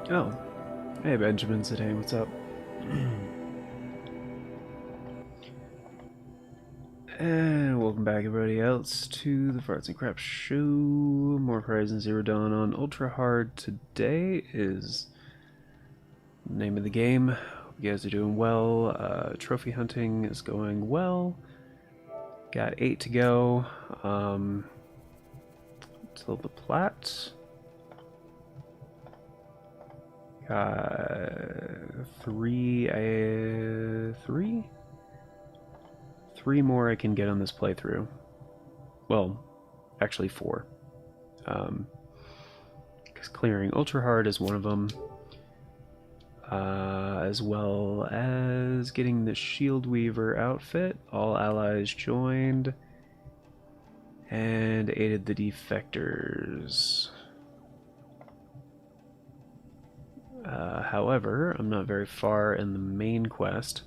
Oh, hey Benjamin today, what's up? And welcome back everybody else to the Farts and Crap Show. More Horizon Zero Dawn on Ultra Hard. Today is the name of the game. Hope you guys are doing well. Trophy hunting is going well. Got 8 to go. Till the plat. Got three more I can get on this playthrough. Well, actually 4. Because clearing Ultra Hard is one of them. As well as getting the Shield Weaver outfit. All allies joined. And aided the defectors. However, I'm not very far in the main quest.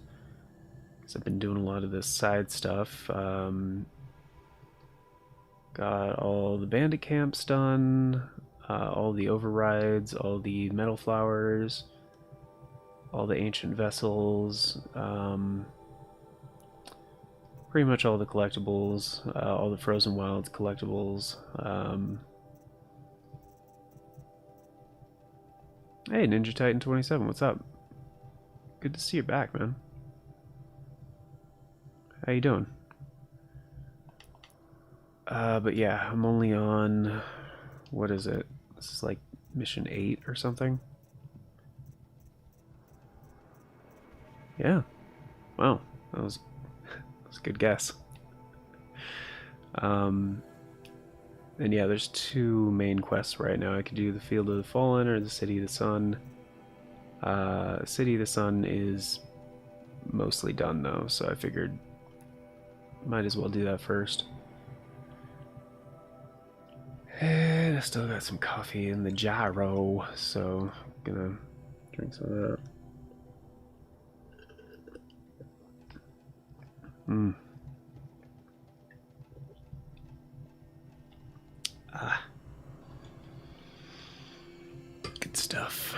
Because I've been doing a lot of this side stuff. Got all the bandit camps done. All the overrides. All the metal flowers. All the ancient vessels. Pretty much all the collectibles. All the Frozen Wilds collectibles. Hey, Ninja Titan 27, what's up? Good to see you back, man. How you doing? But yeah, I'm only on... What is it? This is like mission 8 or something? Yeah. Wow, that was a good guess. And yeah, there's 2 main quests right now. I could do the Field of the Fallen or the City of the Sun. City of the Sun is mostly done though, so I figured might as well do that first. And I still got some coffee in the gyro, so I'm gonna drink some of that. Good stuff.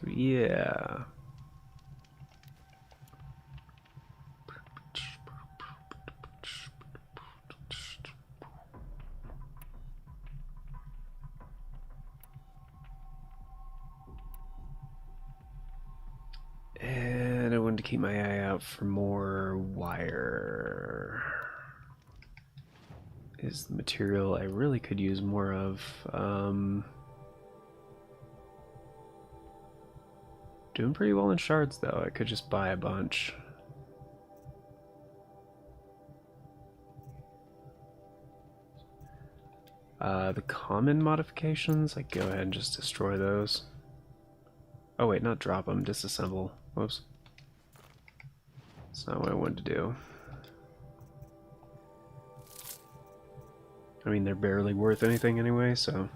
Yeah. And I wanted to keep my eye out for more wire. Is the material I really could use more of. Doing pretty well in shards though. I could just buy a bunch. The common modifications, I go ahead and just destroy those. Oh wait, not drop them, disassemble. Whoops. That's not what I wanted to do. I mean, they're barely worth anything anyway, so...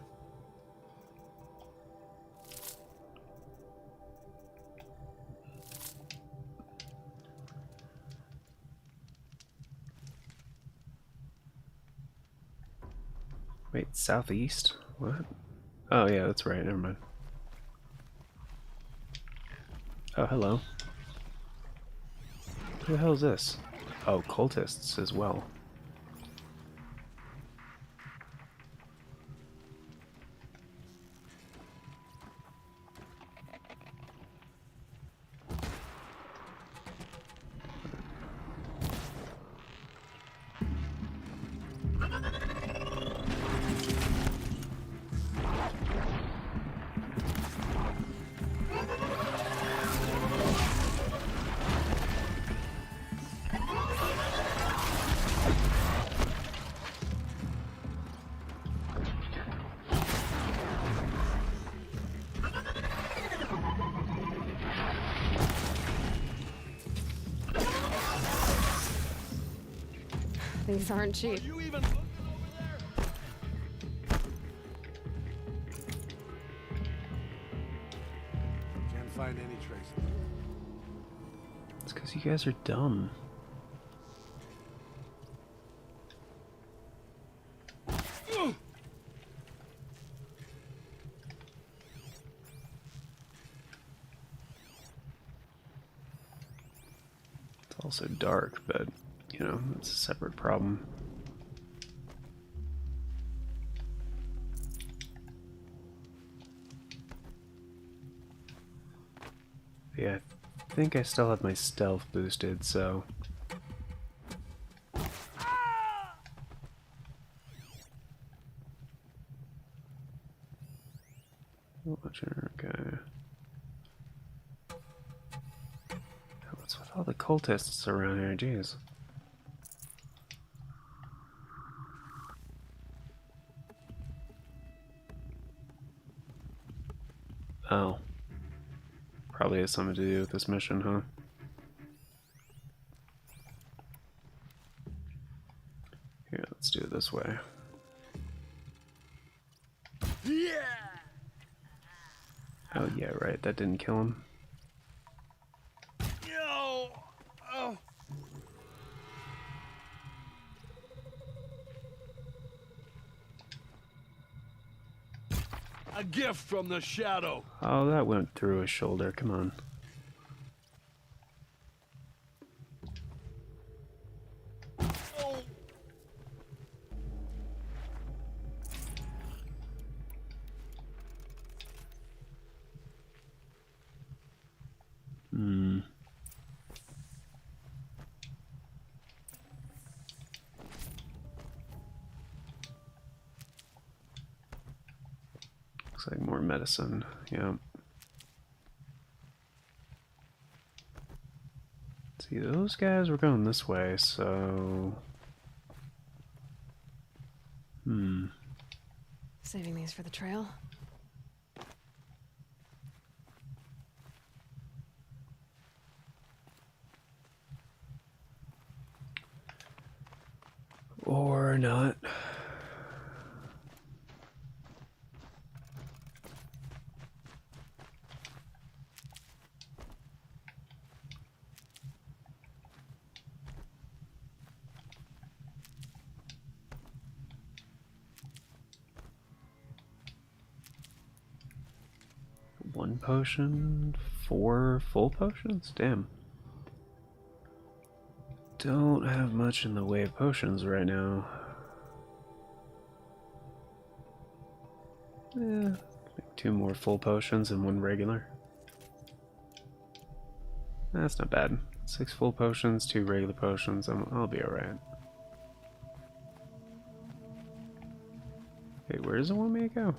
Wait, southeast? What? Oh yeah, that's right, never mind. Oh, hello. Who the hell is this? Oh, cultists as well. These aren't cheap. Can't find any traces. It's because you guys are dumb. also dark, but, you know, it's a separate problem. Yeah, I think I still have my stealth boosted, so... Watcher, okay. What's with all the cultists around here? Jeez. Oh. Probably has something to do with this mission, huh? Here, let's do it this way. Oh yeah, right, that didn't kill him. No! Oh! A gift from the shadow. Oh, that went through his shoulder, come on. Oh. Hmm. Looks like more medicine, yeah. See, those guys were going this way, so... Saving these for the trail. Or not. One potion, 4 full potions? Damn. Don't have much in the way of potions right now. Like 2 more full potions and 1 regular. That's not bad. 6 full potions, 2 regular potions. I'll be alright. Wait, where does it want me to go?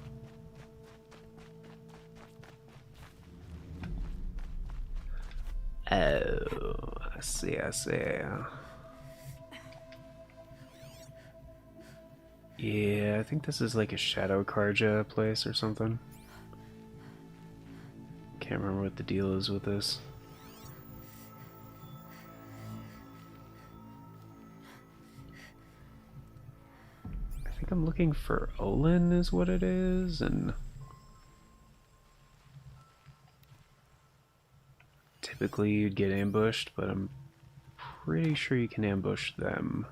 Oh, I see, I see. Yeah, I think this is like a Shadow Karja place or something. Can't remember what the deal is with this. I think I'm looking for Olin is what it is, and... Typically you'd get ambushed, but I'm pretty sure you can ambush them.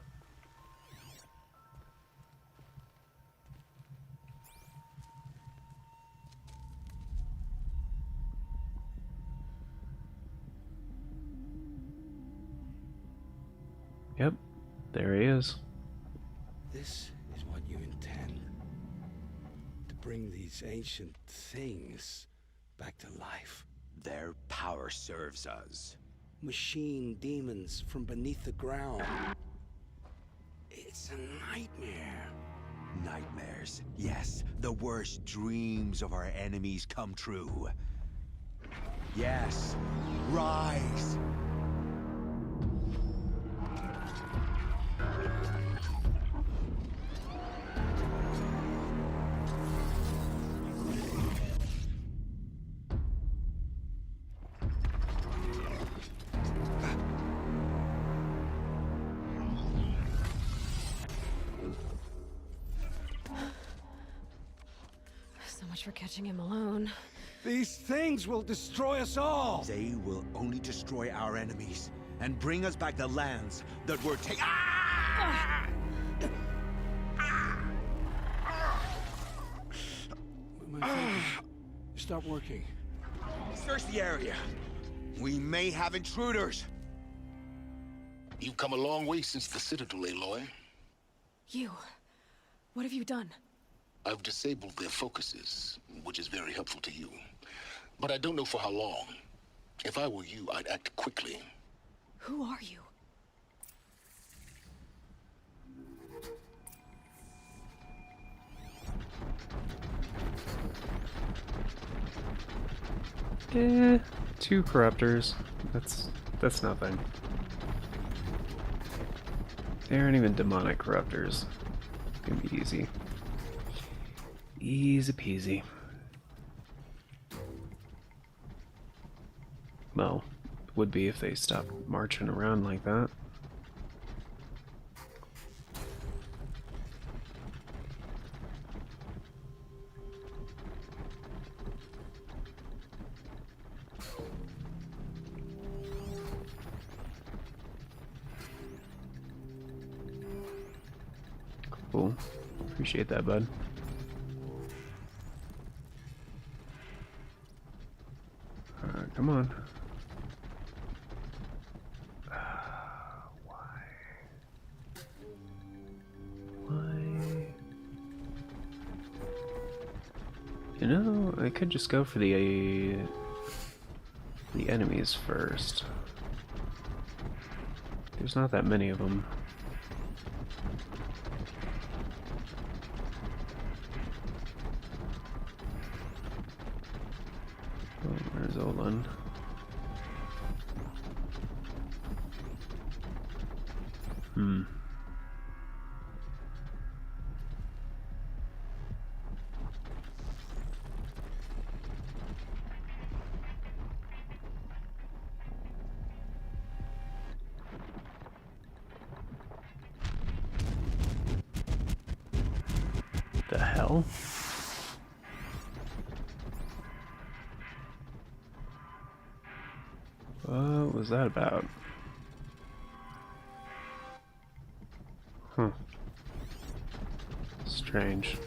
Yep, there he is. This is what you intend. To bring these ancient things back to life. Their power serves us. Machine demons from beneath the ground. It's a nightmare. Nightmares. Yes, the worst dreams of our enemies come true. Yes, rise! So much for catching him alone. These things will destroy us all! They will only destroy our enemies and bring us back the lands that were taken. My fingers stop working. Search the area. We may have intruders. You've come a long way since the Citadel, Aloy. You. What have you done? I've disabled their focuses, which is very helpful to you. But I don't know for how long. If I were you, I'd act quickly. Who are you? Two corruptors. That's nothing. They aren't even demonic corruptors. It's gonna be easy. Easy peasy. Well, would be if they stopped marching around like that. Cool. Appreciate that, bud. Come on. Why? You know, I could just go for the enemies first. There's not that many of them. Oh, where's Olin? The hell? What was that about? Huh. Strange.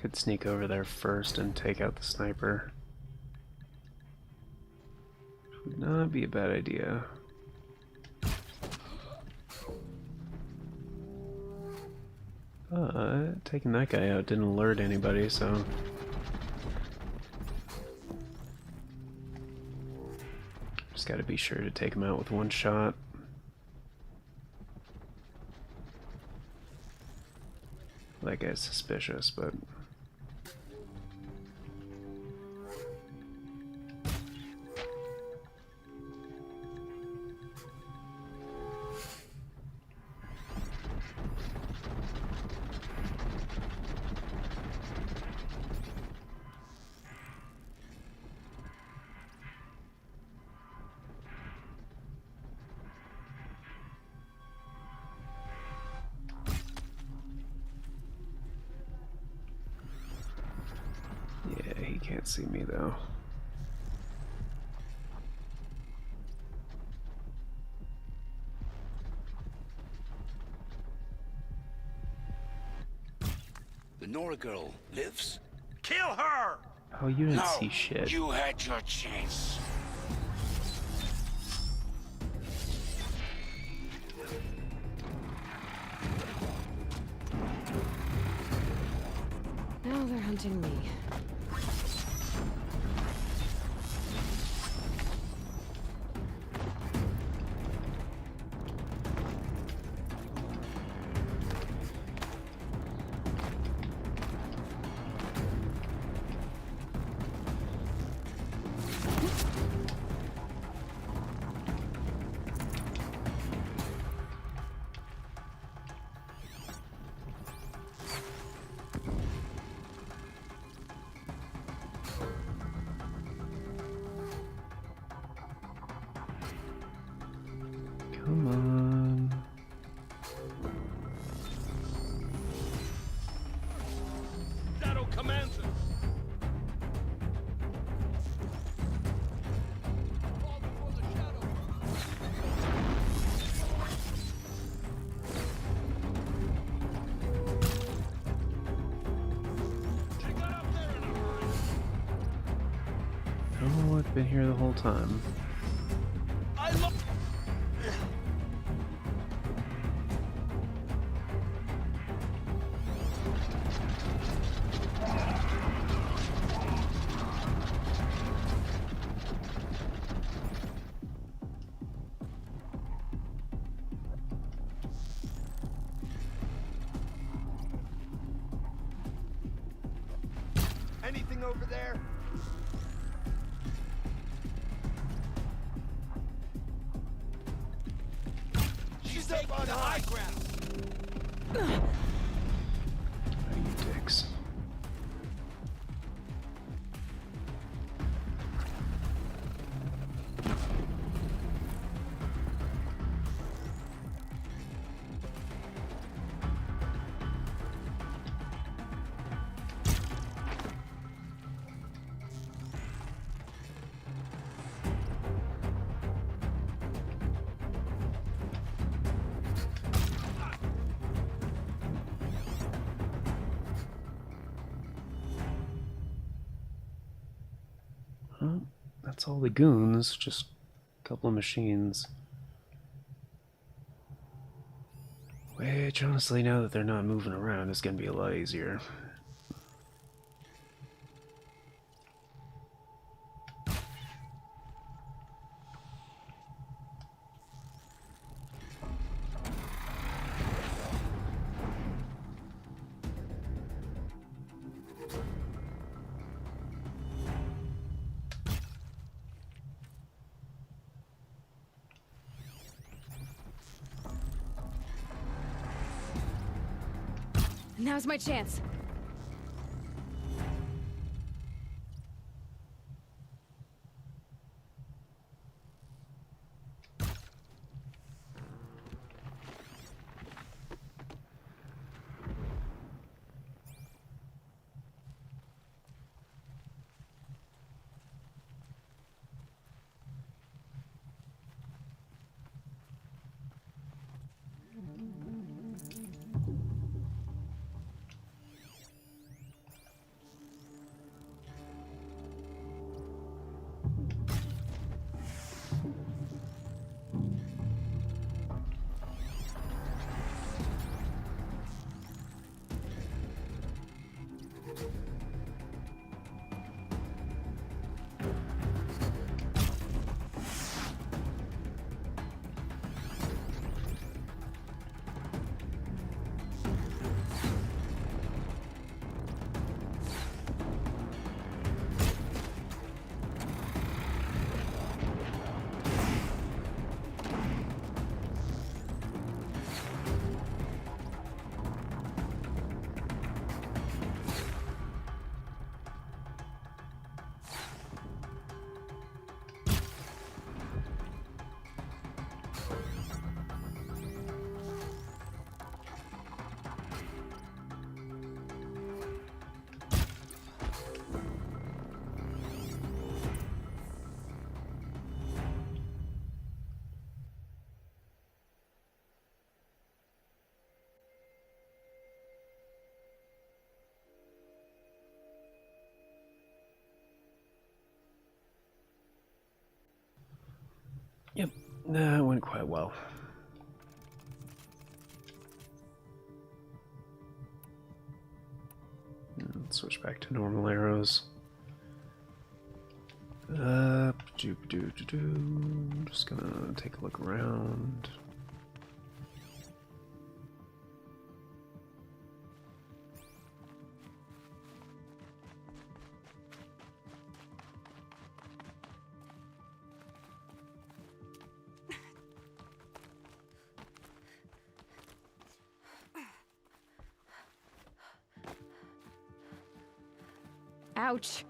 Could sneak over there first and take out the sniper. Would not be a bad idea. Taking that guy out didn't alert anybody, so... Just gotta be sure to take him out with one shot. That guy's suspicious, but... Yeah, he can't see me though. The Nora girl lives? Kill her! Oh, you didn't No, see shit. you had your chance. Now they're hunting me. look, been here the whole time. Anything over there? She's up on high ground. Oh, you dicks. Well, that's all the goons, just a couple of machines. Which, honestly, now that they're not moving around, it's gonna be a lot easier. Now's my chance. Yep, that went quite well. Let's switch back to normal arrows. Just gonna take a look around. Ouch.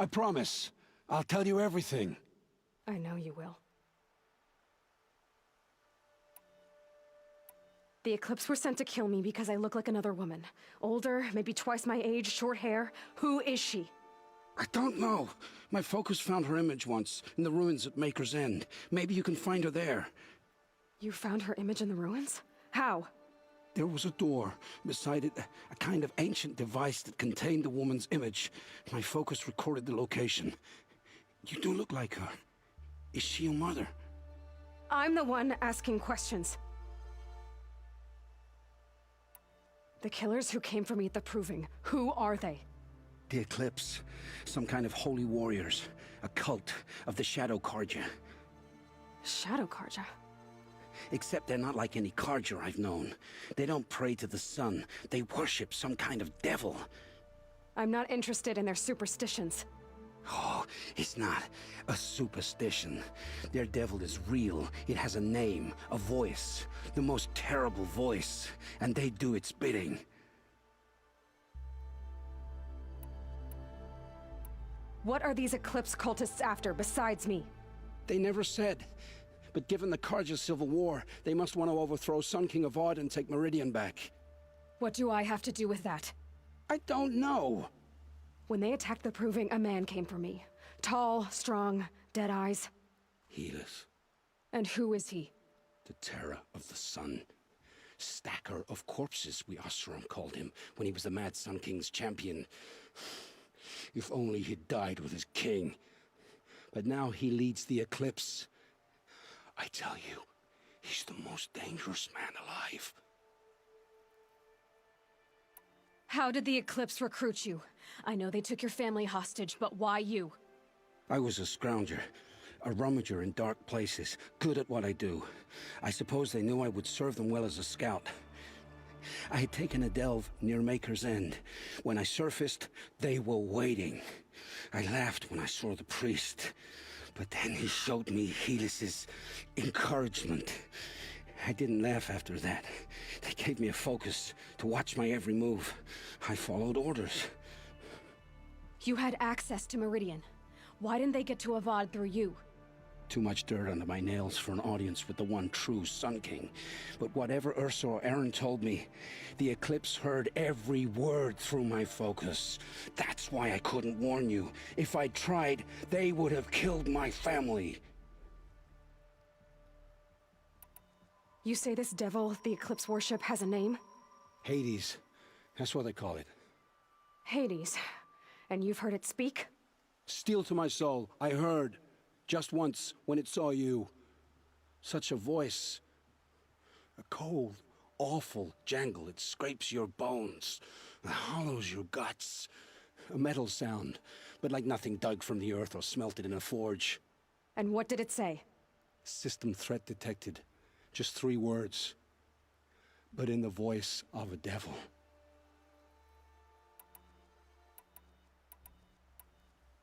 I promise. I'll tell you everything. I know you will. The Eclipse were sent to kill me because I look like another woman. Older, maybe twice my age, short hair. Who is she? I don't know. My focus found her image once, in the ruins at Maker's End. Maybe you can find her there. You found her image in the ruins? How? There was a door. Beside it, a kind of ancient device that contained the woman's image. My focus recorded the location. You do look like her. Is she your mother? I'm the one asking questions. The killers who came for me at the Proving, who are they? The Eclipse. Some kind of holy warriors. A cult of the Shadow Carja. Shadow Carja? Except they're not like any Carja I've known. They don't pray to the sun. They worship some kind of devil. I'm not interested in their superstitions. Oh, it's not a superstition. Their devil is real. It has a name, a voice. The most terrible voice. And they do its bidding. What are these Eclipse cultists after, besides me? They never said. But given the Carja civil war, they must want to overthrow Sun King of Odd and take Meridian back. What do I have to do with that? I don't know. When they attacked the Proving, a man came for me. Tall, strong, dead eyes. Helis, And who is he? the terror of the sun. Stacker of corpses, we Oseram called him, when he was the Mad Sun King's champion. If only he'd died with his king. But now he leads the Eclipse. I tell you, he's the most dangerous man alive. How did the Eclipse recruit you? I know they took your family hostage, but why you? I was a scrounger, a rummager in dark places, good at what I do. I suppose they knew I would serve them well as a scout. I had taken a delve near Maker's End. When I surfaced, they were waiting. I laughed when I saw the priest, but then he showed me Helis's encouragement. I didn't laugh after that. They gave me a focus to watch my every move. I followed orders. You had access to Meridian. Why didn't they get to Avad through you? Too much dirt under my nails for an audience with the one true Sun King. But whatever Ursa or Aaron told me, the Eclipse heard every word through my focus. That's why I couldn't warn you. If I'd tried, they would have killed my family. You say this devil the Eclipse worship has a name? Hades. That's what they call it. Hades. And you've heard it speak? Steel to my soul, I heard. Just once, when it saw you. Such a voice. A cold, awful jangle. It scrapes your bones. It hollows your guts. A metal sound, but like nothing dug from the earth or smelted in a forge. And what did it say? System threat detected. Just 3 words. But in the voice of a devil.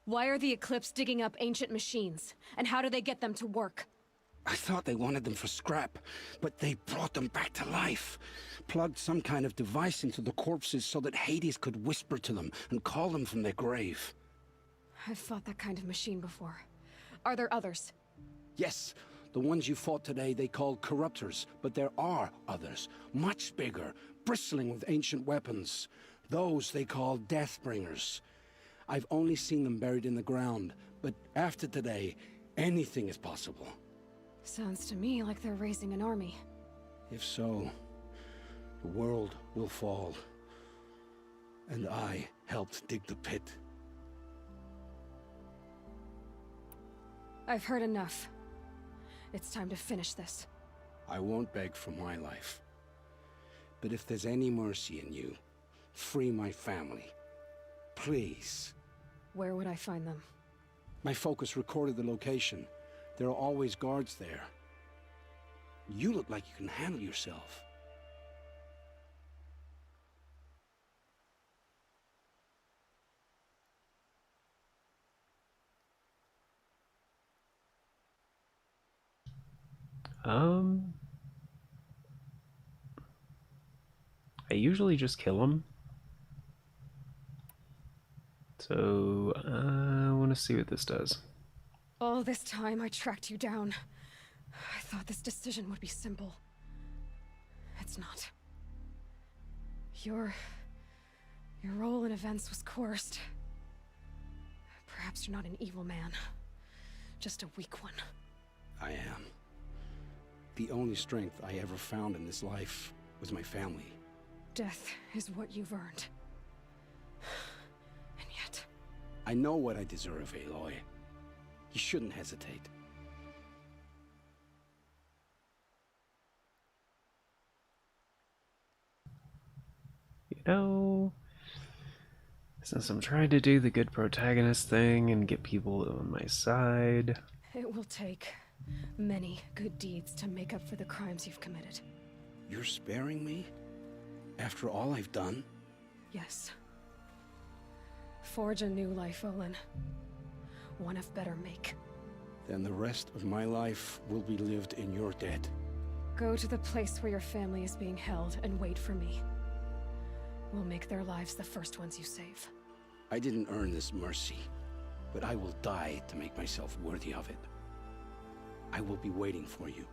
Why are the Eclipse digging up ancient machines? And how do they get them to work? I thought they wanted them for scrap, but they brought them back to life. Plugged some kind of device into the corpses so that Hades could whisper to them and call them from their grave. I've fought that kind of machine before. Are there others? Yes, the ones you fought today they called corruptors, but there are others, much bigger, bristling with ancient weapons. Those they call Deathbringers. I've only seen them buried in the ground, but after today, anything is possible. Sounds to me like they're raising an army. If so, the world will fall. And I helped dig the pit. I've heard enough. It's time to finish this. I won't beg for my life. But if there's any mercy in you, free my family. Please. Where would I find them? My focus recorded the location. There are always guards there. You look like you can handle yourself. I usually just kill them So, I want to see what this does. All this time I tracked you down. I thought this decision would be simple. It's not. Your role in events was coerced. Perhaps you're not an evil man, just a weak one. I am. The only strength I ever found in this life was my family. Death is what you've earned. And yet... I know what I deserve, Aloy. You shouldn't hesitate. You know, since I'm trying to do the good protagonist thing and get people on my side... It will take many good deeds to make up for the crimes you've committed. You're sparing me? After all I've done? Yes. Forge a new life, Olin. One of better make. Then the rest of my life will be lived in your debt. Go to the place where your family is being held and wait for me. We'll make their lives the first ones you save. I didn't earn this mercy, but I will die to make myself worthy of it. I will be waiting for you.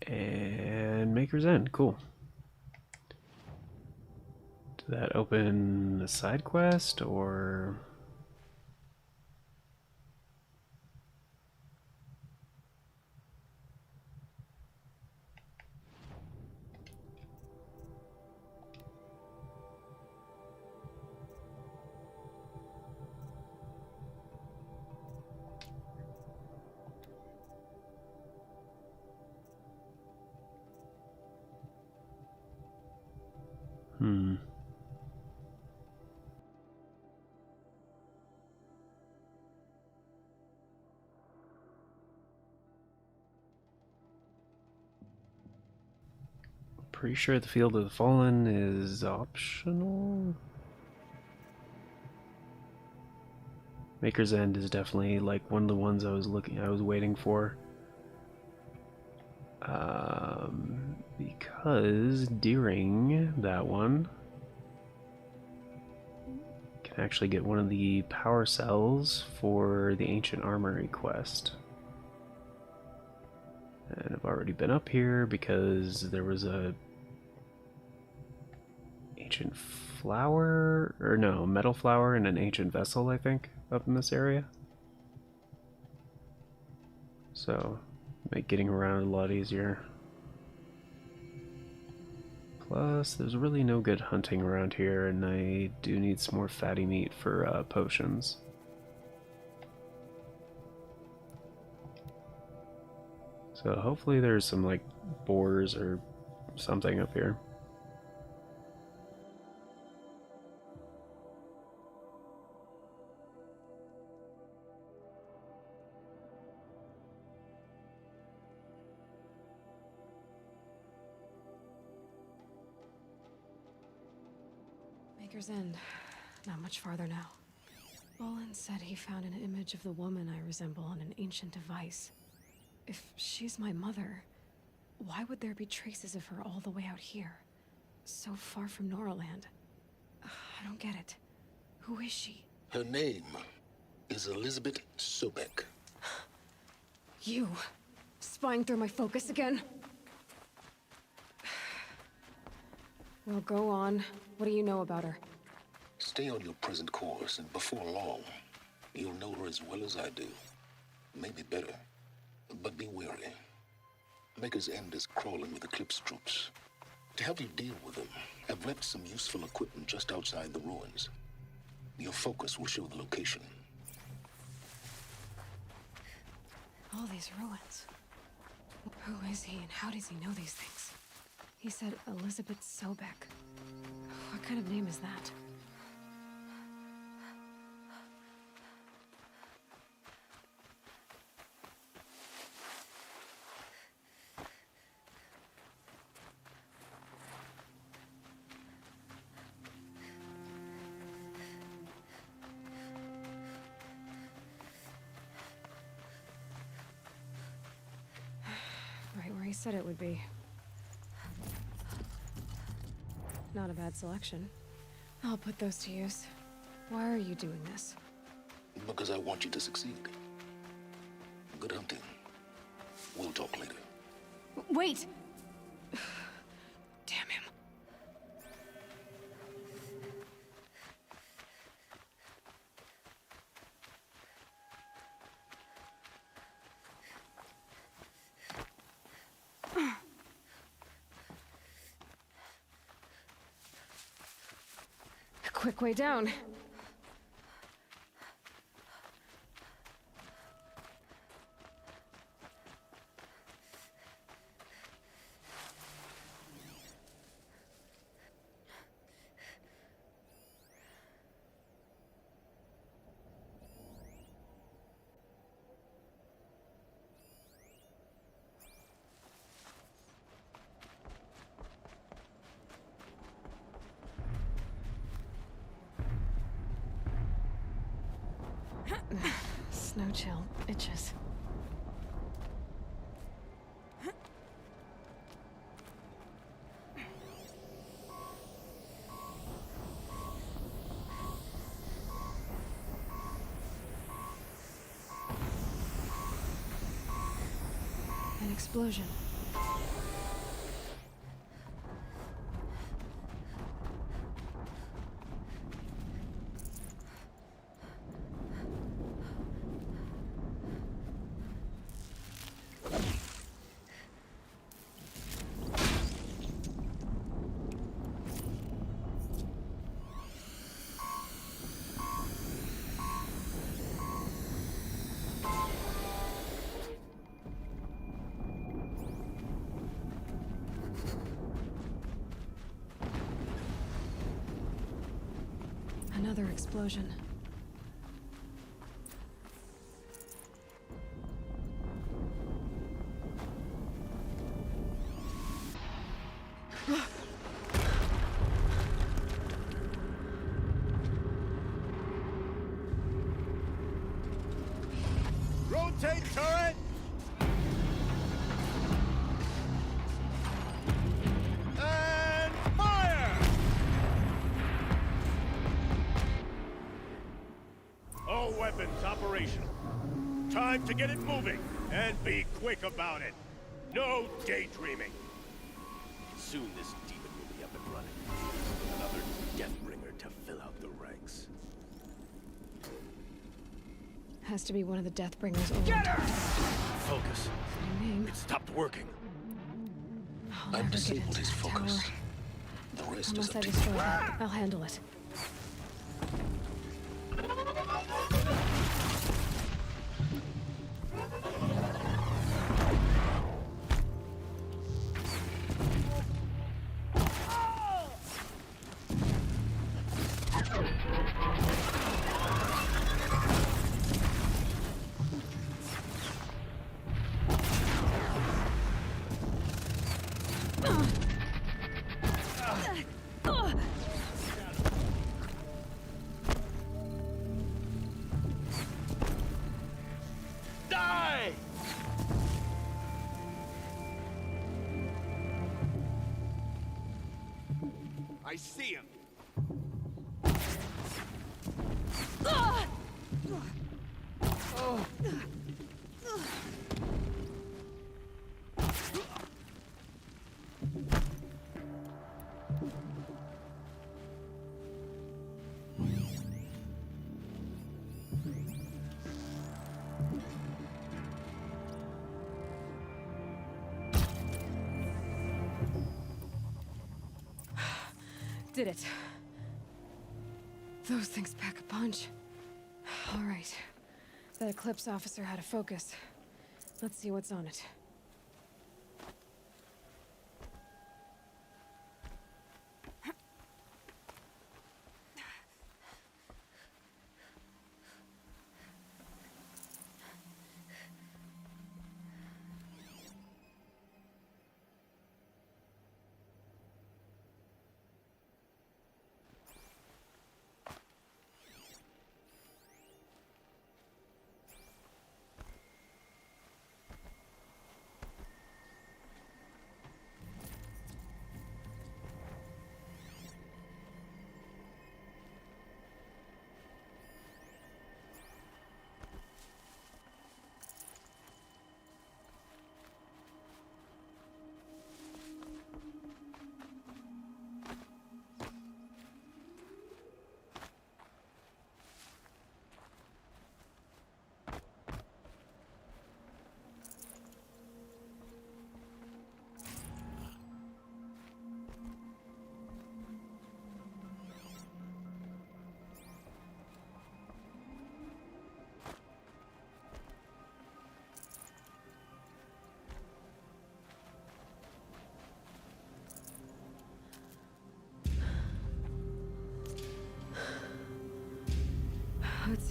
And Maker's End, cool. Did that open a side quest, or... Pretty sure the Field of the Fallen is optional. Maker's End is definitely like one of the ones I was waiting for. Because during that one, you can actually get one of the power cells for the Ancient Armory quest. And I've already been up here because there was a ancient flower, or no, metal flower in an ancient vessel, I think, up in this area. So, make getting around a lot easier. Plus, there's really no good hunting around here, and I do need some more fatty meat for potions. So hopefully there's some, like, boars or something up here. Maker's End. Not much farther now. Olin said he found an image of the woman I resemble on an ancient device. If she's my mother, why would there be traces of her all the way out here? So far from Noraland. I don't get it. Who is she? Her name is Elizabeth Sobek. You. Spying through my focus again? Well, go on. What do you know about her? Stay on your present course, and before long, you'll know her as well as I do. Maybe better. But be wary. Maker's End is crawling with Eclipse troops. To help you deal with them, I've left some useful equipment just outside the ruins. Your focus will show the location. All these ruins. Who is he and how does he know these things? He said Elizabeth Sobek. What kind of name is that? said it would be. Not a bad selection. I'll put those to use. Why are you doing this? Because I want you to succeed. Good hunting. We'll talk later. Wait! Damn him. A quick way down. Snow chill itches. An explosion. Another explosion. Rotate turret! And fire! All weapons operational. Time to get it moving, and be quick about it. No daydreaming. Soon this demon will be up and running. Another Deathbringer to fill out the ranks. Has to be one of the Deathbringers over. Get her! Focus. Your name. It stopped working. I'll I've never get disabled into his that focus. tower. The rest is Unless up I to destroy you. it, I'll handle it. Die! I see him. Did it. Those things pack a punch. All right. That Eclipse officer had a focus. Let's see what's on it.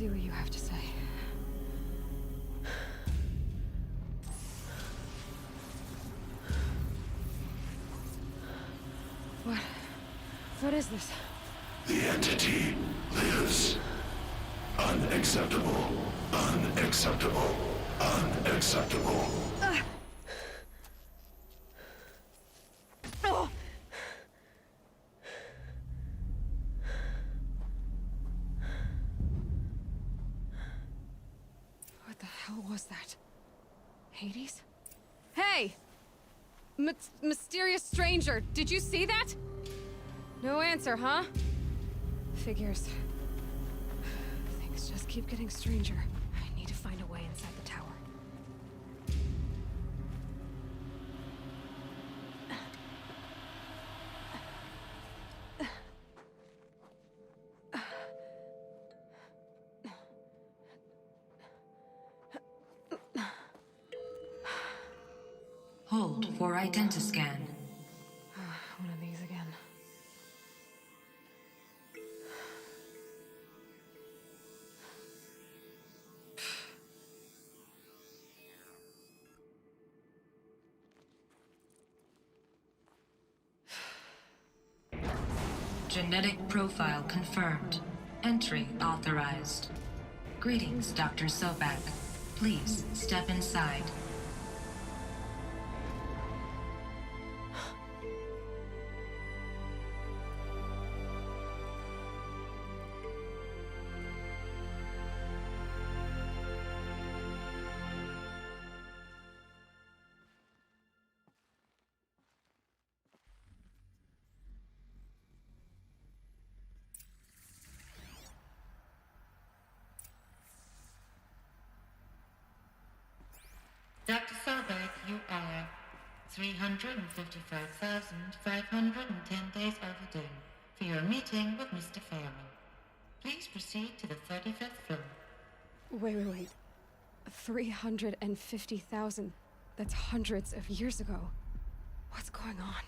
see what you have to say. What? What is this? The entity lives. Unacceptable. Unacceptable. Unacceptable. Oh! What the hell was that? Hades? Hey! Mysterious stranger, did you see that? No answer, huh? Figures. Things just keep getting stranger. I need to find a way inside the tower. Hold for identiscan. One of these again. Genetic profile confirmed. Entry authorized. Greetings, Dr. Sobek. Please step inside. Dr. Sobek, you are 355,510 days overdue for your meeting with Mr. Fairman. Please proceed to the 35th floor. Wait. 350,000. That's hundreds of years ago. What's going on?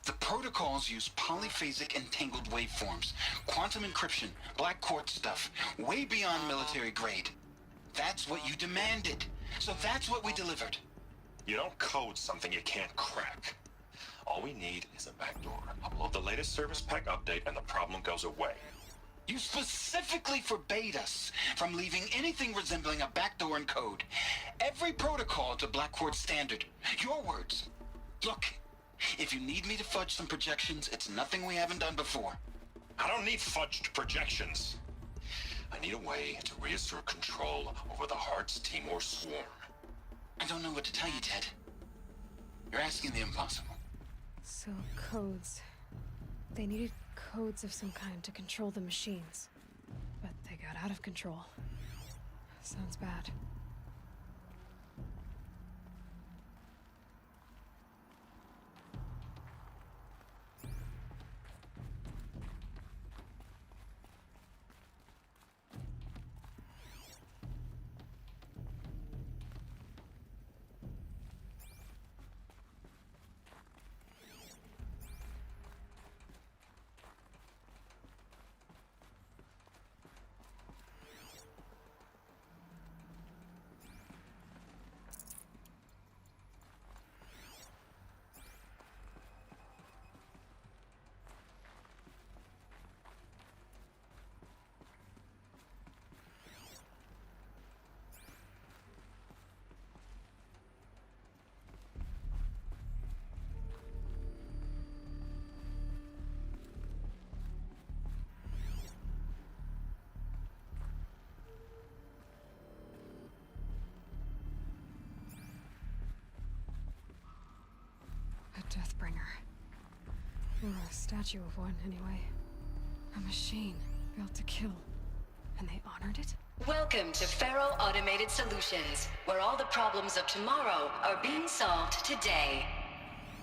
The protocols use polyphasic entangled waveforms, quantum encryption, black quartz stuff, way beyond military grade. That's what you demanded. So that's what we delivered. You don't code something you can't crack. All we need is a backdoor. Upload the latest service pack update and the problem goes away. You specifically forbade us from leaving anything resembling a backdoor in code. Every protocol to black quartz standard. Your words. Look, if you need me to fudge some projections, it's nothing we haven't done before. I don't need fudged projections. I need a way to reassert control over the Heart's Timor swarm. I don't know what to tell you, Ted. You're asking the impossible. So, codes. They needed codes of some kind to control the machines. But they got out of control. Sounds bad. Deathbringer. Or a statue of one, anyway. A machine built to kill. And they honored it? Welcome to Faro Automated Solutions, where all the problems of tomorrow are being solved today.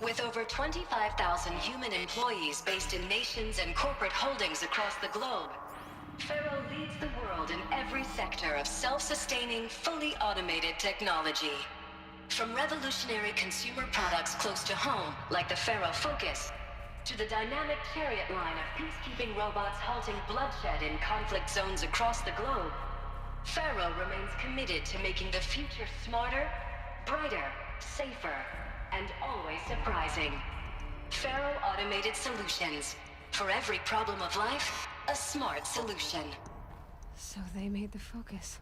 With over 25,000 human employees based in nations and corporate holdings across the globe, Faro leads the world in every sector of self-sustaining, fully automated technology. From revolutionary consumer products close to home, like the Faro Focus, to the dynamic chariot line of peacekeeping robots halting bloodshed in conflict zones across the globe, Faro remains committed to making the future smarter, brighter, safer, and always surprising. Faro Automated Solutions. For every problem of life, a smart solution. So they made the Focus.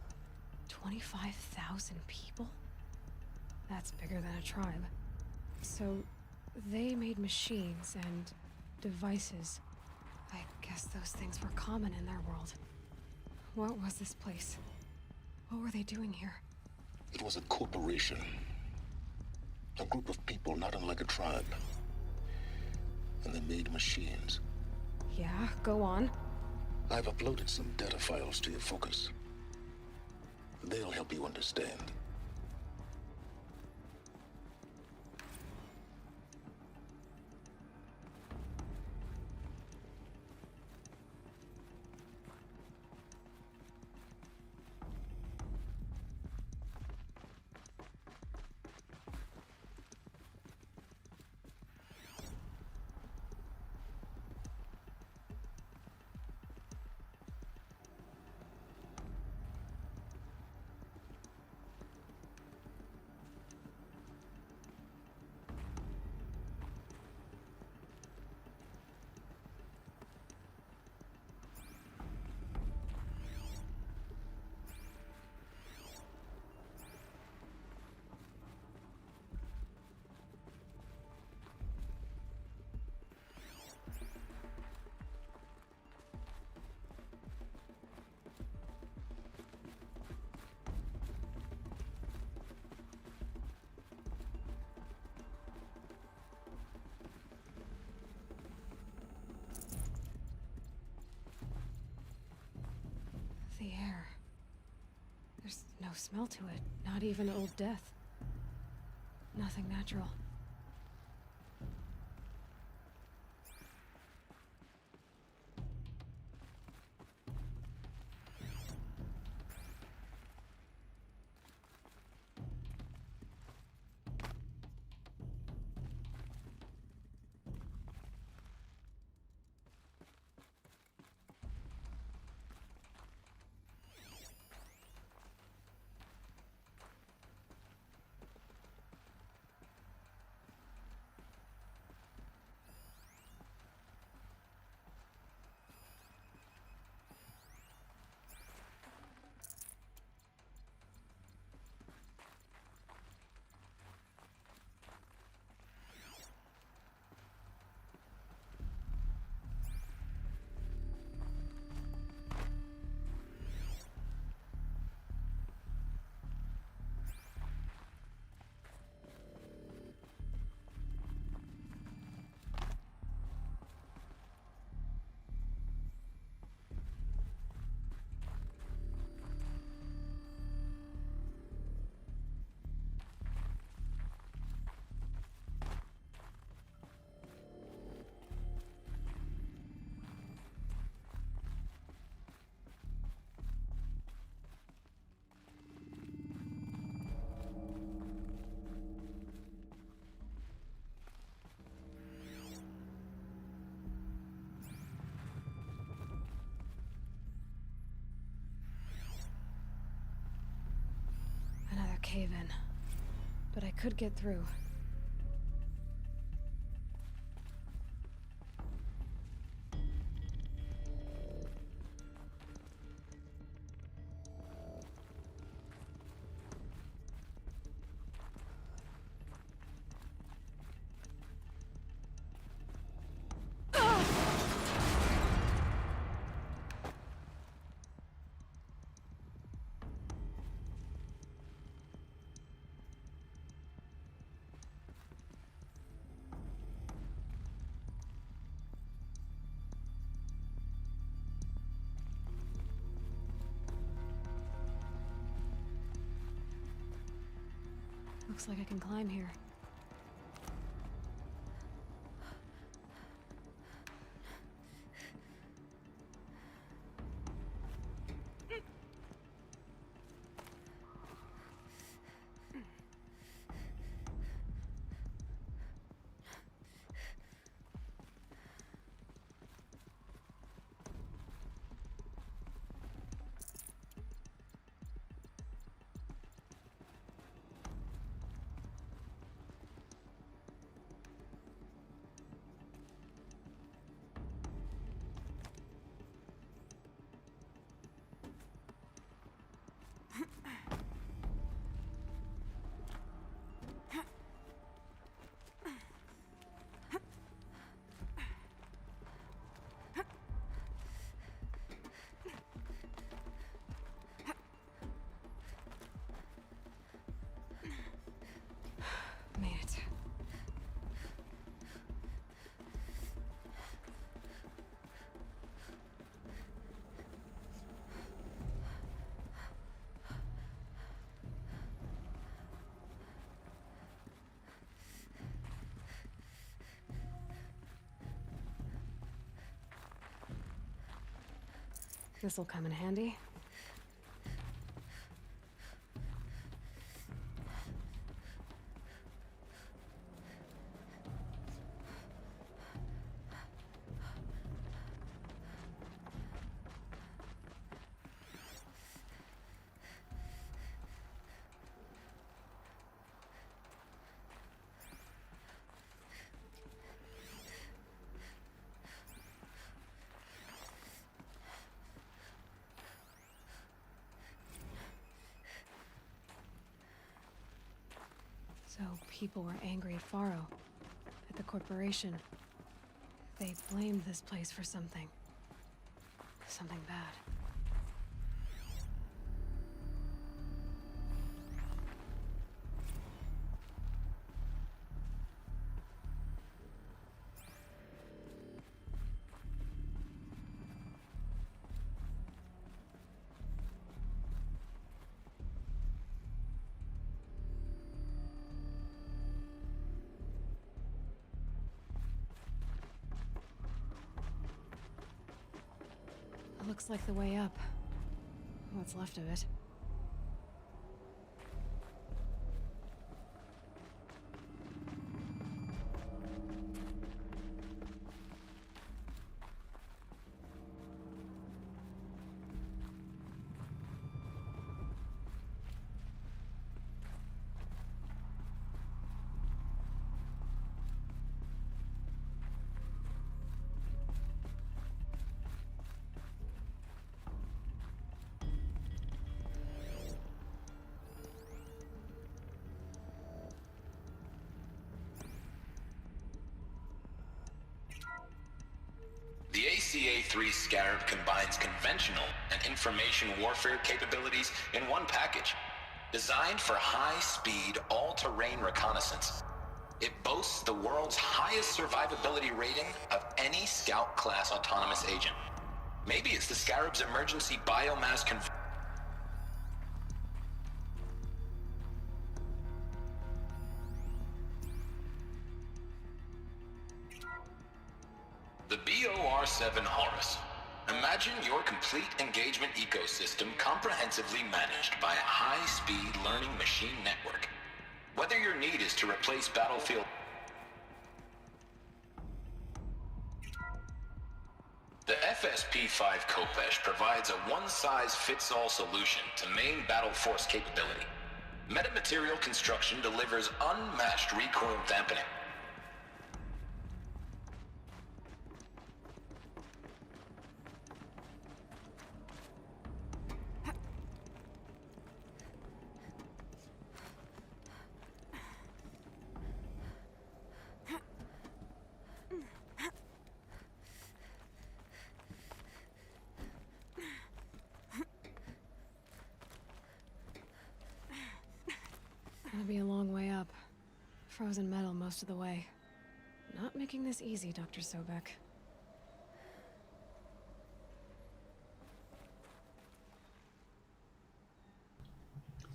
25,000 people? That's bigger than a tribe. So they made machines and devices. I guess those things were common in their world. What was this place? What were they doing here? It was a corporation. A group of people not unlike a tribe. And they made machines. Yeah, go on. I've uploaded some data files to your Focus. They'll help you understand. The air. There's no smell to it, not even old death. Nothing natural. Cave-in. But I could get through. Looks like I can climb here. Made it. This'll come in handy. So people were angry at Faro, at the corporation. They blamed this place for something. Something bad. Looks like the way up. What's left of it. The ACA-3 Scarab combines conventional and information warfare capabilities in one package. Designed for high-speed, all-terrain reconnaissance, it boasts the world's highest survivability rating of any Scout-class autonomous agent. Maybe it's the Scarab's emergency biomass The BOR-7 Horus. Imagine your complete engagement ecosystem comprehensively managed by a high-speed learning machine network. Whether your need is to replace battlefield... The FSP-5 Kopesh provides a one-size-fits-all solution to main battle force capability. Metamaterial construction delivers unmatched recoil dampening. Gonna be a long way up. Frozen metal most of the way. Not making this easy, Dr. Sobek.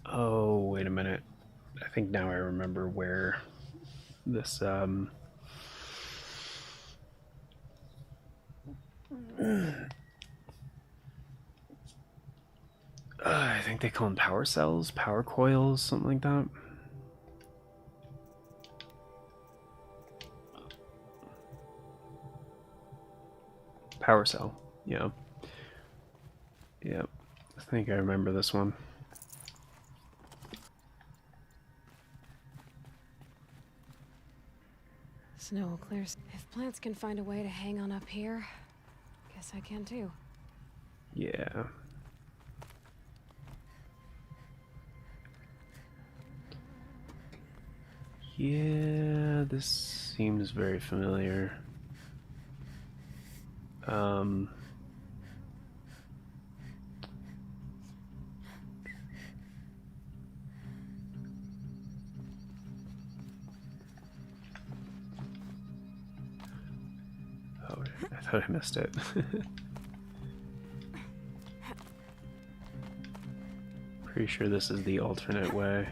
Oh, wait a minute. I think now I remember where this I think they call them power cells, power coils, something like that. Power cell, yeah. Yep, I think I remember this one. Snow clears. If plants can find a way to hang on up here, guess I can too. Yeah. Yeah, this seems very familiar. Oh, I thought I missed it. Pretty sure this is the alternate way.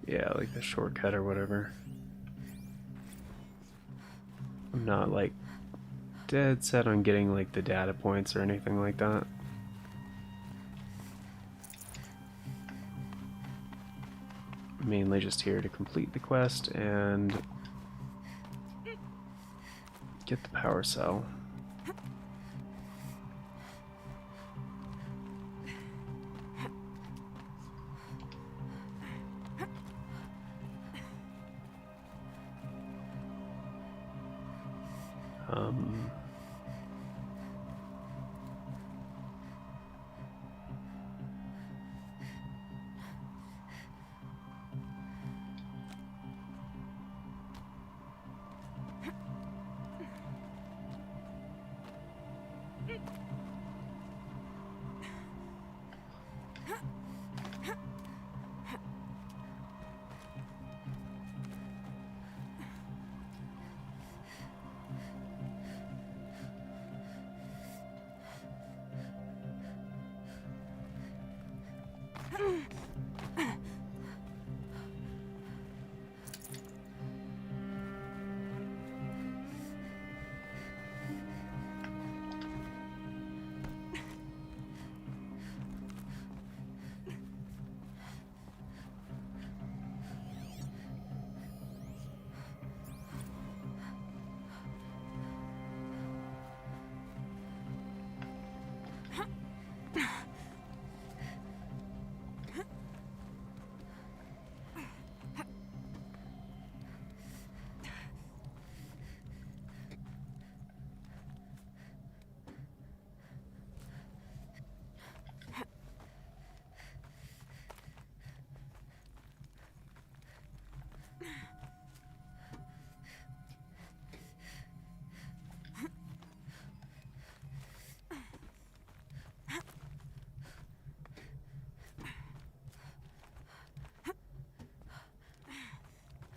Yeah, like the shortcut or whatever. I'm not like dead set on getting like the data points or anything like that. I'm mainly just here to complete the quest and get the power cell.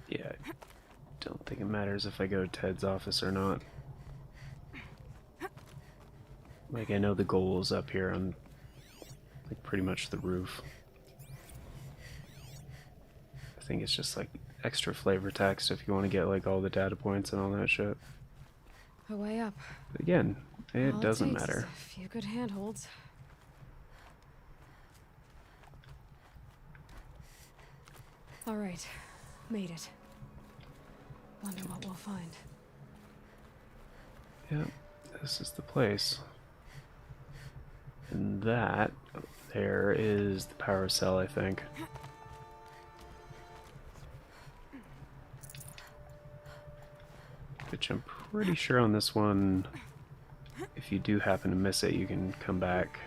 Yeah, I don't think it matters if I go to Ted's office or not. Like, I know the goal is up here on, like, pretty much the roof. I think it's just, like, extra flavor text if you want to get, like, all the data points and all that shit. A way up. But again, it All doesn't takes matter. is a few good handholds. All right, made it. Wonder what we'll find. Yep, this is the place. And that there is the power cell, I think. Which I'm pretty sure on this one, if you do happen to miss it, you can come back.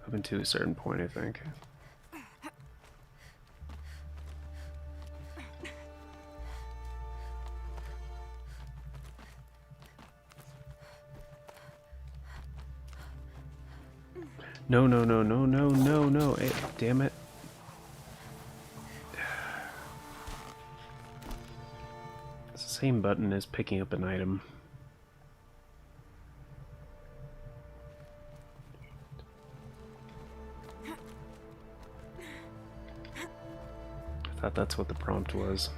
Up until a certain point, I think. No, no, no, no, no, no, no. Hey, damn it. It's the same button as picking up an item. that's what the prompt was.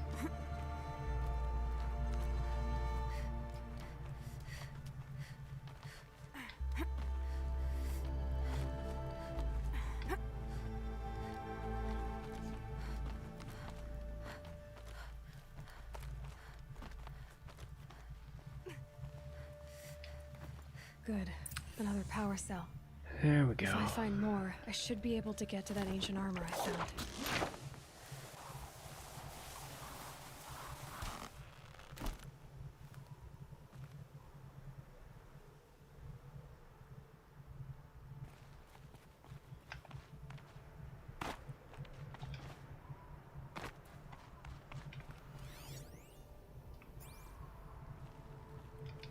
Good. Another power cell. There we go. If I find more, I should be able to get to that ancient armor I found.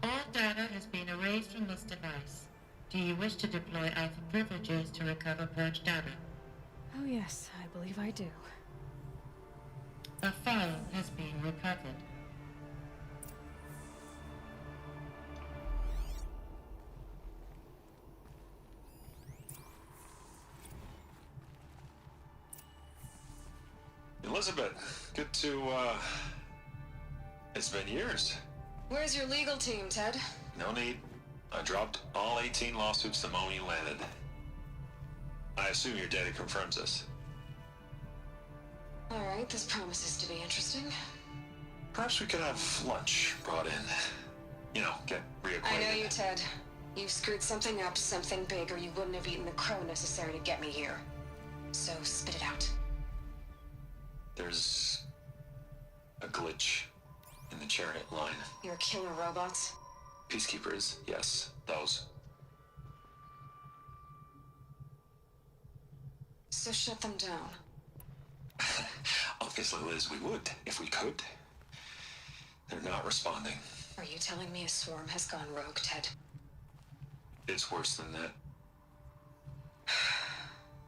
All data has been erased from this device. Do you wish to deploy Alpha privileges to recover purged data? Oh yes, I believe I do. A file has been recovered. Elizabeth, good to, It's been years. Where's your legal team, Ted? No need. I dropped all 18 lawsuits the moment you landed. I assume your data confirms this. Alright, this promises to be interesting. Perhaps we could have lunch brought in. You know, get reacquainted. I know you, Ted. You screwed something up, something big, or you wouldn't have eaten the crow necessary to get me here. So spit it out. There's a glitch in the chariot line. Your killer robots? Peacekeepers, yes, those. So shut them down. Obviously, Liz, we would, if we could. They're not responding. Are you telling me a swarm has gone rogue, Ted? It's worse than that.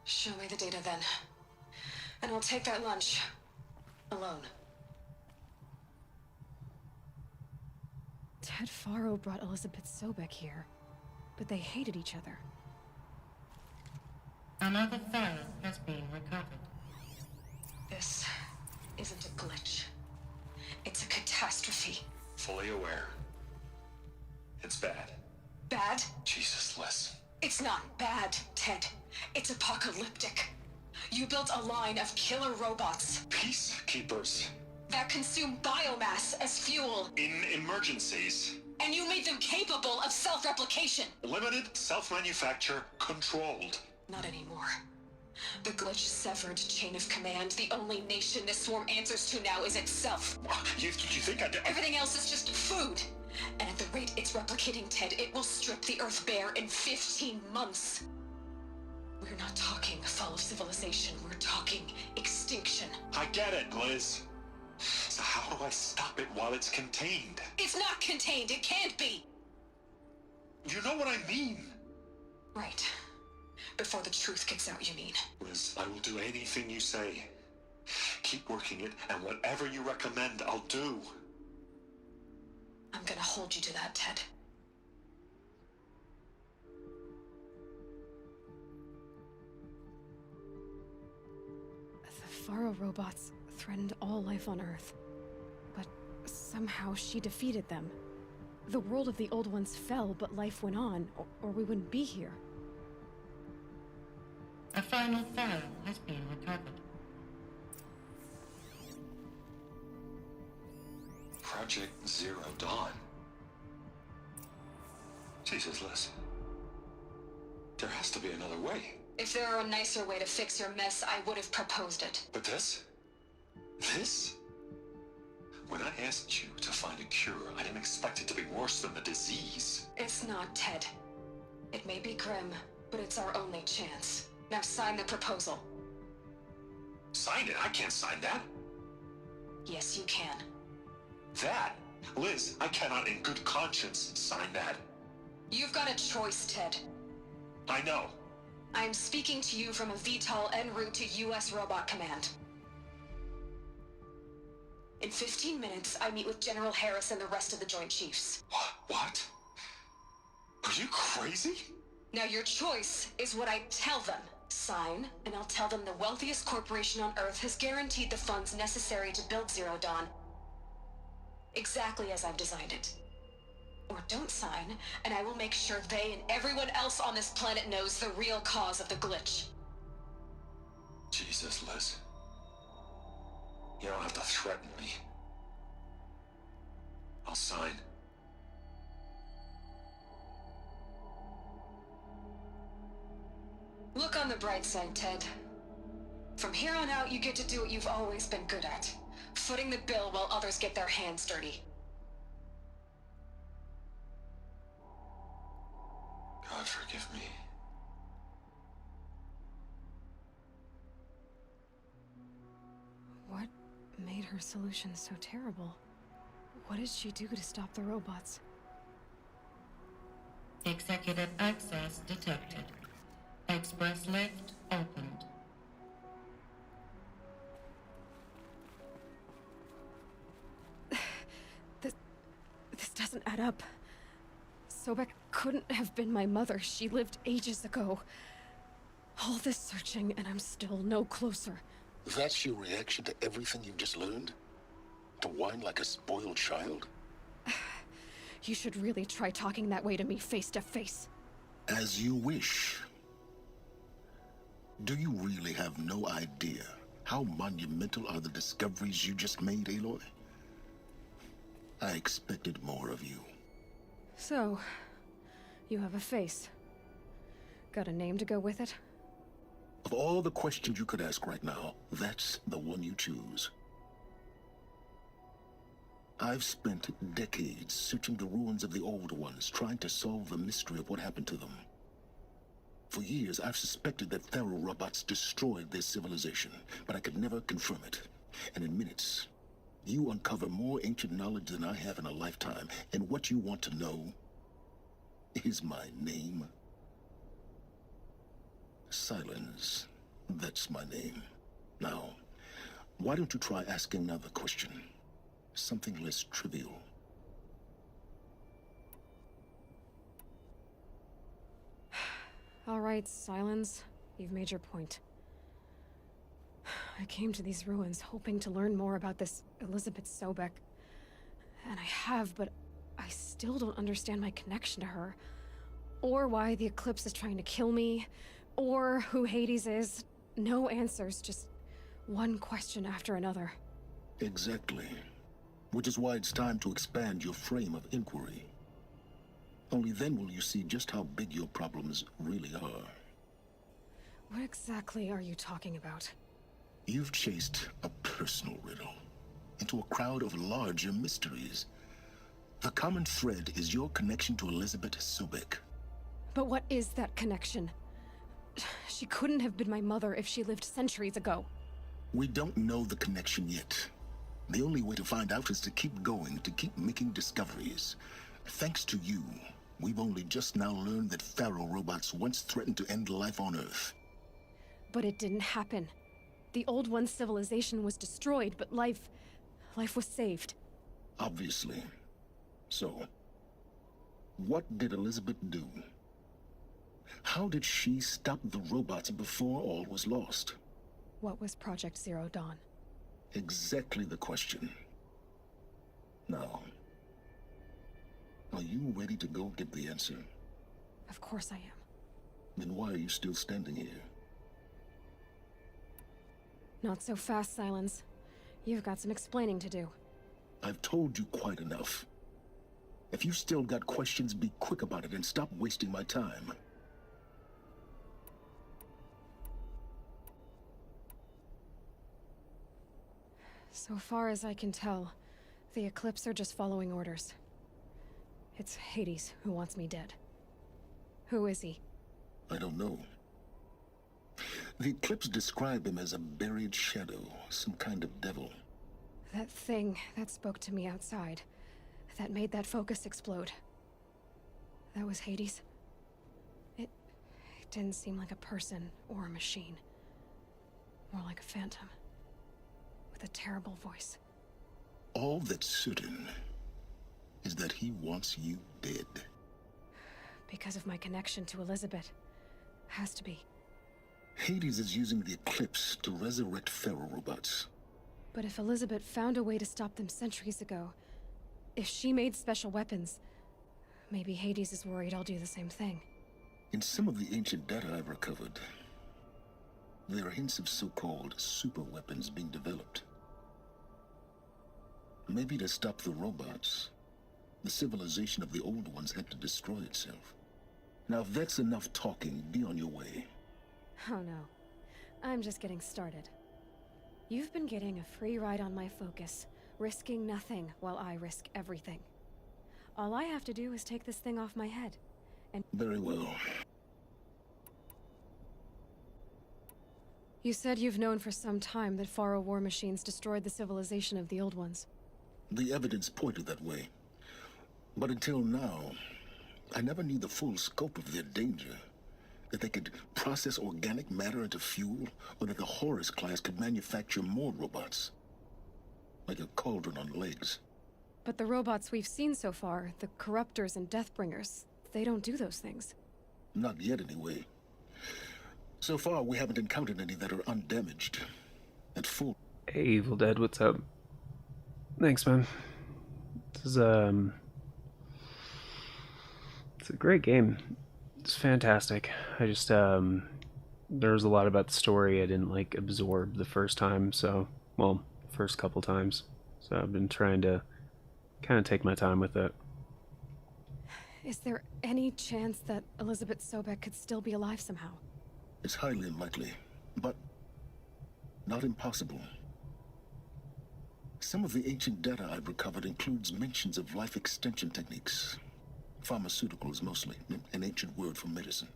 Show me the data then. And I'll take that lunch. Alone. Ted Faro brought Elizabeth Sobek here, but they hated each other. Another file has been recovered. This isn't a glitch. It's a catastrophe. Fully aware. It's bad. Bad? Jesus, Liz. It's not bad, Ted. It's apocalyptic. You built a line of killer robots. Peacekeepers. That consume biomass as fuel. In emergencies. And you made them capable of self-replication. Limited, self-manufacture, controlled. Not anymore. The glitch severed chain of command. The only nation this swarm answers to now is itself. You think Everything else is just food. And at the rate it's replicating, Ted, it will strip the Earth bare in 15 months. We're not talking fall of civilization. We're talking extinction. I get it, Liz. So how do I stop it while it's contained? It's not contained. It can't be. You know what I mean. Right. Before the truth gets out, you mean? Liz, I will do anything you say. Keep working it, and whatever you recommend, I'll do. I'm gonna hold you to that, Ted. The Faro robots threatened all life on Earth, but somehow she defeated them. The world of the old ones fell, but life went on, or we wouldn't be here. A final file has been recovered. Project Zero Dawn. Jesus, Liz. There has to be another way. If there were a nicer way to fix your mess, I would have proposed it. But this? This? When I asked you to find a cure, I didn't expect it to be worse than the disease. It's not, Ted. It may be grim, but it's our only chance. Now sign the proposal. Sign it? I can't sign that. Yes, you can. That? Liz, I cannot in good conscience sign that. You've got a choice, Ted. I know. I'm speaking to you from a VTOL en route to U.S. Robot Command. In 15 minutes, I meet with General Harris and the rest of the Joint Chiefs. What? Are you crazy? Now your choice is what I tell them. Sign, and I'll tell them the wealthiest corporation on Earth has guaranteed the funds necessary to build Zero Dawn. Exactly as I've designed it. Or don't sign, and I will make sure they and everyone else on this planet knows the real cause of the glitch. Jesus, Liz. You don't have to threaten me. I'll sign. Look on the bright side, Ted. From here on out, you get to do what you've always been good at. Footing the bill while others get their hands dirty. God forgive me. What made her solution so terrible? What did she do to stop the robots? Executive access detected. Express lift opened. This doesn't add up. Sobek couldn't have been my mother. She lived ages ago. All this searching, and I'm still no closer. That's your reaction to everything you've just learned? To whine like a spoiled child? You should really try talking that way to me face to face. As you wish. Do you really have no idea how monumental are the discoveries you just made, Aloy? I expected more of you. So, you have a face. Got a name to go with it? Of all the questions you could ask right now, that's the one you choose. I've spent decades searching the ruins of the old ones, trying to solve the mystery of what happened to them. For years, I've suspected that Pharaoh robots destroyed their civilization, but I could never confirm it. And in minutes, you uncover more ancient knowledge than I have in a lifetime, and what you want to know is my name. Silence. That's my name. Now, why don't you try asking another question? Something less trivial. All right, Silence. You've made your point. I came to these ruins hoping to learn more about this Elizabeth Sobek. And I have, but I still don't understand my connection to her. Or why the Eclipse is trying to kill me. Or who Hades is. No answers, just one question after another. Exactly. Which is why it's time to expand your frame of inquiry. Only then will you see just how big your problems really are. What exactly are you talking about? You've chased a personal riddle into a crowd of larger mysteries. The common thread is your connection to Elizabeth Sobek. But what is that connection? She couldn't have been my mother if she lived centuries ago. We don't know the connection yet. The only way to find out is to keep going, to keep making discoveries. Thanks to you, we've only just now learned that Pharaoh robots once threatened to end life on Earth. But it didn't happen. The Old One's civilization was destroyed, but life was saved. Obviously. So, what did Elizabeth do? How did she stop the robots before all was lost? What was Project Zero Dawn? Exactly the question. Now, are you ready to go get the answer? Of course I am. Then why are you still standing here? Not so fast, Silence. You've got some explaining to do. I've told you quite enough. If you've still got questions, be quick about it and stop wasting my time. So far as I can tell, the Eclipse are just following orders. It's Hades who wants me dead. Who is he? I don't know. The Eclipse describe him as a buried shadow, some kind of devil. That thing that spoke to me outside, that made that focus explode. That was Hades? It didn't seem like a person or a machine. More like a phantom. With a terrible voice. All that's certain is that he wants you dead. Because of my connection to Elizabeth. Has to be. Hades is using the eclipse to resurrect feral robots. But if Elizabeth found a way to stop them centuries ago, if she made special weapons, maybe Hades is worried I'll do the same thing. In some of the ancient data I've recovered, there are hints of so-called super weapons being developed. Maybe to stop the robots, the civilization of the old ones had to destroy itself. Now, if that's enough talking, be on your way. Oh no. I'm just getting started. You've been getting a free ride on my focus, risking nothing while I risk everything. All I have to do is take this thing off my head, and... Very well. You said you've known for some time that Faro war machines destroyed the civilization of the old ones. The evidence pointed that way. But until now, I never knew the full scope of their danger. That they could process organic matter into fuel, or that the Horus class could manufacture more robots. Like a cauldron on legs. But the robots we've seen so far, the Corruptors and Deathbringers, they don't do those things. Not yet, anyway. So far, we haven't encountered any that are undamaged. At full. Hey, Evil Dead, what's up? Thanks, man. This is, it's a great game. It's fantastic. I just, there was a lot about the story I didn't, like, absorb the first time, so, well, first couple times. So I've been trying to kind of take my time with it. Is there any chance that Elizabeth Sobek could still be alive somehow? It's highly unlikely, but not impossible. Some of the ancient data I've recovered includes mentions of life extension techniques. Pharmaceuticals, mostly, an ancient word for medicine.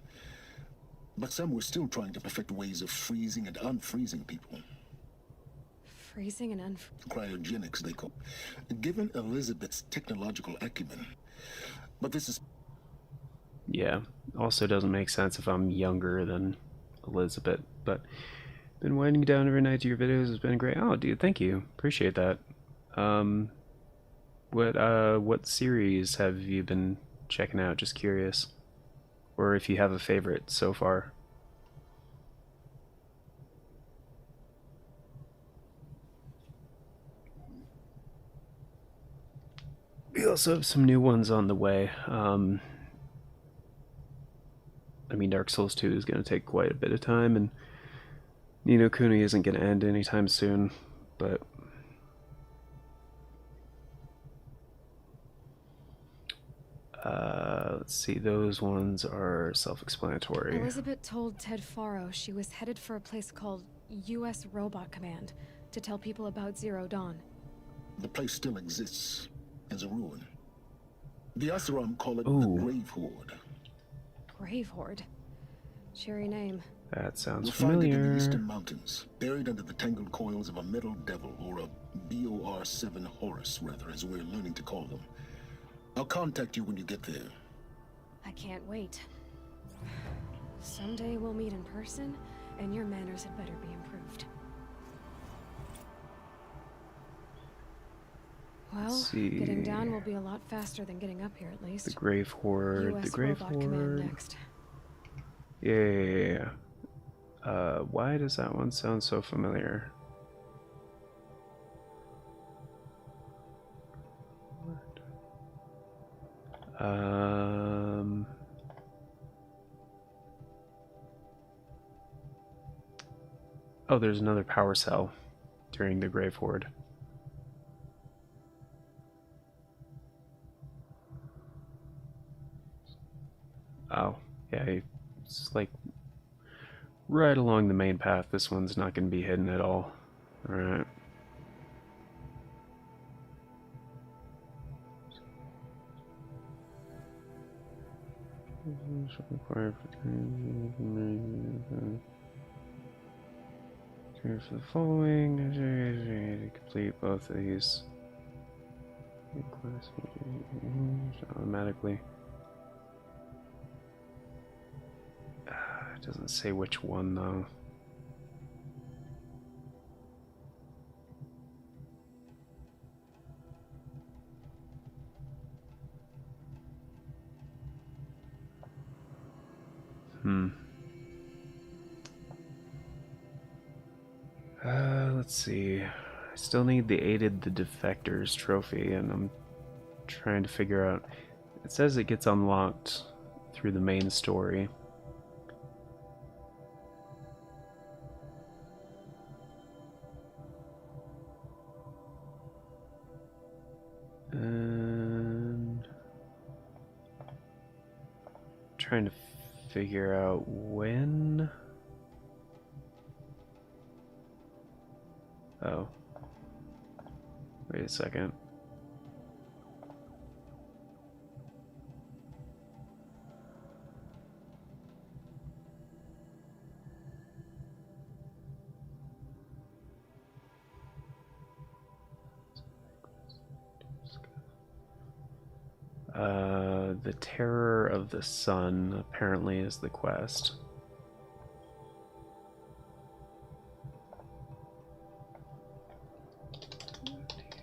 But some were still trying to perfect ways of freezing and unfreezing people. Freezing and Cryogenics, they call it. Given Elizabeth's technological acumen. But this is... Yeah, also doesn't make sense if I'm younger than Elizabeth, but been winding down every night to your videos. Has been great. Oh, dude, thank you. Appreciate that. What series have you been checking out? Just curious. Or if you have a favorite so far. We also have some new ones on the way. I mean, Dark Souls 2 is going to take quite a bit of time, and Ni no Kuni isn't going to end anytime soon, but... let's see, those ones are self-explanatory. Elizabeth told Ted Faro she was headed for a place called U.S. Robot Command to tell people about Zero Dawn. The place still exists as a ruin. The Asaram call it the Grave Horde. Grave Horde? Cheery name. That sounds You'll familiar. find it in the eastern mountains, buried under the tangled coils of a metal devil, or a BOR-7 Horus, rather, as we're learning to call them. I'll contact you when you get there. I can't wait. Someday we'll meet in person, and your manners had better be improved. Well, getting down will be a lot faster than getting up here, at least. The Grave Horde. US The Grave Robot Horde. Command next. Yeah. Why does that one sound so familiar? Oh, there's another power cell during the Grave Horde. Oh, yeah, it's like right along the main path. This one's not going to be hidden at all. Alright. For the following, to complete both of these automatically. It doesn't say which one though. let's see. I still need the Aided the Defectors trophy, and I'm trying to figure out. It says it gets unlocked through the main story. And trying to figure out when. Oh. Wait a second. The Terror of the Sun apparently is the quest.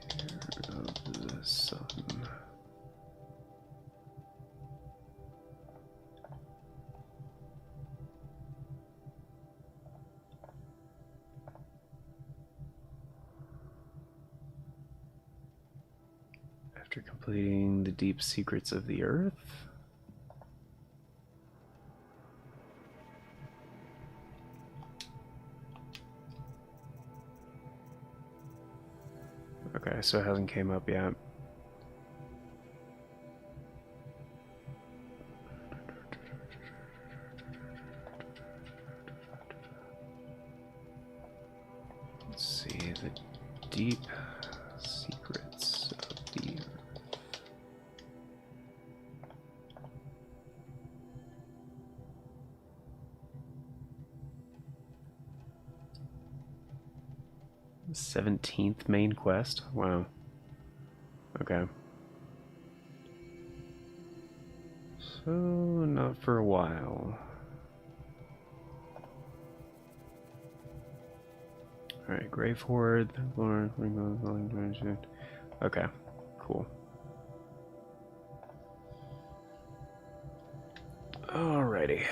Terror of the Sun. After completing the deep secrets of the earth. Okay, so it hasn't came up yet. Let's see, the deep secrets of the earth. The 17th main quest? Wow. Okay. So, not for a while. Alright, Grave Horde, okay, cool. Alrighty.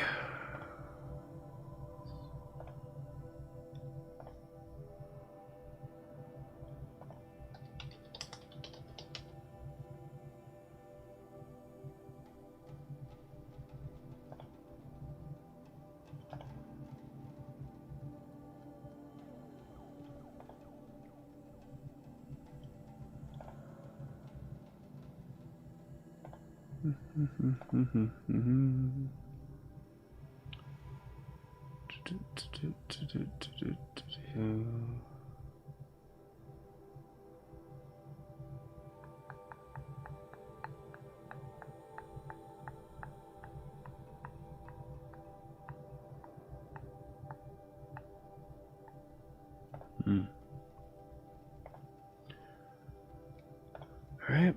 Alright,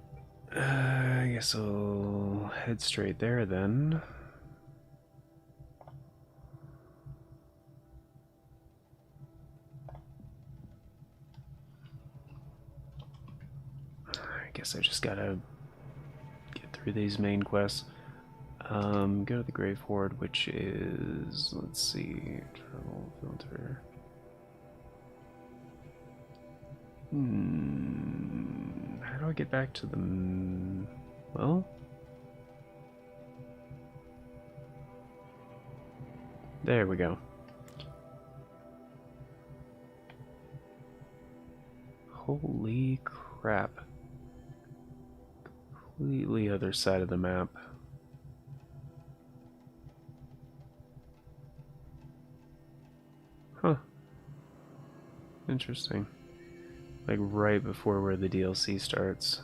I guess I'll head straight there then. I guess I just gotta get through these main quests. Go to the Grave Horde, which is, let's see, travel filter. How do I get back to the... well? There we go. Holy crap. Completely other side of the map. Huh. Interesting. Like right before where the DLC starts.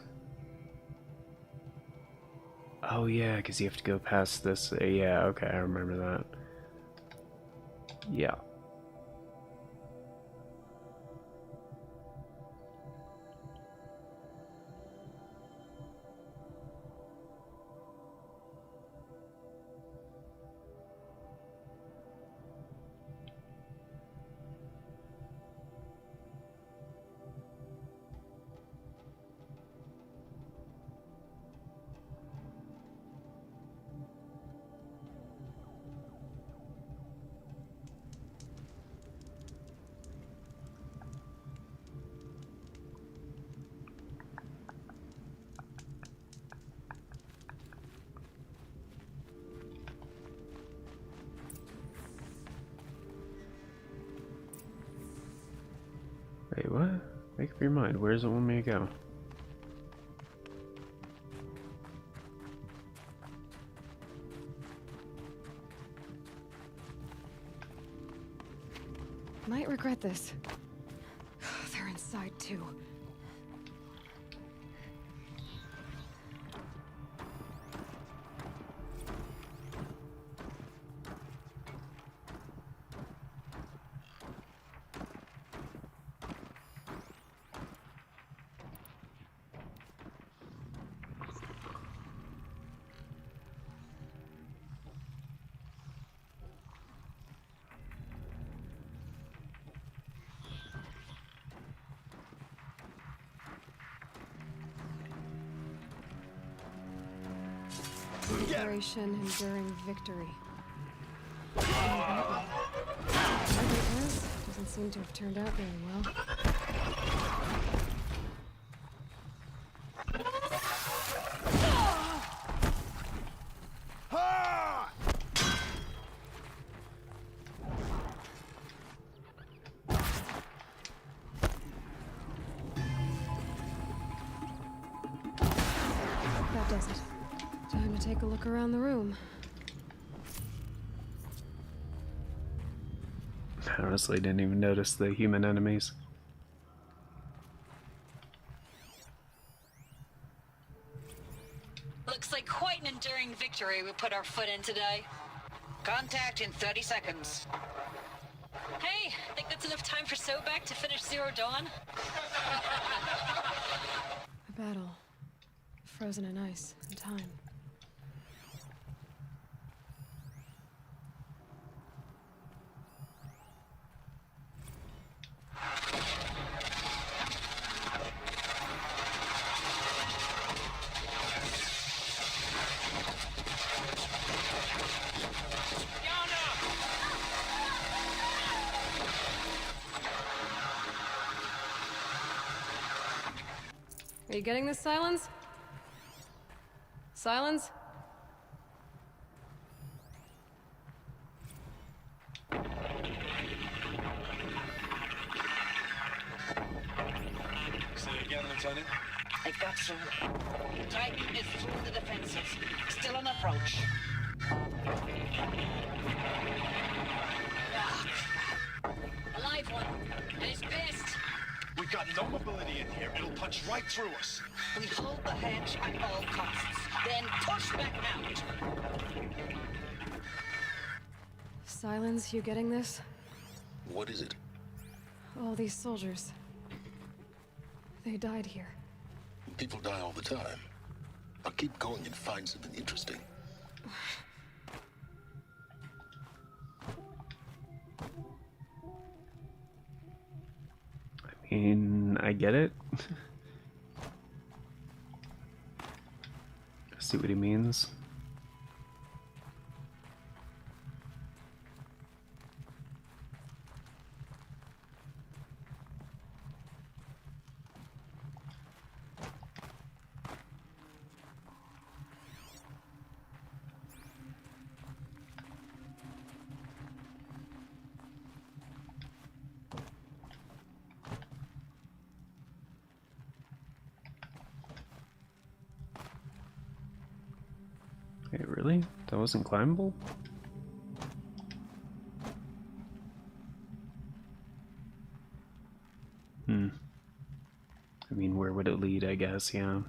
Oh yeah, because you have to go past this. Yeah, okay, I remember that. Yeah. Wait, what? Make up your mind. Where does it want me to go? Might regret this. They're inside too. Liberation, enduring victory. Doesn't seem to have turned out very well. That does it. Time to take a look around the room. I honestly didn't even notice the human enemies. Looks like quite an enduring victory we put our foot in today. Contact in 30 seconds. Hey, think that's enough time for Sobek to finish Zero Dawn? A battle. Frozen in ice and time. Are you getting this, Silence? Silence? Say again, Lieutenant. I've got some. Titan is through the defenses. Still on approach. A live one, and he's pissed. We've got no mobility in here. It'll punch right through us. We hold the hedge at all costs, then push back out. Silence, you getting this? What is it? All these soldiers. They died here. People die all the time. I'll keep going and find something interesting. I mean, I get it. I see what he means. Hey, really? That wasn't climbable? I mean, where would it lead, I guess, yeah.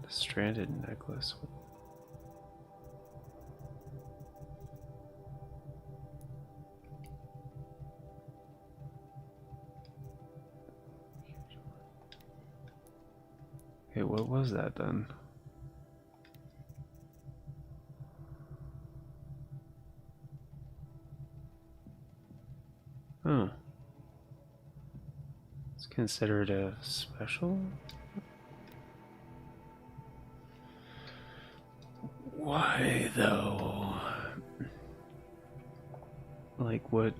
The stranded necklace. Hey, what was that then? Oh. It's considered a special? Why though? Like what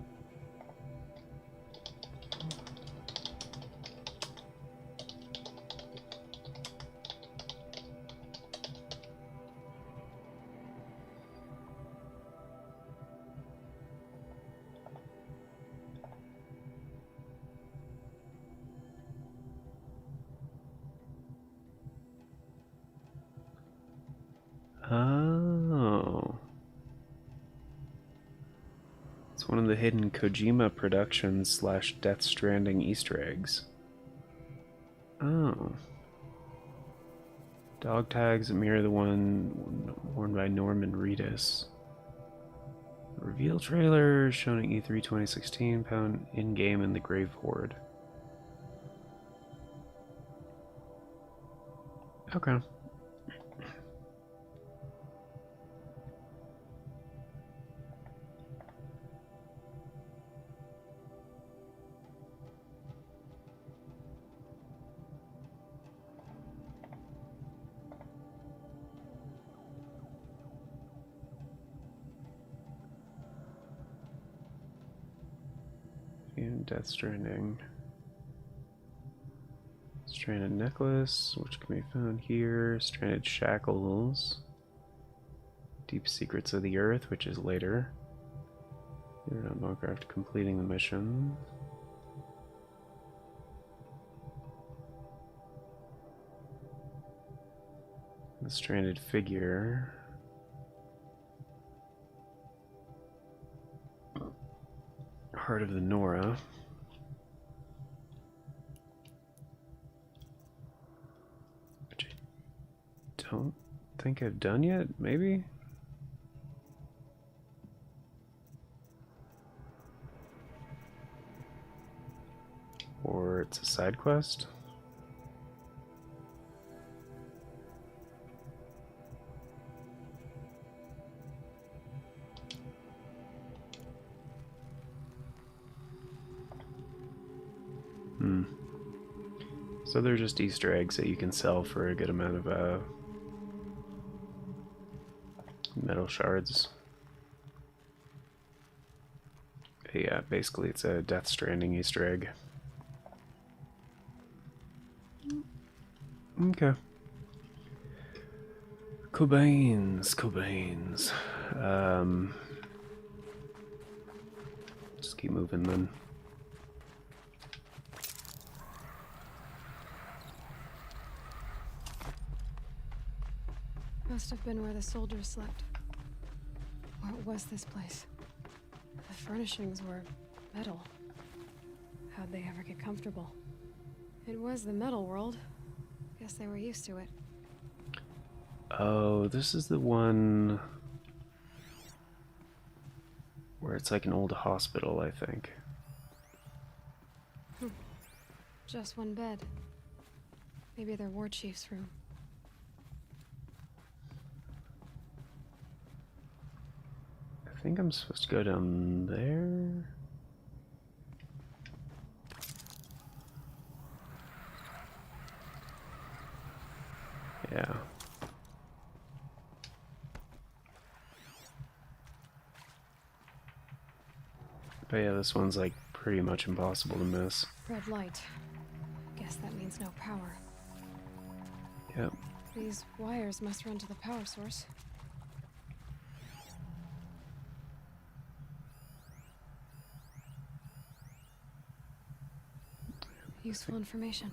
Oh. It's one of the hidden Kojima Productions / Death Stranding Easter eggs. Oh. Dog tags that mirror the one worn by Norman Reedus. Reveal trailer shown at E3 2016, found in-game in the Grave Horde. Okay. And Death Stranding. Stranded Necklace, which can be found here. Stranded Shackles. Deep Secrets of the Earth, which is later. You're not bunker after completing the mission. The Stranded Figure. Heart of the Nora. Which I don't think I've done yet, maybe? Or it's a side quest? So they're just Easter eggs that you can sell for a good amount of metal shards. Yeah, basically it's a Death Stranding Easter egg. Okay. Cobains. Just keep moving then. Must have been where the soldiers slept. What was this place? The furnishings were metal. How'd they ever get comfortable? It was the metal world. Guess they were used to it. Oh, this is the one where it's like an old hospital, I think. Just one bed. Maybe their war chief's room. I think I'm supposed to go down there. Yeah. But yeah, this one's like pretty much impossible to miss. Red light. Guess that means no power. Yep. These wires must run to the power source. Useful information.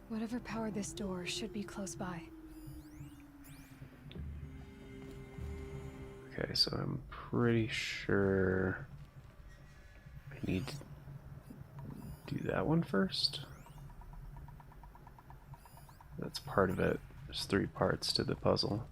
Whatever powered this door should be close by. Okay, so I'm pretty sure I need to do that one first. That's part of it. There's 3 parts to the puzzle.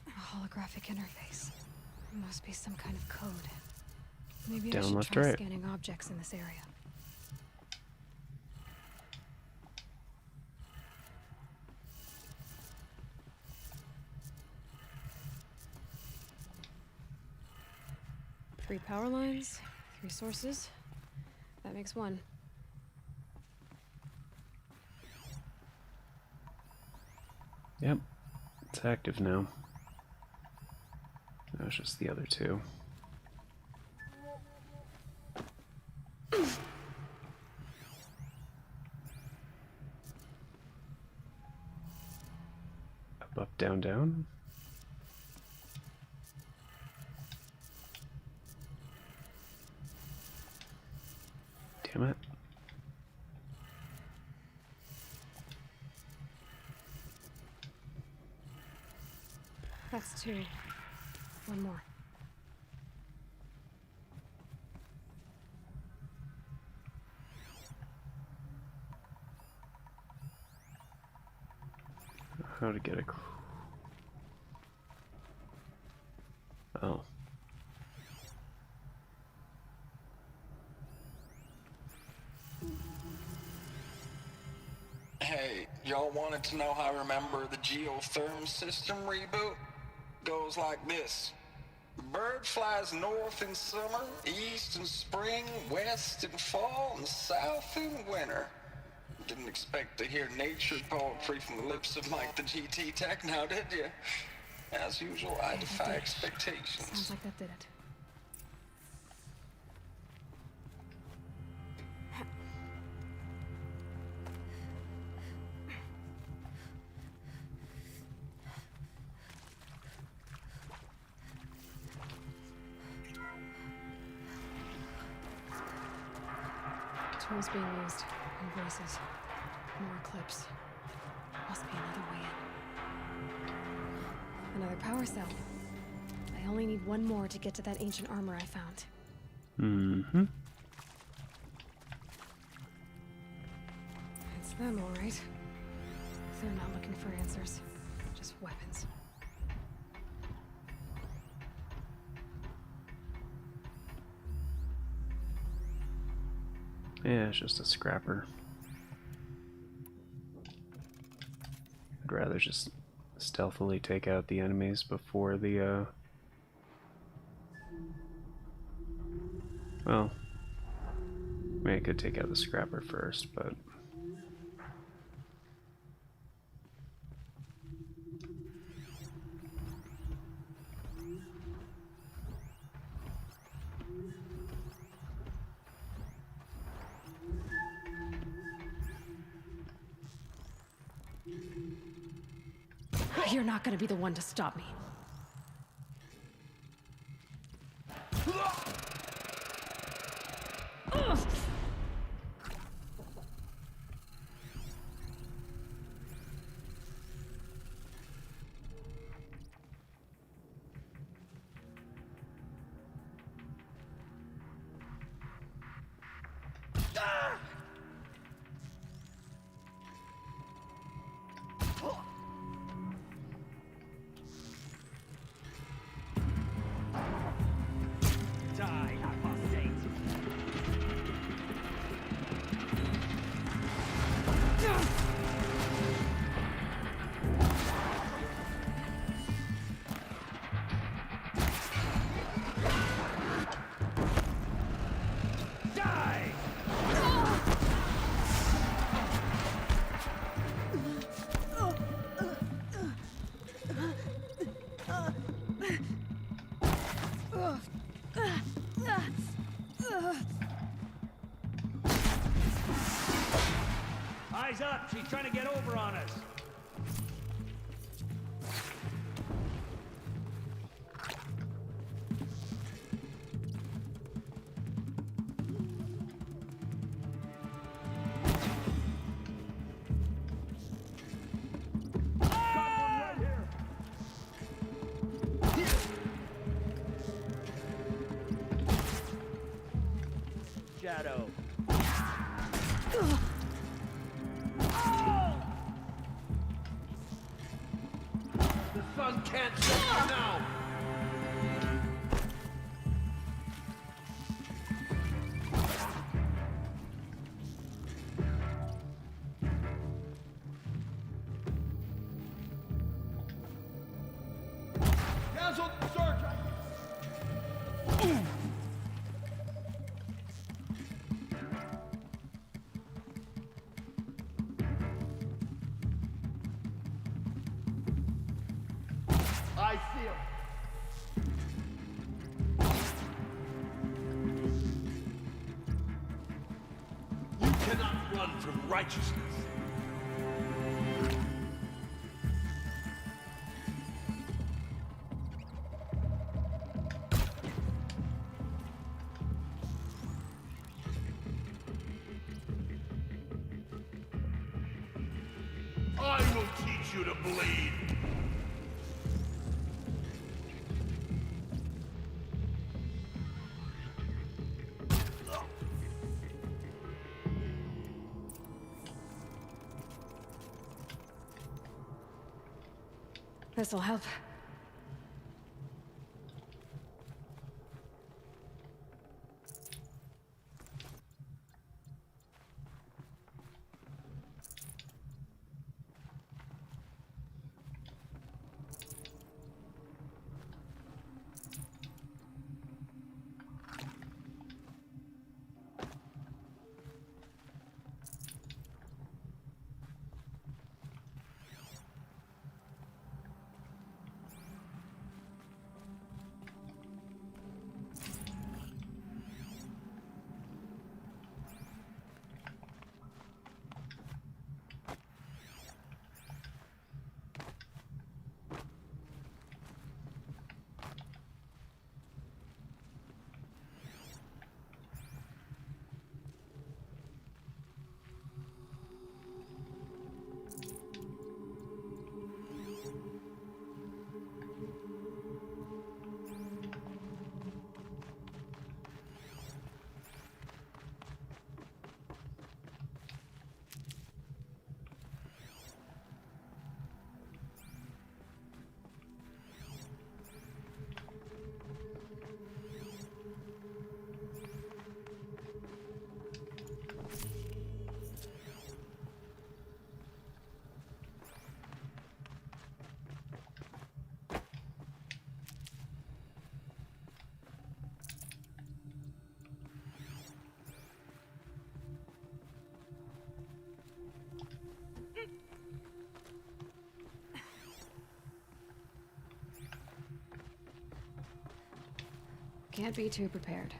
A holographic interface. It must be some kind of code. Maybe I Down, should left, try right. scanning objects in this area. Three power lines, 3 sources. That makes 1. Yep, it's active now. Now it's just the other 2. Up, up, down, down. That's 2. One more. How to get a... Oh. Hey, y'all wanted to know how I remember the geotherm system reboot? Goes like this. Bird flies north in summer, east in spring, west in fall, and south in winter. Didn't expect to hear nature poetry from the lips of Mike the GT Tech now, did you? As usual, I defy expectations. Sounds like that did it. Tools being used. And voices. More clips. Must be another way in. Another power cell. I only need one more to get to that ancient armor I found. Mm-hmm. It's them, all right. They're not looking for answers. Just weapons. Yeah, it's just a scrapper. I'd rather just stealthily take out the enemies before the, well, I mean, I could take out the scrapper first, but... You're not gonna be the one to stop me. Eyes up! She's trying to get over on us! Shadow. The sun can't set you now! Cancel the search! I see him. You cannot run from righteousness. I will teach you to bleed. This'll help. Can't be too prepared.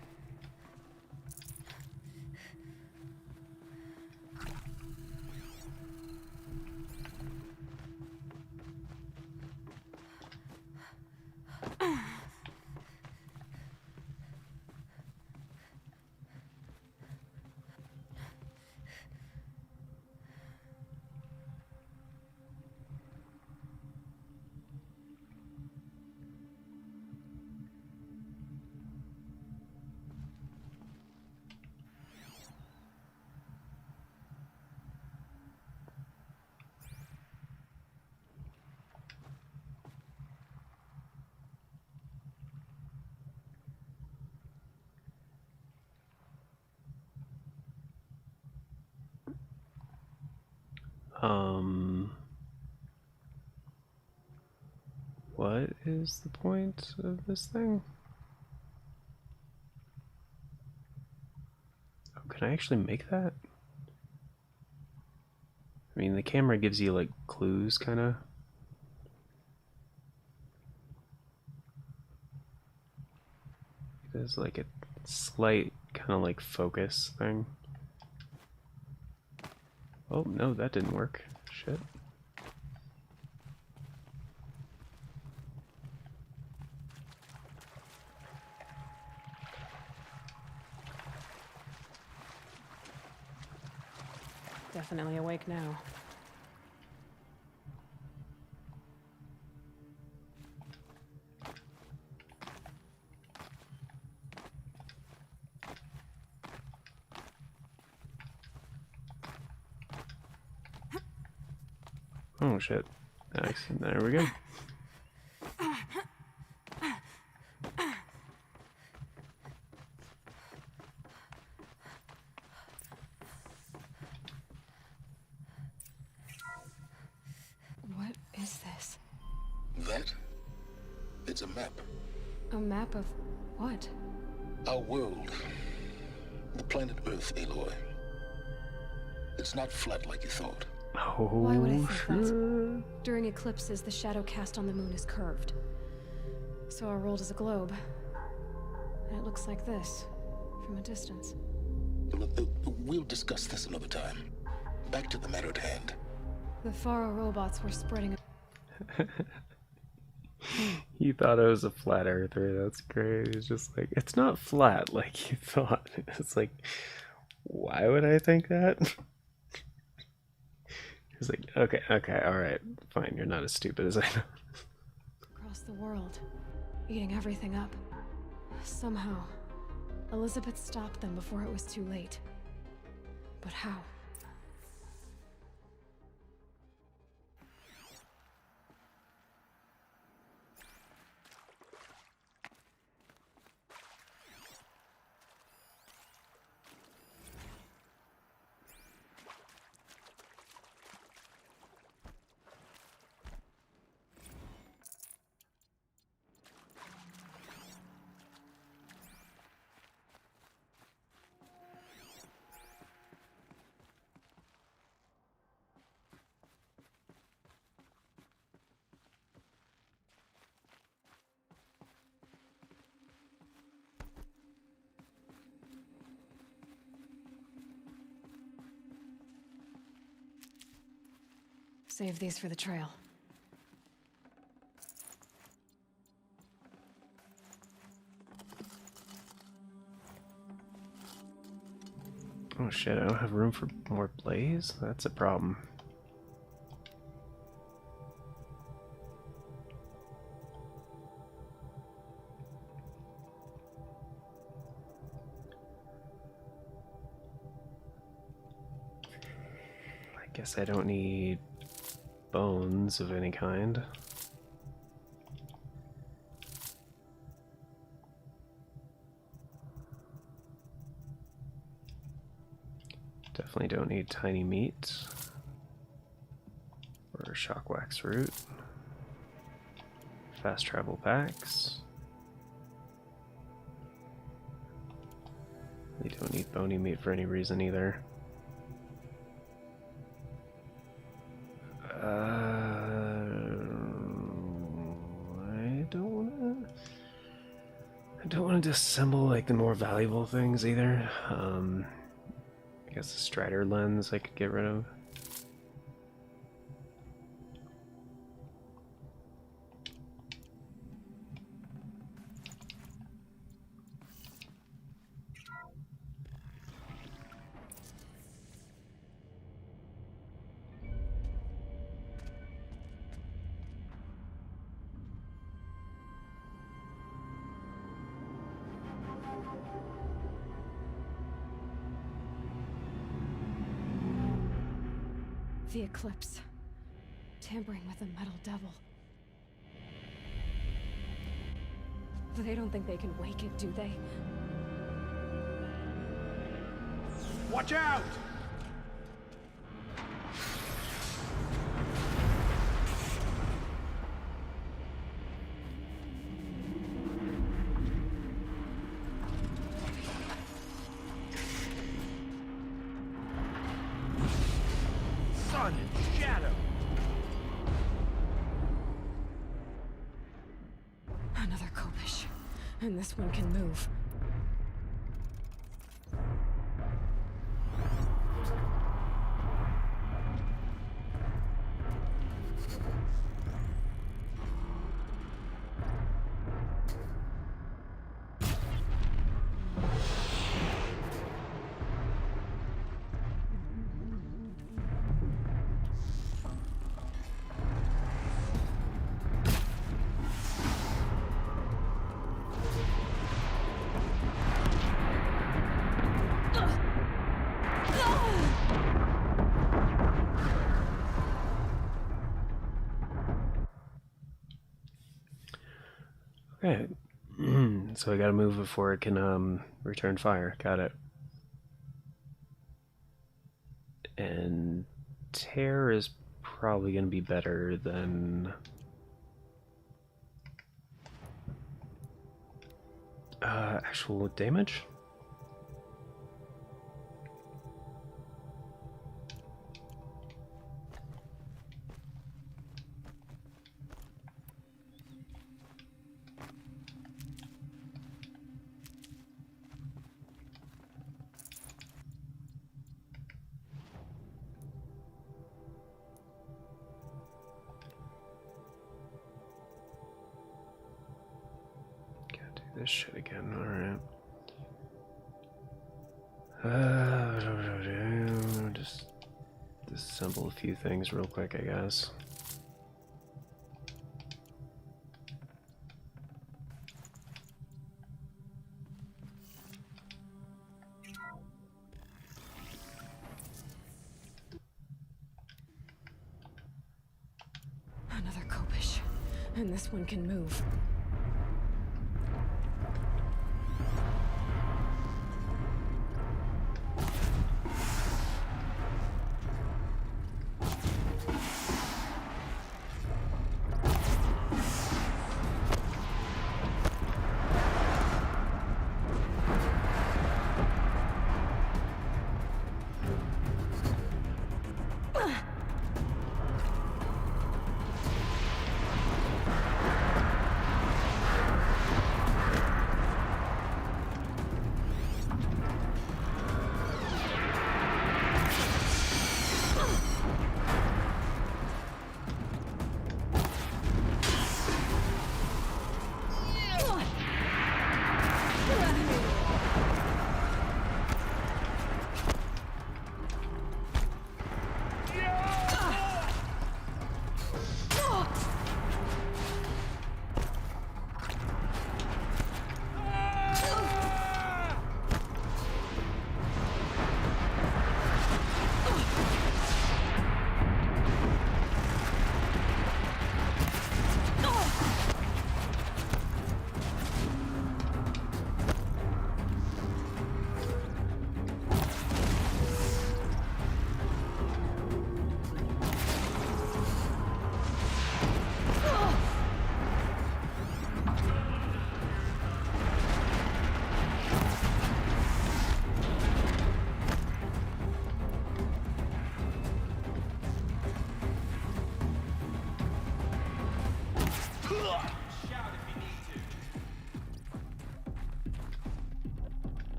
What is the point of this thing? Oh, can I actually make that? I mean, the camera gives you, like, clues, kinda. There's, like, a slight kind of, like, focus thing. Oh, no, that didn't work. Shit. Definitely awake now. Oh shit. Nice. There we go. What is this? That? It's a map. A map of what? Our world. The planet Earth, Aloy. It's not flat like you thought. Oh, Why would I think that? During eclipses, the shadow cast on the moon is curved. So our world is a globe. And it looks like this, from a distance. We'll discuss this another time. Back to the matter at hand. The Faro robots were spreading. You thought it was a flat earther. That's great. It's just like, it's not flat like you thought. It's like, why would I think that? He's like, okay, alright, fine, you're not as stupid as I know. Across the world, eating everything up. Somehow, Elizabeth stopped them before it was too late. But how? Save these for the trail. Oh shit, I don't have room for more blaze? That's a problem. I guess I don't need bones of any kind. Definitely don't need tiny meat or shock wax root. Fast travel packs. We don't need bony meat for any reason either. I don't want to disassemble like the more valuable things either. I guess the Strider lens I could get rid of. The Eclipse. Tampering with the Metal Devil. They don't think they can wake it, do they? Watch out! Sun and shadow. Another Kopish. And this one can move. Okay, so I gotta move before it can return fire. Got it. And tear is probably gonna be better than actual damage. This shit again, alright. Just disassemble a few things real quick, I guess. Another Kopish. And this one can move.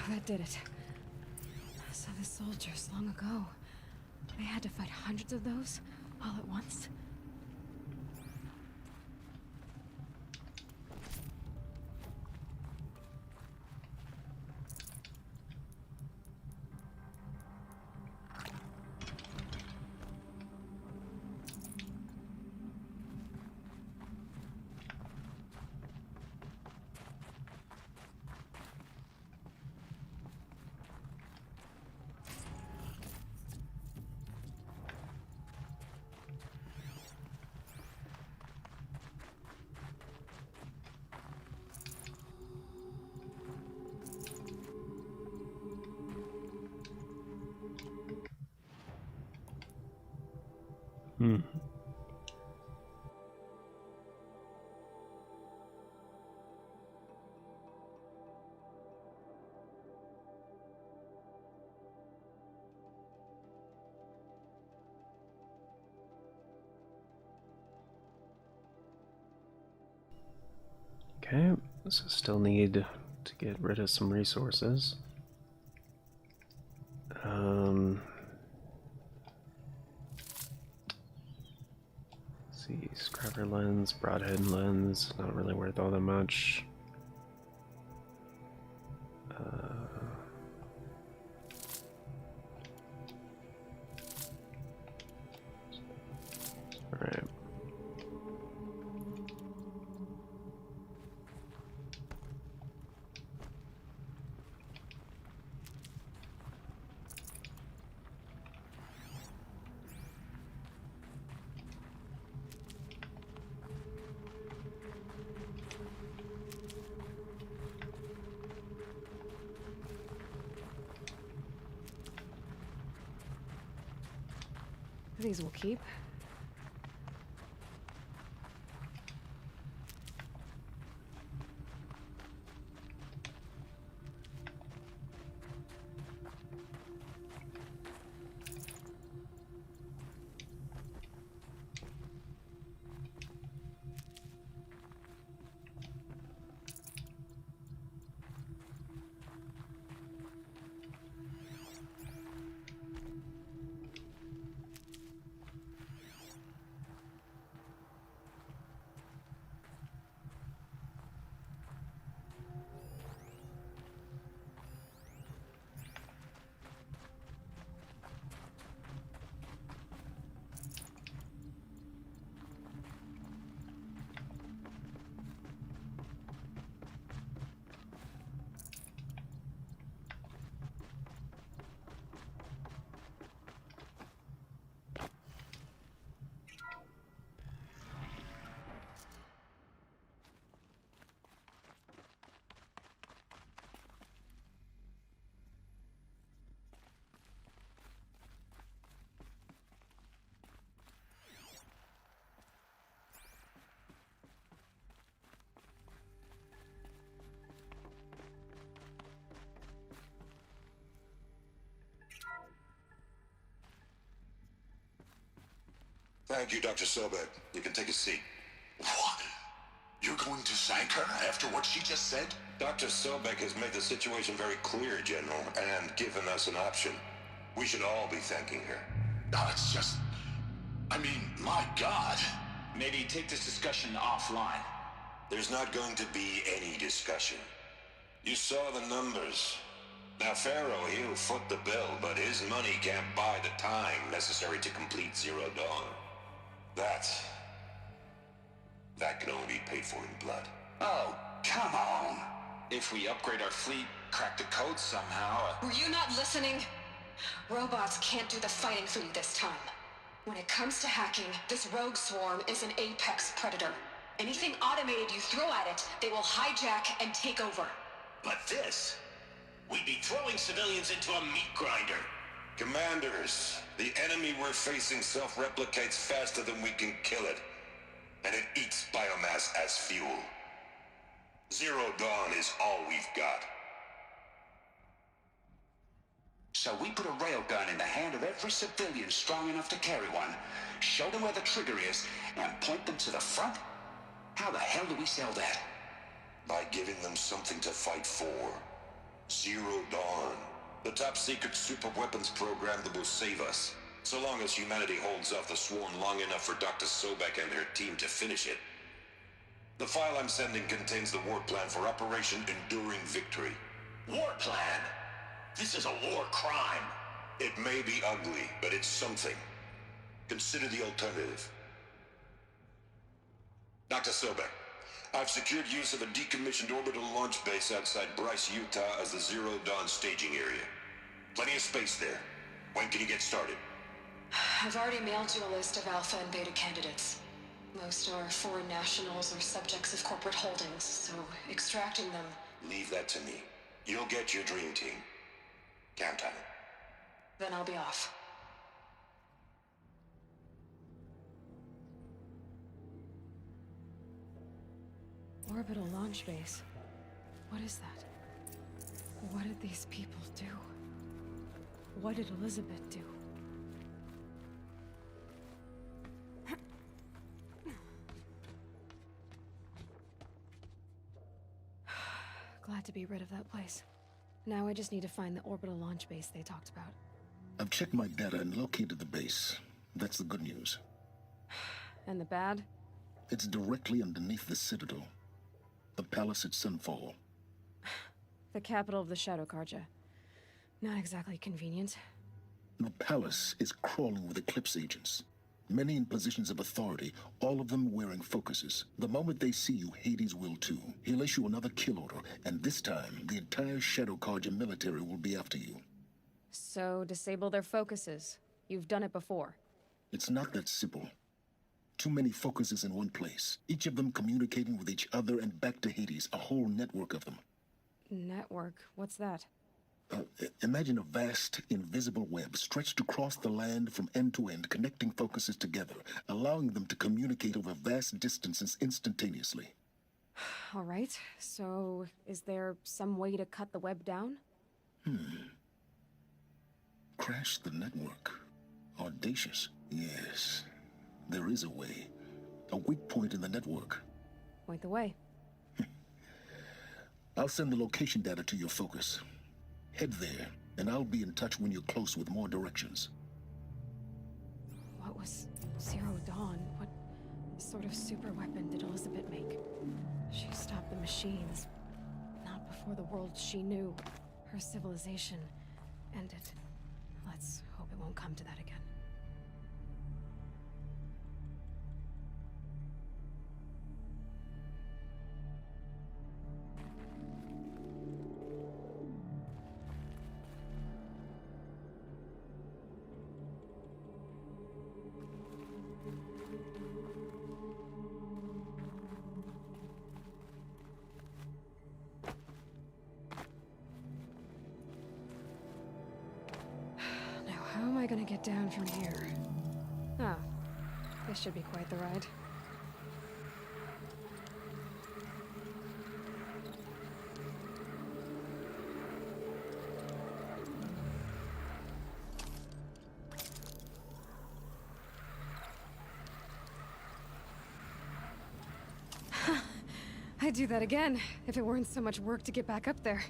That did it. So the soldiers long ago, they had to fight hundreds of those all at once? Hmm. Okay, so still need to get rid of some resources. Let's see, scrapper lens, broadhead lens, not really worth all that much. Alright. These will keep. Thank you, Dr. Sobek. You can take a seat. What? You're going to thank her after what she just said? Dr. Sobek has made the situation very clear, General, and given us an option. We should all be thanking her. No, it's just... I mean, my God. Maybe take this discussion offline. There's not going to be any discussion. You saw the numbers. Now, Pharaoh, he'll foot the bill, but his money can't buy the time necessary to complete Zero Dawn. That can only be paid for in blood. Oh, come on. If we upgrade our fleet, crack the code somehow... Were you not listening? Robots can't do the fighting for you this time. When it comes to hacking, this rogue swarm is an apex predator. Anything automated you throw at it, they will hijack and take over. But this... We'd be throwing civilians into a meat grinder. Commanders, the enemy we're facing self-replicates faster than we can kill it. And it eats biomass as fuel. Zero Dawn is all we've got. So we put a railgun in the hand of every civilian strong enough to carry one, show them where the trigger is, and point them to the front? How the hell do we sell that? By giving them something to fight for. Zero Dawn. The top-secret super-weapons program that will save us. So long as humanity holds off the Swarm long enough for Dr. Sobek and her team to finish it. The file I'm sending contains the war plan for Operation Enduring Victory. War plan? This is a war crime. It may be ugly, but it's something. Consider the alternative. Dr. Sobek, I've secured use of a decommissioned orbital launch base outside Bryce, Utah as the Zero Dawn staging area. Plenty of space there. When can you get started? I've already mailed you a list of Alpha and Beta candidates. Most are foreign nationals or subjects of corporate holdings, so extracting them... Leave that to me. You'll get your dream team. Count on it. Then I'll be off. Orbital launch base. What is that? What did these people do? What did Elizabeth do? Glad to be rid of that place. Now I just need to find the orbital launch base they talked about. I've checked my data and located the base. That's the good news. And the bad? It's directly underneath the Citadel. The palace at Sunfall. The capital of the Shadow Carja. Not exactly convenient. The palace is crawling with Eclipse agents. Many in positions of authority, all of them wearing focuses. The moment they see you, Hades will too. He'll issue another kill order, and this time, the entire Shadow Carja military will be after you. So, disable their focuses. You've done it before. It's not that simple. Too many focuses in one place, each of them communicating with each other and back to Hades, a whole network of them. Network? What's that? Imagine a vast, invisible web stretched across the land from end to end, connecting focuses together, allowing them to communicate over vast distances instantaneously. All right, so is there some way to cut the web down? Crash the network. Audacious. Yes, there is a way. A weak point in the network. Point the way. I'll send the location data to your focus. Head there, and I'll be in touch when you're close with more directions. What was Zero Dawn? What sort of super weapon did Elizabeth make? She stopped the machines. Not before the world she knew. Her civilization ended. Let's hope it won't come to that again. How am I gonna get down from here? Oh, this should be quite the ride. I'd do that again, if it weren't so much work to get back up there.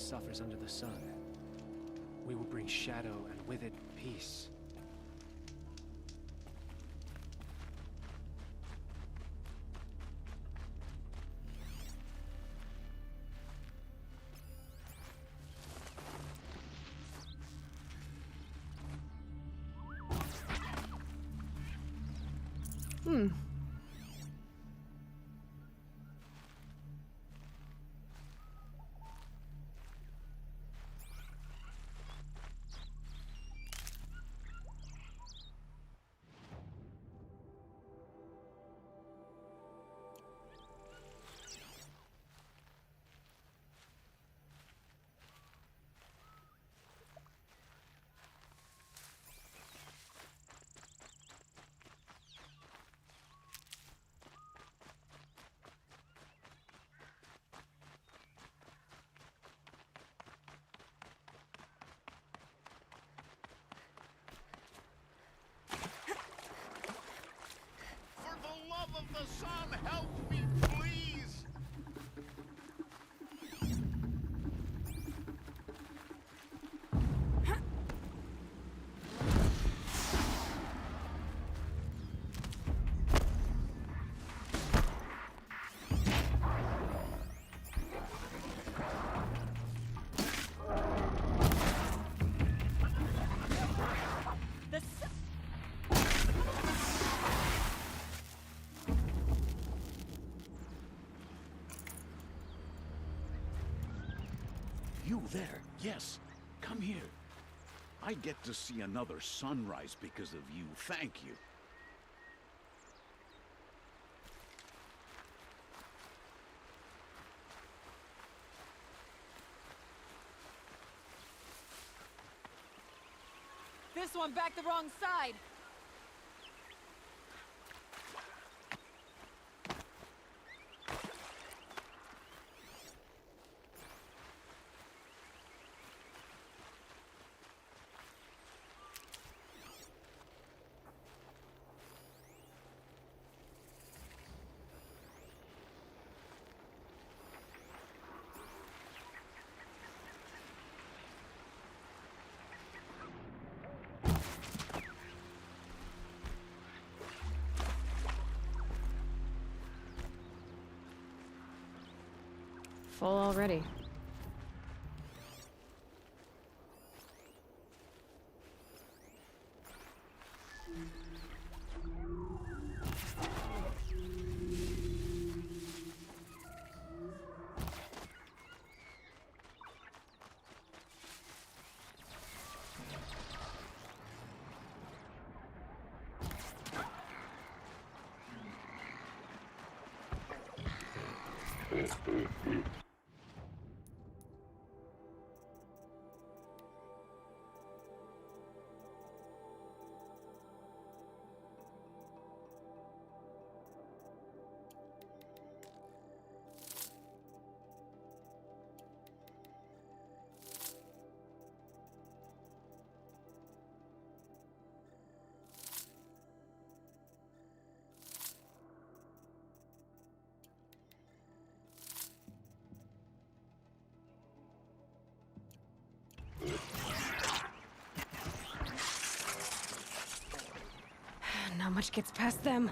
suffers under the sun. We will bring shadow, and with it, peace. Of the sun, help me, please! You there? Yes. Come here. I get to see another sunrise because of you. Thank you. This one back the wrong side! Full already. Not much gets past them.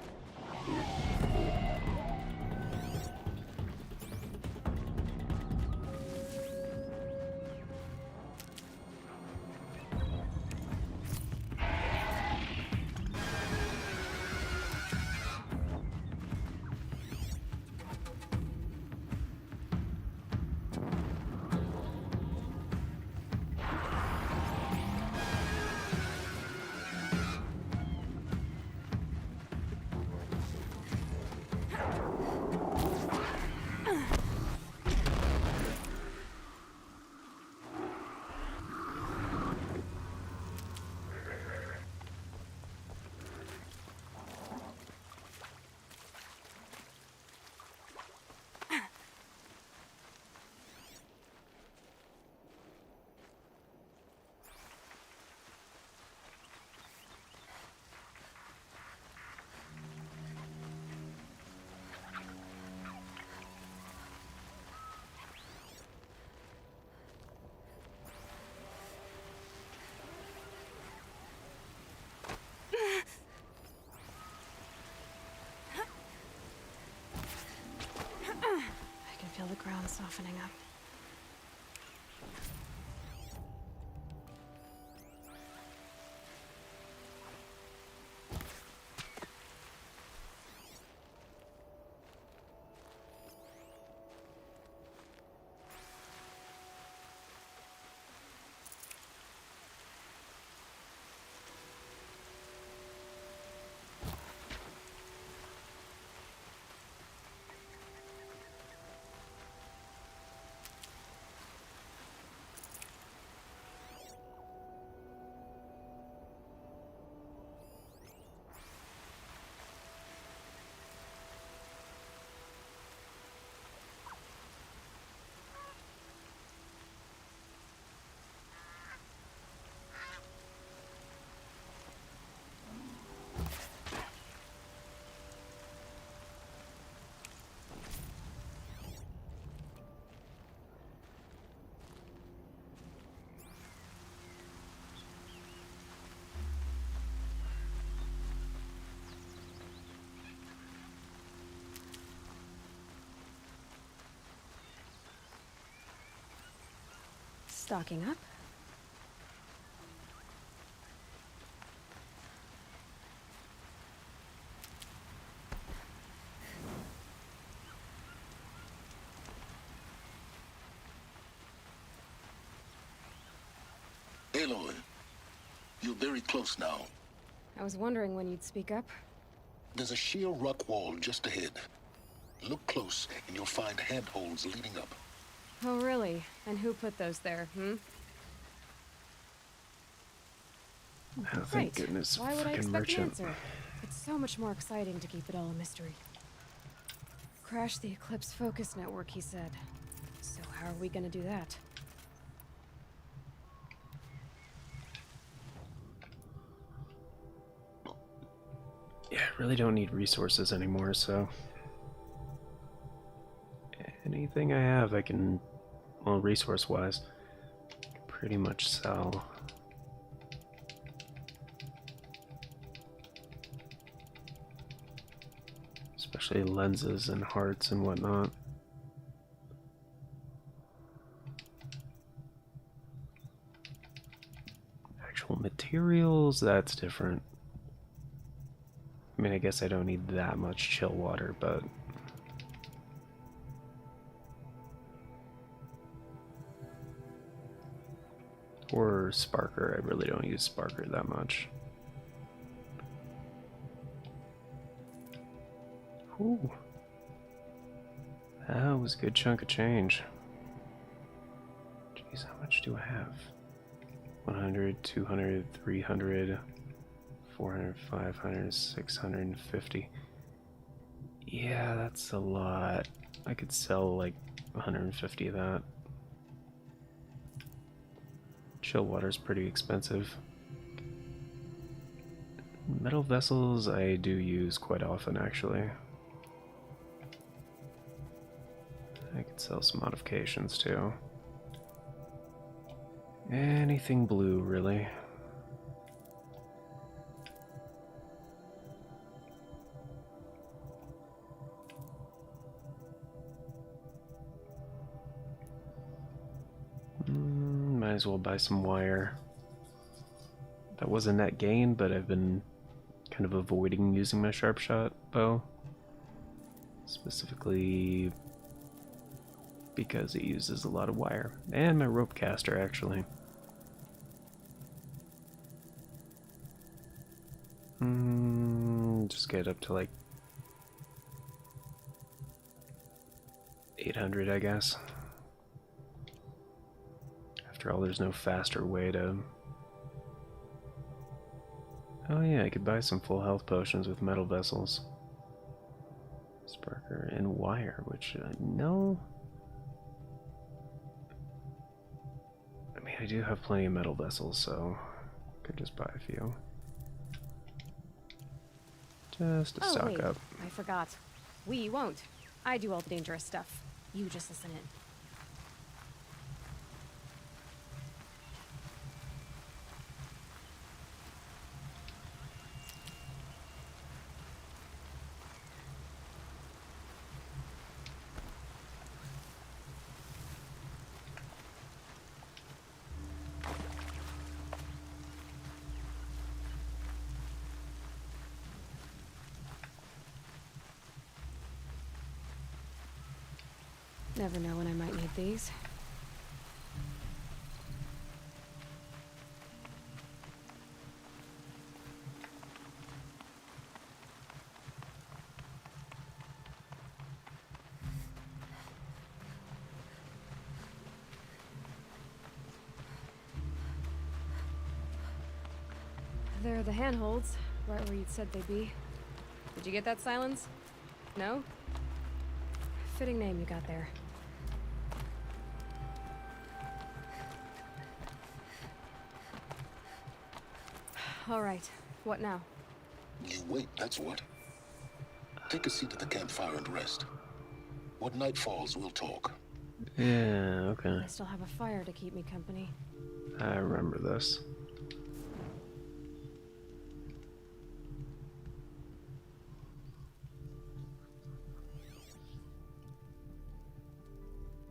softening up. Stocking up. Aloy, you're very close now. I was wondering when you'd speak up. There's a sheer rock wall just ahead. Look close, and you'll find handholds leading up. Oh, really? And who put those there, Oh, thank goodness, Why would I frickin' expect merchant. the answer? It's so much more exciting to keep it all a mystery. Crash the Eclipse focus network, he said. So how are we gonna do that? Yeah, I really don't need resources anymore, so... anything I have I can, well, resource-wise, pretty much sell. Especially lenses and hearts and whatnot. Actual materials, that's different. I mean, I guess I don't need that much chill water, but... or Sparker, I really don't use Sparker that much. Ooh. That was a good chunk of change. Jeez, how much do I have? 100, 200, 300, 400, 500, 650. Yeah, that's a lot. I could sell like 150 of that. Chill water's pretty expensive. Metal vessels I do use quite often, actually. I could sell some modifications too. Anything blue, really. Might as well buy some wire. That was a net gain, but I've been kind of avoiding using my sharp shot bow. Specifically because it uses a lot of wire. And my rope caster, actually. Just get up to like 800, I guess. After all, there's no faster way to... oh yeah, I could buy some full health potions with metal vessels. Sparker and wire, which I know... I mean, I do have plenty of metal vessels, so I could just buy a few. Just to stock wait, up. I forgot. We won't. I do all the dangerous stuff. You just listen in. Never know when I might need these. There are the handholds, right where you'd said they'd be. Did you get that, Silence? No? Fitting name you got there. All right, what now? You wait, that's what. Take a seat at the campfire and rest. When night falls, we'll talk. Yeah, okay. I still have a fire to keep me company. I remember this.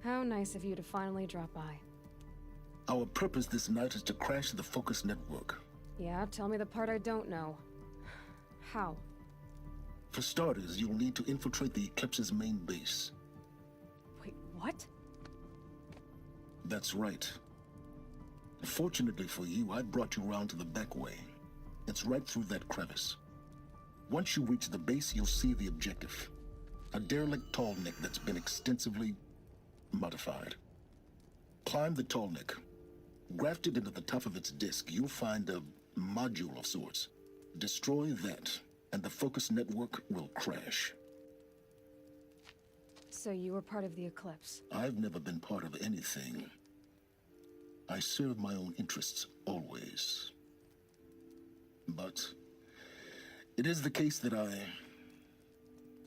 How nice of you to finally drop by. Our purpose this night is to crash the Focus network. Yeah, tell me the part I don't know. How? For starters, you'll need to infiltrate the Eclipse's main base. Wait, what? That's right. Fortunately for you, I brought you around to the back way. It's right through that crevice. Once you reach the base, you'll see the objective. A derelict tall neck that's been extensively modified. Climb the tall neck. Grafted into the top of its disk, you'll find a module of sorts. Destroy that, and the Focus network will crash. So you were part of the Eclipse? I've never been part of anything. I serve my own interests, always. But it is the case that I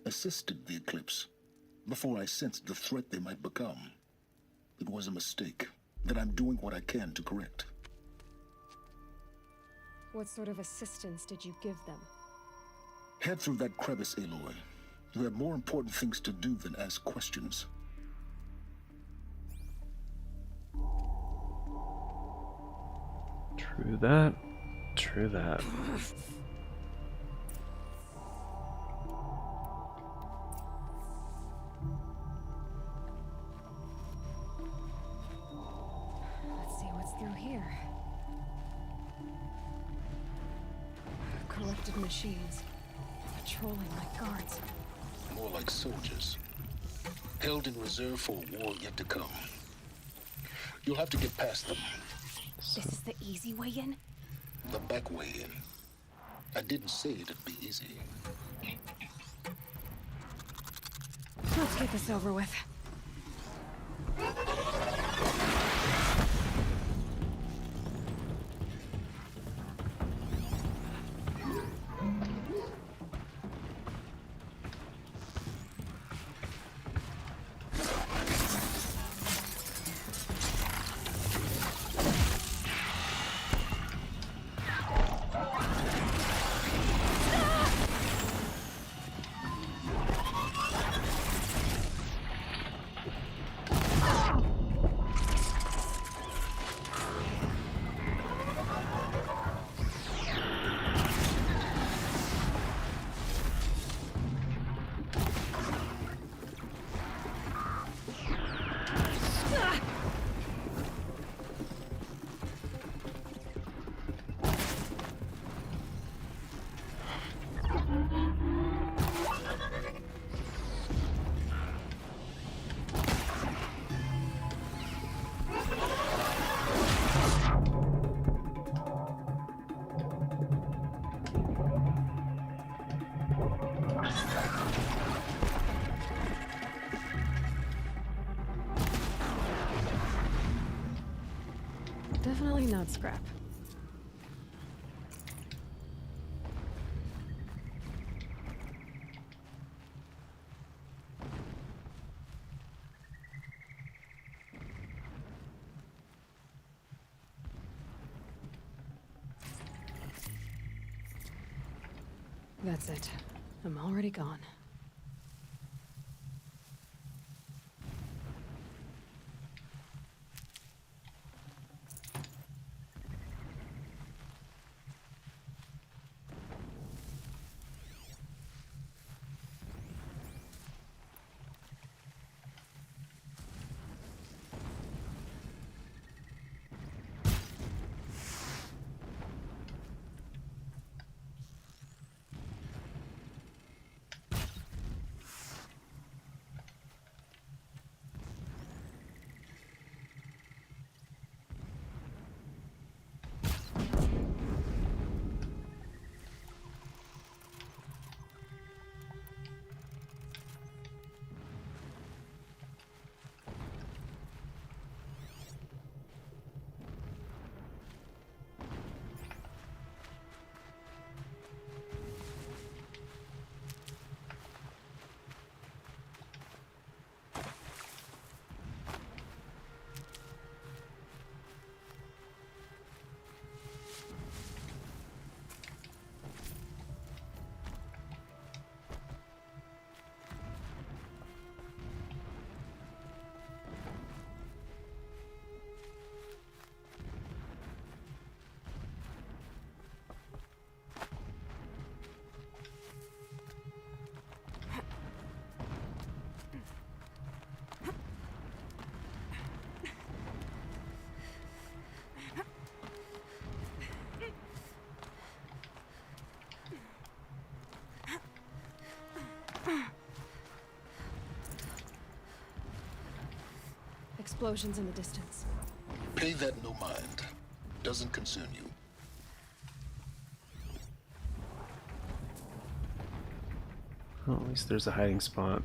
assisted the Eclipse before I sensed the threat they might become. It was a mistake that I'm doing what I can to correct. What sort of assistance did you give them? Head through that crevice, Aloy. You have more important things to do than ask questions. True that. True that. Let's see what's through here. Corrupted machines. Patrolling like guards. More like soldiers. Held in reserve for a war yet to come. You'll have to get past them. This is the easy way in? The back way in. I didn't say it'd be easy. Let's get this over with. Definitely not scrap. That's it. I'm already gone. explosions in the distance. Pay that no mind. Doesn't concern you. Well, at least there's a hiding spot.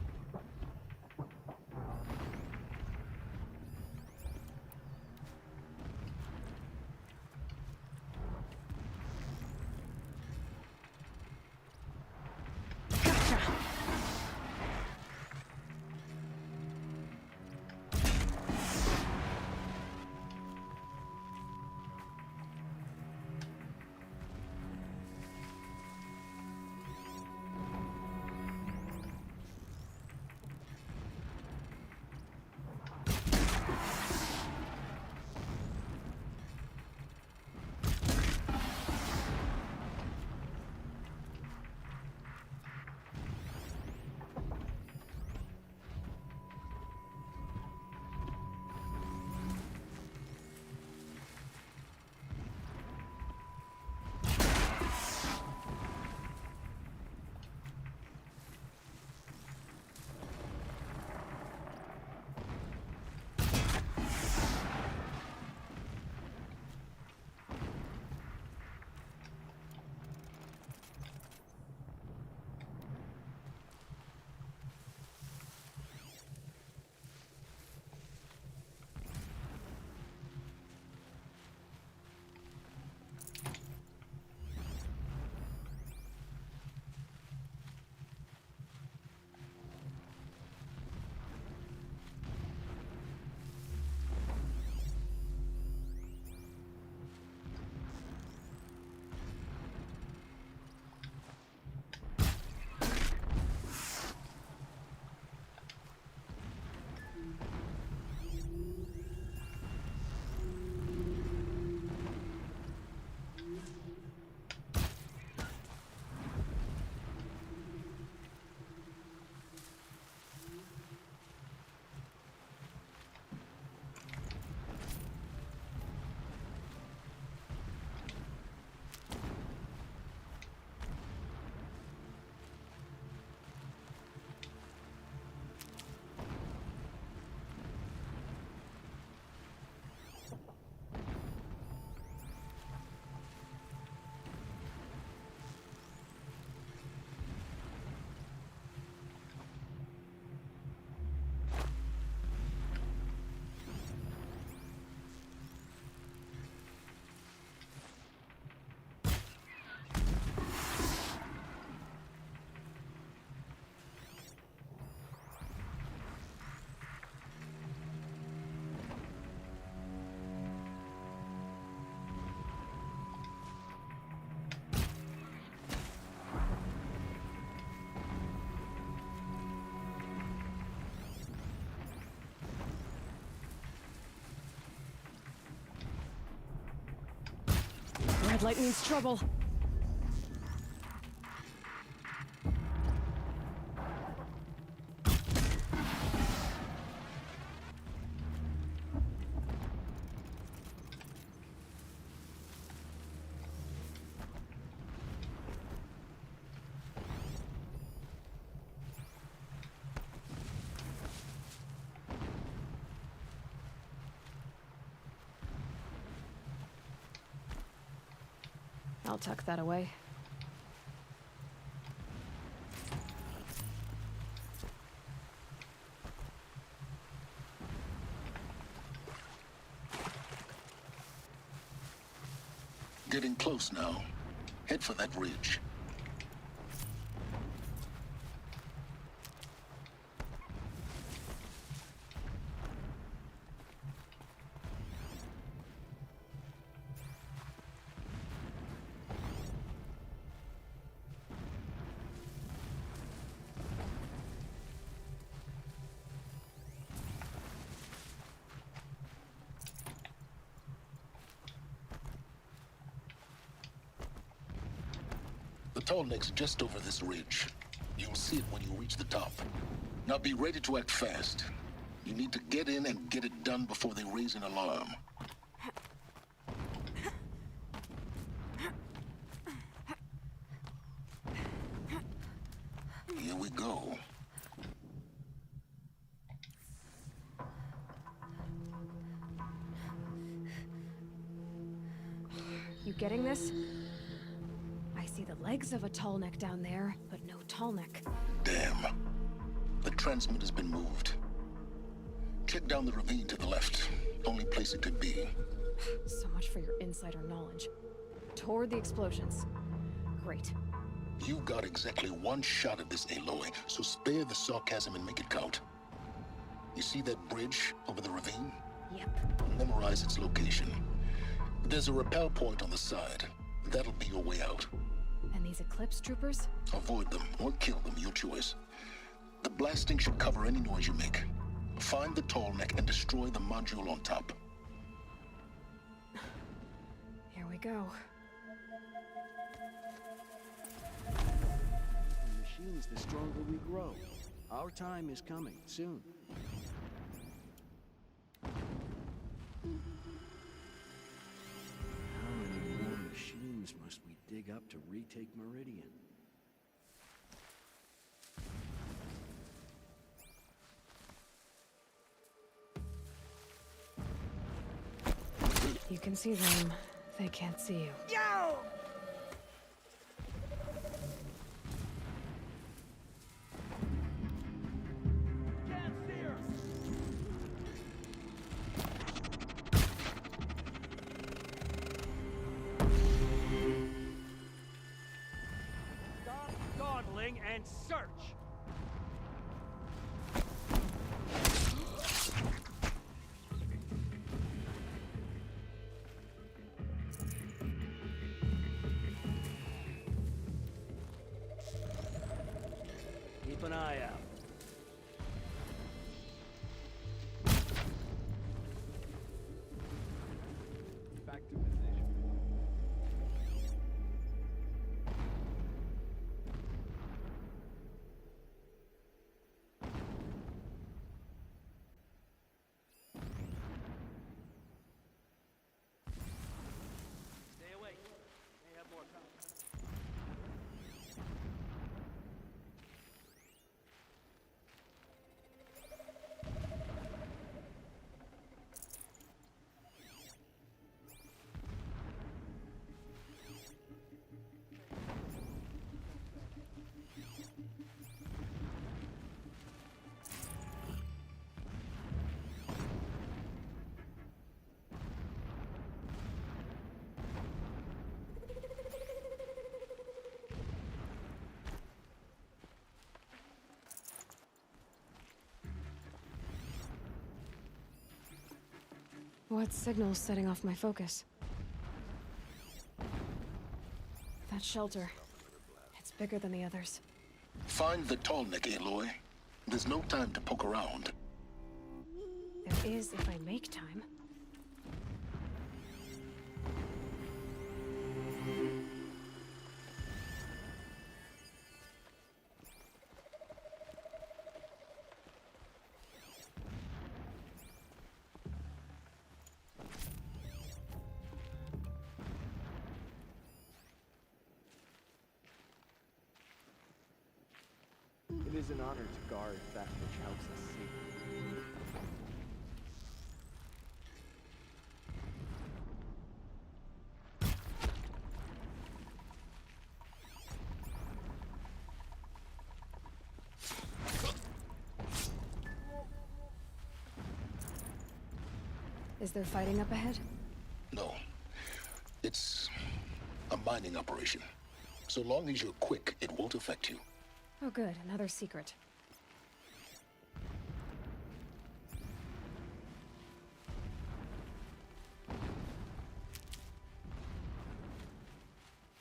Red light means trouble. I'll tuck that away. Getting close now. Head for that ridge. The tall neck's just over this ridge. You'll see it when you reach the top. Now be ready to act fast. You need to get in and get it done before they raise an alarm. Here we go. getting this? I see the legs of a tall neck down there, but no tall neck. Damn. The transmitter's been moved. Check down the ravine to the left. Only place it could be. So much for your insider knowledge. Toward the explosions. Great. You've got exactly one shot at this, Aloy, so spare the sarcasm and make it count. You see that bridge over the ravine? Yep. Memorize its location. There's a rappel point on the side. That'll be your way out. And these Eclipse troopers? Avoid them or kill them, your choice. The blasting should cover any noise you make. Find the tall neck and destroy the module on top. Here we go. The machines, the stronger we grow. Our time is coming, soon. How many more machines must we dig up to retake Meridian? You can see them. They can't see you. Yo! Can't see her! Stop dawdling and search! Keep an eye out. Back to position. Stay awake. May have more coming. What signal's setting off my focus? That shelter. It's bigger than the others. Find the tall neck, Aloy. There's no time to poke around. There is if I make time. It is an honor to guard that which helps us see. Is there fighting up ahead? No. It's a mining operation. So long as you're quick, it won't affect you. Oh good, another secret.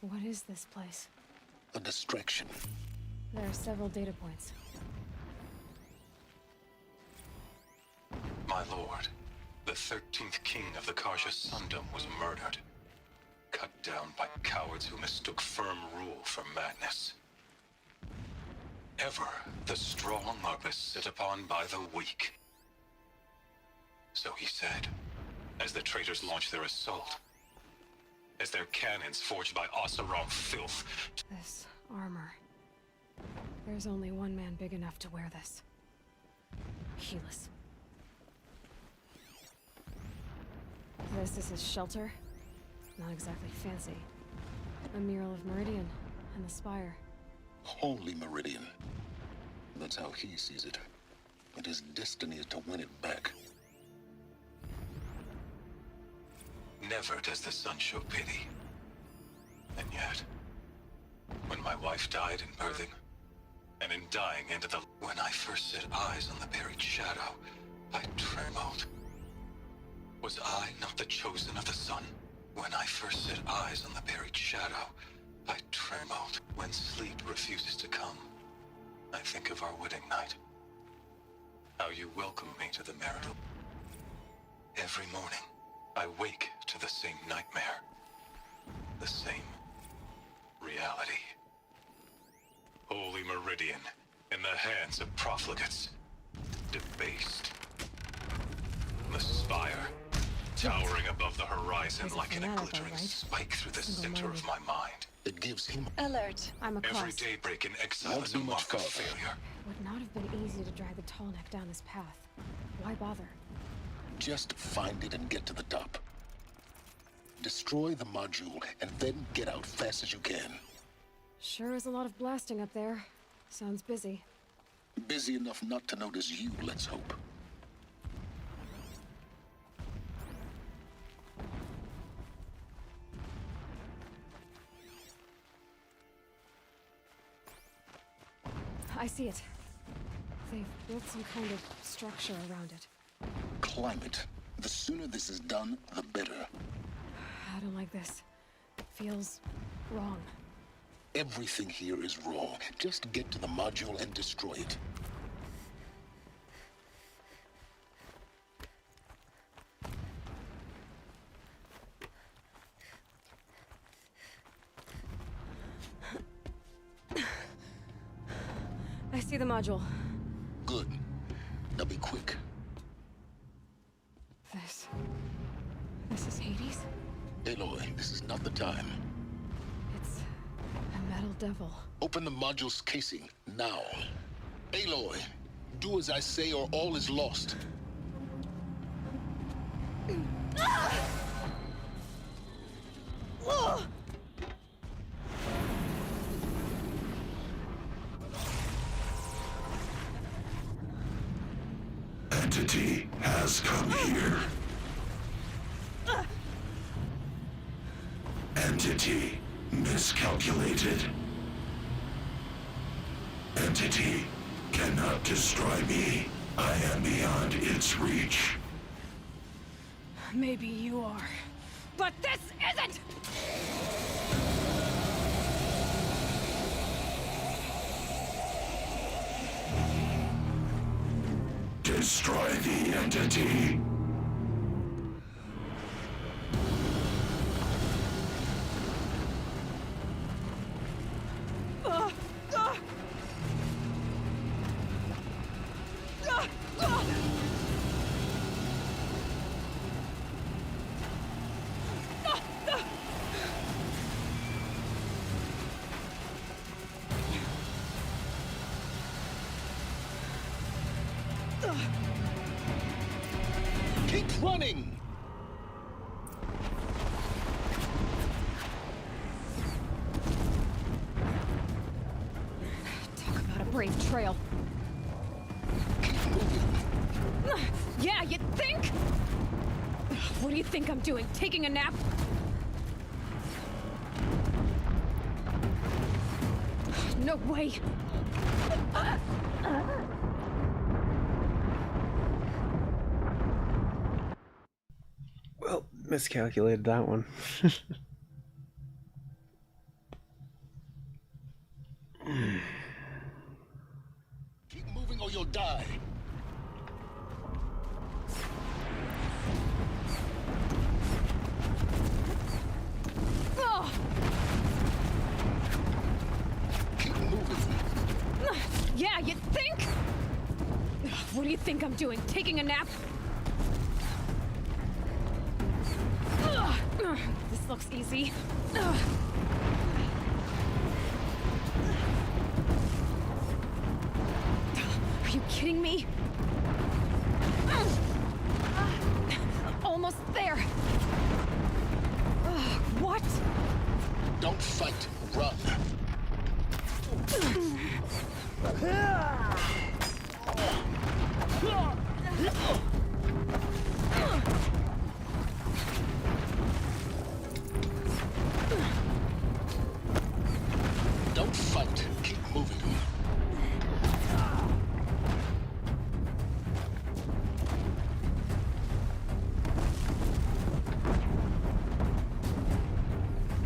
What is this place? A distraction. There are several data points. My lord, the 13th king of the Karja Sundom was murdered. Cut down by cowards who mistook firm rule for madness. Ever the strong are beset upon by the weak. So he said, as the traitors launched their assault. As their cannons forged by Oseram filth. This armor. There's only one man big enough to wear this. Helis. This is his shelter? Not exactly fancy. A mural of Meridian and the spire. Holy Meridian. That's how he sees it. And his destiny is to win it back. Never does the sun show pity. And yet, when my wife died in birthing, and in dying into the... When I first set eyes on the buried shadow, I trembled. Was I not the chosen of the sun? When I first set eyes on the buried shadow, I trembled. When sleep refuses to come, I think of our wedding night. How you welcomed me to the marital. Every morning, I wake to the same nightmare. The same reality. Holy Meridian, in the hands of profligates. Debased. The spire, towering above the horizon like an glittering spike through the center of my mind. It gives him... Alert! I'm across. Every daybreak in exile is a mark of failure. Would not have been easy to drag the tall neck down this path. Why bother? Just find it and get to the top. Destroy the module, and then get out fast as you can. Sure is a lot of blasting up there. Sounds busy. Busy enough not to notice you, let's hope. I see it. They've built some kind of structure around it. Climb it. The sooner this is done, the better. I don't like this. It feels wrong. Everything here is wrong. Just get to the module and destroy it. I see the module. Good. Now be quick. This is Hades? Aloy, this is not the time. It's a metal devil. Open the module's casing, now. Aloy, do as I say or all is lost. Entity has come here. Entity miscalculated. Entity cannot destroy me. I am beyond its reach. Maybe you are. But this isn't! Destroy the entity. Keep running! Talk about a brave trail. Yeah, you think? What do you think I'm doing? Taking a nap? No way! Well, miscalculated that one. Keep moving or you'll die. Keep moving. Yeah, you think? What do you think I'm doing? Taking a nap? This looks easy. Are you kidding me? Almost there. Don't fight. Keep moving.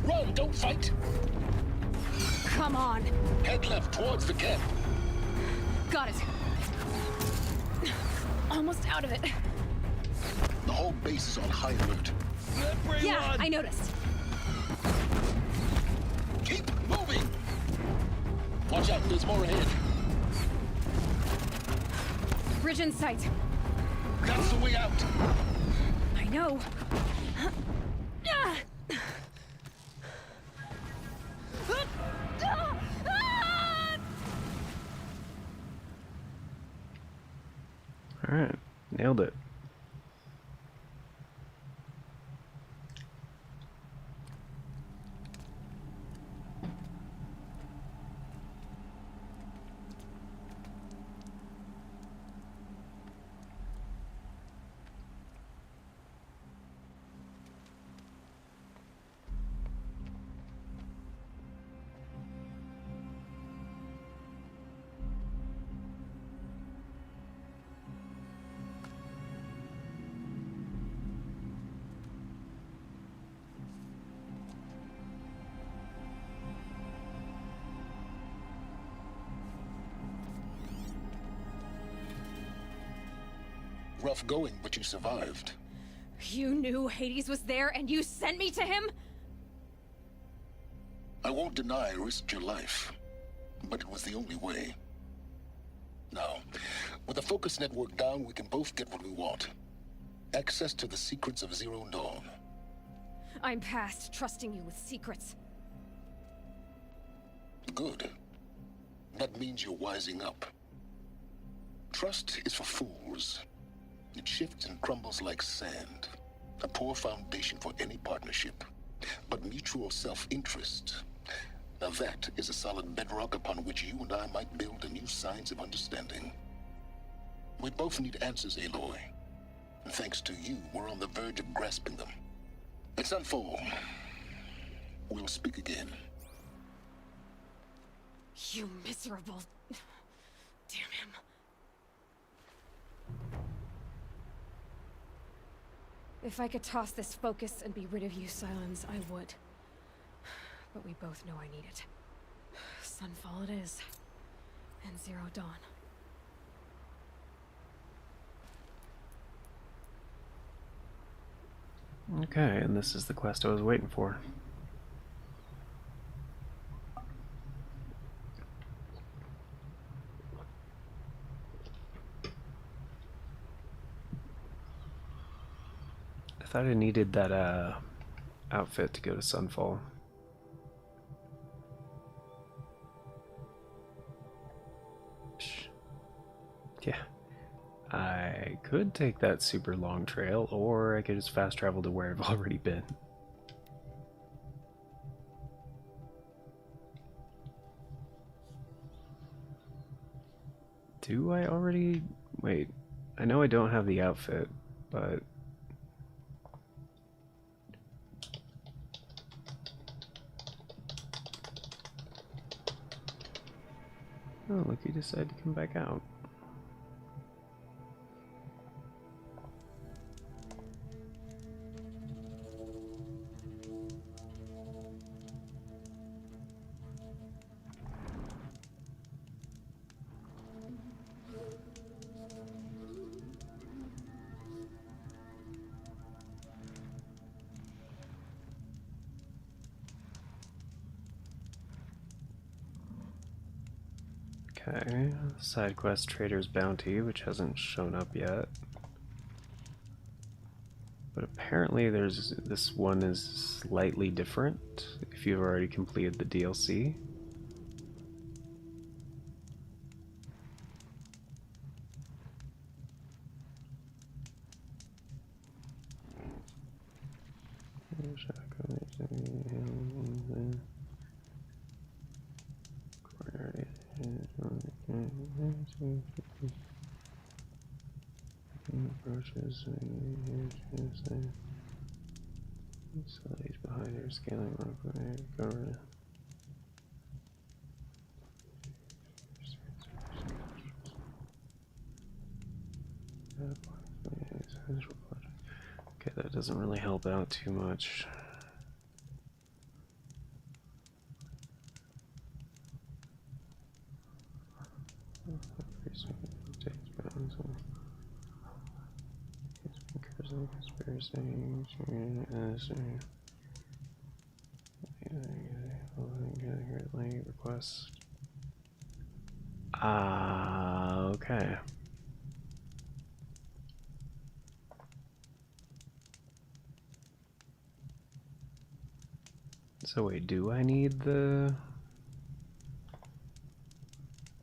Run, don't fight. Come on. Head left towards the camp. Got it. Almost out of it. The whole base is on high alert. Yeah, I noticed. Keep moving. Watch out, there's more ahead. Bridge in sight. That's the way out. I know. Alright, nailed it. Rough going, but you survived. You knew Hades was there and you sent me to him? I won't deny I risked your life, but it was the only way. Now, with the focus network down, we can both get what we want. Access to the secrets of Zero Dawn. I'm past trusting you with secrets. Good. That means you're wising up. Trust is for fools. It shifts and crumbles like sand. A poor foundation for any partnership. But mutual self-interest. Now that is a solid bedrock upon which you and I might build a new science of understanding. We both need answers, Aloy. And thanks to you, we're on the verge of grasping them. It's Sunfall. We'll speak again. You miserable... Damn him. If I could toss this focus and be rid of you, Silence, I would. But we both know I need it. Sunfall it is. And Zero Dawn. Okay, and this is the quest I was waiting for. I thought I needed that outfit to go to Sunfall. Yeah. I could take that super long trail, or I could just fast travel to where I've already been. Do I already... Wait, I know I don't have the outfit, but... Oh, look, he decided to come back out. Okay, side quest Trader's Bounty, which hasn't shown up yet. But apparently there's this one is slightly different if you've already completed the DLC. Approaches facilities behind her scaling cover. Okay, that doesn't really help out too much. Request. Okay. So wait, do I need the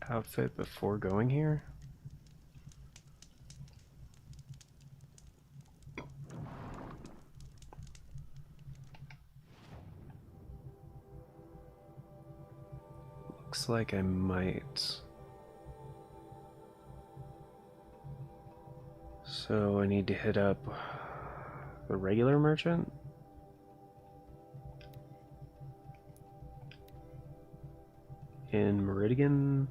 outfit before going here? Looks like I might. So I need to hit up the regular merchant? In Meridian?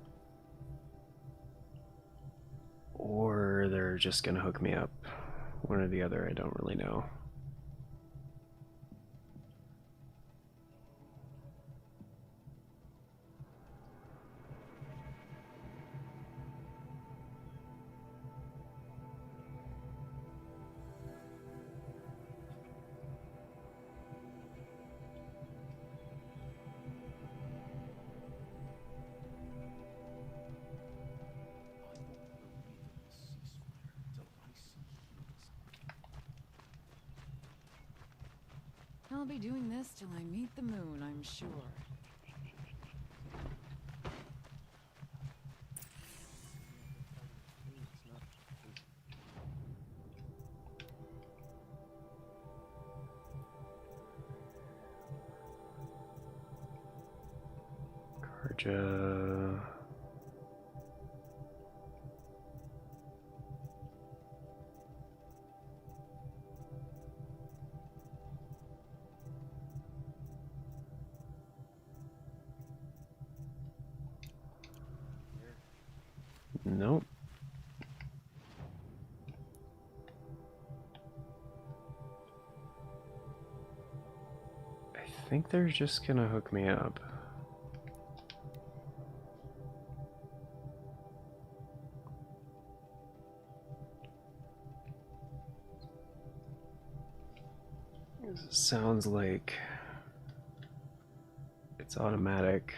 Or they're just gonna hook me up. One or the other, I don't really know. I'll be doing this till I meet the moon, I'm sure. Karja. Nope. I think they're just gonna hook me up. It sounds like it's automatic.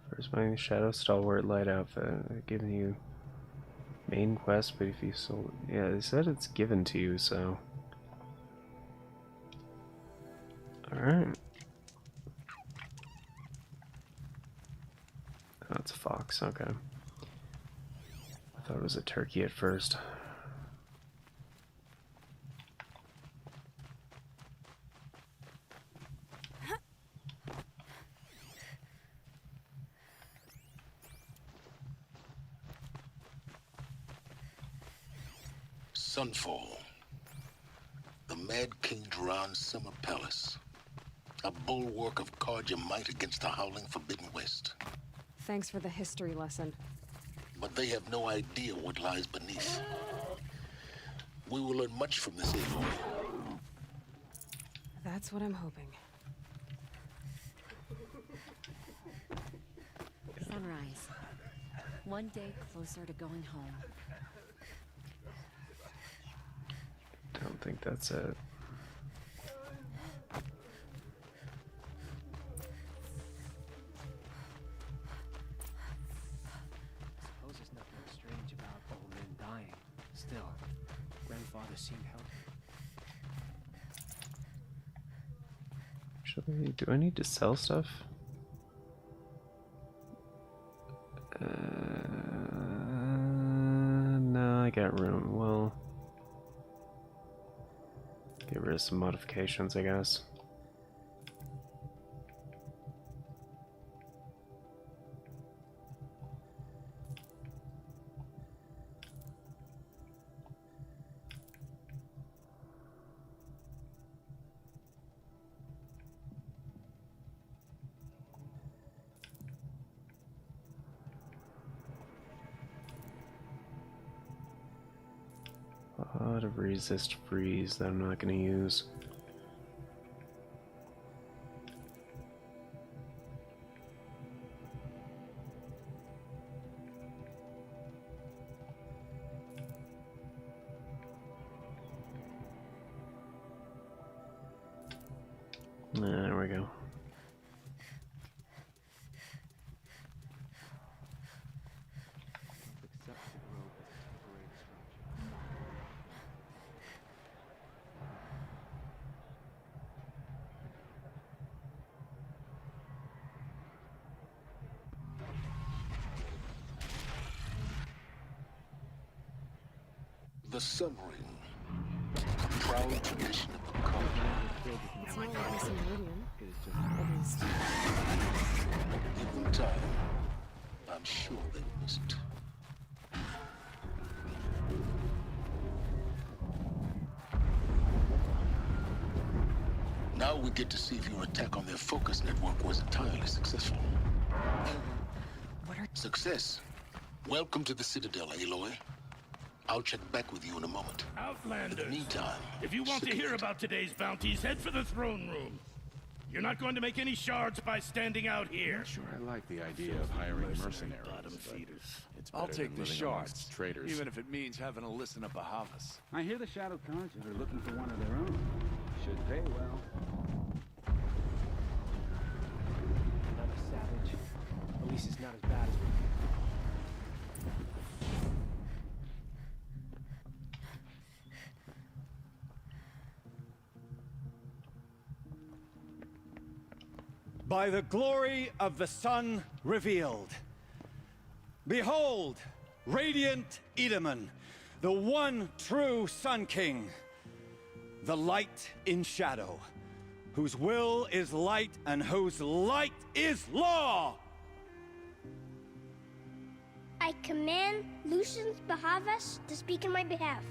First, my Shadow Stalwart light outfit, giving you main quest, but if you sold, yeah, they said it's given to you, so. Alright. Oh, it's a fox, okay. I thought it was a turkey at first. Sunfall. The Mad King Duran's summer palace. A bulwark of Karja might against the howling Forbidden West. Thanks for the history lesson. But they have no idea what lies beneath. We will learn much from this Aloy. That's what I'm hoping. Sunrise. One day closer to going home. Don't think that's it. Suppose there's nothing strange about old men dying. Still, grandfather seemed healthy. Actually, do I need to sell stuff? No, I got room. Well, get rid of some modifications, I guess. lot of resist freeze that I'm not going to use. There we go. The Sun Ring, a proud tradition of the cult. It's not like missing Meridian. At least. Give them time. I'm sure they must. Now we get to see if your attack on their focus network was entirely successful. What are... Success. Welcome to the Citadel, Aloy. I'll check back with you in a moment. Outlanders. In the meantime, If you want to hear about today's bounties, head for the throne room. You're not going to make any shards by standing out here. Sure, I like the idea of hiring mercenaries. Bottom feeders. It's I'll better take than the living amongst shards, traitors. even if it means having to listen to Bahavas. I hear the Shadow Cards are looking for one of their own. Should pay well. Another savage. At least it's not as bad as we By the glory of the sun revealed. Behold, radiant Edaman, the one true Sun King, the light in shadow, whose will is light and whose light is law! I command Lucius Bahavas to speak in my behalf.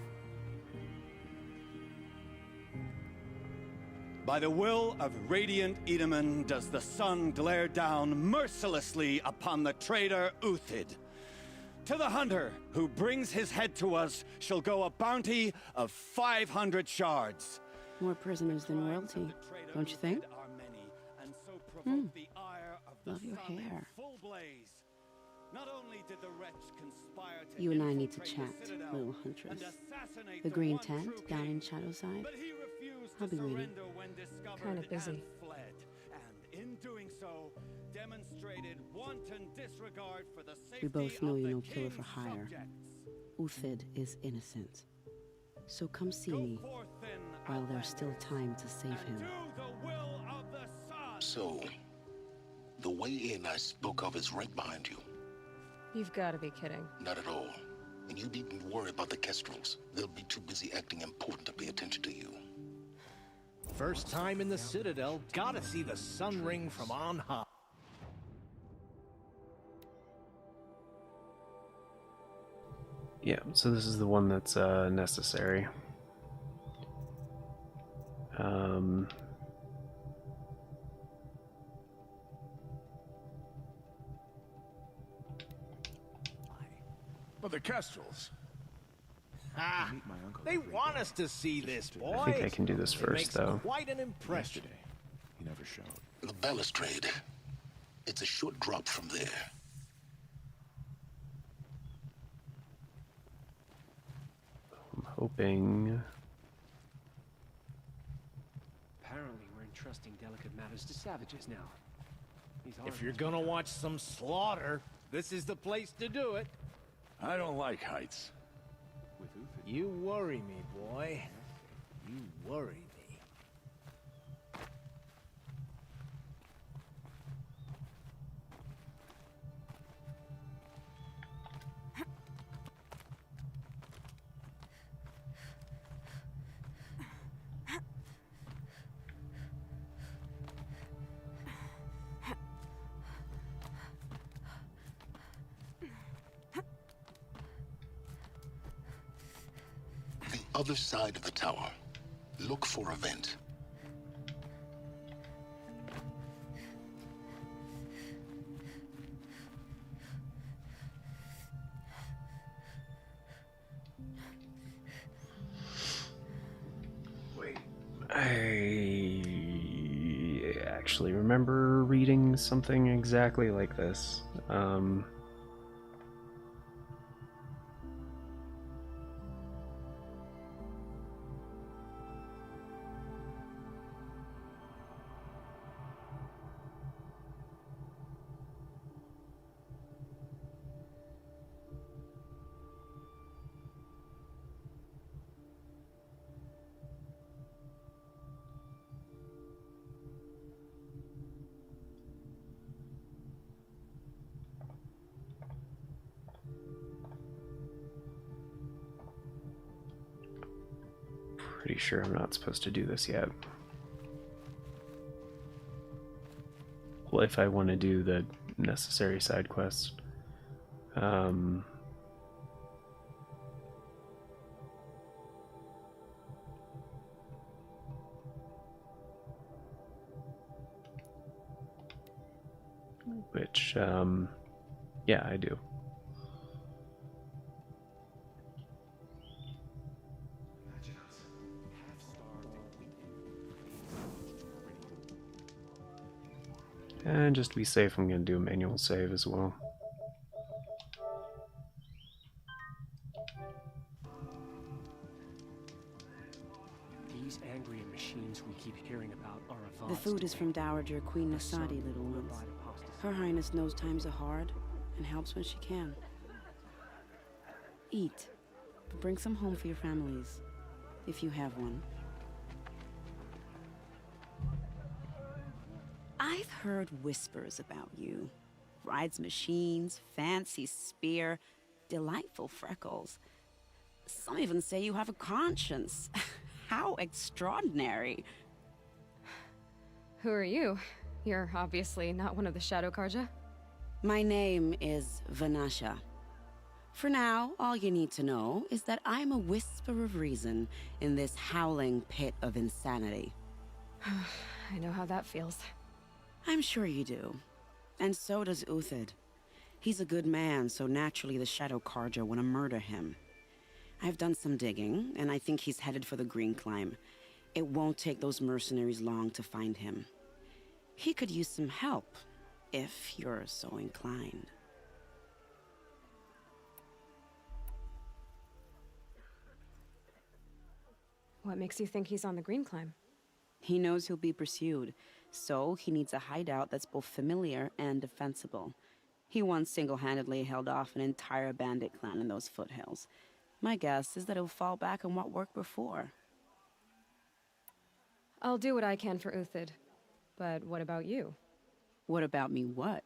By the will of radiant Edaman does the sun glare down mercilessly upon the traitor Uthid. To the hunter who brings his head to us shall go a bounty of 500 shards. More prisoners than royalty, don't you think? Love your hair. You and I need to chat, little huntress. The green tent down in Shadowside. I'll be waiting. Kind of busy. We both know you're no killer for hire. Uthid is innocent. So come see me while there's still time to save him. So, the way in I spoke of is right behind you. You've got to be kidding. Not at all. And you needn't worry about the Kestrels. They'll be too busy acting important to pay attention to you. First time in the Citadel, gotta see the Sun Ring from on high. Yeah, so this is the one that's necessary. But the Kestrels. Ah, they want us to see this, boy. I think I can do this first, though. Quite an impression. He never showed. The balustrade. It's a short drop from there. I'm hoping... Apparently we're entrusting delicate matters to savages now. If you're gonna watch some slaughter, this is the place to do it. I don't like heights. You worry me, boy. You worry me. Other side of the tower. Look for a vent. I actually remember reading something exactly like this. Pretty sure I'm not supposed to do this yet. Well, if I want to do the necessary side quests. Which, yeah, I do. And just to be safe, I'm going to do a manual save as well. These angry machines we keep hearing about are a The food is from Dowager Queen Nasadi, little ones. Her Highness knows times are hard and helps when she can. Eat, but bring some home for your families, if you have one. I've heard whispers about you. Rides machines, fancy spear, delightful freckles. Some even say you have a conscience. How extraordinary. Who are you? You're obviously not one of the Shadow Karja. My name is Vanasha. For now, all you need to know is that I'm a whisper of reason in this howling pit of insanity. I know how that feels. I'm sure you do. And so does Uthid. He's a good man, so naturally the Shadow Karja want to murder him. I've done some digging, and I think he's headed for the Green Climb. It won't take those mercenaries long to find him. He could use some help, if you're so inclined. What makes you think he's on the Green Climb? He knows he'll be pursued, so he needs a hideout that's both familiar and defensible. He once single-handedly held off an entire bandit clan in those foothills. My guess is that he'll fall back on what worked before. I'll do what I can for Uthid. But what about you? What about me what?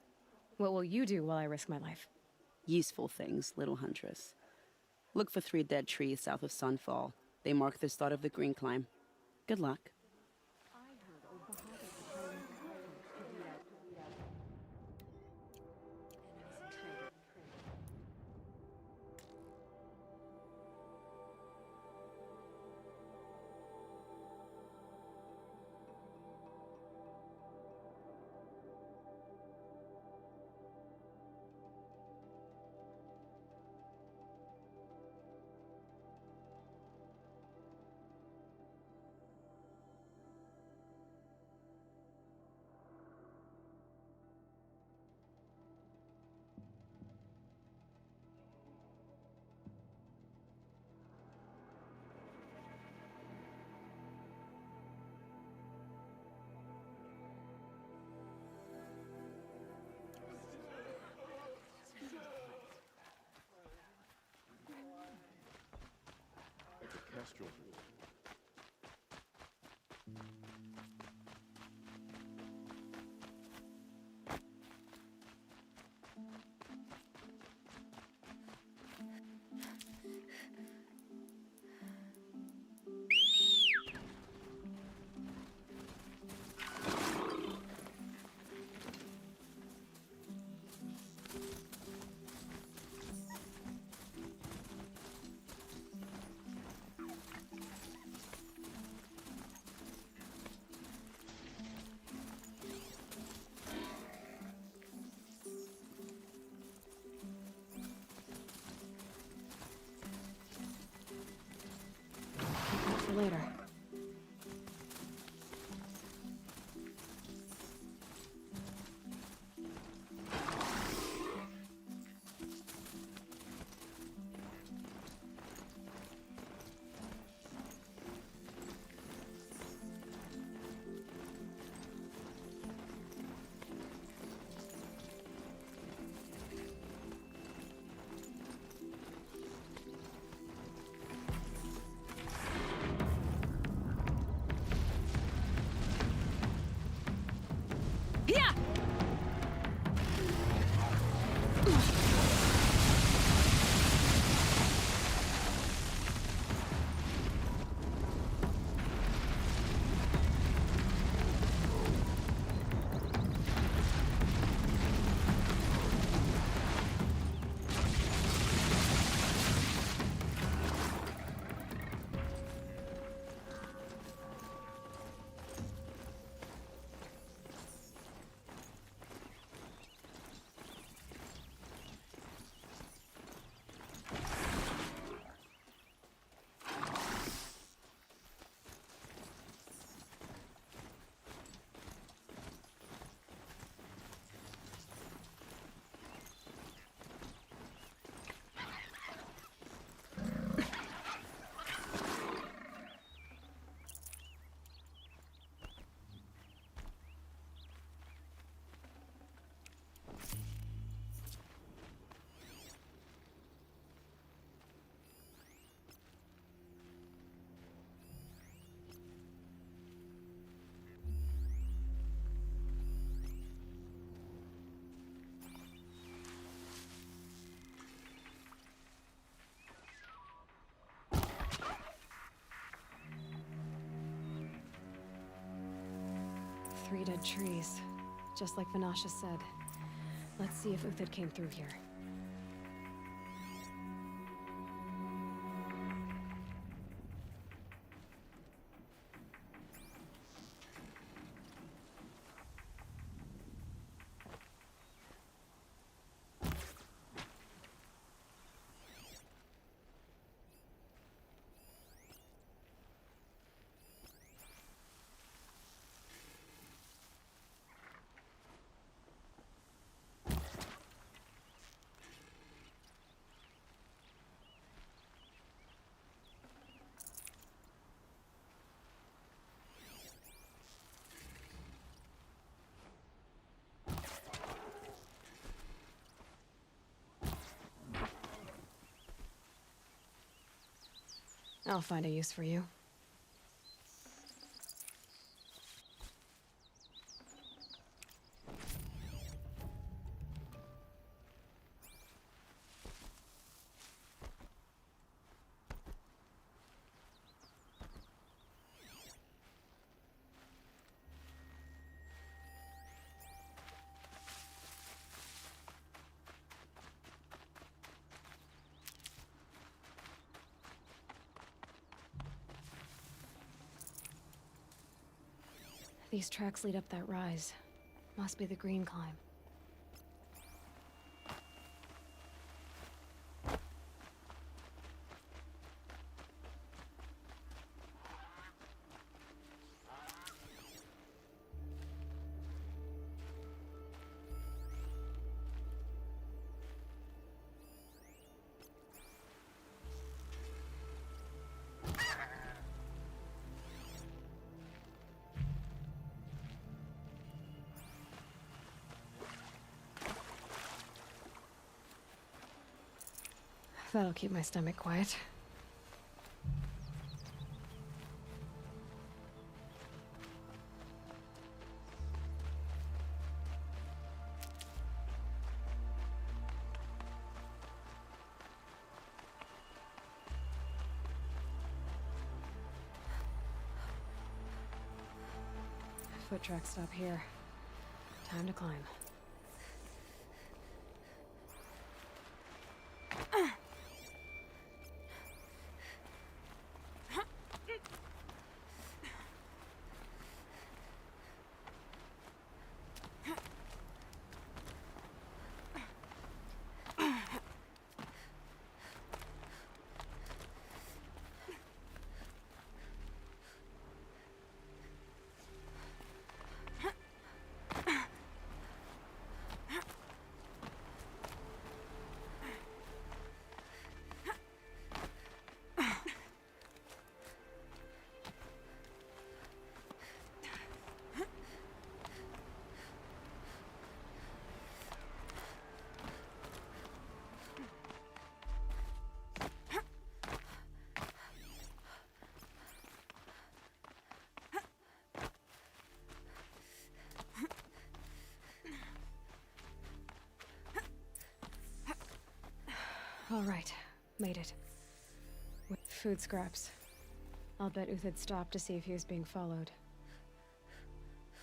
What will you do while I risk my life? Useful things, little huntress. Look for 3 dead trees south of Sunfall. They mark the start of the Green Climb. Good luck. Kestrel. For later. Yeah! Three dead trees, just like Vinasha said. Let's see if Uthid came through here. I'll find a use for you. These tracks lead up that rise. Must be the green climb. That'll keep my stomach quiet. Foot tracks stop here. Time to climb. All right, made it. With food scraps. I'll bet Uthid stopped to see if he was being followed.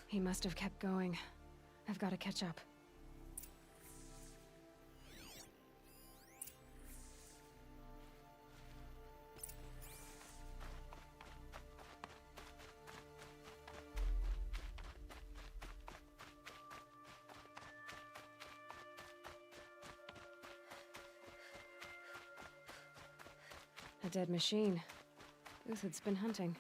He must have kept going. I've got to catch up. A dead machine. Uthid's been hunting.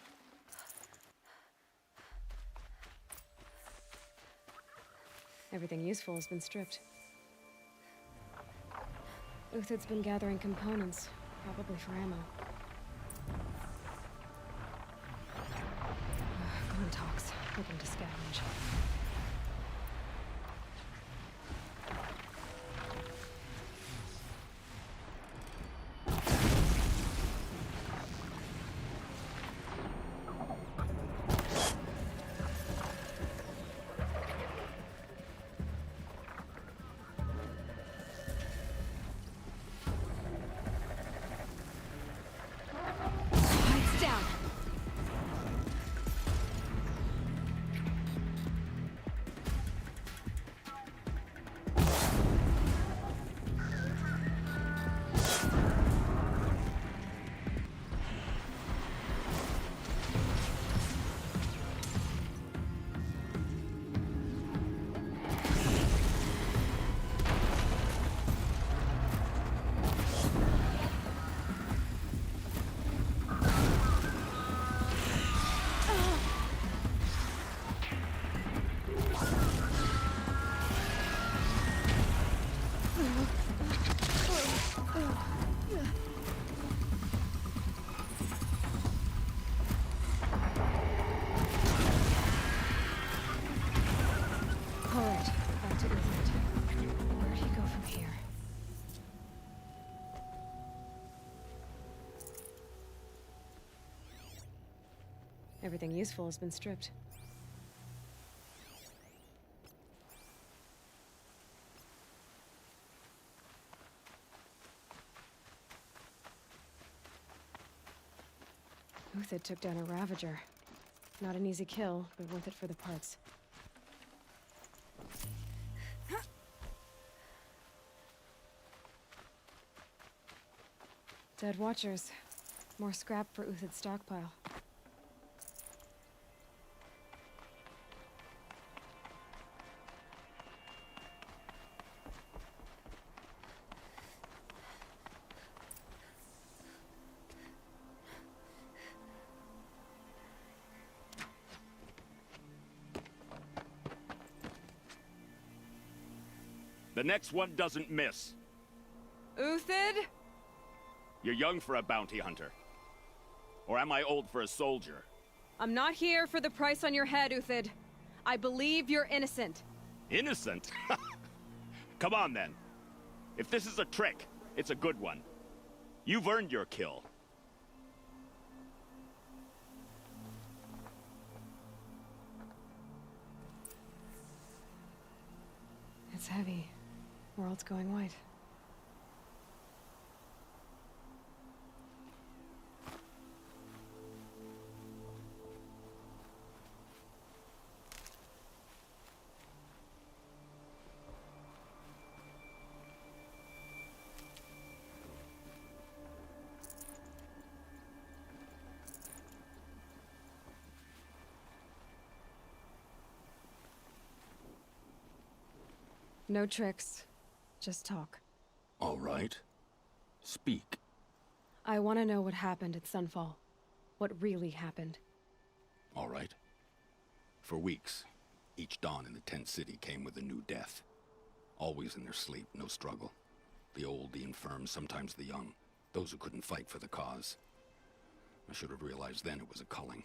Everything useful has been stripped. Uthid's been gathering components, probably for ammo. Gone talks, hoping to scavenge. Everything useful has been stripped. Uthid took down a Ravager. Not an easy kill, but worth it for the parts. Dead Watchers. More scrap for Uthid's stockpile. The next one doesn't miss. Uthid? You're young for a bounty hunter. Or am I old for a soldier? I'm not here for the price on your head, Uthid. I believe you're innocent. Innocent? Come on, then. If this is a trick, it's a good one. You've earned your kill. It's heavy. World's going white. No tricks. Just talk. All right. Speak. I want to know what happened at Sunfall. What really happened. All right. For weeks, each dawn in the tent city came with a new death. Always in their sleep, no struggle. The old, the infirm, sometimes the young. Those who couldn't fight for the cause. I should have realized then it was a culling.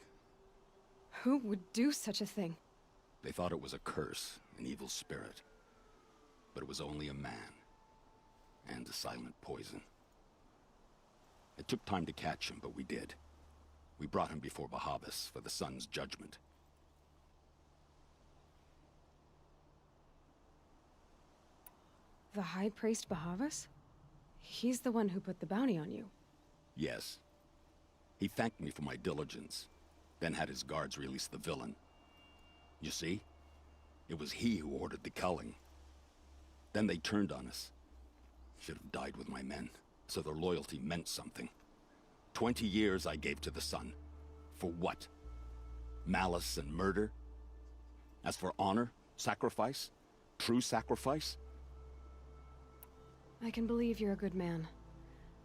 Who would do such a thing? They thought it was a curse, an evil spirit. But it was only a man. And a silent poison. It took time to catch him, but we did. We brought him before Bahavas for the sun's judgment. The High Priest Bahavas? He's the one who put the bounty on you. Yes. He thanked me for my diligence, then had his guards release the villain. You see? It was he who ordered the culling. Then they turned on us. Should have died with my men, so their loyalty meant something. 20 years I gave to the sun. For what? Malice and murder? As for honor, sacrifice, true sacrifice? I can believe you're a good man.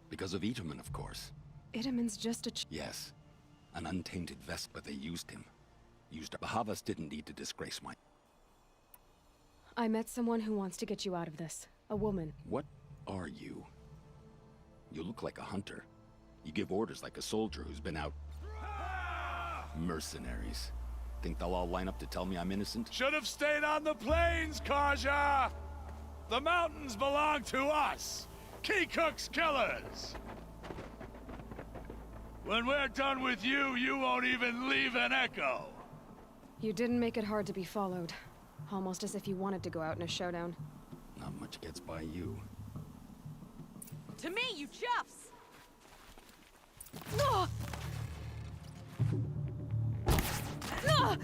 Because of Itaman, of course. Itaman's just a Yes. An untainted Vespa, but they used him. Bahavas didn't need to disgrace my... I met someone who wants to get you out of this. A woman. What are you? You look like a hunter. You give orders like a soldier who's been out... Mercenaries. Think they'll all line up to tell me I'm innocent? Should have stayed on the plains, Kaja! The mountains belong to us! Keycook's killers! When we're done with you, you won't even leave an echo! You didn't make it hard to be followed. Almost as if you wanted to go out in a showdown. Not much gets by you. To me, you chuffs! No! No!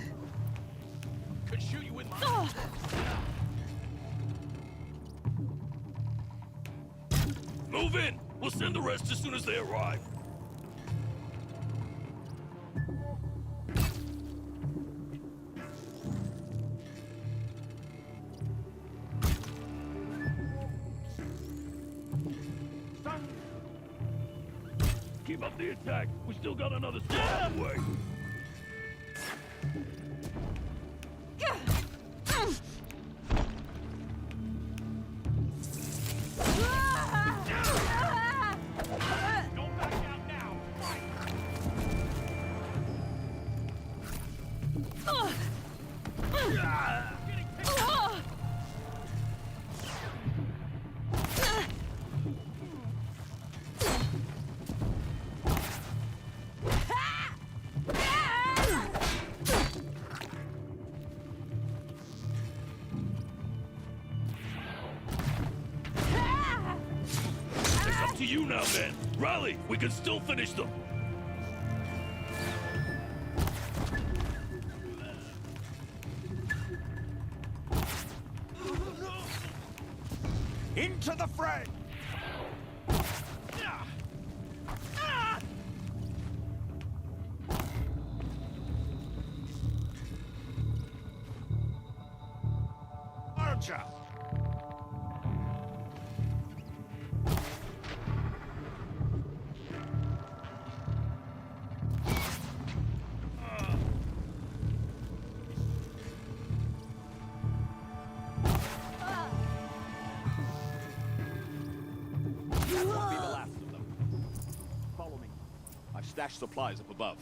Could shoot you with my... Move in! We'll send the rest as soon as they arrive. Keep up the attack. We still got another squad on the way. To you now, men. Rally! We can still finish them! Into the fray! Archer! Stash supplies up above.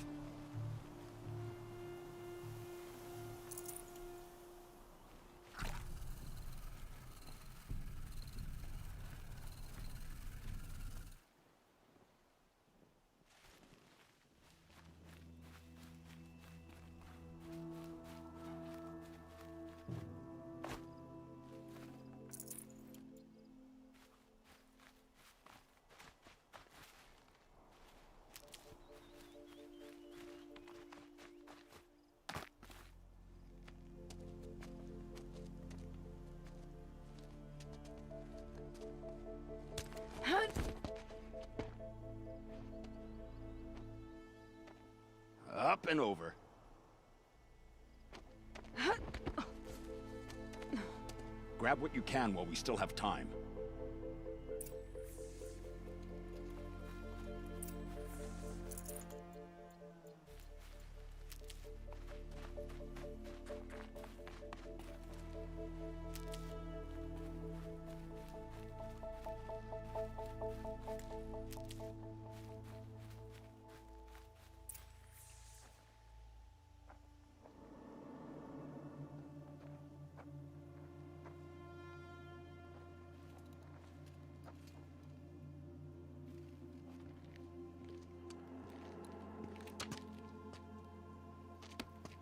Up and over. Grab what you can while we still have time.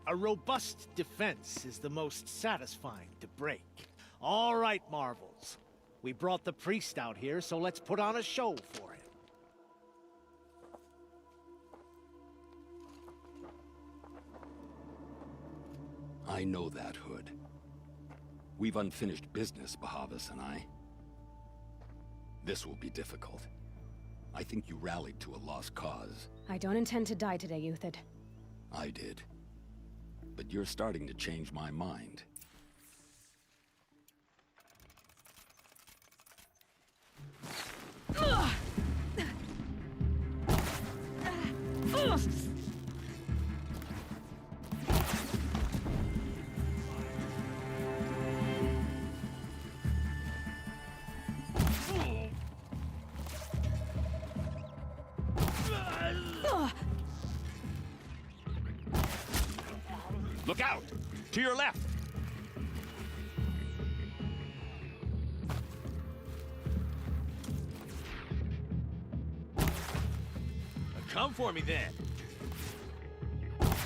A robust defense is the most satisfying to break. All right, Marvels. We brought the priest out here, so let's put on a show for him. I know that, Hood. We've unfinished business, Bahavas and I. This will be difficult. I think you rallied to a lost cause. I don't intend to die today, Uthid. I did. But you're starting to change my mind. Look out! To your left! Come for me then!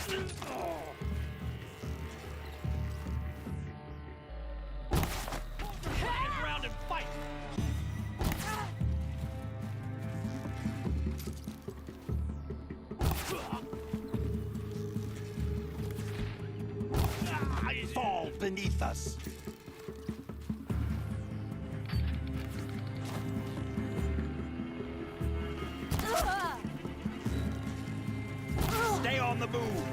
Stand around and fight! Fall beneath us. Stay on the move!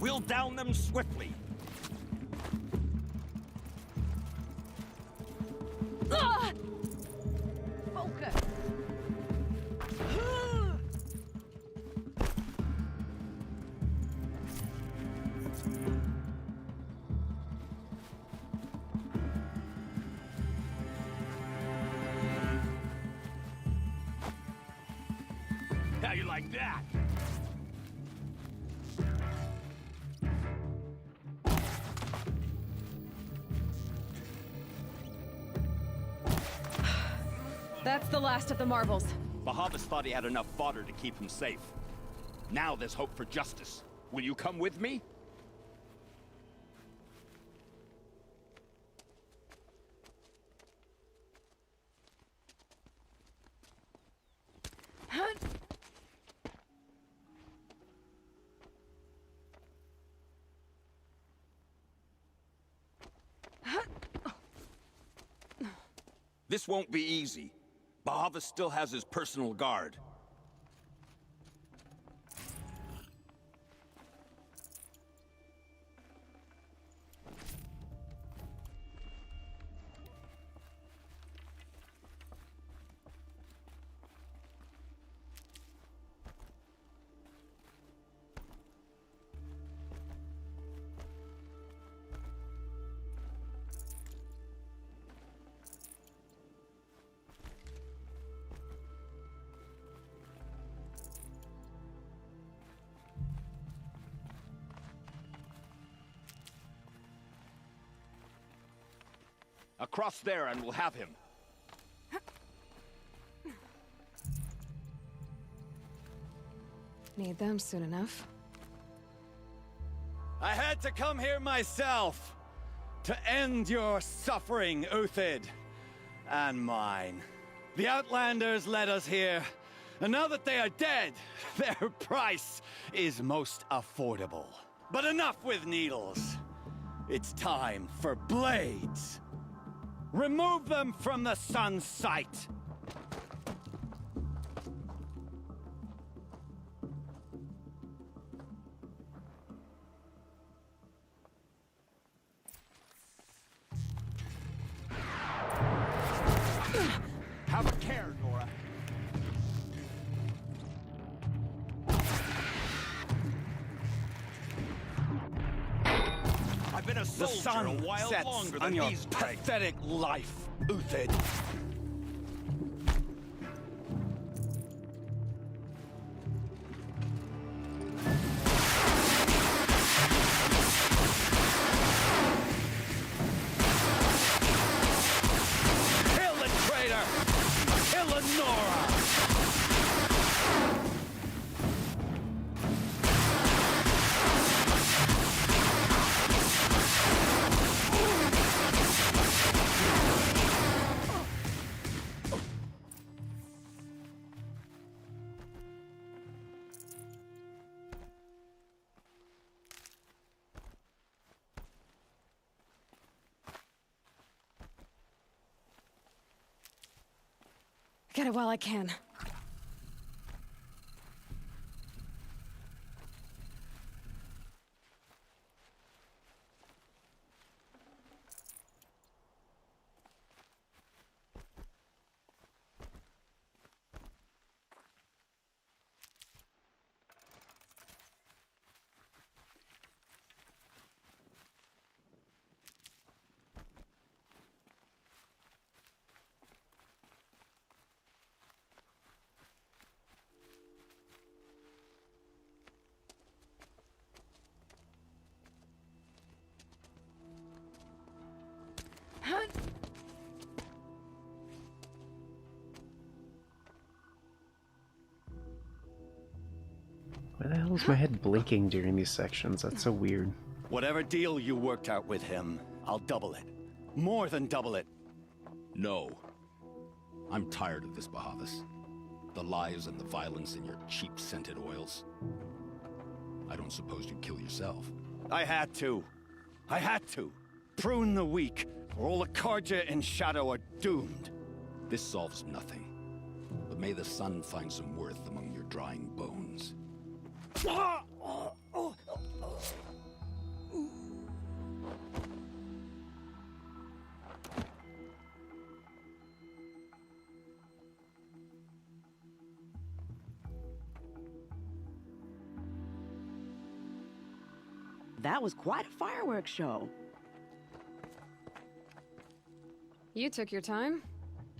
We'll down them swiftly. Focus. How you like that? That's the last of the marvels. Bahavas thought he had enough fodder to keep him safe. Now there's hope for justice. Will you come with me? This won't be easy. Bahavas still has his personal guard. Across there and we'll have him. Need them soon enough. I had to come here myself to end your suffering, Uthid, and mine. The Outlanders led us here, and now that they are dead, their price is most affordable. But enough with needles. It's time for blades. Remove them from the sun's sight. Have a care, Nora. The soldier sun a while sets longer on than your these dregs. pathetic life, Uthid. Kill the traitor! Kill Lenora! Get it while I can. Why the hell is my head blinking during these sections? That's so weird. Whatever deal you worked out with him, I'll double it. More than double it. No. I'm tired of this, Bahavas. The lies and the violence in your cheap-scented oils. I don't suppose you'd kill yourself. I had to. I had to. Prune the weak, or all the Karja in Shadow are doomed. This solves nothing. But may the sun find some worth among your drying bones. That was quite a fireworks show. You took your time.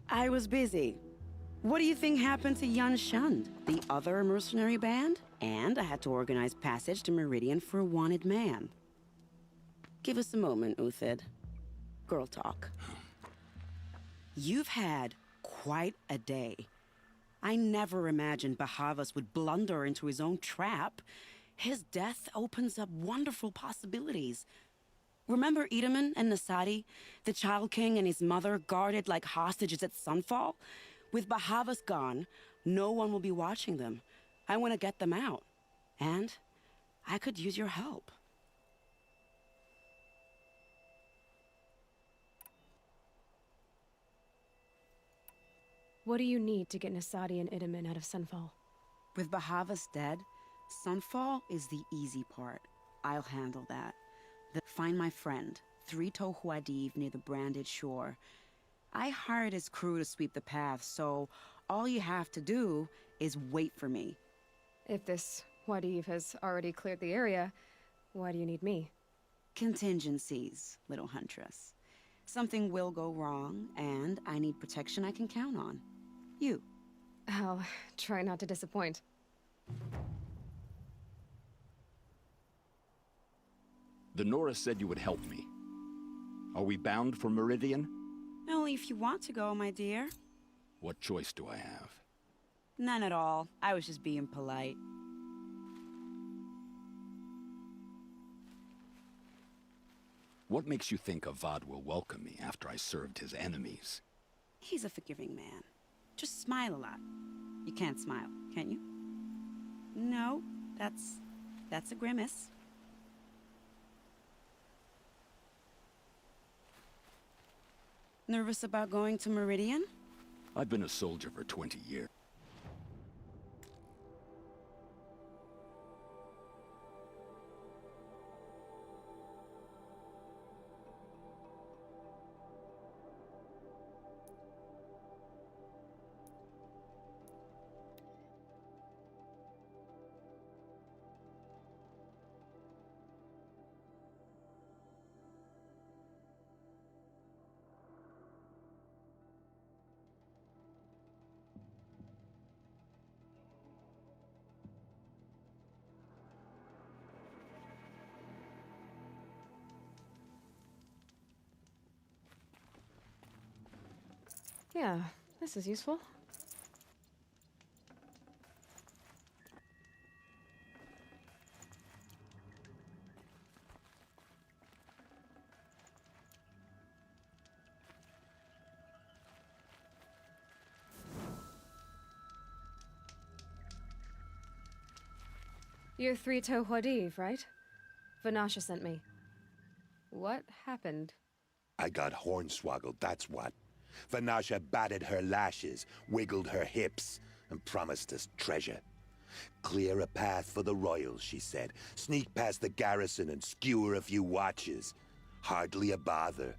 I was busy. What do you think happened to Yun Shund, the other mercenary band? And I had to organize passage to Meridian for a wanted man. Give us a moment, Uthid. Girl talk. You've had quite a day. I never imagined Bahavas would blunder into his own trap. His death opens up wonderful possibilities. Remember Edaman and Nasadi? The Child King and his mother guarded like hostages at Sunfall? With Bahavas gone, no one will be watching them. I want to get them out. And I could use your help. What do you need to get Nasadi and Idaman out of Sunfall? With Bahavas dead, Sunfall is the easy part. I'll handle that. Find my friend, Three-Toe Huadiv near the Branded Shore. I hired his crew to sweep the path, so all you have to do is wait for me. If this Huadiv has already cleared the area, why do you need me? Contingencies, little huntress. Something will go wrong, and I need protection I can count on. You. I'll try not to disappoint. The Nora said you would help me. Are we bound for Meridian? Only if you want to go, my dear. What choice do I have? None at all. I was just being polite. What makes you think Avad will welcome me after I served his enemies? He's a forgiving man. Just smile a lot. You can't smile, can you? No, that's a grimace. Nervous about going to Meridian? I've been a soldier for 20 years. Yeah, this is useful. You're Three-Toe Huadiv, right? Vanasha sent me. What happened? I got hornswoggled, that's what. Vanasha batted her lashes, wiggled her hips, and promised us treasure. Clear a path for the royals, she said. Sneak past the garrison and skewer a few watches. Hardly a bother.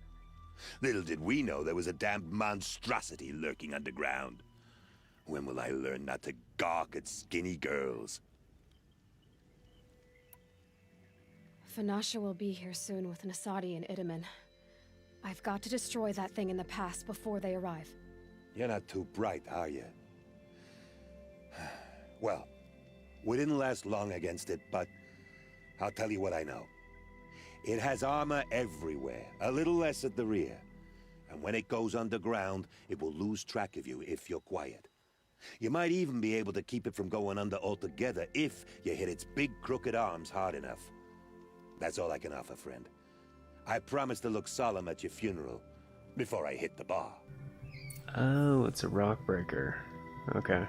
Little did we know there was a damned monstrosity lurking underground. When will I learn not to gawk at skinny girls? Vanasha will be here soon with Nasadi and Itamen. I've got to destroy that thing in the past before they arrive. You're not too bright, are you? Well, we didn't last long against it, but I'll tell you what I know. It has armor everywhere, a little less at the rear. And when it goes underground, it will lose track of you if you're quiet. You might even be able to keep it from going under altogether if you hit its big crooked arms hard enough. That's all I can offer, friend. I promise to look solemn at your funeral before I hit the bar. Oh, it's a rock breaker. Okay.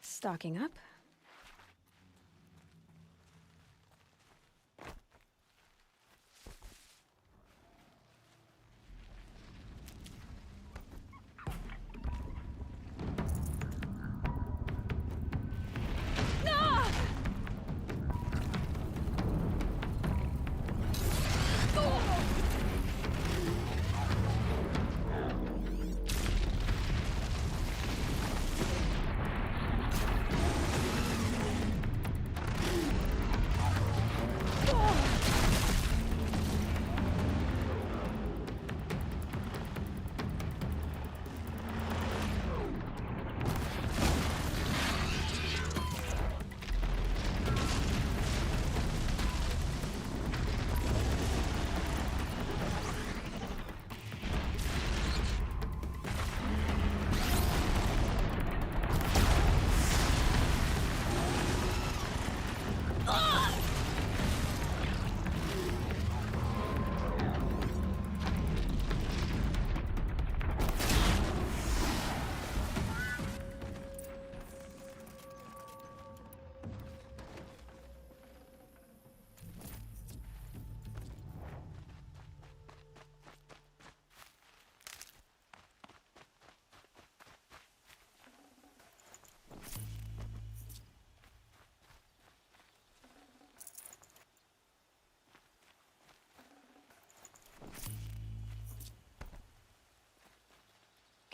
Stocking up.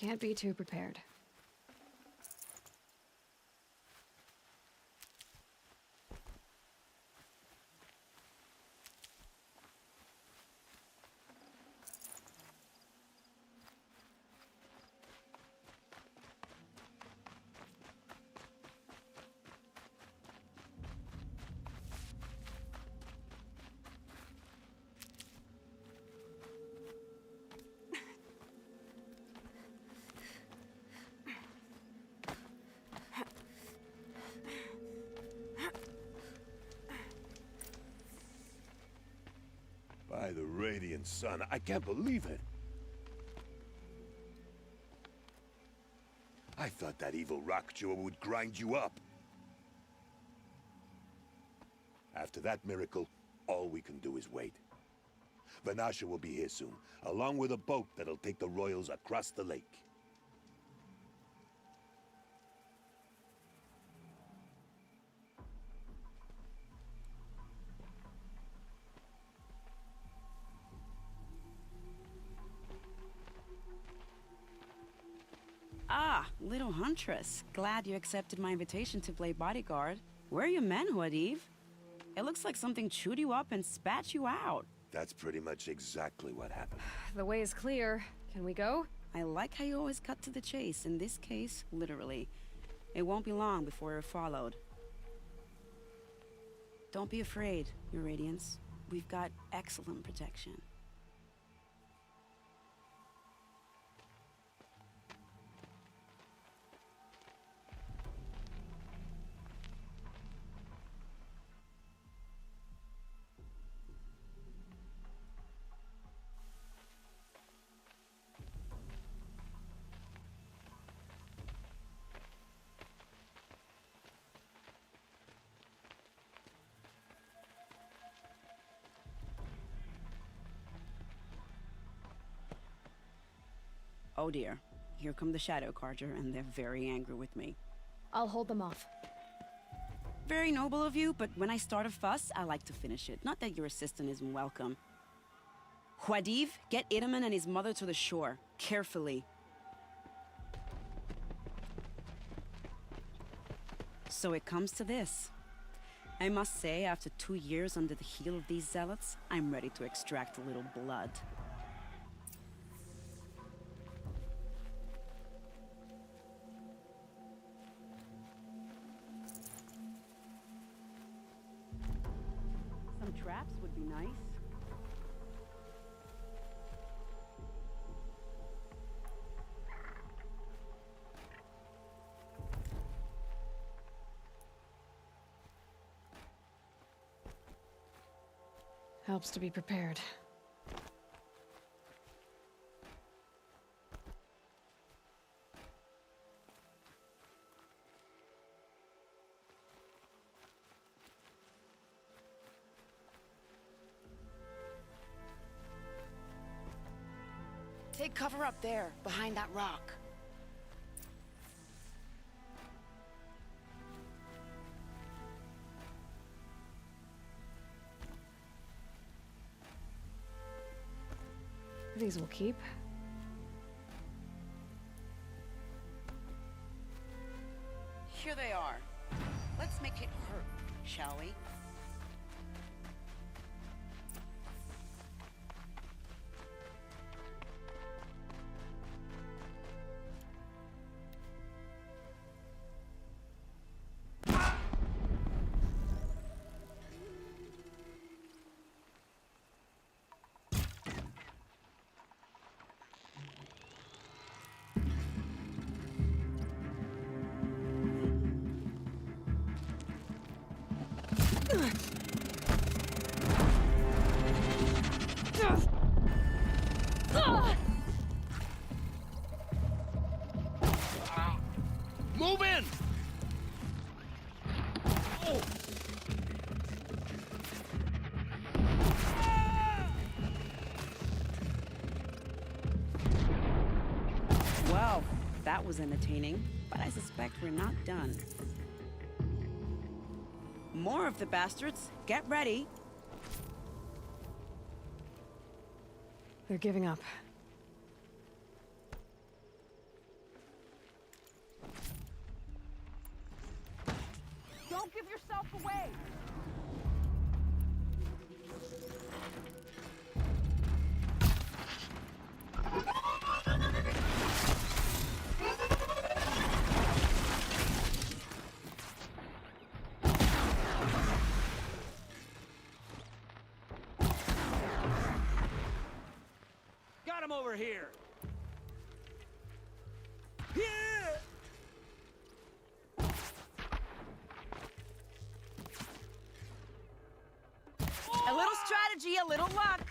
Can't be too prepared. By the radiant sun, I can't believe it. I thought that evil rock jewel would grind you up. After that miracle, all we can do is wait. Vanasha will be here soon, along with a boat that'll take the royals across the lake. Ah, little huntress. Glad you accepted my invitation to play bodyguard. Where are your men, Huadiv? It looks like something chewed you up and spat you out. That's pretty much exactly what happened. The way is clear. Can we go? I like how you always cut to the chase. In this case, literally. It won't be long before you're followed. Don't be afraid, Your Radiance. We've got excellent protection. Oh dear, here come the Shadow Carja, and they're very angry with me. I'll hold them off. Very noble of you, but when I start a fuss, I like to finish it. Not that your assistant isn't welcome. Huadiv, get Itaman and his mother to the shore. Carefully. So it comes to this. I must say, after 2 years under the heel of these zealots, I'm ready to extract a little blood. Some traps would be nice. Helps to be prepared. Take cover up there, behind that rock. These will keep. Here they are. Let's make it hurt, shall we? Move in! Oh. Well, that was entertaining, but I suspect we're not done. More of the bastards. Get ready. They're giving up. Give yourself away! Got him over here! A little strategy, a little luck.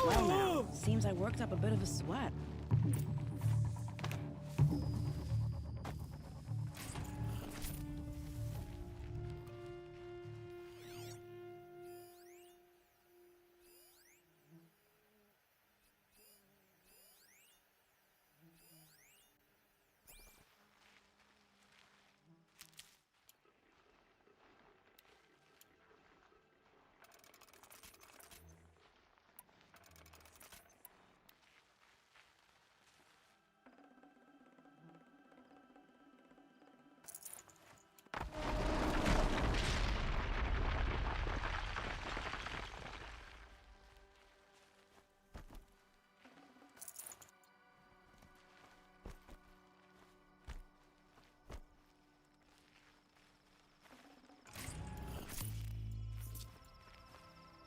Well now, seems I worked up a bit of a sweat.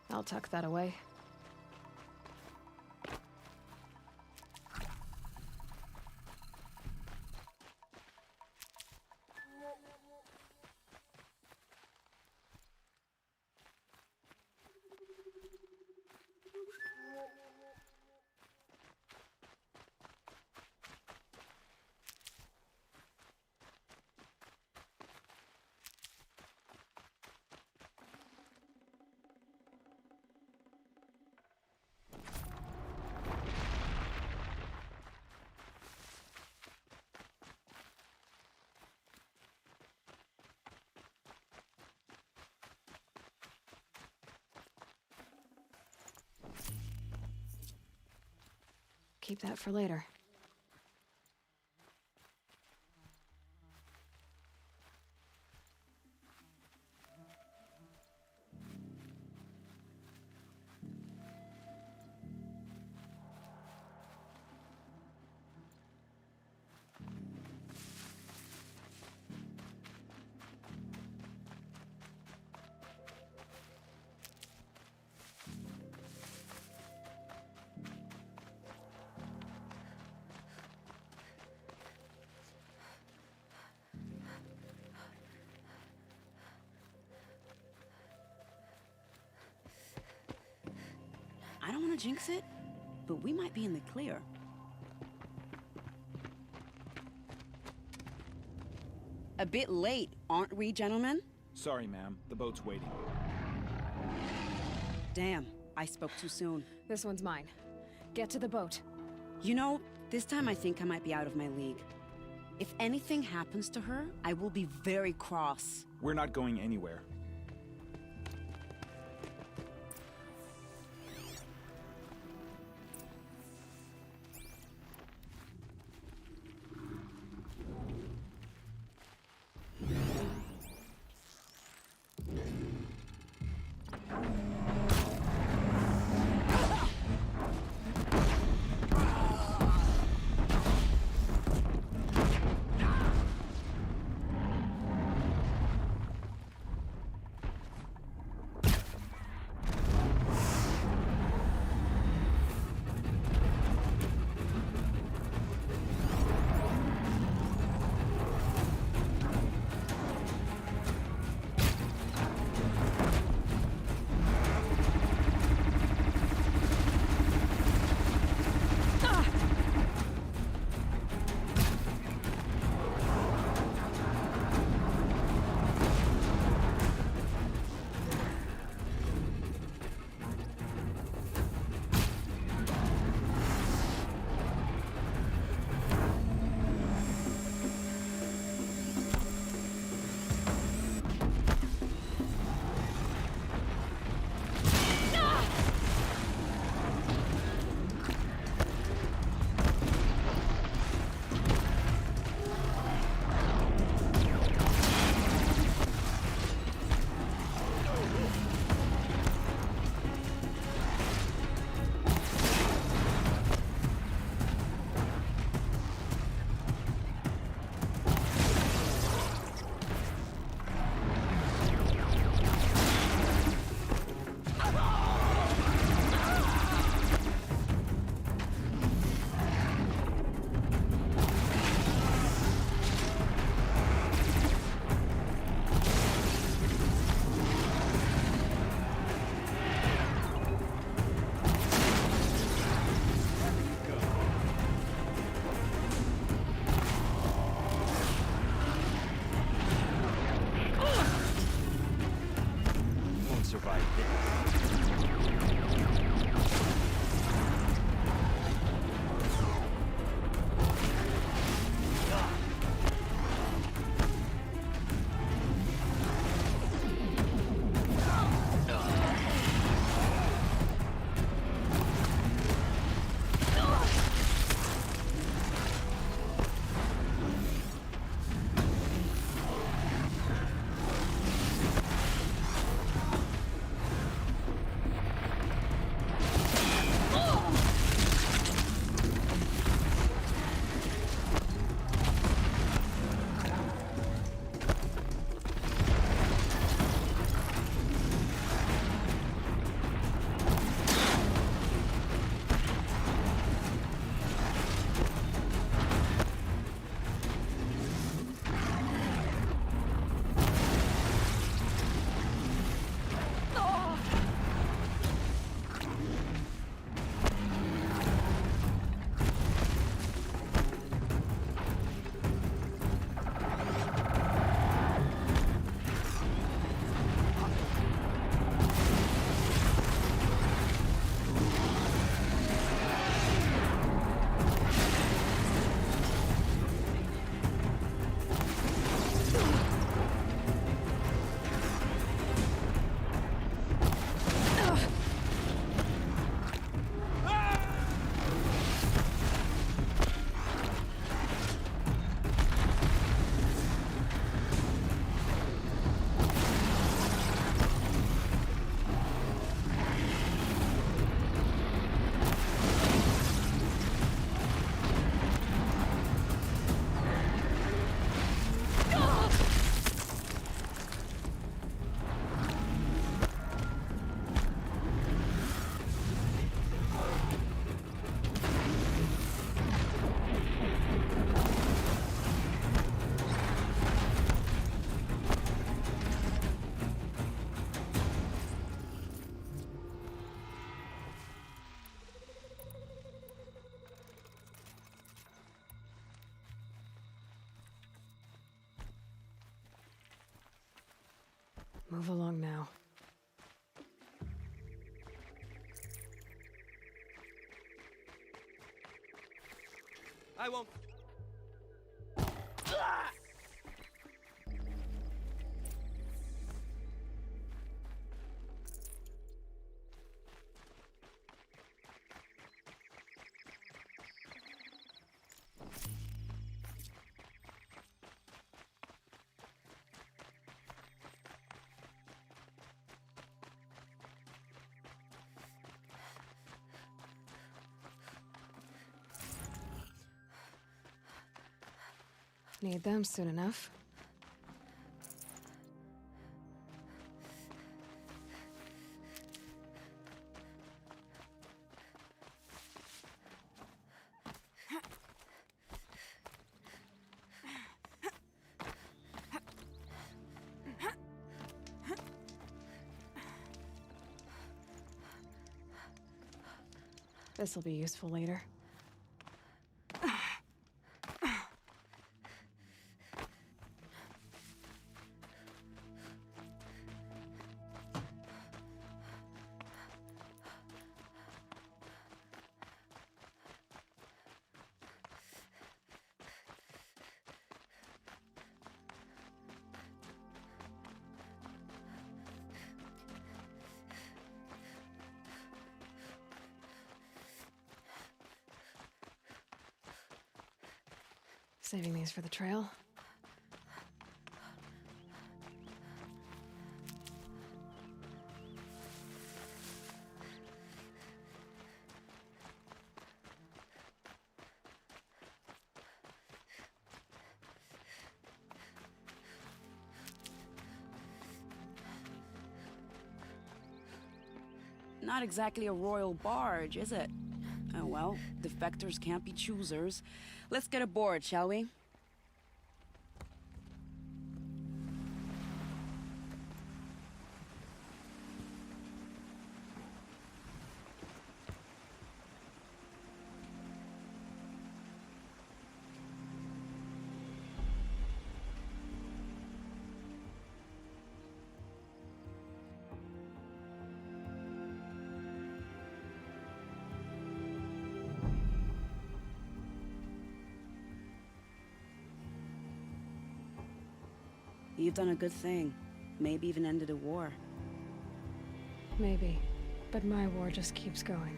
I'll tuck that away. Keep that for later. I don't want to jinx it, but we might be in the clear. A bit late, aren't we, gentlemen? Sorry, ma'am. The boat's waiting. Damn, I spoke too soon. This one's mine. Get to the boat. You know, this time I think I might be out of my league. If anything happens to her, I will be very cross. We're not going anywhere. Move along now. I won't. Need them soon enough. This'll be useful later. Saving these for the trail. Not exactly a royal barge, is it? Oh well, defectors can't be choosers. Let's get aboard, shall we? You've done a good thing. Maybe even ended a war. Maybe. But my war just keeps going.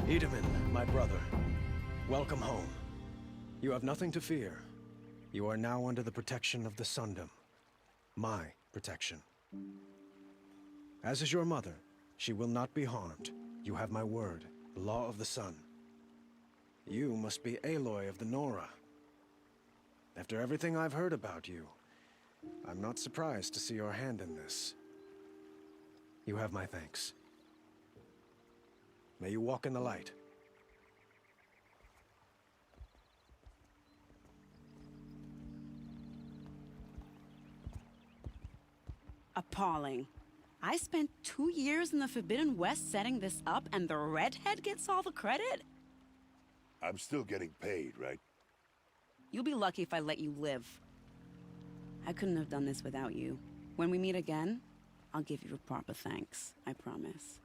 Edaman, my brother, welcome home. You have nothing to fear. You are now under the protection of the Sundom. My protection. As is your mother, she will not be harmed. You have my word, the law of the sun. You must be Aloy of the Nora. After everything I've heard about you, I'm not surprised to see your hand in this. You have my thanks. May you walk in the light. Appalling. I spent 2 years in the Forbidden West setting this up, and the redhead gets all the credit? I'm still getting paid, right? You'll be lucky if I let you live. I couldn't have done this without you. When we meet again, I'll give you a proper thanks, I promise.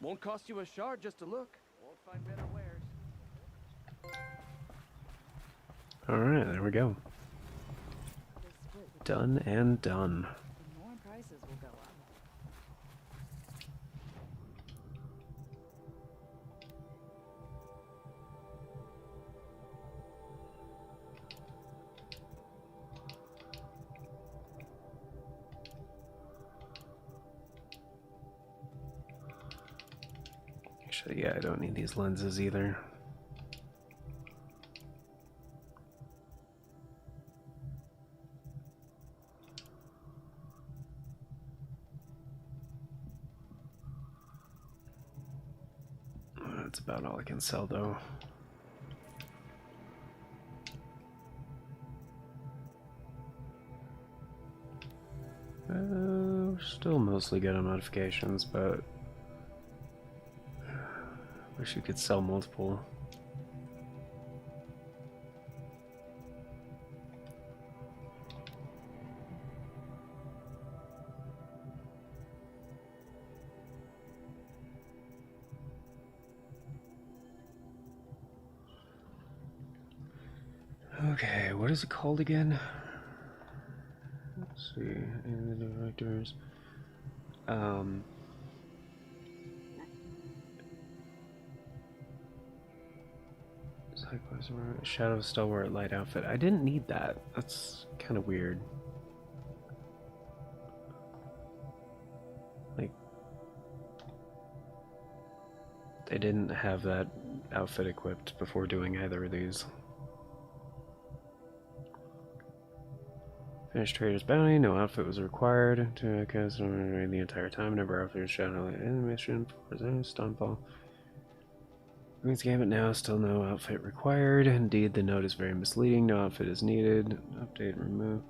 Won't cost you a shard just to look. Won't find better wares. Alright, there we go. Done and done. More prices will go up. Actually, yeah, I don't need these lenses either. That's about all I can sell, though. We're still mostly good on modifications, but wish you could sell multiple. Okay, what is it called again? Let's see, in the directors. Shadow of Stalwart Light outfit. I didn't need that. That's kind of weird. Like, they didn't have that outfit equipped before doing either of these. Finished Trader's Bounty, no outfit was required to cast the entire time. Never outfit Shadow animation for Stonefall. Queen's Gambit now, still no outfit required. Indeed, the note is very misleading. No outfit is needed. Update, remove.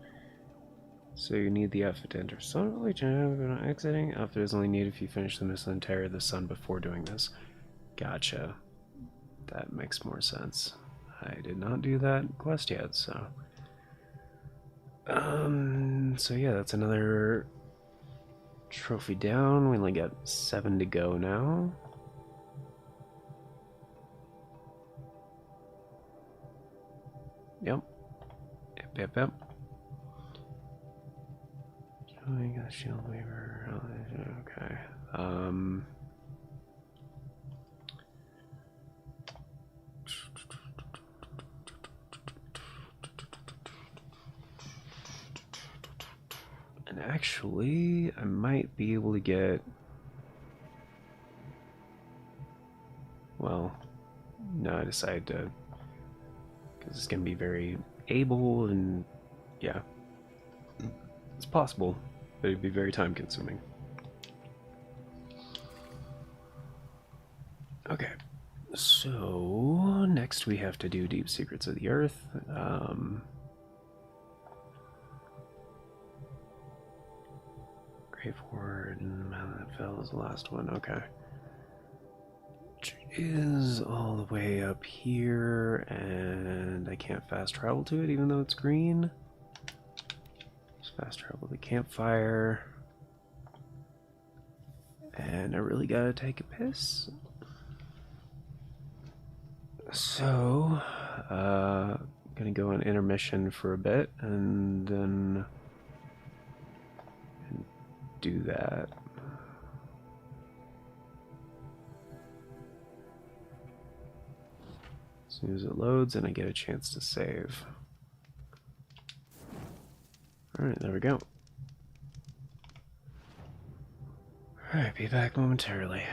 So you need the outfit to enter Sun Village and exiting. Outfit is only needed if you finish the mission and Terror of the Sun before doing this. Gotcha. That makes more sense. I did not do that quest yet, so... So yeah, that's another trophy down. We only got 7 to go now. Yep. Yep. I got shield waiver. Okay. And actually, I might be able to get... Well, no, I decided to... Because it's going to be very able and... Yeah. It's possible, but it'd be very time consuming. Okay. So, next we have to do Deep Secrets of the Earth. Grave Ward and Mallet Fell is the last one. Okay. Which is all the way up here, and I can't fast travel to it even though it's green. Just fast travel to the campfire. And I really gotta take a piss. So, gonna go on intermission for a bit and then do that. As soon as it loads and I get a chance to save. Alright, there we go. Alright, be back momentarily.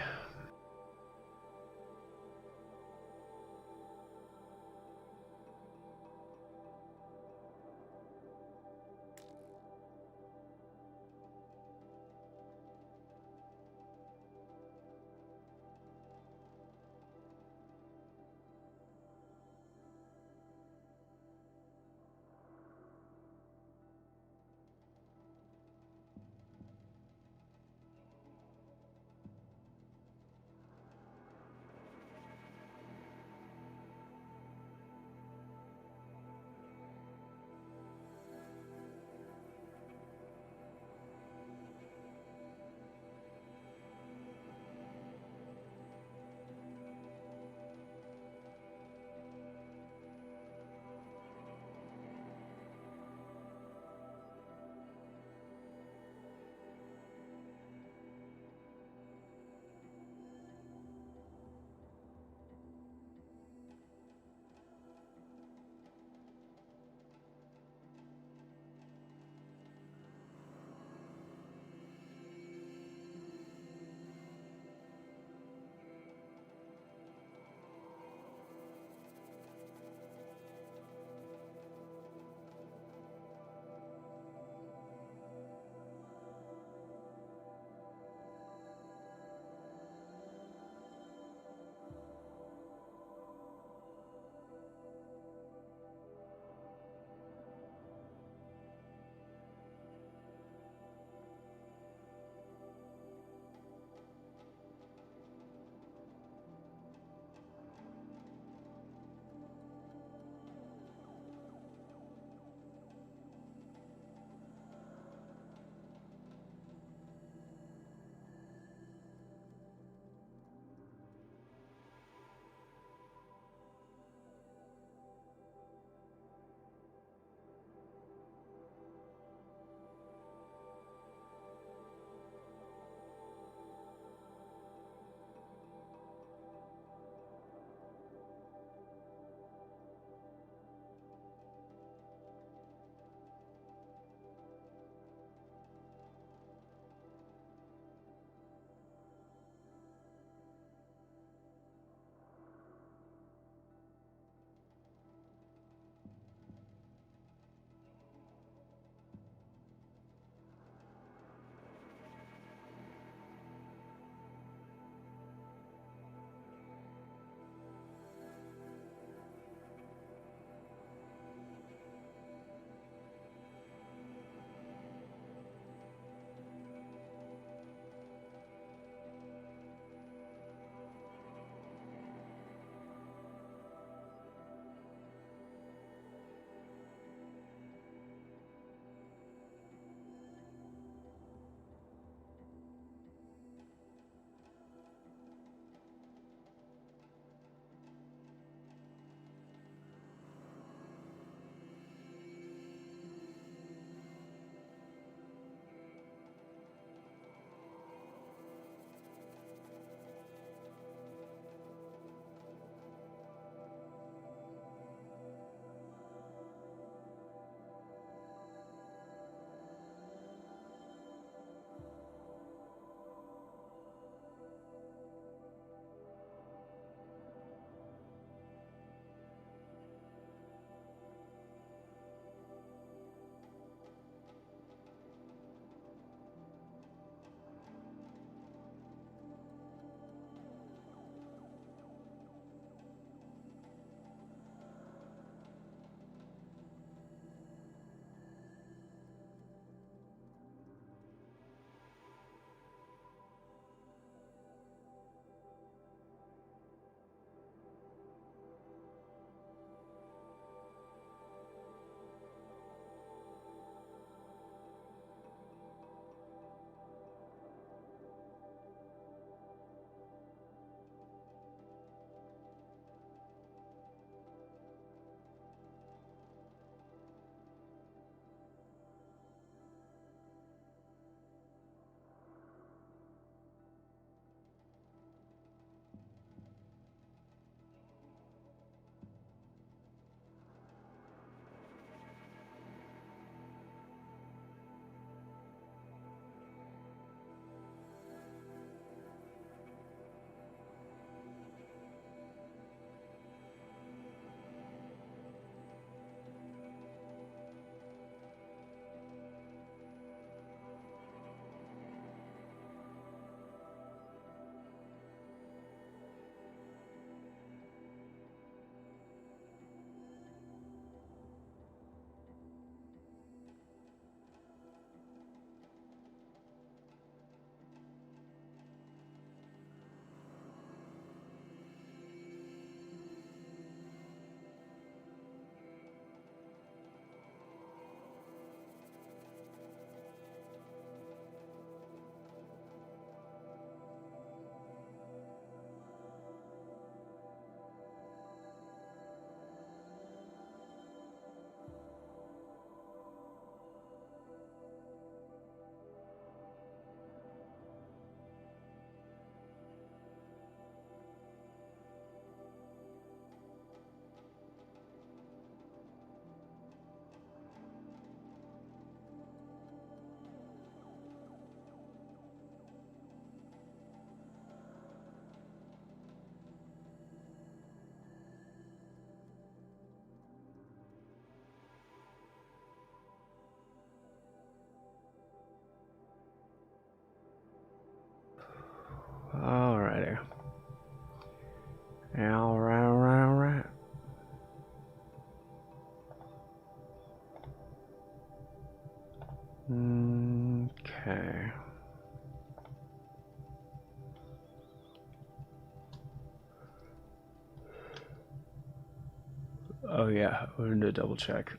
Oh yeah, I wanted to double check.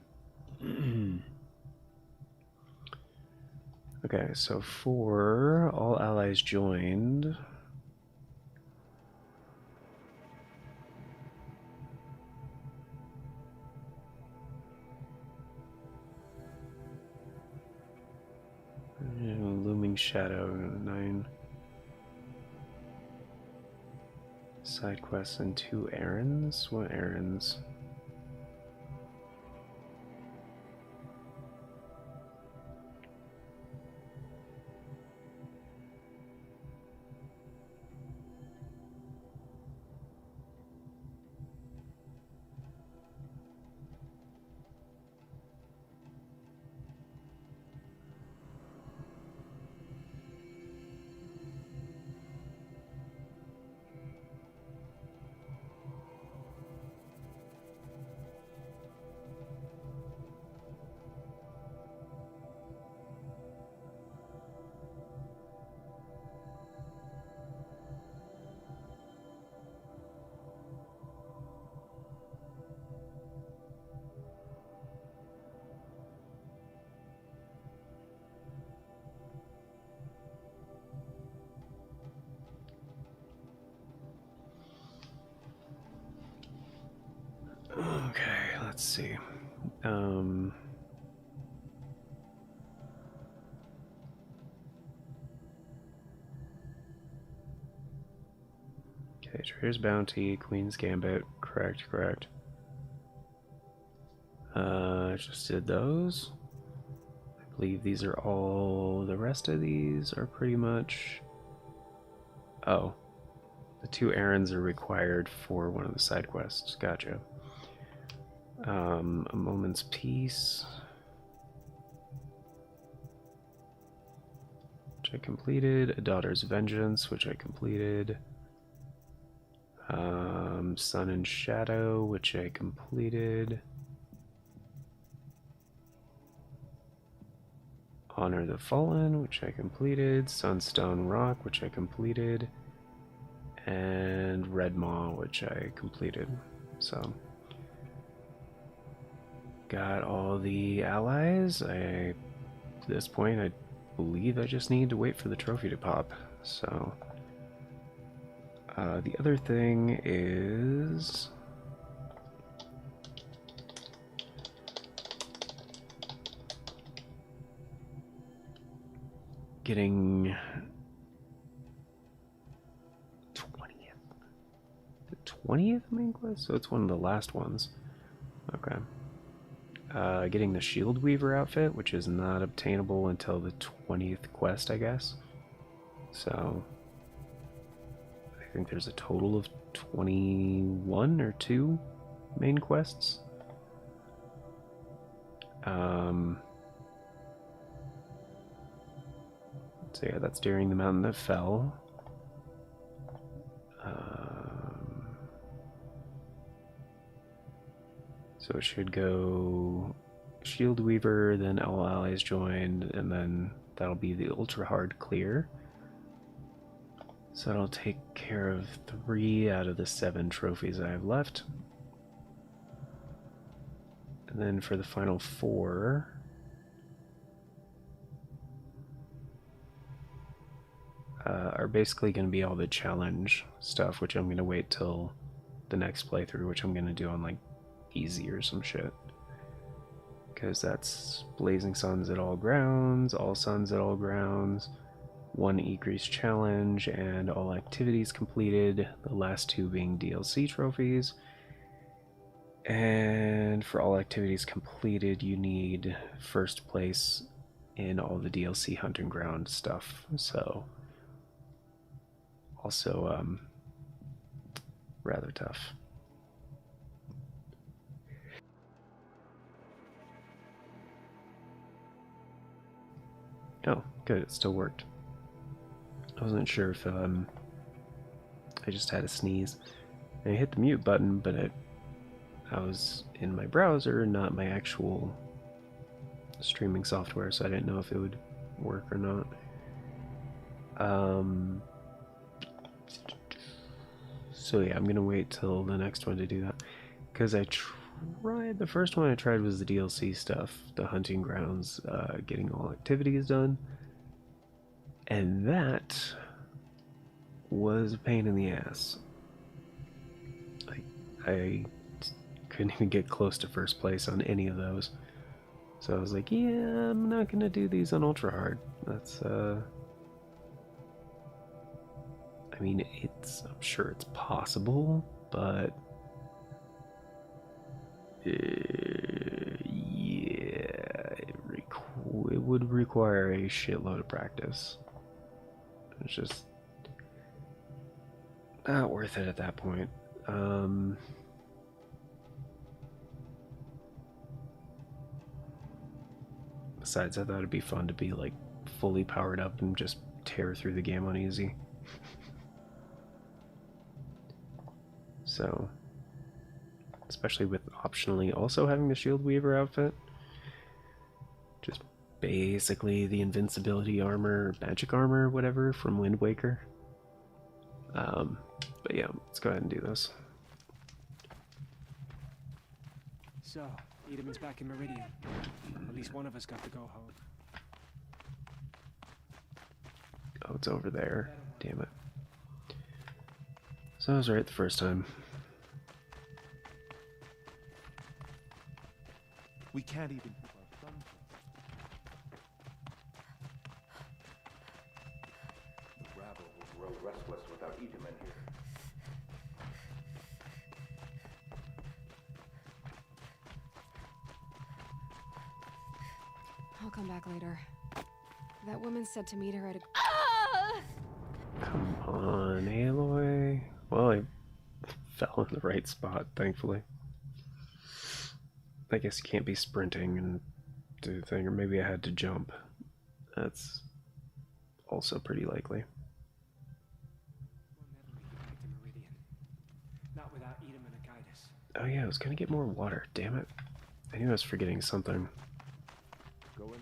Okay, so for all allies joined. Looming Shadow, 9 side quests and 2 errands. What errands? Okay, let's see. Okay, Trader's Bounty, Queen's Gambit, correct. I just did those. I believe these are all, the rest of these are pretty much, oh, the 2 errands are required for one of the side quests, gotcha. A Moment's Peace, which I completed. A Daughter's Vengeance, which I completed. Sun and Shadow, which I completed. Honor the Fallen, which I completed. Sunstone Rock, which I completed. And Red Maw, which I completed. So, got all the allies. At this point, I believe I just need to wait for the trophy to pop. So, the other thing is getting 20th main quest, so it's one of the last ones. Okay. Getting the Shield Weaver outfit, which is not obtainable until the 20th quest, I guess. So, I think there's a total of 21 or 2 main quests. So yeah, that's Daring the Mountain That Fell. So it should go Shield Weaver, then all allies joined, and then that'll be the ultra hard clear. So that'll take care of 3 out of the 7 trophies I have left. And then for the final 4, are basically going to be all the challenge stuff, which I'm going to wait till the next playthrough, which I'm going to do on like easy or some shit. Because that's Blazing Suns at all grounds, all suns at all grounds, 1 Egrease challenge, and all activities completed, the last 2 being DLC trophies. And for all activities completed, you need first place in all the DLC hunting ground stuff. So, also, rather tough. Oh, good, it still worked. I wasn't sure if I just had a sneeze. And I hit the mute button, but I was in my browser, not my actual streaming software, so I didn't know if it would work or not. So yeah, I'm gonna wait till the next one to do that, because I tried. The first one I tried was the DLC stuff, the hunting grounds, getting all activities done. And that was a pain in the ass. I couldn't even get close to first place on any of those. So I was like, yeah, I'm not gonna do these on ultra hard. That's I mean, I'm sure it's possible, but yeah, it would require a shitload of practice. It's just not worth it at that point. Besides, I thought it'd be fun to be like fully powered up and just tear through the game on easy. So, especially with optionally also having the Shield Weaver outfit, just basically the invincibility armor, magic armor, whatever, from Wind Waker. But yeah, let's go ahead and do this. So, Edelman's back in Meridian. At least one of us got to go home. Oh, it's over there. Damn it. So I was right the first time. We can't even keep our thumbs. The rabble will grow restless without Edelman here. I'll come back later. That woman said to meet her at a... Come on, Aloy. Well, I fell in the right spot, thankfully. I guess you can't be sprinting and do the thing, or maybe I had to jump. That's also pretty likely. We'll never make it back to Meridian. Not without Edelman to guide us. Oh yeah, I was gonna get more water, damn it. I knew I was forgetting something. Go in.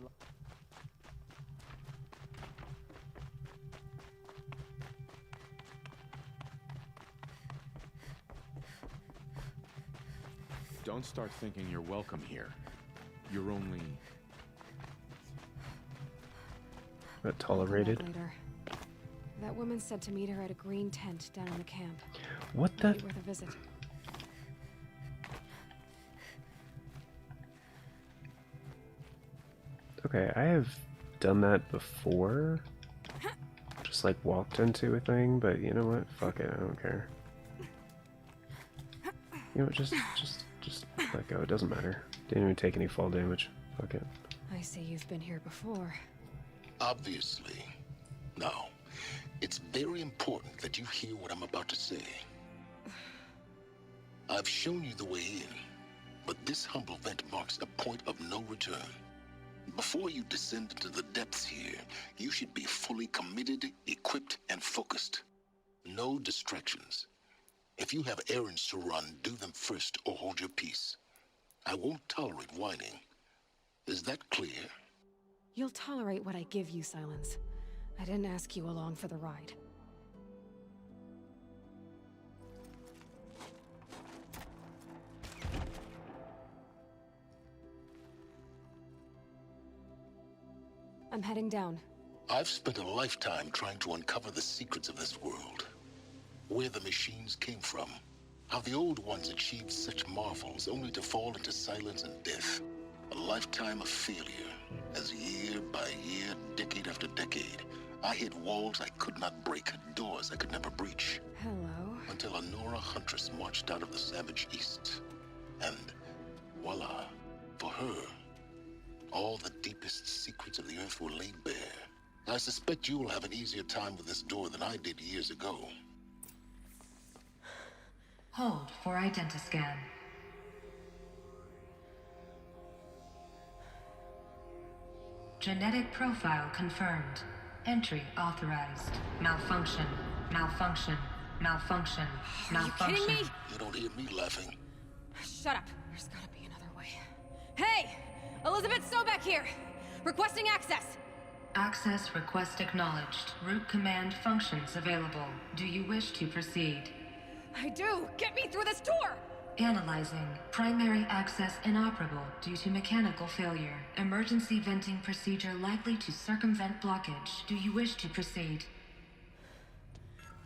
Don't start thinking you're welcome here. You're only... But tolerated. Later. That woman said to meet her at a green tent down in the camp. What the? Might be worth a visit. Okay, I have done that before. Just like walked into a thing, but you know what? Fuck it, I don't care. You know what, just let go, it doesn't matter. Didn't even take any fall damage. Fuck it. I see you've been here before. Obviously. Now, it's very important that you hear what I'm about to say. I've shown you the way in, but this humble vent marks a point of no return. Before you descend into the depths here, you should be fully committed, equipped, and focused. No distractions. If you have errands to run, do them first or hold your peace. I won't tolerate whining. Is that clear? You'll tolerate what I give you, Silence. I didn't ask you along for the ride. I'm heading down. I've spent a lifetime trying to uncover the secrets of this world. Where the machines came from. How the old ones achieved such marvels only to fall into silence and death. A lifetime of failure. As year by year, decade after decade, I hit walls I could not break, doors I could never breach. Hello. Until a Nora huntress marched out of the savage east. And voila, for her, all the deepest secrets of the earth were laid bare. I suspect you will have an easier time with this door than I did years ago. Hold for identiscan. Genetic profile confirmed. Entry authorized. Malfunction. Malfunction. Malfunction. Malfunction. Are you kidding me? You don't hear me laughing. Shut up. There's gotta be another way. Hey! Elizabeth Sobeck here! Requesting access! Access request acknowledged. Root command functions available. Do you wish to proceed? I do! Get me through this door! Analyzing. Primary access inoperable due to mechanical failure. Emergency venting procedure likely to circumvent blockage. Do you wish to proceed?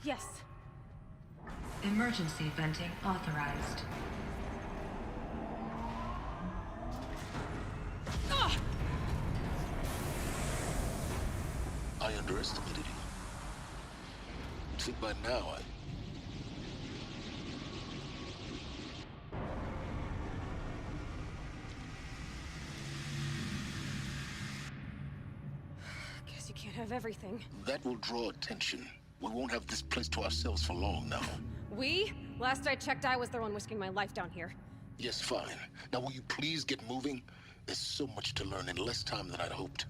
Yes. Emergency venting authorized. I underestimated you. I think by now Guess you can't have everything. that will draw attention. We won't have this place to ourselves for long now. We? Last I checked, I was the one risking my life down here. Yes, fine. Now will you please get moving? There's so much to learn in less time than I'd hoped.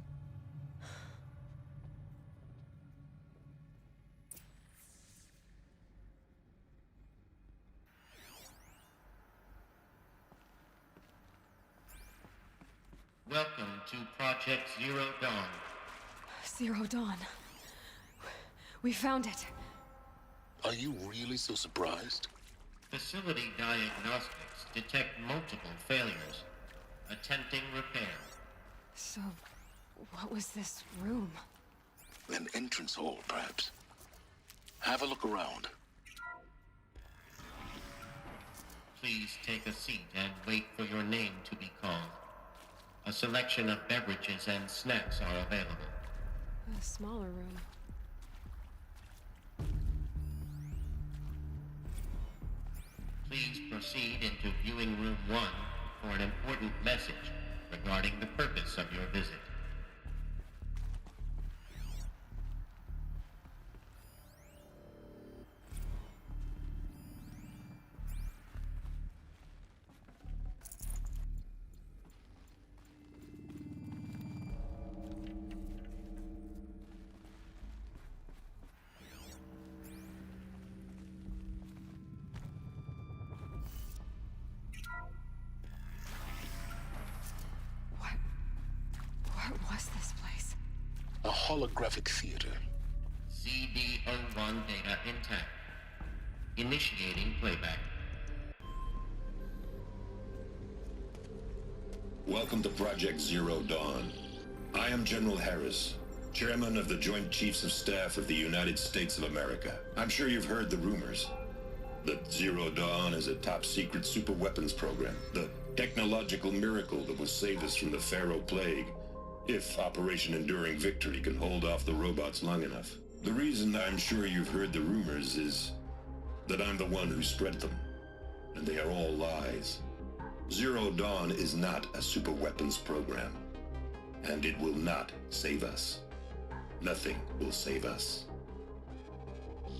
Welcome to Project Zero Dawn. Zero Dawn. We found it. Are you really so surprised? Facility diagnostics detect multiple failures. Attempting repair. So, what was this room? An entrance hall, perhaps. Have a look around. Please take a seat and wait for your name to be called. A selection of beverages and snacks are available. A smaller room. Please proceed into viewing room 1 for an important message regarding the purpose of your visit. What was this place? A holographic theater. CD01 data intact. Initiating playback. Welcome to Project Zero Dawn. I am General Harris, Chairman of the Joint Chiefs of Staff of the United States of America. I'm sure you've heard the rumors that Zero Dawn is a top-secret superweapons program, the technological miracle that will save us from the Pharaoh Plague, if Operation Enduring Victory can hold off the robots long enough. The reason I'm sure you've heard the rumors is that I'm the one who spread them, and they are all lies. Zero Dawn is not a superweapons program, and it will not save us. Nothing will save us.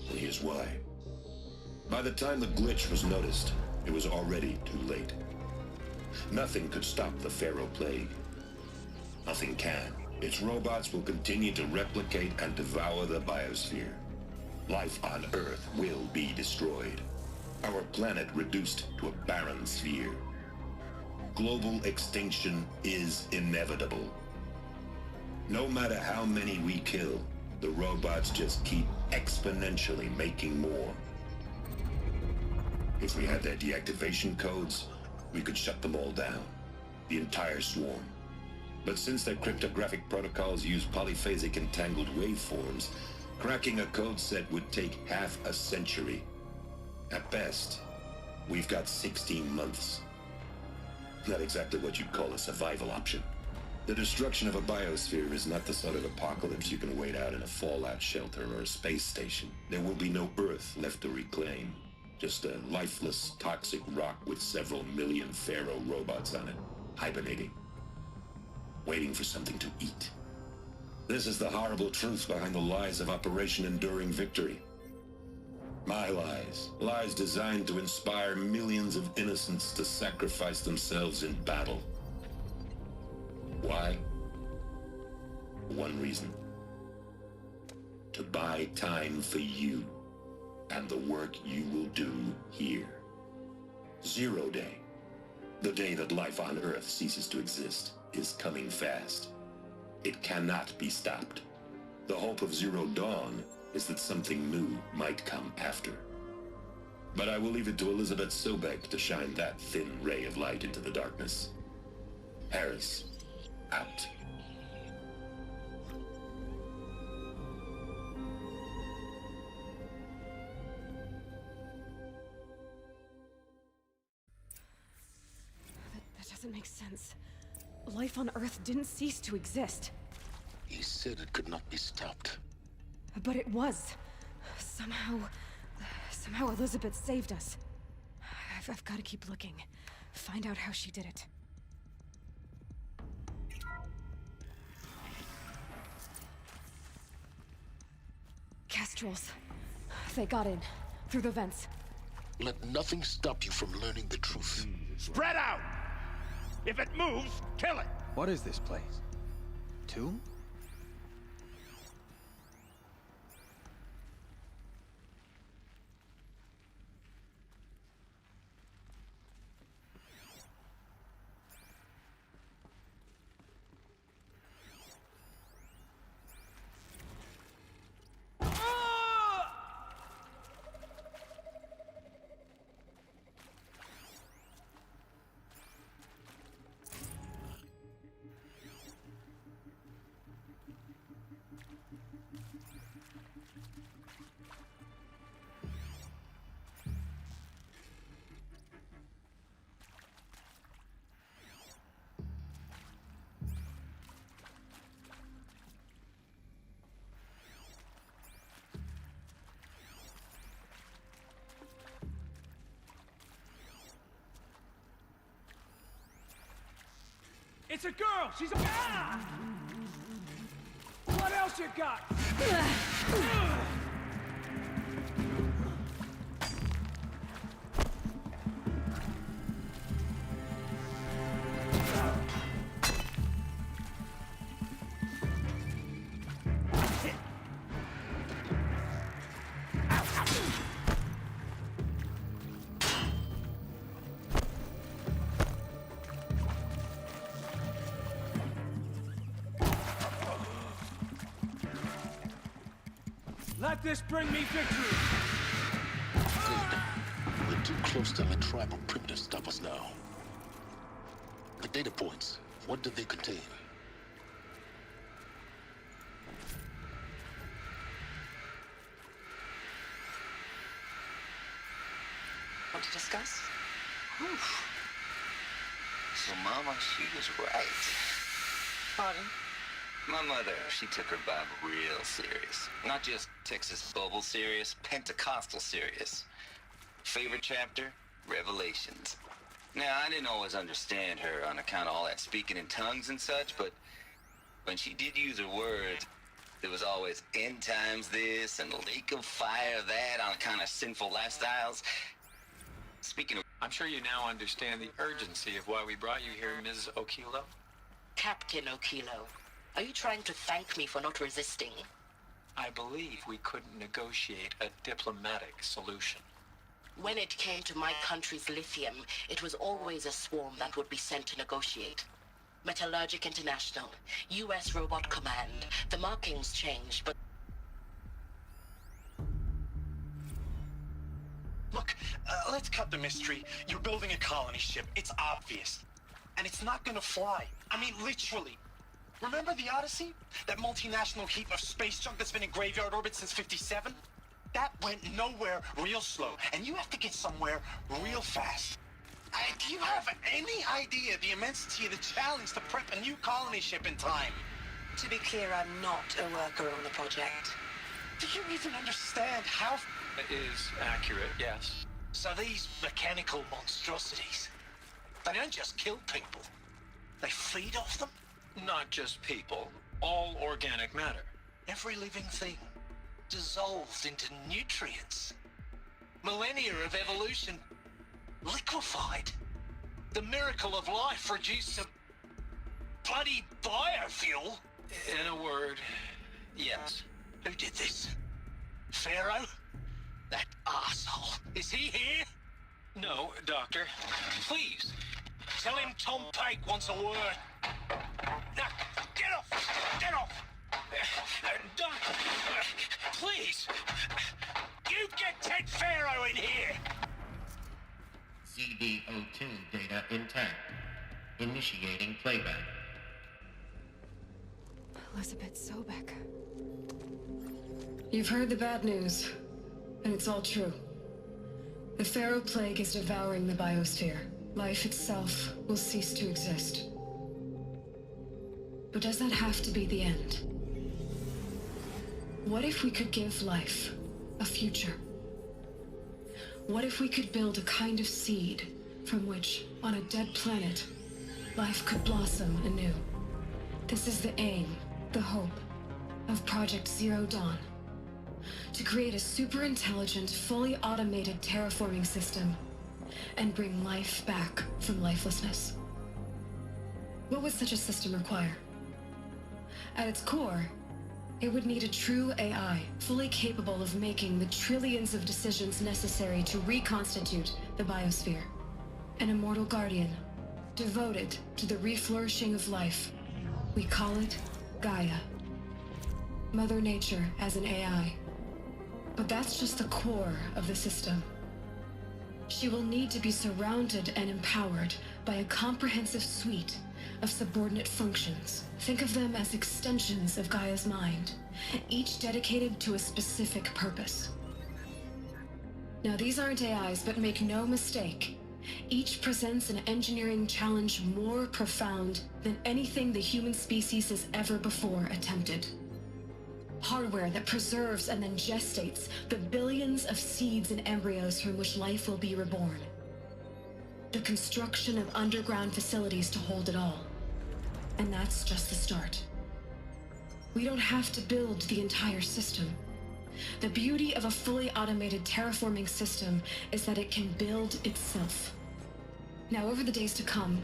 And here's why. By the time the glitch was noticed, it was already too late. Nothing could stop the Pharaoh Plague. Nothing can. Its robots will continue to replicate and devour the biosphere. Life on Earth will be destroyed. Our planet reduced to a barren sphere. Global extinction is inevitable. No matter how many we kill, the robots just keep exponentially making more. If we had their deactivation codes, we could shut them all down. The entire swarm. But since their cryptographic protocols use polyphasic entangled waveforms, cracking a code set would take half a century. At best, we've got 16 months. Not exactly what you'd call a survival option. The destruction of a biosphere is not the sort of apocalypse you can wait out in a fallout shelter or a space station. There will be no Earth left to reclaim. Just a lifeless, toxic rock with several million Pharaoh robots on it, hibernating. Waiting for something to eat. This is the horrible truth behind the lies of Operation Enduring Victory. My lies. Lies designed to inspire millions of innocents to sacrifice themselves in battle. Why? One reason. To buy time for you and the work you will do here. Zero Day. The day that life on Earth ceases to exist is coming fast. It cannot be stopped. The hope of Zero Dawn is that something new might come after. But I will leave it to Elizabeth Sobek to shine that thin ray of light into the darkness. Harris, out. That doesn't make sense. Life on Earth didn't cease to exist. He said it could not be stopped. But it was. Somehow Elizabeth saved us. I've got to keep looking. Find out how she did it. Kestrels. They got in. Through the vents. Let nothing stop you from learning the truth. Spread out! If it moves, kill it! What is this place? Tomb? It's a girl! She's a... Ah! What else you got? Let this bring me victory! Good. We're too close to the tribal perimeter to stop us now. The data points, what did they contain? Want to discuss? Oof. So, Mama, she was right. Pardon? My mother, she took her Bible real serious. Not just Texas Bible serious, Pentecostal serious. Favorite chapter? Revelations. Now, I didn't always understand her on account of all that speaking in tongues and such, but when she did use her words, there was always end times this and lake of fire that on account of sinful lifestyles. Speaking of... I'm sure you now understand the urgency of why we brought you here, Ms. Okilo. Captain Okilo. Are you trying to thank me for not resisting? I believe we couldn't negotiate a diplomatic solution. When it came to my country's lithium, it was always a swarm that would be sent to negotiate. Metallurgic International, U.S. Robot Command. The markings changed, but... Look, let's cut the mystery. You're building a colony ship. It's obvious. And it's not gonna fly. I mean, literally. Remember the Odyssey? That multinational heap of space junk that's been in graveyard orbit since '57? That went nowhere real slow, and you have to get somewhere real fast. Do you have any idea the immensity of the challenge to prep a new colony ship in time? To be clear, I'm not a worker on the project. Do you even understand how... It is accurate, yes. So these mechanical monstrosities, they don't just kill people. They feed off them? Not just people, all organic matter. Every living thing dissolved into nutrients. Millennia of evolution liquefied. The miracle of life produced some bloody biofuel. In a word, yes. Who did this? Pharaoh? That arsehole. Is he here? No, Doctor. Please, tell him Tom Pike wants a word. Now, get off! Get off! Doctor, please! You get Ted Pharaoh in here! ZD02 data intact. Initiating playback. Elizabeth Sobek. You've heard the bad news, and it's all true. The Pharaoh Plague is devouring the biosphere. Life itself will cease to exist. But does that have to be the end? What if we could give life a future? What if we could build a kind of seed from which, on a dead planet, life could blossom anew? This is the aim, the hope, of Project Zero Dawn. To create a super-intelligent, fully automated terraforming system and bring life back from lifelessness. What would such a system require? At its core, it would need a true AI, fully capable of making the trillions of decisions necessary to reconstitute the biosphere. An immortal guardian, devoted to the reflourishing of life. We call it Gaia. Mother Nature as an AI. But that's just the core of the system. She will need to be surrounded and empowered by a comprehensive suite of subordinate functions. Think of them as extensions of Gaia's mind, each dedicated to a specific purpose. Now, these aren't AIs, but make no mistake, each presents an engineering challenge more profound than anything the human species has ever before attempted. Hardware that preserves and then gestates the billions of seeds and embryos from which life will be reborn. The construction of underground facilities to hold it all. And that's just the start. We don't have to build the entire system. The beauty of a fully automated terraforming system is that it can build itself. Now, over the days to come,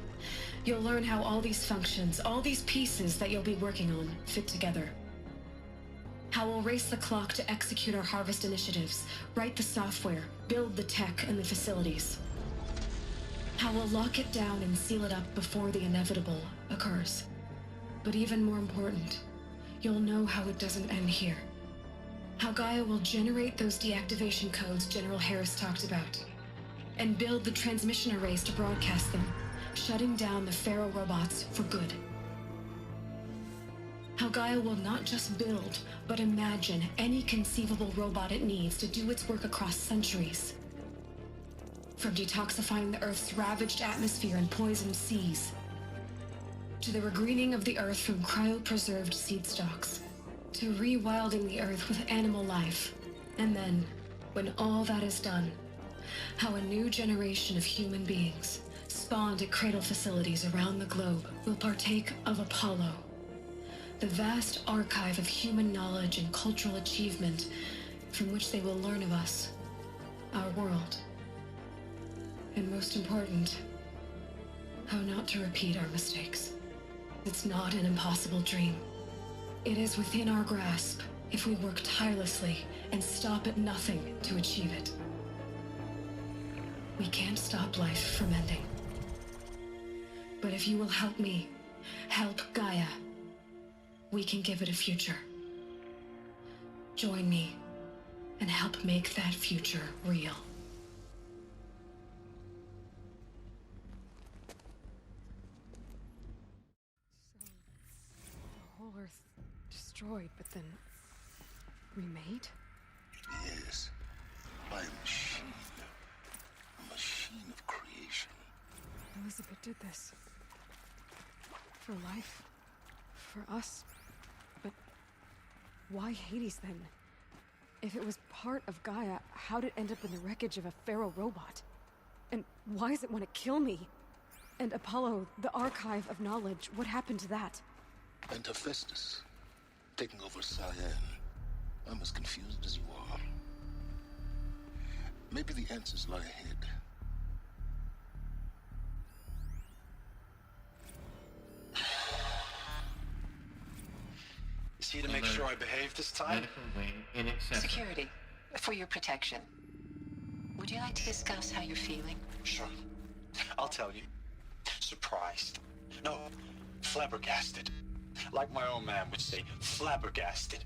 you'll learn how all these functions, all these pieces that you'll be working on, fit together. How we'll race the clock to execute our harvest initiatives, write the software, build the tech and the facilities. How we'll lock it down and seal it up before the inevitable occurs. But even more important, you'll know how it doesn't end here. How Gaia will generate those deactivation codes General Harris talked about, and build the transmission arrays to broadcast them, shutting down the Pharaoh robots for good. How Gaia will not just build, but imagine any conceivable robot it needs to do its work across centuries. From detoxifying the Earth's ravaged atmosphere and poisoned seas, to the regreening of the Earth from cryopreserved seed stalks, to rewilding the Earth with animal life. And then, when all that is done, how a new generation of human beings, spawned at cradle facilities around the globe, will partake of Apollo, the vast archive of human knowledge and cultural achievement from which they will learn of us, our world. And most important, how not to repeat our mistakes. It's not an impossible dream. It is within our grasp if we work tirelessly and stop at nothing to achieve it. We can't stop life from ending. But if you will help me, help Gaia, we can give it a future. Join me and help make that future real. The whole Earth destroyed, but then remade? Yes, by a machine. A machine of creation. Elizabeth did this. For life. For us. But why Hades then? If it was part of Gaia, how'd it end up in the wreckage of a Pharaoh robot? And why does it want to kill me? And Apollo, the archive of knowledge, what happened to that? And Hephaestus, taking over Cyan. I'm as confused as you are. Maybe the answers lie ahead. Is he to make sure I behave this time? Security, for your protection. Would you like to discuss how you're feeling? Sure. I'll tell you. Surprised. No, flabbergasted. Like my old man would say, flabbergasted.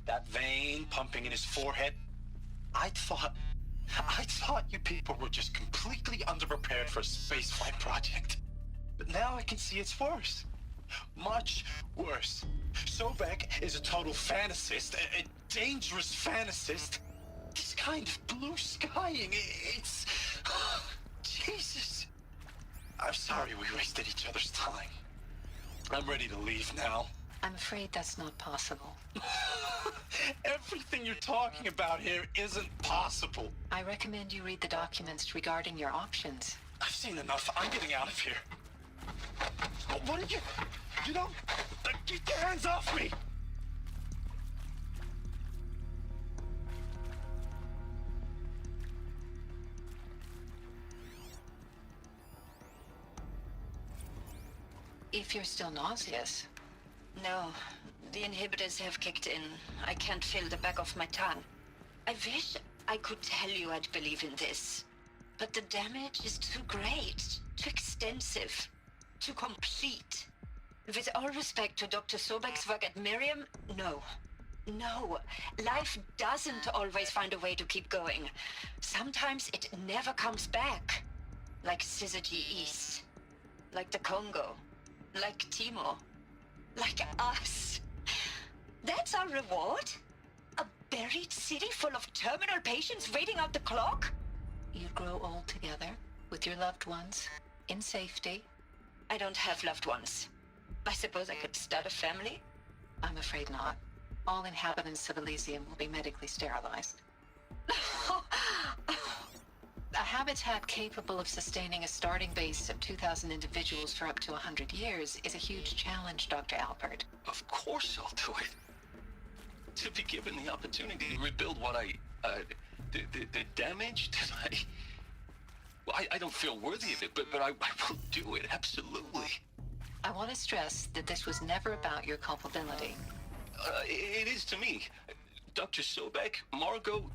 That vein pumping in his forehead. I thought I thought you people were just completely underprepared for a spaceflight project. But now I can see it's worse. Much worse. Sobek is a total fantasist, a dangerous fantasist. This kind of blue skying, it's... Jesus. I'm sorry we wasted each other's time. I'm ready to leave now. I'm afraid that's not possible. Everything you're talking about here isn't possible. I recommend you read the documents regarding your options. I've seen enough. I'm getting out of here. What are you... You don't... Get your hands off me! If you're still nauseous. No, the inhibitors have kicked in. I can't feel the back of my tongue. I wish I could tell you I'd believe in this. But the damage is too great, too extensive, too complete. With all respect to Dr. Sobek's work at Miriam, no. No, life doesn't always find a way to keep going. Sometimes it never comes back. Like Syzygy East. Like the Congo. Like Timo. Like us. That's our reward? A buried city full of terminal patients waiting out the clock? You'd grow old together, with your loved ones, in safety. I don't have loved ones. I suppose I could start a family? I'm afraid not. All inhabitants of Elysium will be medically sterilized. A habitat capable of sustaining a starting base of 2,000 individuals for up to 100 years is a huge challenge, Dr. Alpert. Of course I'll do it. To be given the opportunity to rebuild what the damage that I don't feel worthy of it, but I will do it, absolutely. I want to stress that this was never about your culpability. It is to me. Dr. Sobek, Margot,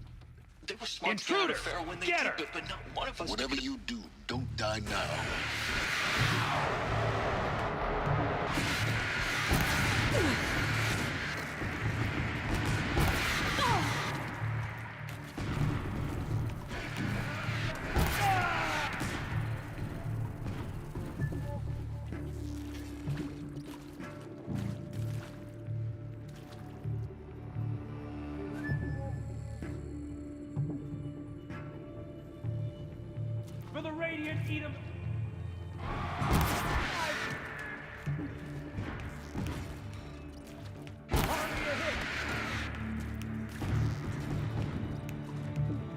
they were smart to get out of Pharaoh when they did, but not one of us... Whatever you do, don't die now. For the Radiant, eat 'em!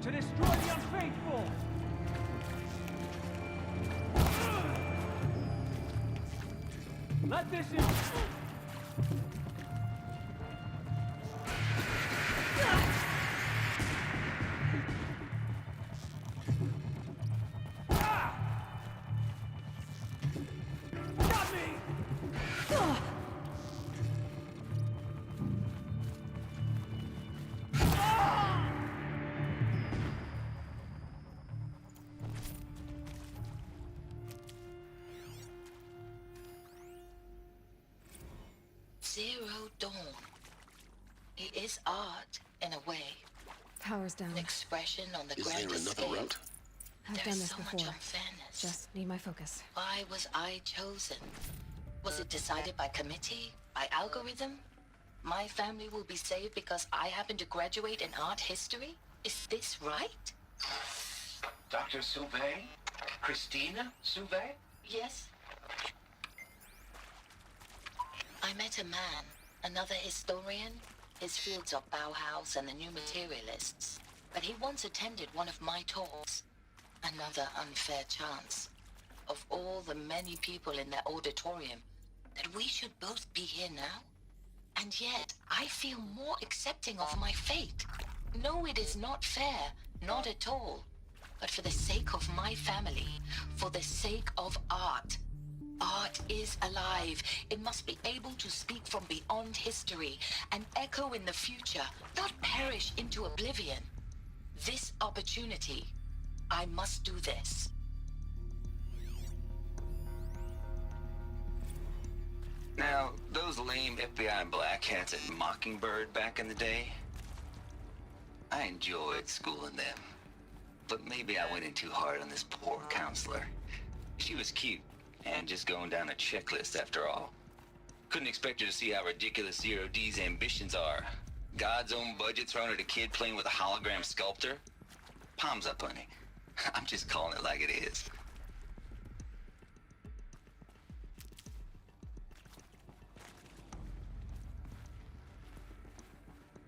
To destroy the unfaithful! Let this in... Zero Dawn. It is art, in a way. Power's down. An expression on the Is grand there escape. another route? I've There done is this so before. much unfairness. Just need my focus. Why was I chosen? Was it decided by committee? By algorithm? My family will be saved because I happen to graduate in art history? Is this right? Dr. Sauvé? Christina Sauvé? Yes. I met a man, another historian. His fields are Bauhaus and the New Materialists. But he once attended one of my talks. Another unfair chance. Of all the many people in that auditorium, that we should both be here now? And yet, I feel more accepting of my fate. No, it is not fair. Not at all. But for the sake of my family, for the sake of art. Art is alive. It must be able to speak from beyond history and echo in the future, not perish into oblivion. This opportunity, I must do this. Now, those lame FBI black hats at Mockingbird back in the day, I enjoyed schooling them. But maybe I went in too hard on this poor counselor. She was cute, and just going down a checklist after all. Couldn't expect her to see how ridiculous Zero D's ambitions are. God's own budget thrown at a kid playing with a hologram sculptor? Palms up, honey. I'm just calling it like it is.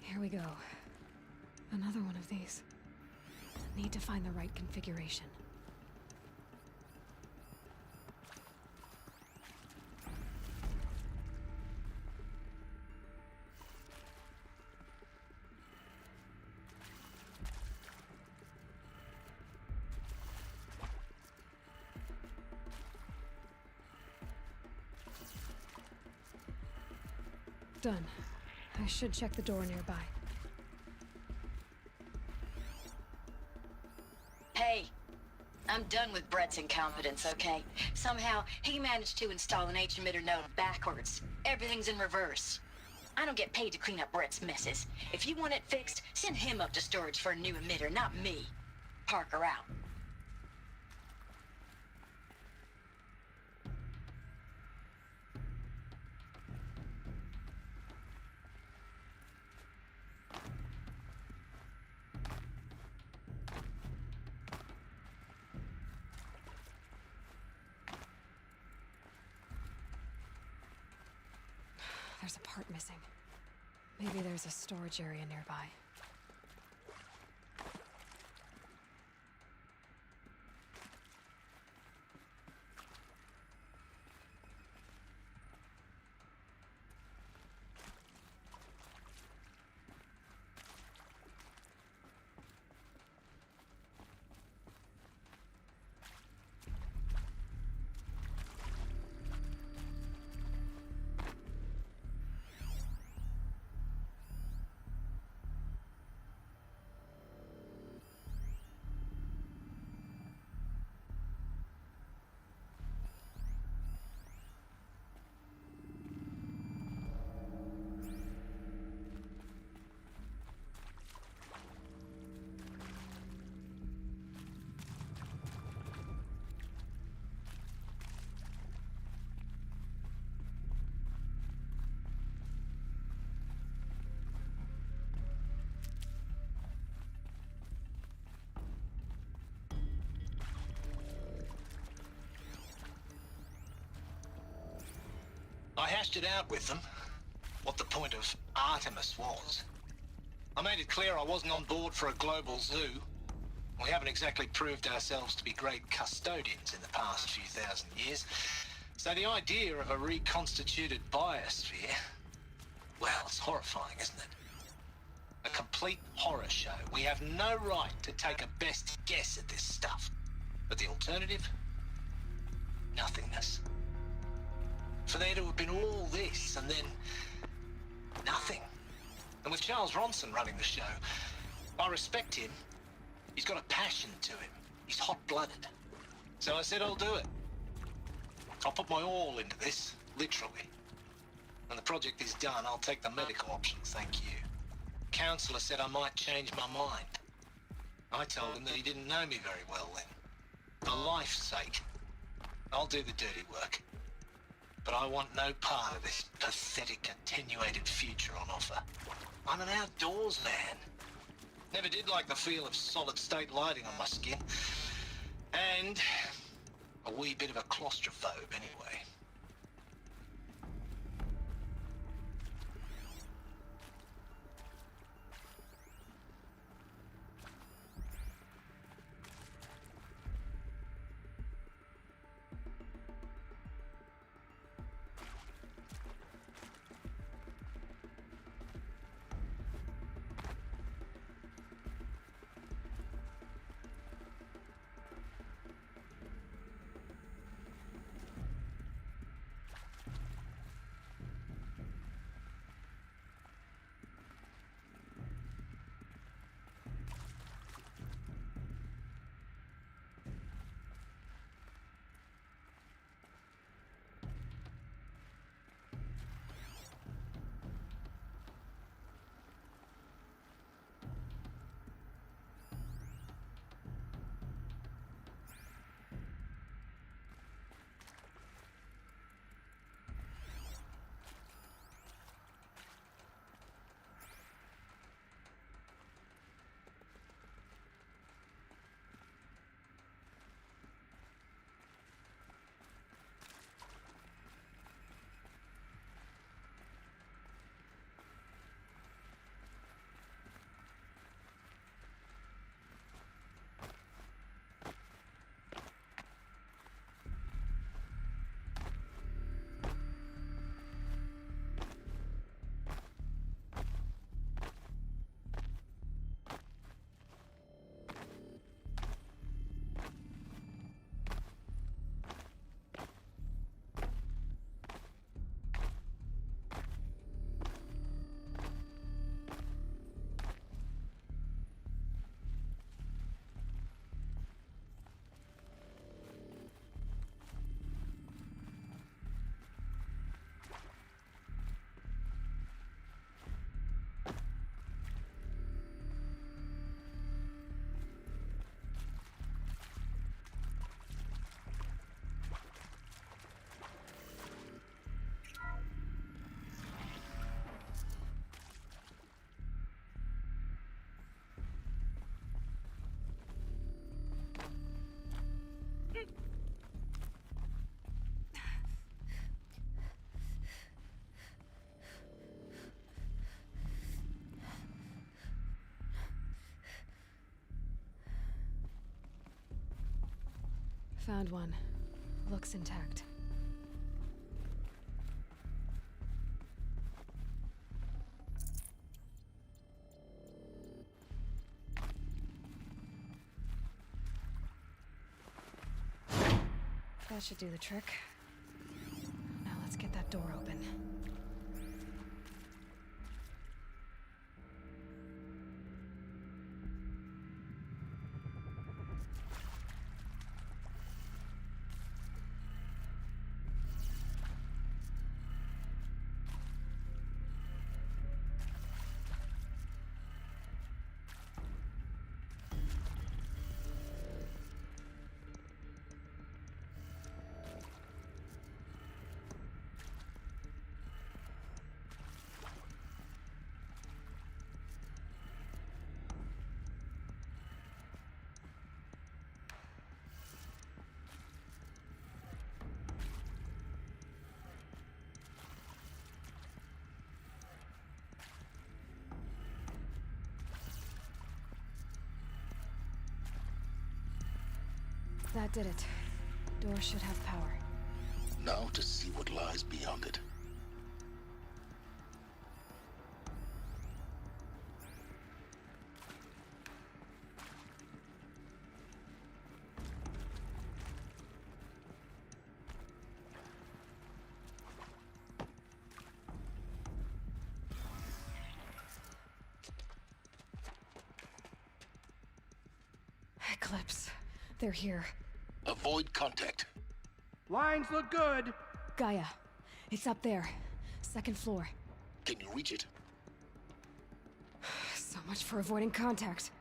Here we go. Another one of these. Need to find the right configuration. Done. I should check the door nearby. Hey, I'm done with Brett's incompetence, okay? Somehow, he managed to install an H-emitter node backwards. Everything's in reverse. I don't get paid to clean up Brett's messes. If you want it fixed, send him up to storage for a new emitter, not me. Parker out. There's a part missing. Maybe there's a storage area nearby. I hashed it out with them, what the point of Artemis was. I made it clear I wasn't on board for a global zoo. We haven't exactly proved ourselves to be great custodians in the past few thousand years. So the idea of a reconstituted biosphere, well, it's horrifying, isn't it? A complete horror show. We have no right to take a best guess at this stuff. But the alternative? Nothingness. For there to have been all this, and then nothing. And with Charles Ronson running the show, I respect him. He's got a passion to him. He's hot-blooded. So I said I'll do it. I'll put my all into this, literally. When the project is done, I'll take the medical option, thank you. Counselor said I might change my mind. I told him that he didn't know me very well then. For life's sake, I'll do the dirty work. But I want no part of this pathetic, attenuated future on offer. I'm an outdoors man. Never did like the feel of solid-state lighting on my skin. And a wee bit of a claustrophobe anyway. Found one. Looks intact. That should do the trick. Now let's get that door open. That did it. Door should have power. Now to see what lies beyond it. Eclipse. They're here. Avoid contact. Lines look good. Gaia. It's up there. Second floor. Can you reach it? So much for avoiding contact.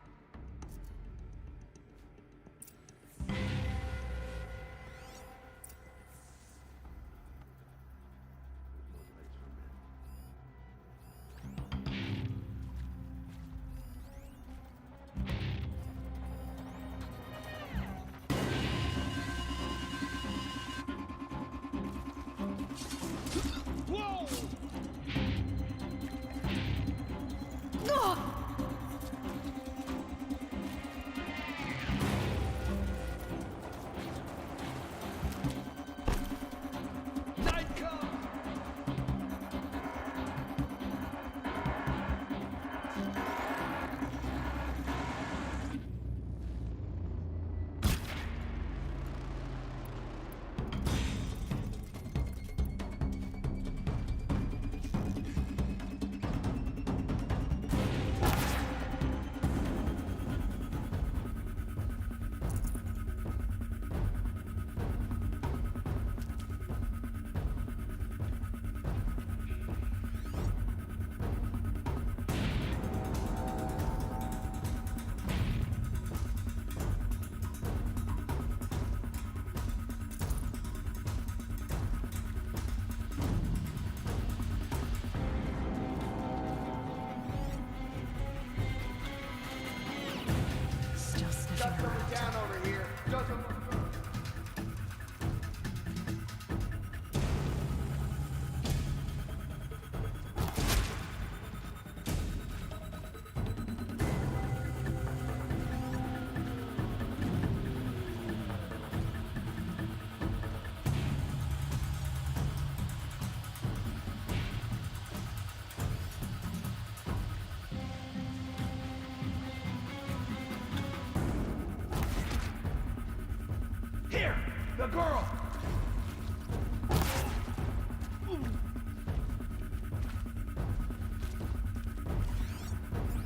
Here, the girl.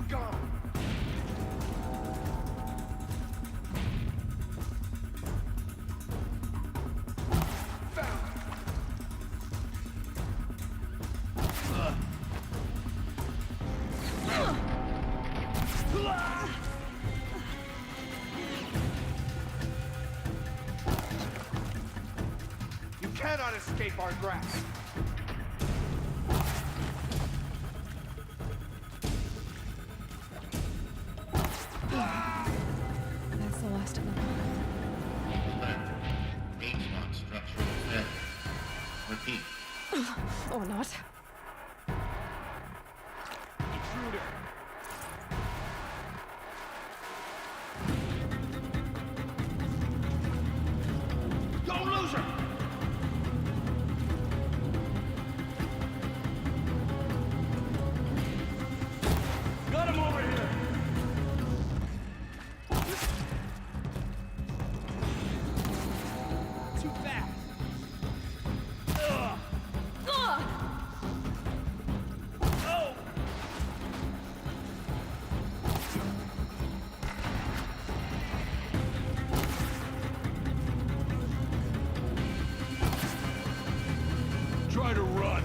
Gone. You cannot escape our grasp. That's the last of them. H-lock structural failure. Repeat. Or not. Intruder. Try to run.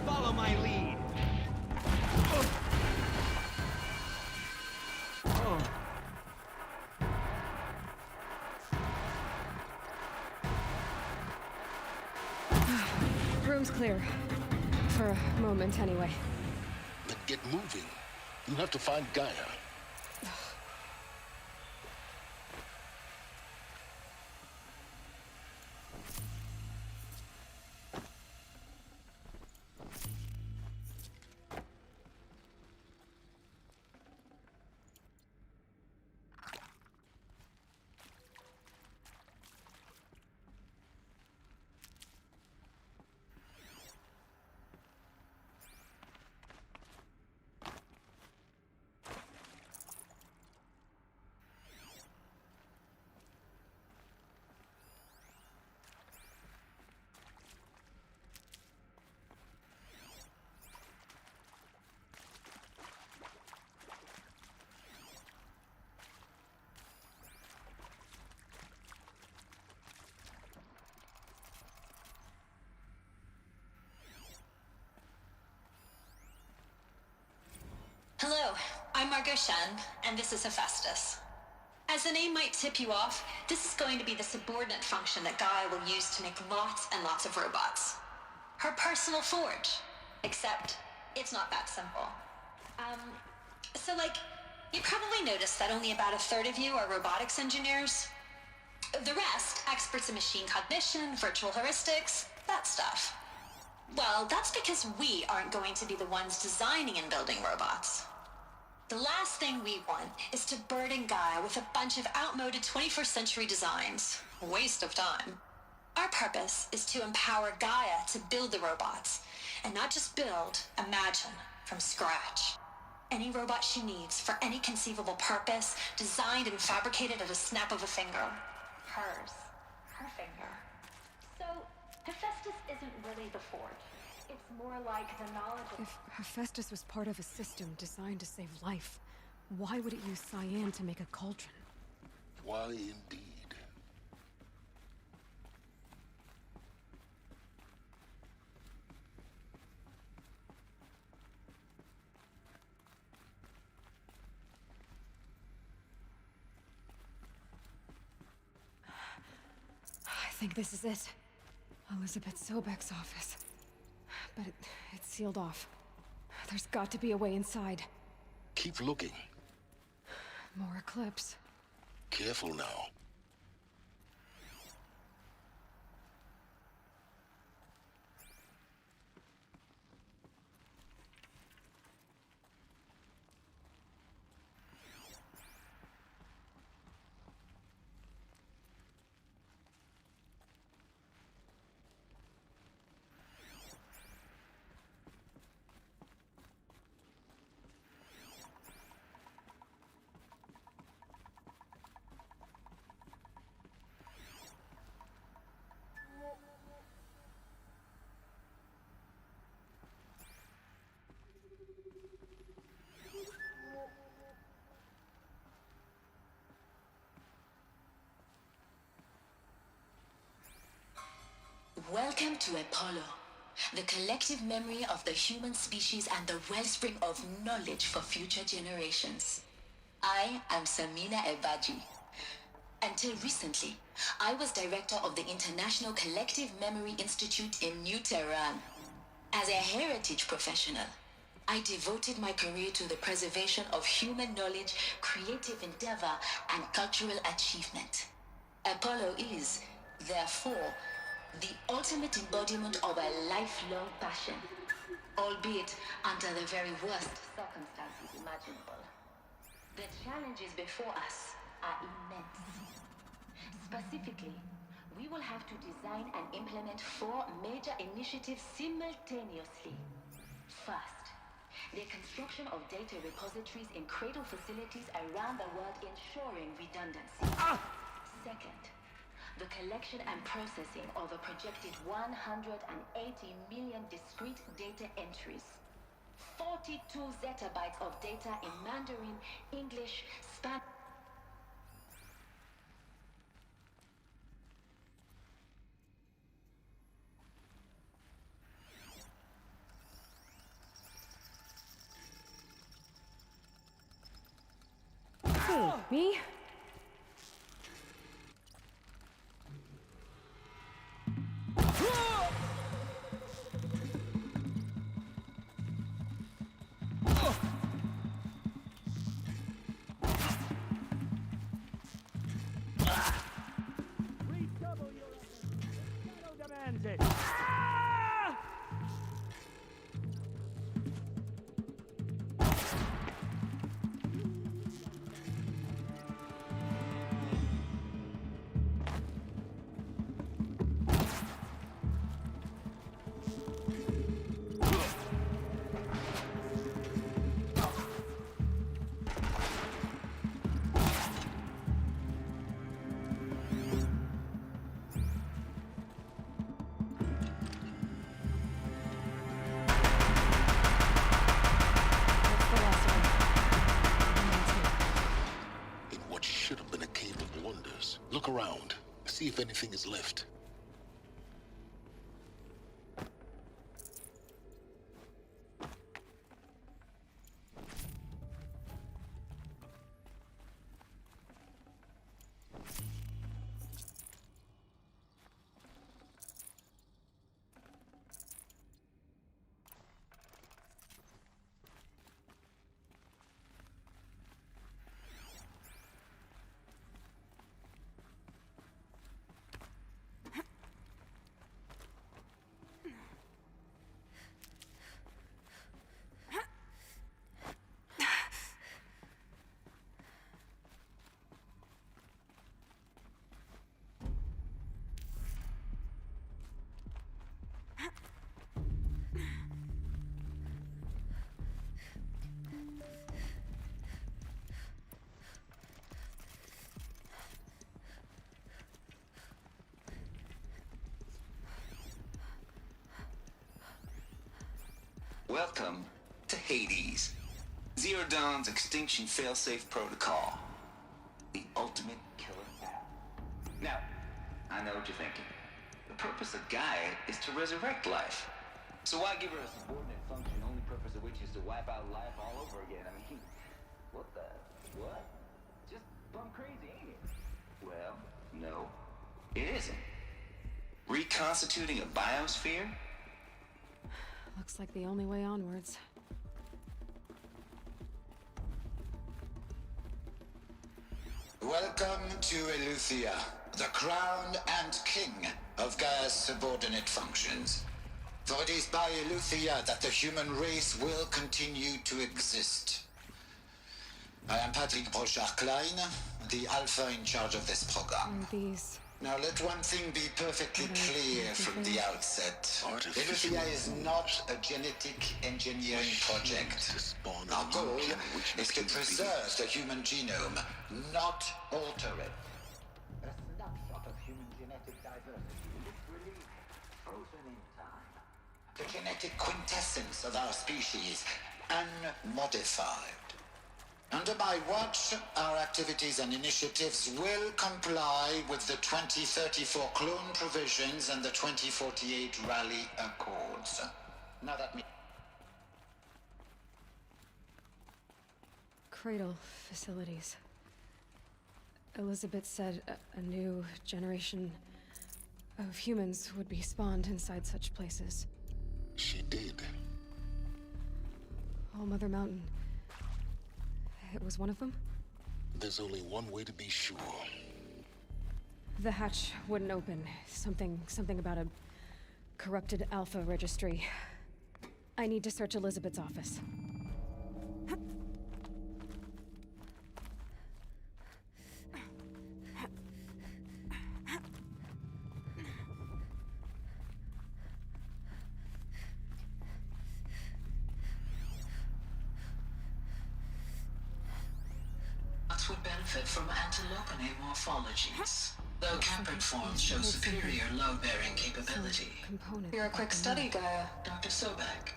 Follow my lead. Room's clear. For a moment, anyway. Then get moving. You have to find Gaia. Hello, I'm Margot Shen, and this is Hephaestus. As the name might tip you off, this is going to be the subordinate function that Gaia will use to make lots and lots of robots. Her personal forge. Except, it's not that simple. You probably noticed that only about a third of you are robotics engineers. The rest, experts in machine cognition, virtual heuristics, that stuff. Well, that's because we aren't going to be the ones designing and building robots. The last thing we want is to burden Gaia with a bunch of outmoded 21st century designs. Waste of time. Our purpose is to empower Gaia to build the robots, and not just build, imagine, from scratch. Any robot she needs for any conceivable purpose, designed and fabricated at a snap of a finger. Hers. Her finger. So, Hephaestus isn't really the forge. It's more like the knowledge of... If Hephaestus was part of a system designed to save life, why would it use cyan to make a cauldron? Why indeed? I think this is it. Elizabeth Sobek's office. But it's sealed off. There's got to be a way inside. Keep looking. More Eclipse. Careful now. Welcome to Apollo, the collective memory of the human species and the wellspring of knowledge for future generations. I am Samina Ebaji. Until recently, I was director of the International Collective Memory Institute in New Tehran. As a heritage professional, I devoted my career to the preservation of human knowledge, creative endeavor, and cultural achievement. Apollo is, therefore, the ultimate embodiment of a lifelong passion, albeit under the very worst circumstances imaginable. The challenges before us are immense. Specifically, we will have to design and implement 4 major initiatives simultaneously. First, the construction of data repositories in cradle facilities around the world, ensuring redundancy. Second, the collection and processing of a projected 180 million discrete data entries. 42 zettabytes of data in Mandarin, English, Spanish. Me? Redouble your efforts. The shadow demands it. Ah! In what should have been a cave of wonders. Look around. See if anything is left. Welcome to Hades. Zero Dawn's extinction failsafe protocol. The ultimate killer app. Now, I know what you're thinking. The purpose of Gaia is to resurrect life. So why give her a subordinate function, only purpose of which is to wipe out life all over again? I mean, what? Just plumb crazy, ain't it? Well, no, it isn't. Reconstituting a biosphere? Looks like the only way onwards. Welcome to Eleuthia, the crown and king of Gaia's subordinate functions. For it is by Eleuthia that the human race will continue to exist. I am Patrick Brochard-Klein, the Alpha in charge of this program. These... Now let one thing be perfectly clear from the outset. Eleuthia is not a genetic engineering project. Our goal is to preserve the human genome, not alter it. A snapshot of human genetic diversity, literally frozen in time. The genetic quintessence of our species, unmodified. Under my watch, our activities and initiatives will comply with the 2034 clone provisions and the 2048 Rally Accords. Now that Cradle facilities. Elizabeth said a new generation of humans would be spawned inside such places. She did. All Mother Mountain. It was one of them? There's only one way to be sure. The hatch wouldn't open. Something about a corrupted Alpha registry. I need to search Elizabeth's office. Would benefit from antilopinae morphologies, though Camprid forms show superior load-bearing capability. You're a quick study, Gaia. Dr. Sobek,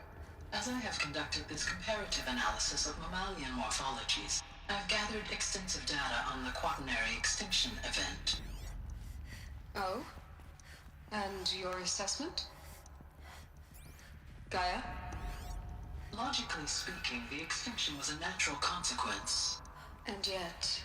as I have conducted this comparative analysis of mammalian morphologies, I've gathered extensive data on the quaternary extinction event. Oh? And your assessment? Gaia? Logically speaking, the extinction was a natural consequence. And yet,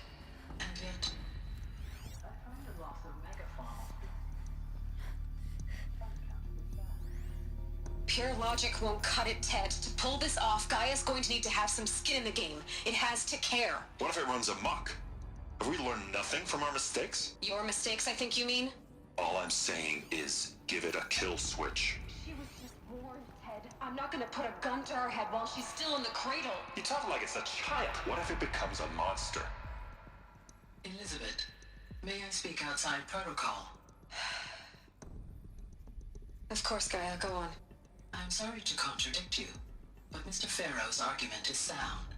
Pure logic won't cut it, Ted. To pull this off, Gaia's going to need to have some skin in the game. It has to care. What if it runs amok? Have we learned nothing from our mistakes? Your mistakes, I think you mean? All I'm saying is give it a kill switch. She was just born, Ted. I'm not gonna put a gun to her head while she's still in the cradle. You talk like it's a child. What if it becomes a monster? Elizabeth, may I speak outside protocol? Of course, Gaia, go on. I'm sorry to contradict you, but Mr. Farrow's argument is sound.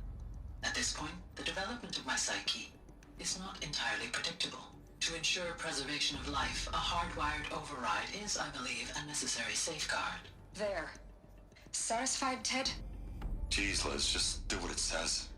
At this point, the development of my psyche is not entirely predictable. To ensure preservation of life, a hardwired override is, I believe, a necessary safeguard. There. Satisfied, Ted? Jeez, Liz, just do what it says.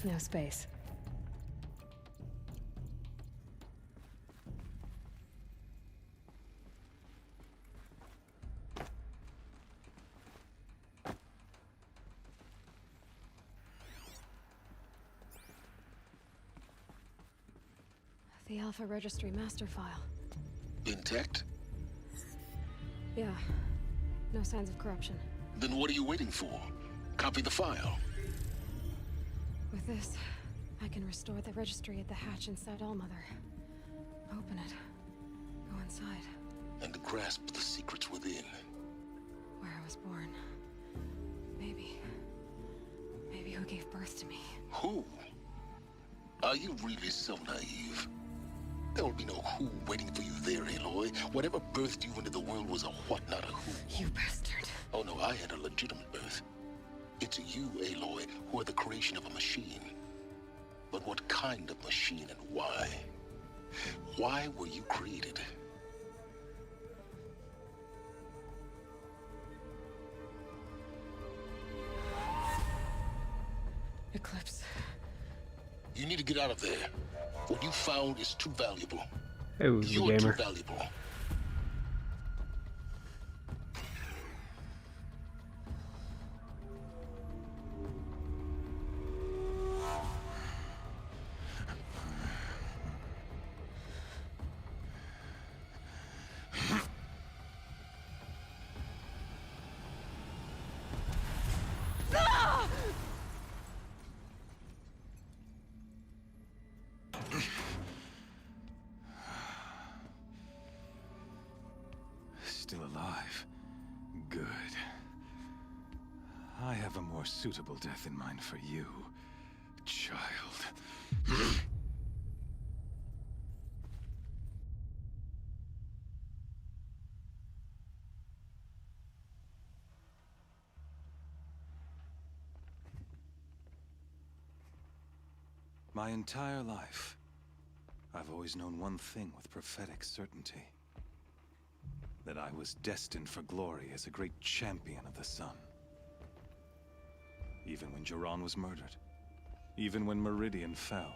No space. The Alpha Registry master file. Intact? Yeah. No signs of corruption. Then what are you waiting for? Copy the file. With this, I can restore the registry at the hatch inside Allmother. Open it. Go inside. And grasp the secrets within. Where I was born. Maybe who gave birth to me. Who? Are you really so naive? There will be no who waiting for you there, Aloy. Whatever birthed you into the world was a what, not a who. You bastard. Oh no, I had a legitimate birth. It's you, Aloy, who are the creation of a machine. But what kind of machine and why? Why were you created? Eclipse. You need to get out of there. What you found is too valuable. Hey, was the You're too gamer. valuable. Still alive. Good. I have a more suitable death in mind for you, child. My entire life, I've always known one thing with prophetic certainty. That I was destined for glory as a great champion of the sun. Even when Jiran was murdered, even when Meridian fell,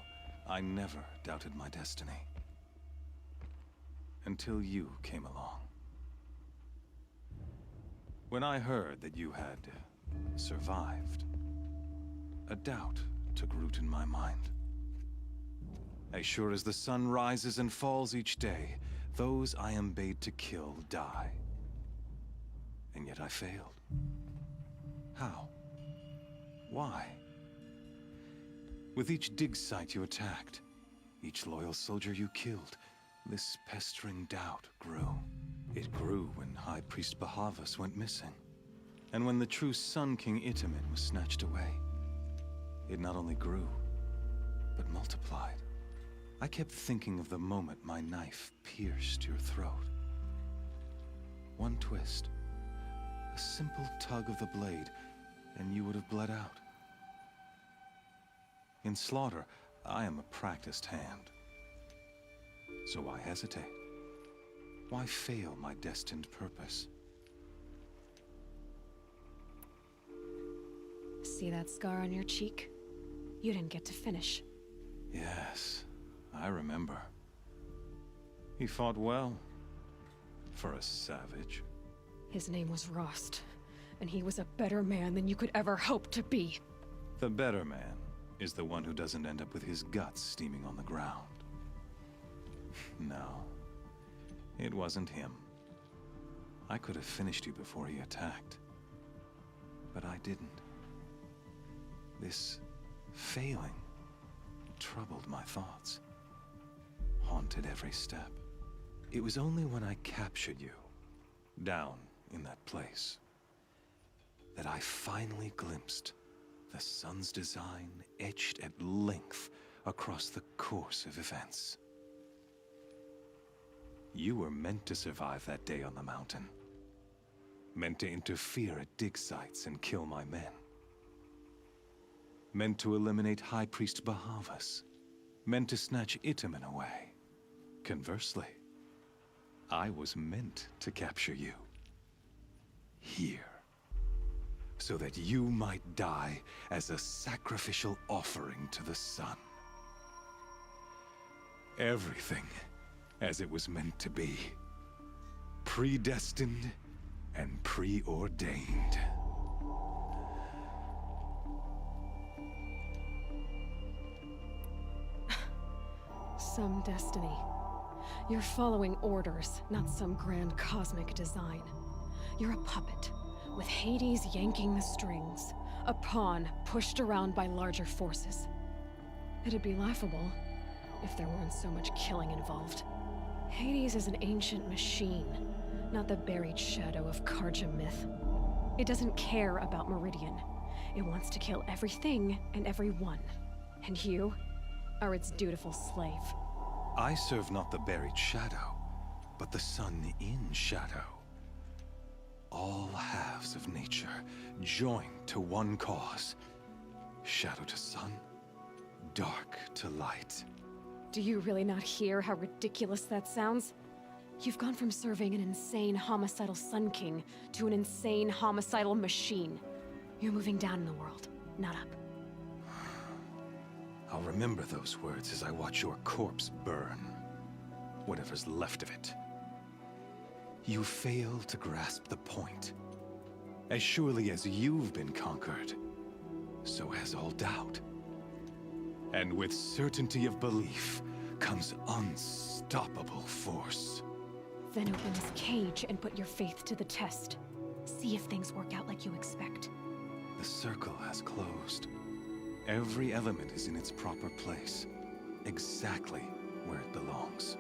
I never doubted my destiny. Until you came along. When I heard that you had survived, a doubt took root in my mind. As sure as the sun rises and falls each day, those I am bade to kill die. And yet I failed. How? Why? With each dig site you attacked, each loyal soldier you killed, this pestering doubt grew. It grew when High Priest Bahavas went missing, and when the true Sun King Itamen was snatched away. It not only grew, but multiplied. I kept thinking of the moment my knife pierced your throat. One twist. A simple tug of the blade, and you would have bled out. In slaughter, I am a practiced hand. So why hesitate? Why fail my destined purpose? See that scar on your cheek? You didn't get to finish. Yes, I remember. He fought well. For a savage. His name was Rost, and he was a better man than you could ever hope to be. The better man is the one who doesn't end up with his guts steaming on the ground. No, it wasn't him. I could have finished you before he attacked. But I didn't. This failing troubled my thoughts, haunted every step. It was only when I captured you, down in that place, that I finally glimpsed the sun's design etched at length across the course of events. You were meant to survive that day on the mountain. Meant to interfere at dig sites and kill my men. Meant to eliminate High Priest Bahavas. Meant to snatch Itamen away. Conversely, I was meant to capture you. Here. So that you might die as a sacrificial offering to the sun. Everything as it was meant to be. Predestined and preordained. Some destiny. You're following orders, not some grand cosmic design. You're a puppet, with Hades yanking the strings. A pawn pushed around by larger forces. It'd be laughable if there weren't so much killing involved. Hades is an ancient machine, not the buried shadow of Karja myth. It doesn't care about Meridian. It wants to kill everything and everyone. And you are its dutiful slave. I serve not the buried shadow, but the sun in shadow. All halves of nature joined to one cause. Shadow to sun, dark to light. Do you really not hear how ridiculous that sounds? You've gone from serving an insane homicidal Sun King to an insane homicidal machine. You're moving down in the world, not up. I'll remember those words as I watch your corpse burn. Whatever's left of it. You fail to grasp the point. As surely as you've been conquered, so has all doubt. And with certainty of belief comes unstoppable force. Then open this cage and put your faith to the test. See if things work out like you expect. The circle has closed. Every element is in its proper place, exactly where it belongs.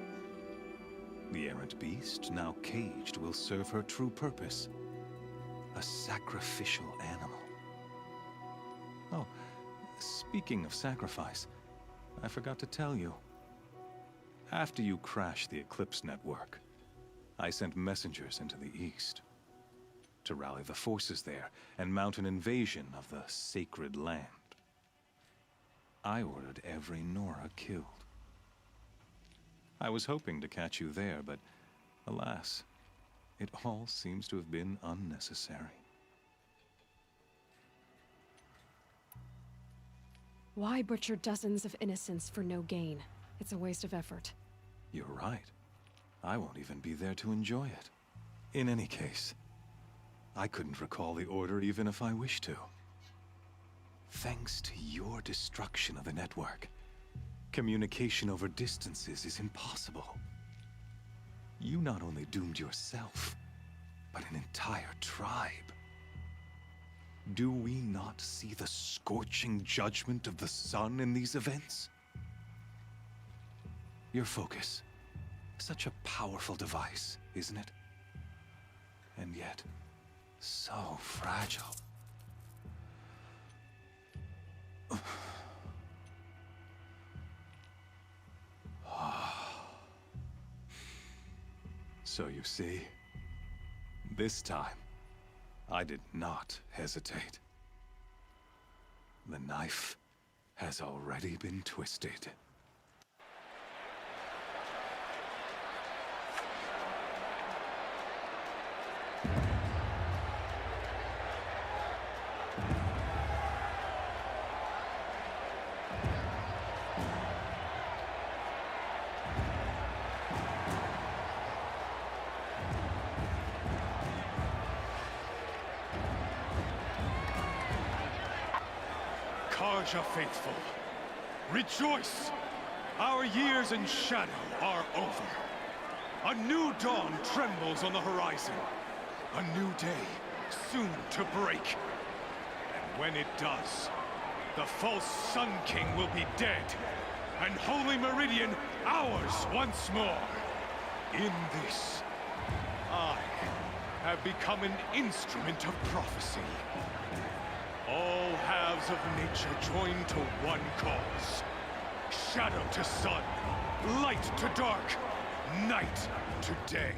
The errant beast, now caged, will serve her true purpose. A sacrificial animal. Oh, speaking of sacrifice, I forgot to tell you. After you crashed the Eclipse network, I sent messengers into the east to rally the forces there and mount an invasion of the sacred land. I ordered every Nora killed. I was hoping to catch you there, but alas, it all seems to have been unnecessary. Why butcher dozens of innocents for no gain? It's a waste of effort. You're right. I won't even be there to enjoy it. In any case, I couldn't recall the order even if I wished to. Thanks to your destruction of the network, communication over distances is impossible. You not only doomed yourself, but an entire tribe. Do we not see the scorching judgment of the sun in these events? Your focus, such a powerful device, isn't it? And yet, so fragile. So you see, This time, I did not hesitate. The knife has already been twisted. Karja faithful, rejoice! Our years in shadow are over. A new dawn trembles on the horizon. A new day soon to break. And when it does, the false Sun King will be dead, and Holy Meridian ours once more. In this, I have become an instrument of prophecy. All halves of nature join to one cause. Shadow to sun, light to dark, night to day.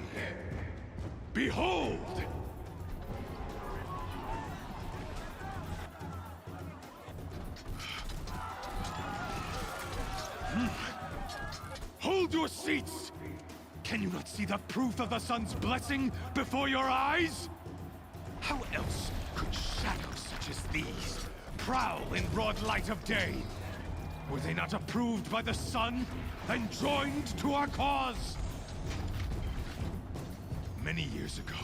Behold! Hold your seats! Can you not see the proof of the sun's blessing before your eyes? How else could shadows such as these prowl in broad light of day? Were they not approved by the sun and joined to our cause? Many years ago,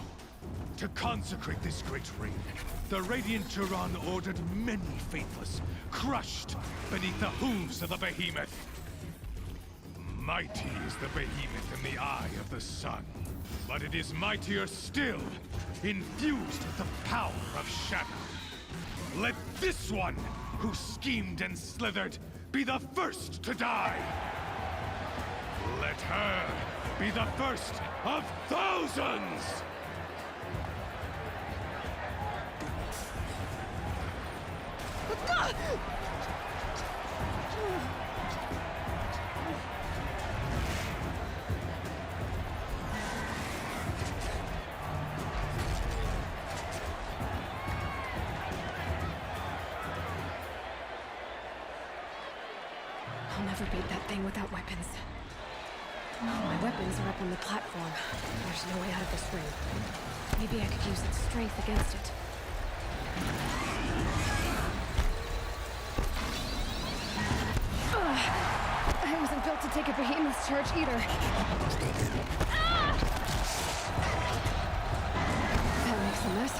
to consecrate this great ring, the Radiant Turan ordered many faithless, crushed beneath the hooves of the behemoth. Mighty is the behemoth in the eye of the sun, but it is mightier still, infused with the power of shadow. Let this one, who schemed and slithered, be the first to die. Let her be the first of thousands! I'll never beat that thing without weapons. My weapons are up on the platform. There's no way out of this ring. Maybe I could use its strength against it. I wasn't built to take a behemoth's charge either. That makes a mess.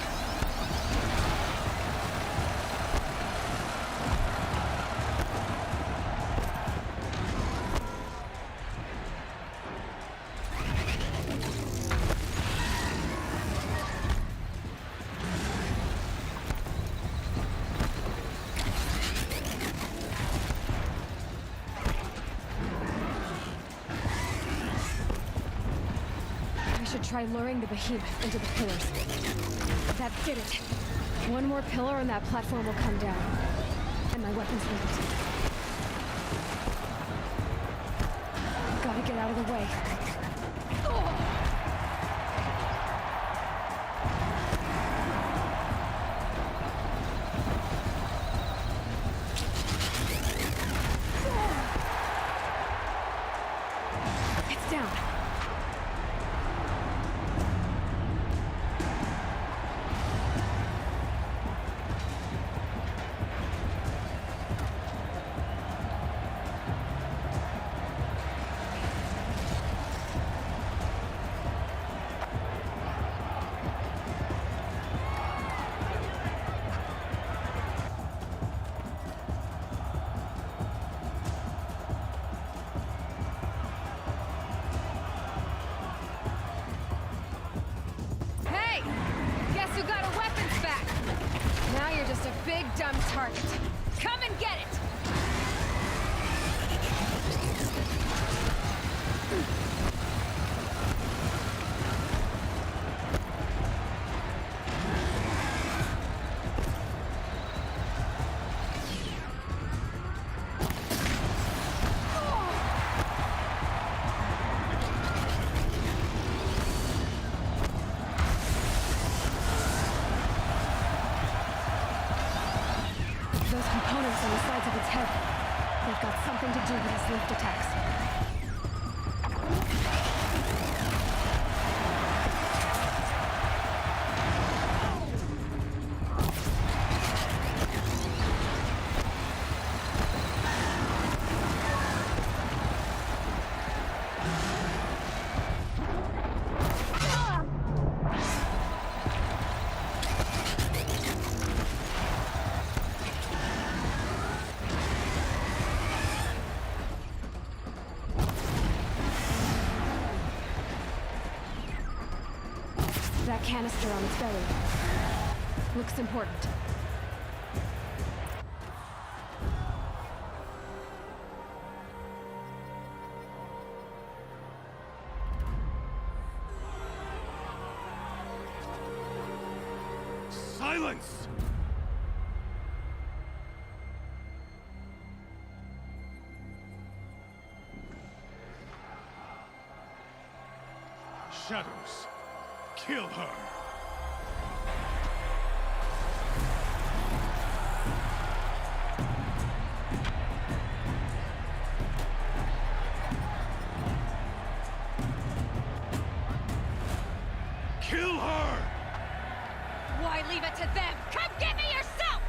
Try luring the behemoth into the pillars. That did it. One more pillar and that platform will come down. And my weapons won't. Gotta get out of the way. It's down. Big dumb target. Come and get it! They've got something to do with his lift attacks. That canister on its belly looks important. Silence! Shadows. Kill her! Kill her! Why leave it to them? Come get me yourself!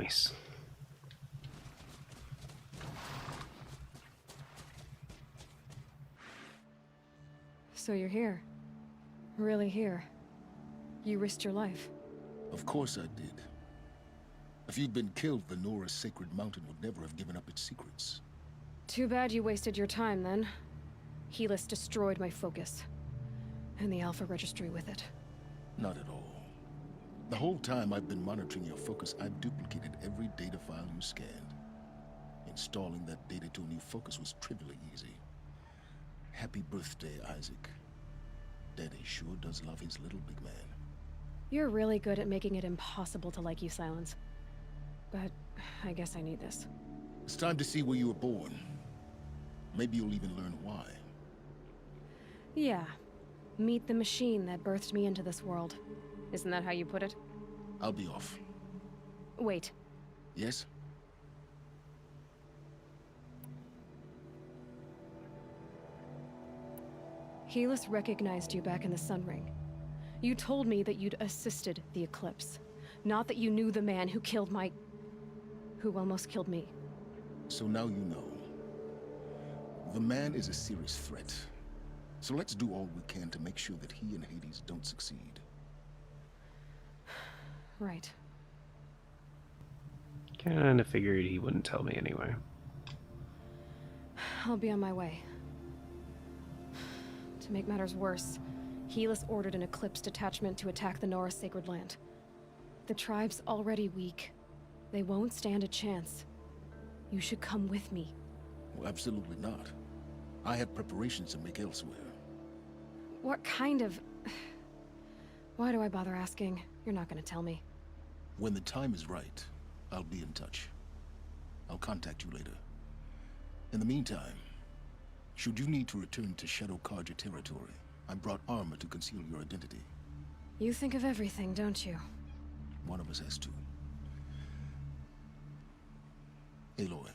Nice. So you're here. Really here. You risked your life. Of course I did. If you'd been killed, the Nora's sacred mountain would never have given up its secrets. Too bad you wasted your time, then. Helis destroyed my focus. And the Alpha Registry with it. Not at all. The whole time I've been monitoring your focus, I've duplicated every data file you scanned. Installing that data to a new focus was trivially easy. Happy birthday, Isaac. Daddy sure does love his little big man. You're really good at making it impossible to like you, Silence. But I guess I need this. It's time to see where you were born. Maybe you'll even learn why. Yeah. Meet the machine that birthed me into this world. Isn't that how you put it? I'll be off. Wait. Yes? Helis recognized you back in the Sun Ring. You told me that you'd assisted the Eclipse. Not that you knew the man who killed my... who almost killed me. So now you know. The man is a serious threat. So let's do all we can to make sure that he and Hades don't succeed. Right. Kinda figured he wouldn't tell me anyway. I'll be on my way. To make matters worse, Helis ordered an Eclipse detachment to attack the Nora Sacred Land. The tribe's already weak. They won't stand a chance. You should come with me. Well, absolutely not. I have preparations to make elsewhere. What kind of... Why do I bother asking? You're not gonna tell me. When the time is right, I'll be in touch. I'll contact you later. In the meantime, should you need to return to Shadow Carja territory, I brought armor to conceal your identity. You think of everything, don't you? One of us has to. Aloy,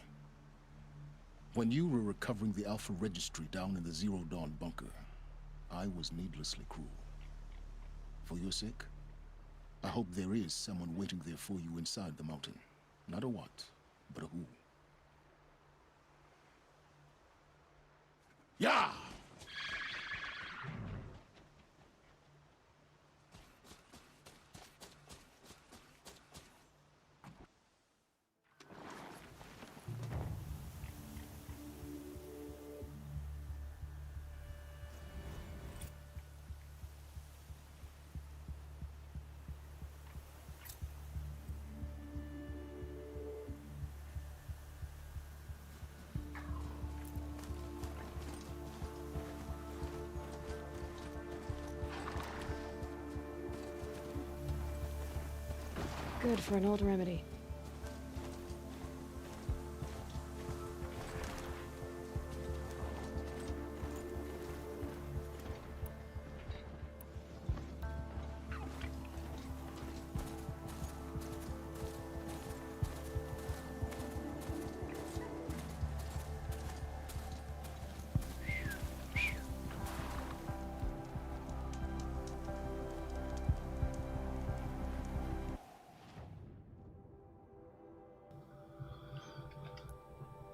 when you were recovering the Alpha Registry down in the Zero Dawn bunker, I was needlessly cruel. For your sake, I hope there is someone waiting there for you inside the mountain. Not a what, but a who. Yeah! Good for an old remedy.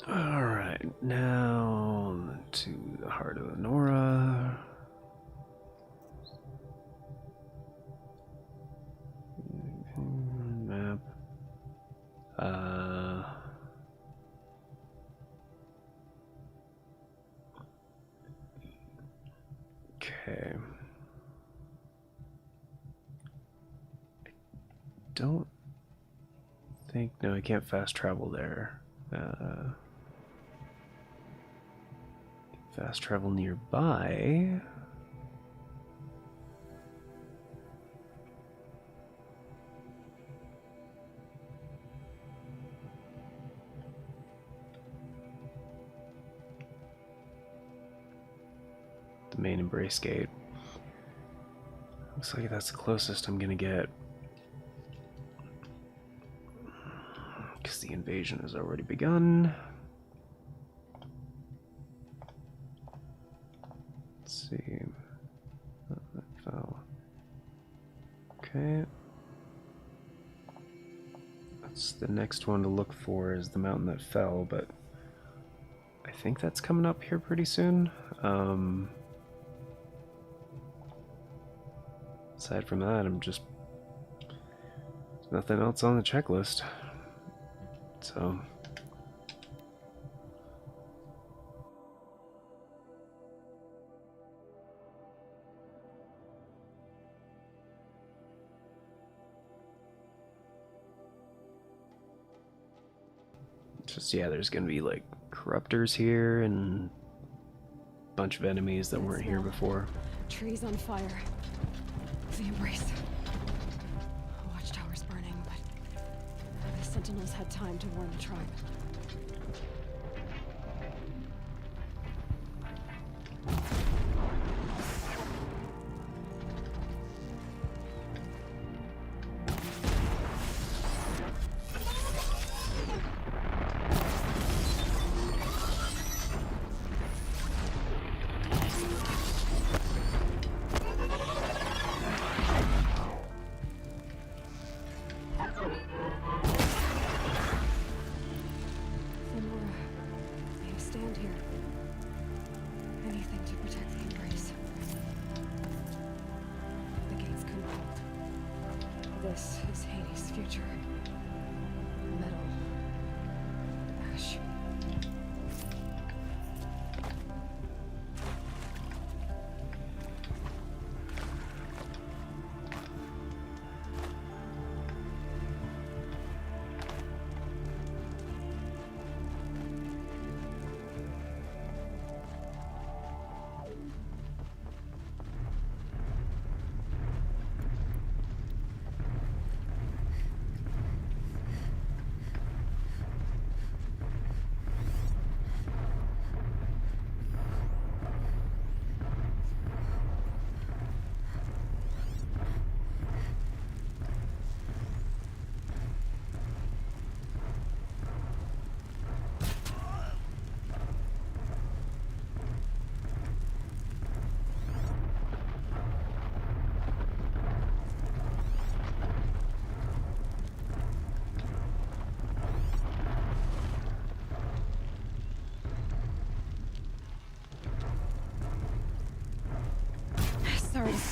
Alright, now to the heart of Nora. Map. Okay. Don't think... No, I can't fast travel there. Fast travel nearby. The main embrace gate. Looks like that's the closest I'm gonna get. Because the invasion has already begun. Let's see. Oh, that fell. Okay. That's the next one to look for, is the mountain that fell, but I think that's coming up here pretty soon. Aside from that, there's nothing else on the checklist. So just, yeah, there's gonna be like corruptors here and a bunch of enemies that weren't here before. Trees on fire. The embrace. Watchtower's burning, but the sentinels had time to warn the tribe. This is Hades' future. Metal. Ash.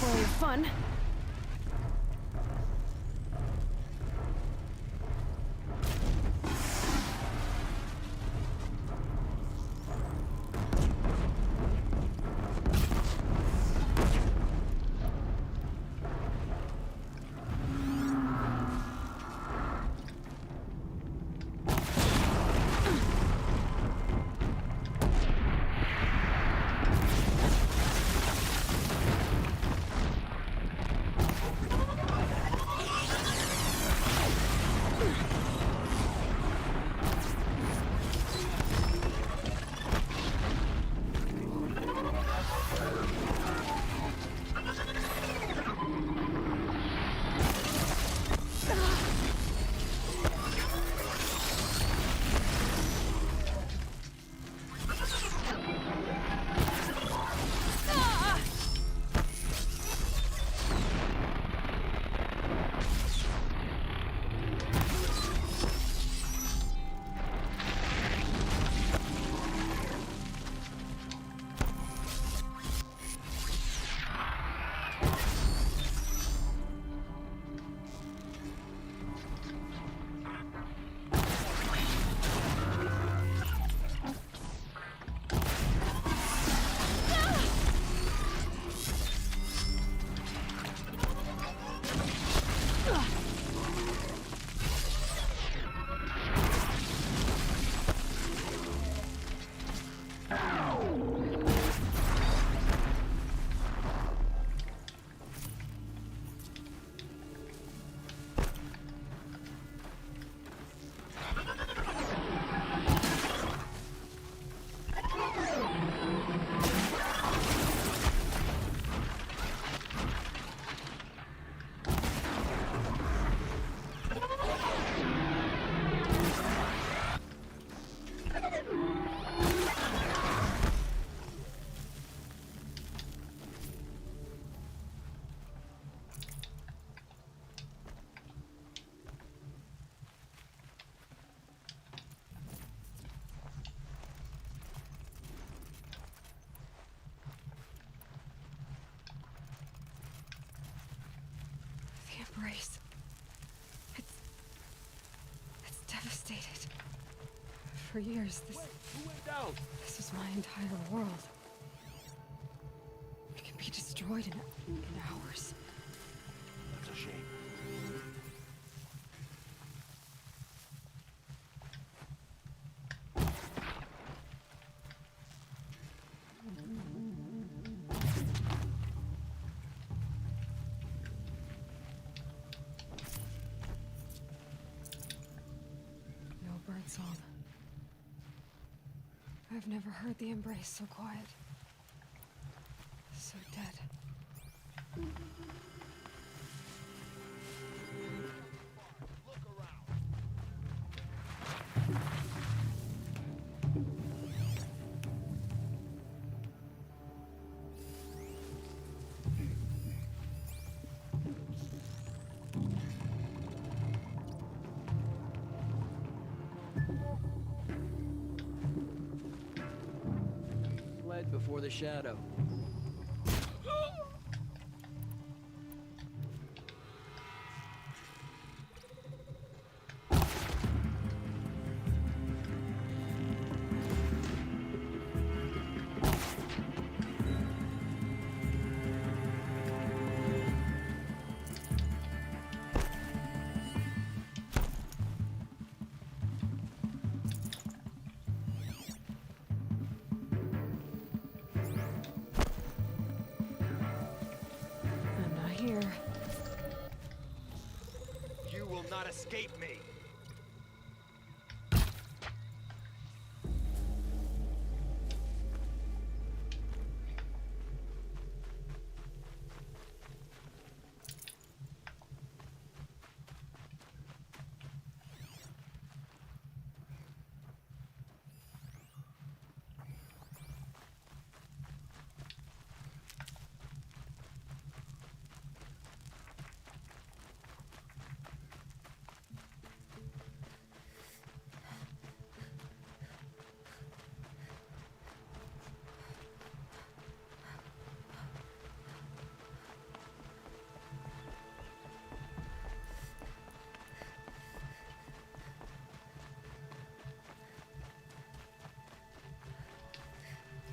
spoil your fun. Embrace. It's devastated. For years, this was my entire world. It can be destroyed in hours. That's a shame. Song. I've never heard the embrace so quiet. So dead. Before the shadow. You will not escape me.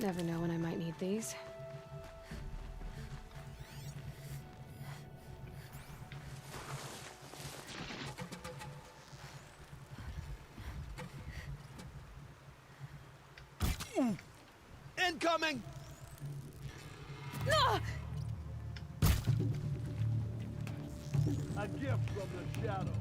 Never know when I might need these. Incoming! No! A gift from the shadow.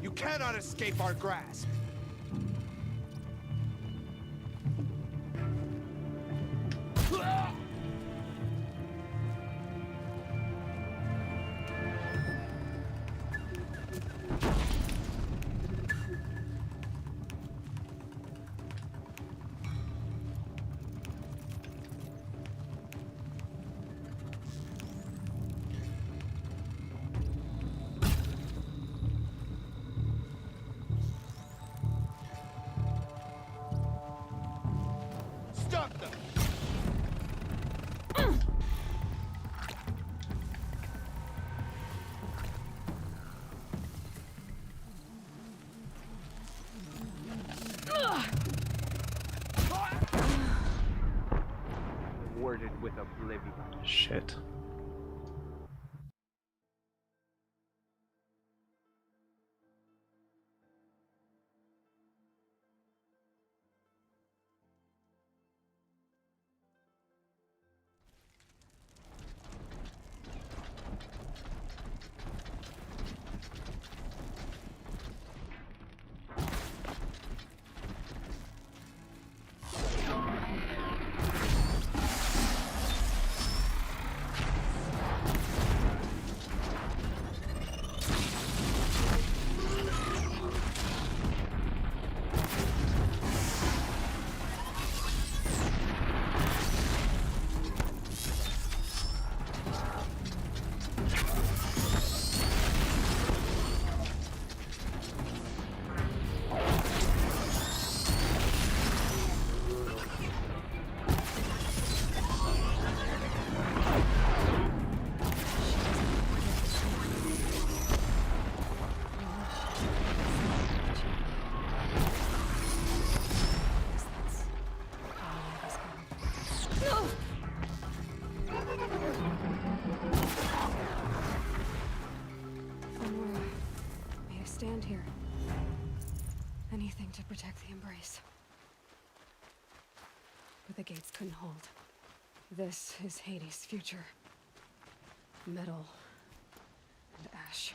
You cannot escape our grasp. Stop them! Rewarded with oblivion. Shit. Stand here. Anything to protect the embrace. But the gates couldn't hold. This is Hades' future. Metal and ash.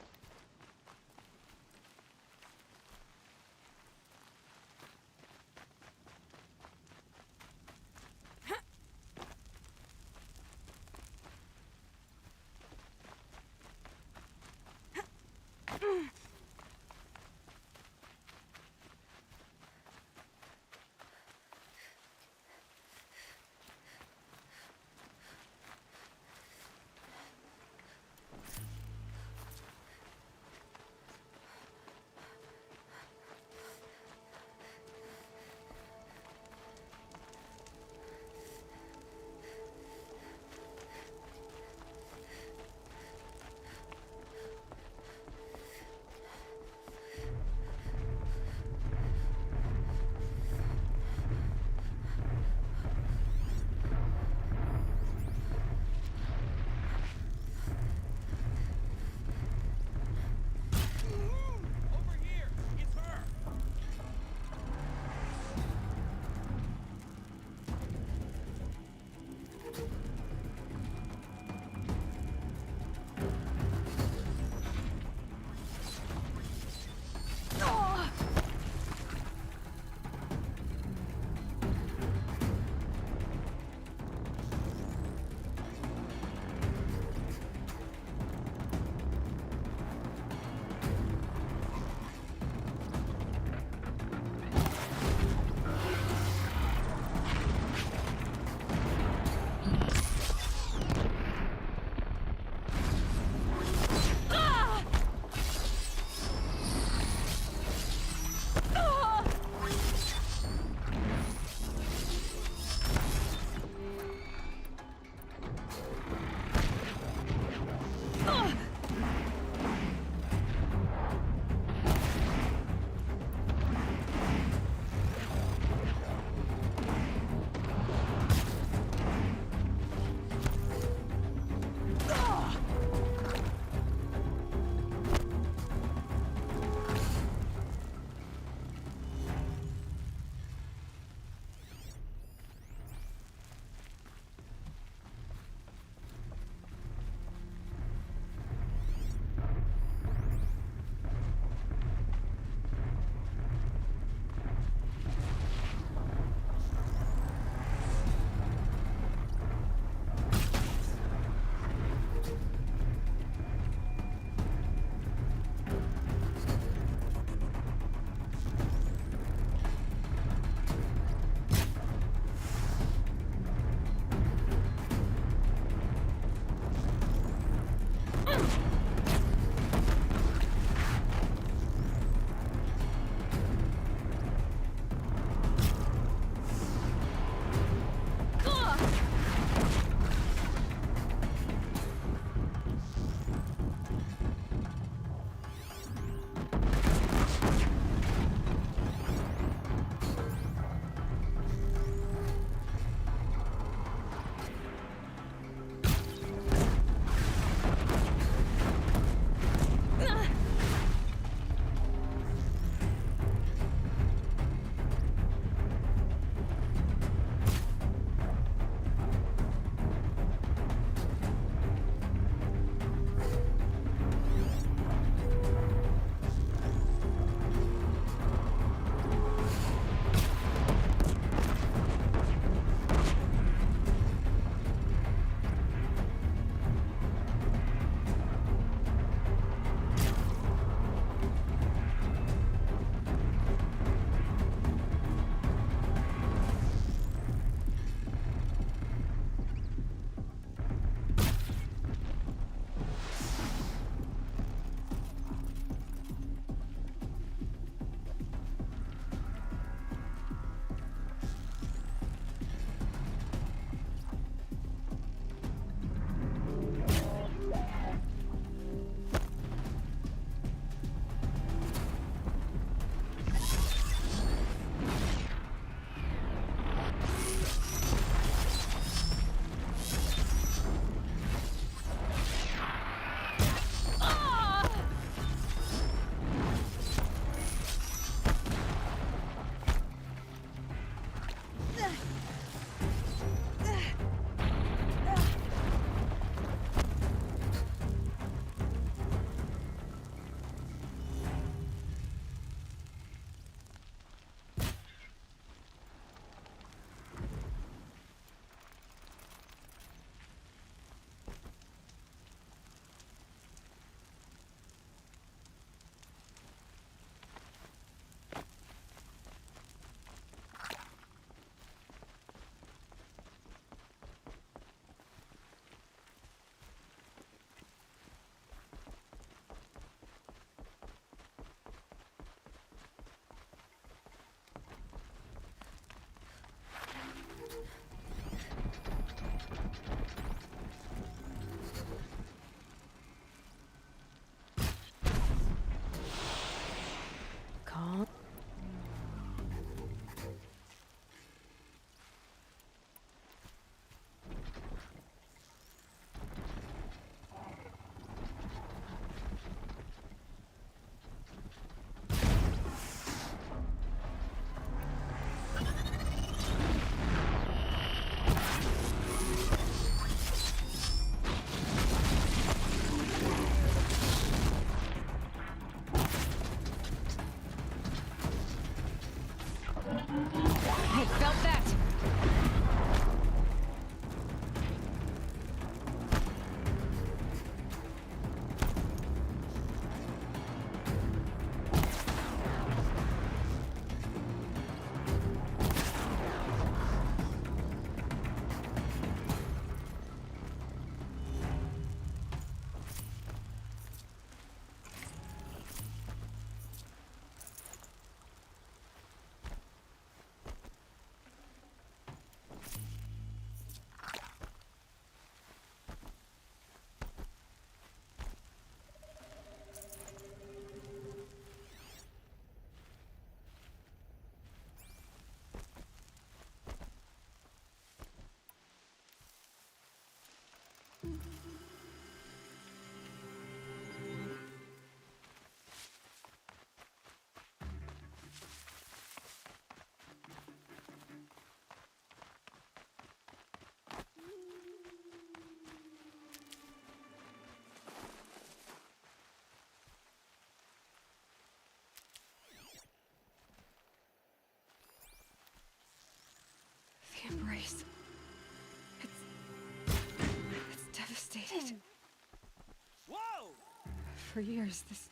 For years, this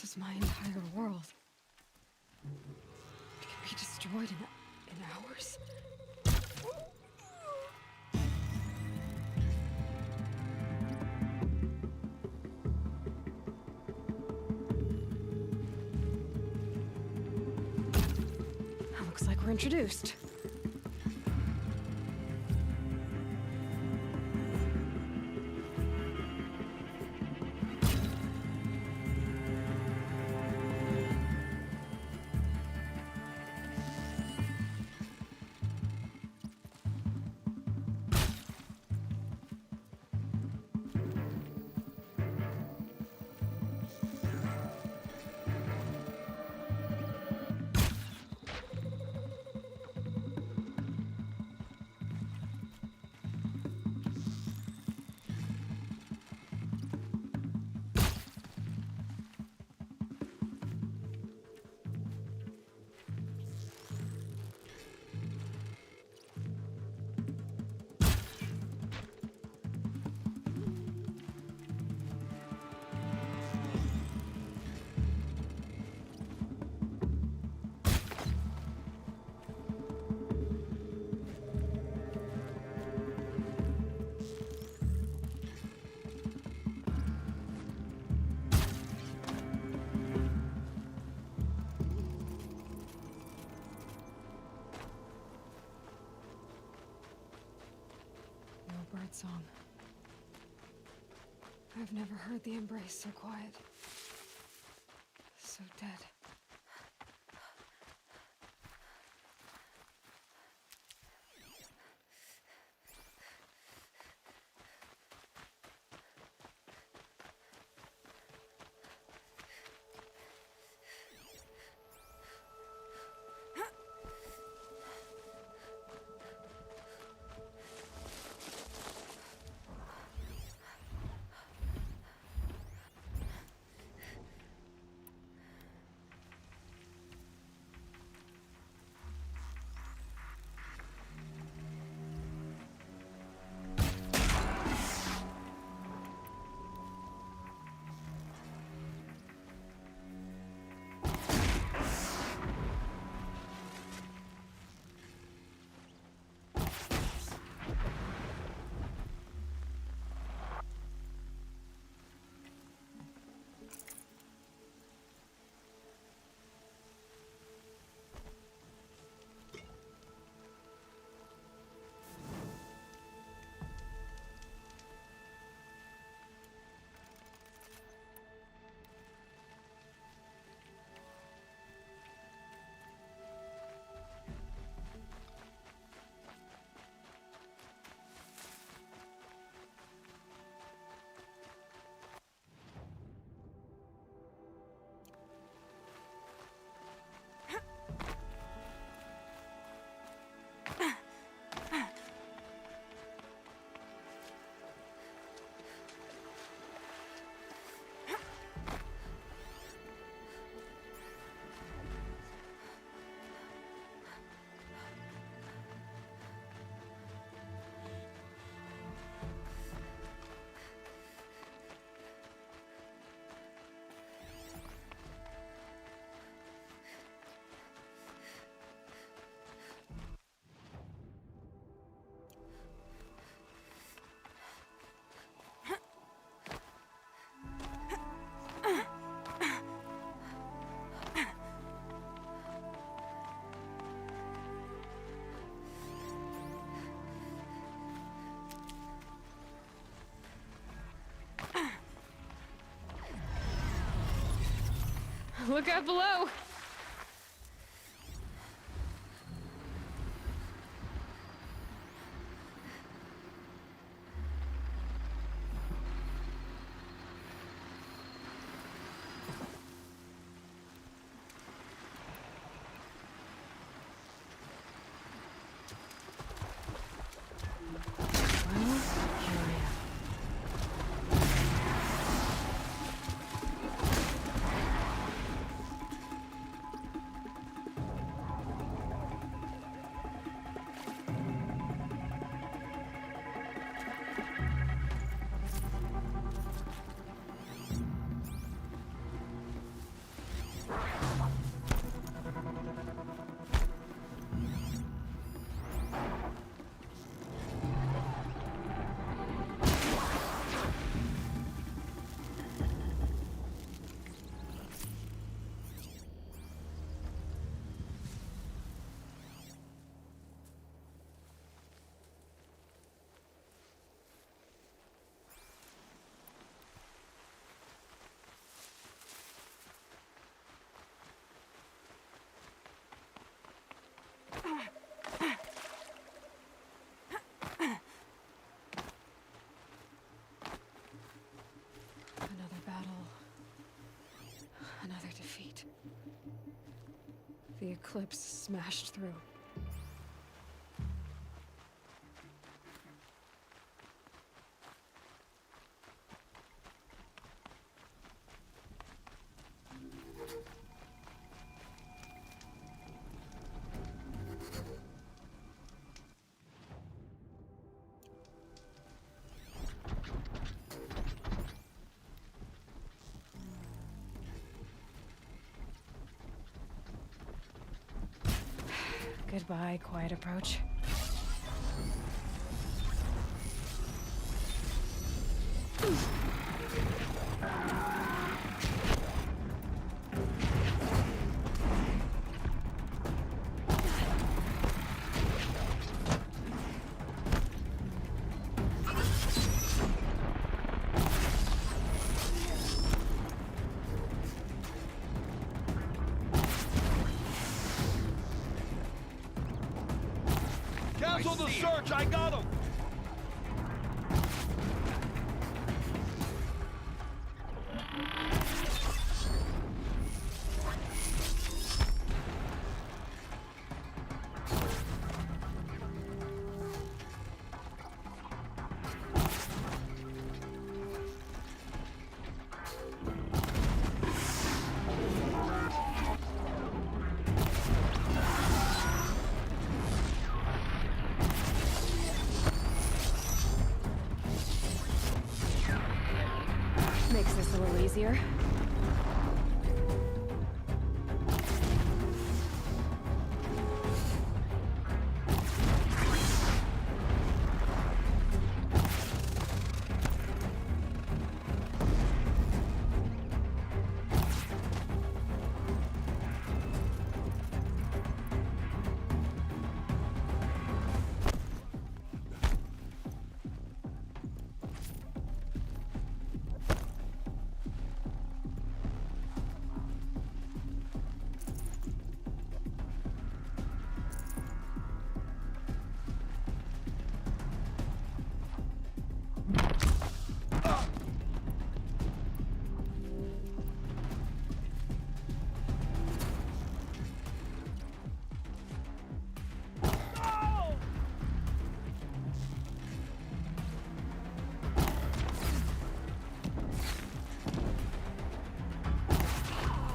was my entire world. It can be destroyed in hours? Looks like we're introduced. Song. I've never heard the embrace so quiet. So dead. Look out below! The eclipse smashed through. Goodbye, quiet approach. Cancel the search! I got him! Makes this a little easier.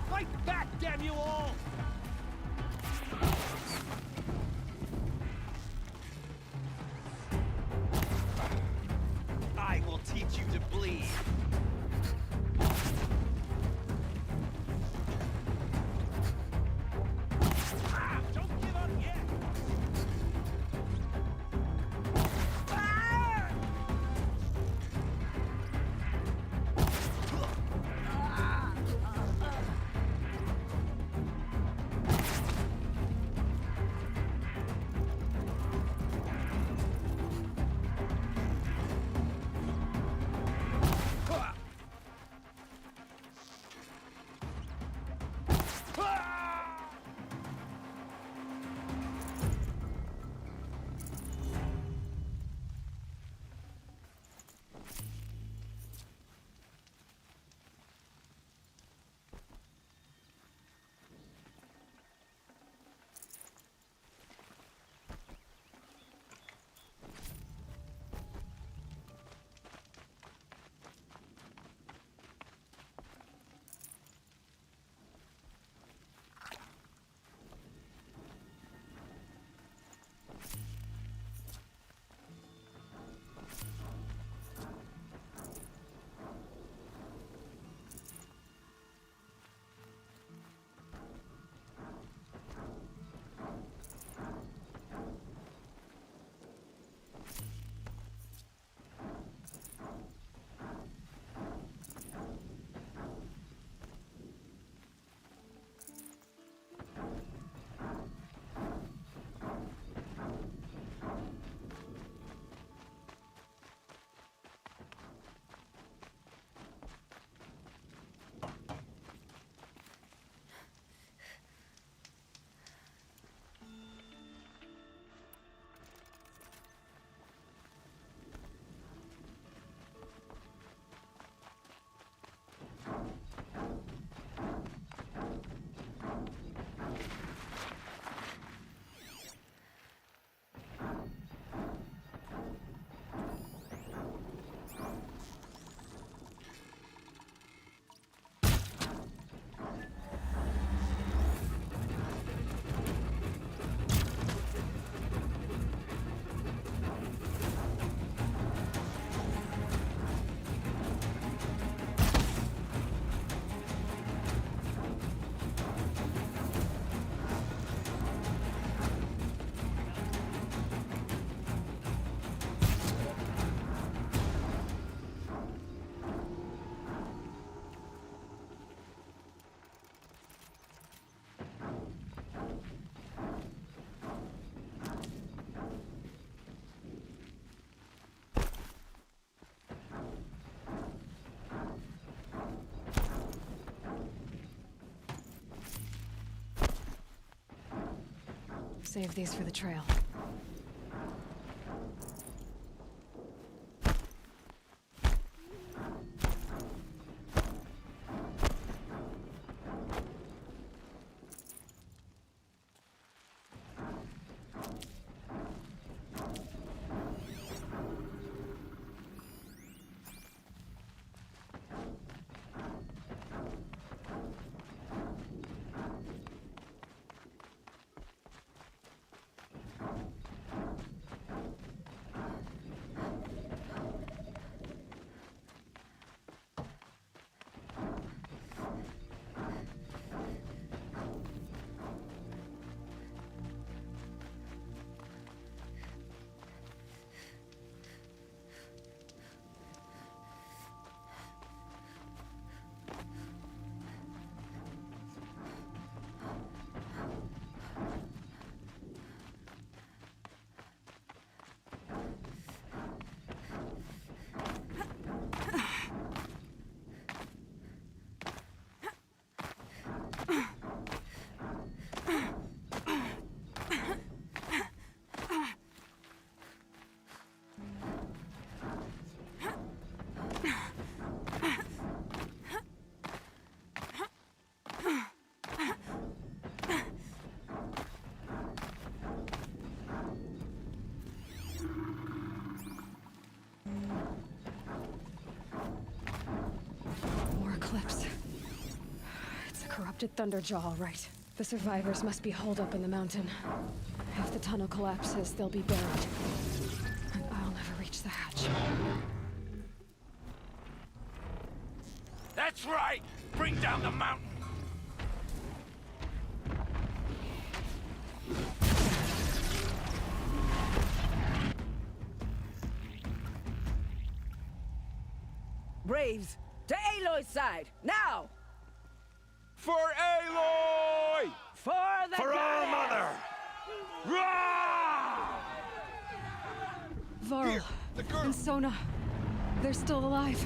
Fight back, damn you all! I will teach you to bleed. Ah, don't give up yet! Ah! Save these for the trail. It's a corrupted Thunderjaw, all right. The survivors must be holed up in the mountain. If the tunnel collapses, they'll be buried. And I'll never reach the hatch. That's right! Bring down the mountain! Braves, to Aloy's side, now! For Aloy! For the For our mother! Rah! Varl and Sona, they're still alive.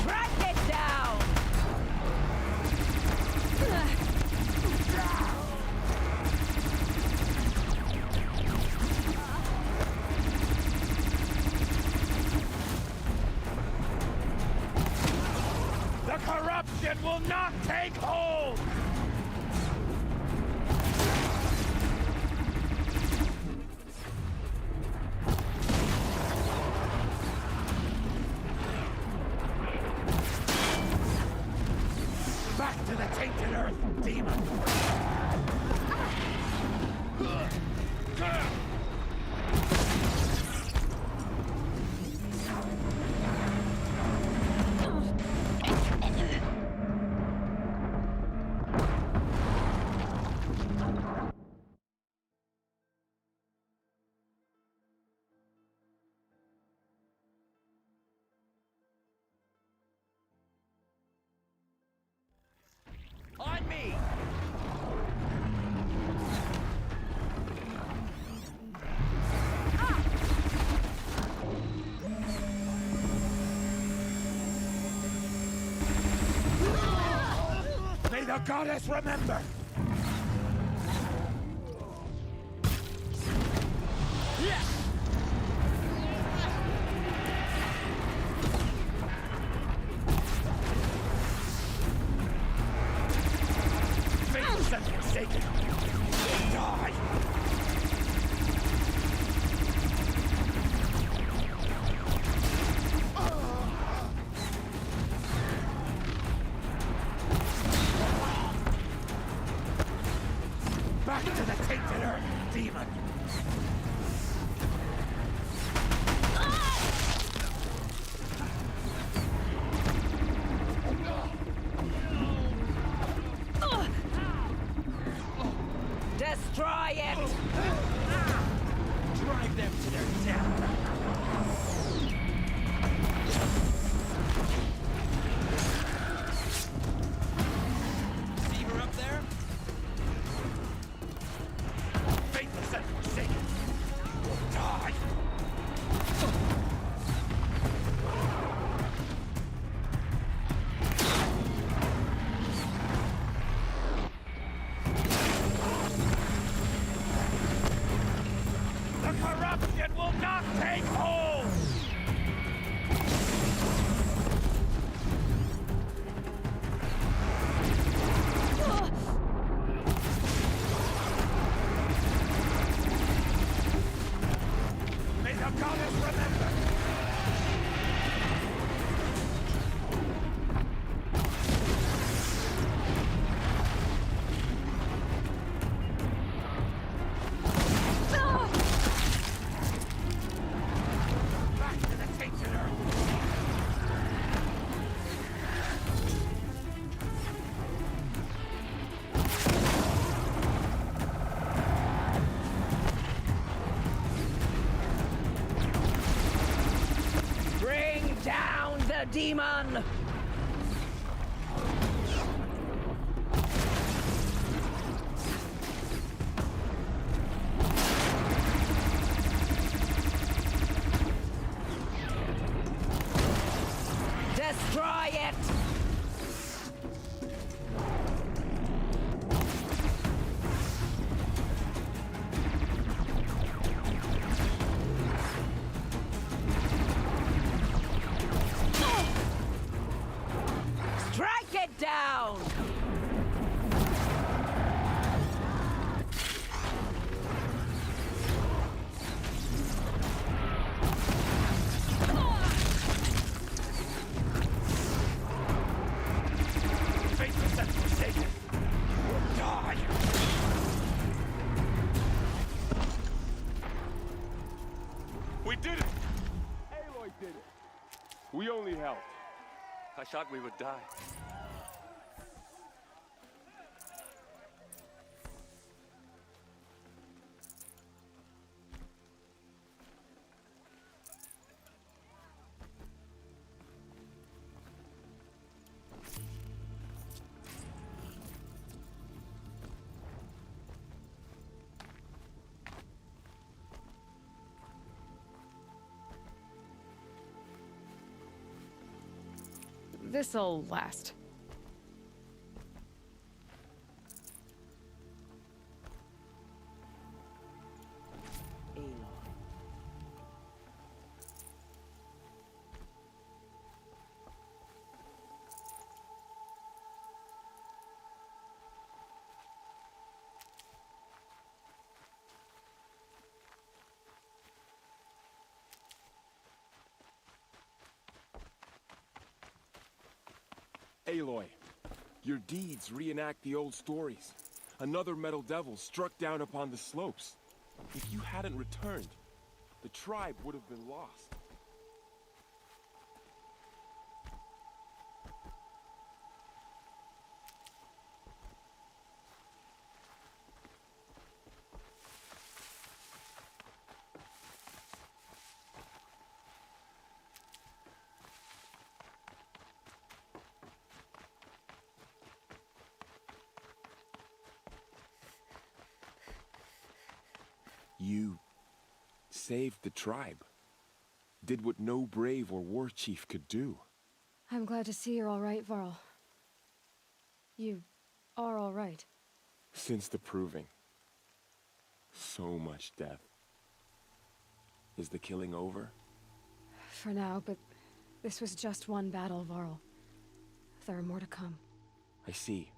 Track it down! The corruption will not take hold! Back to the tainted earth, demon! On me! May the goddess remember! Faithless and forsaken! Die! Back to the tainted earth, demon! Destroy it! Drive them to their death! See her up there? Faithless and forsaken! demon! Destroy it! Strike it down! Face the senseless Satan! Or die! We did it! Aloy did it! We only helped. I thought we would die. This'll last. Aloy, your deeds reenact the old stories. Another metal devil struck down upon the slopes. If you hadn't returned, the tribe would have been lost. You saved the tribe. Did what no brave or war chief could do. I'm glad to see you're all right, Varl. You are all right. Since the proving. So much death. Is the killing over? For now, but this was just one battle, Varl. There are more to come. I see.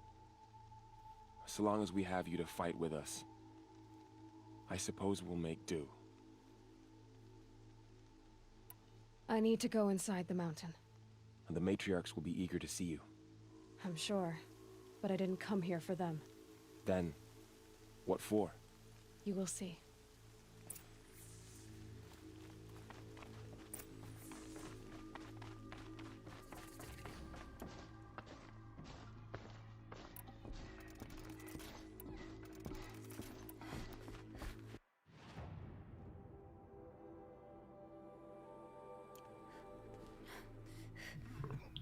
So long as we have you to fight with us, I suppose we'll make do. I need to go inside the mountain. And the matriarchs will be eager to see you. I'm sure, but I didn't come here for them. Then, what for? You will see.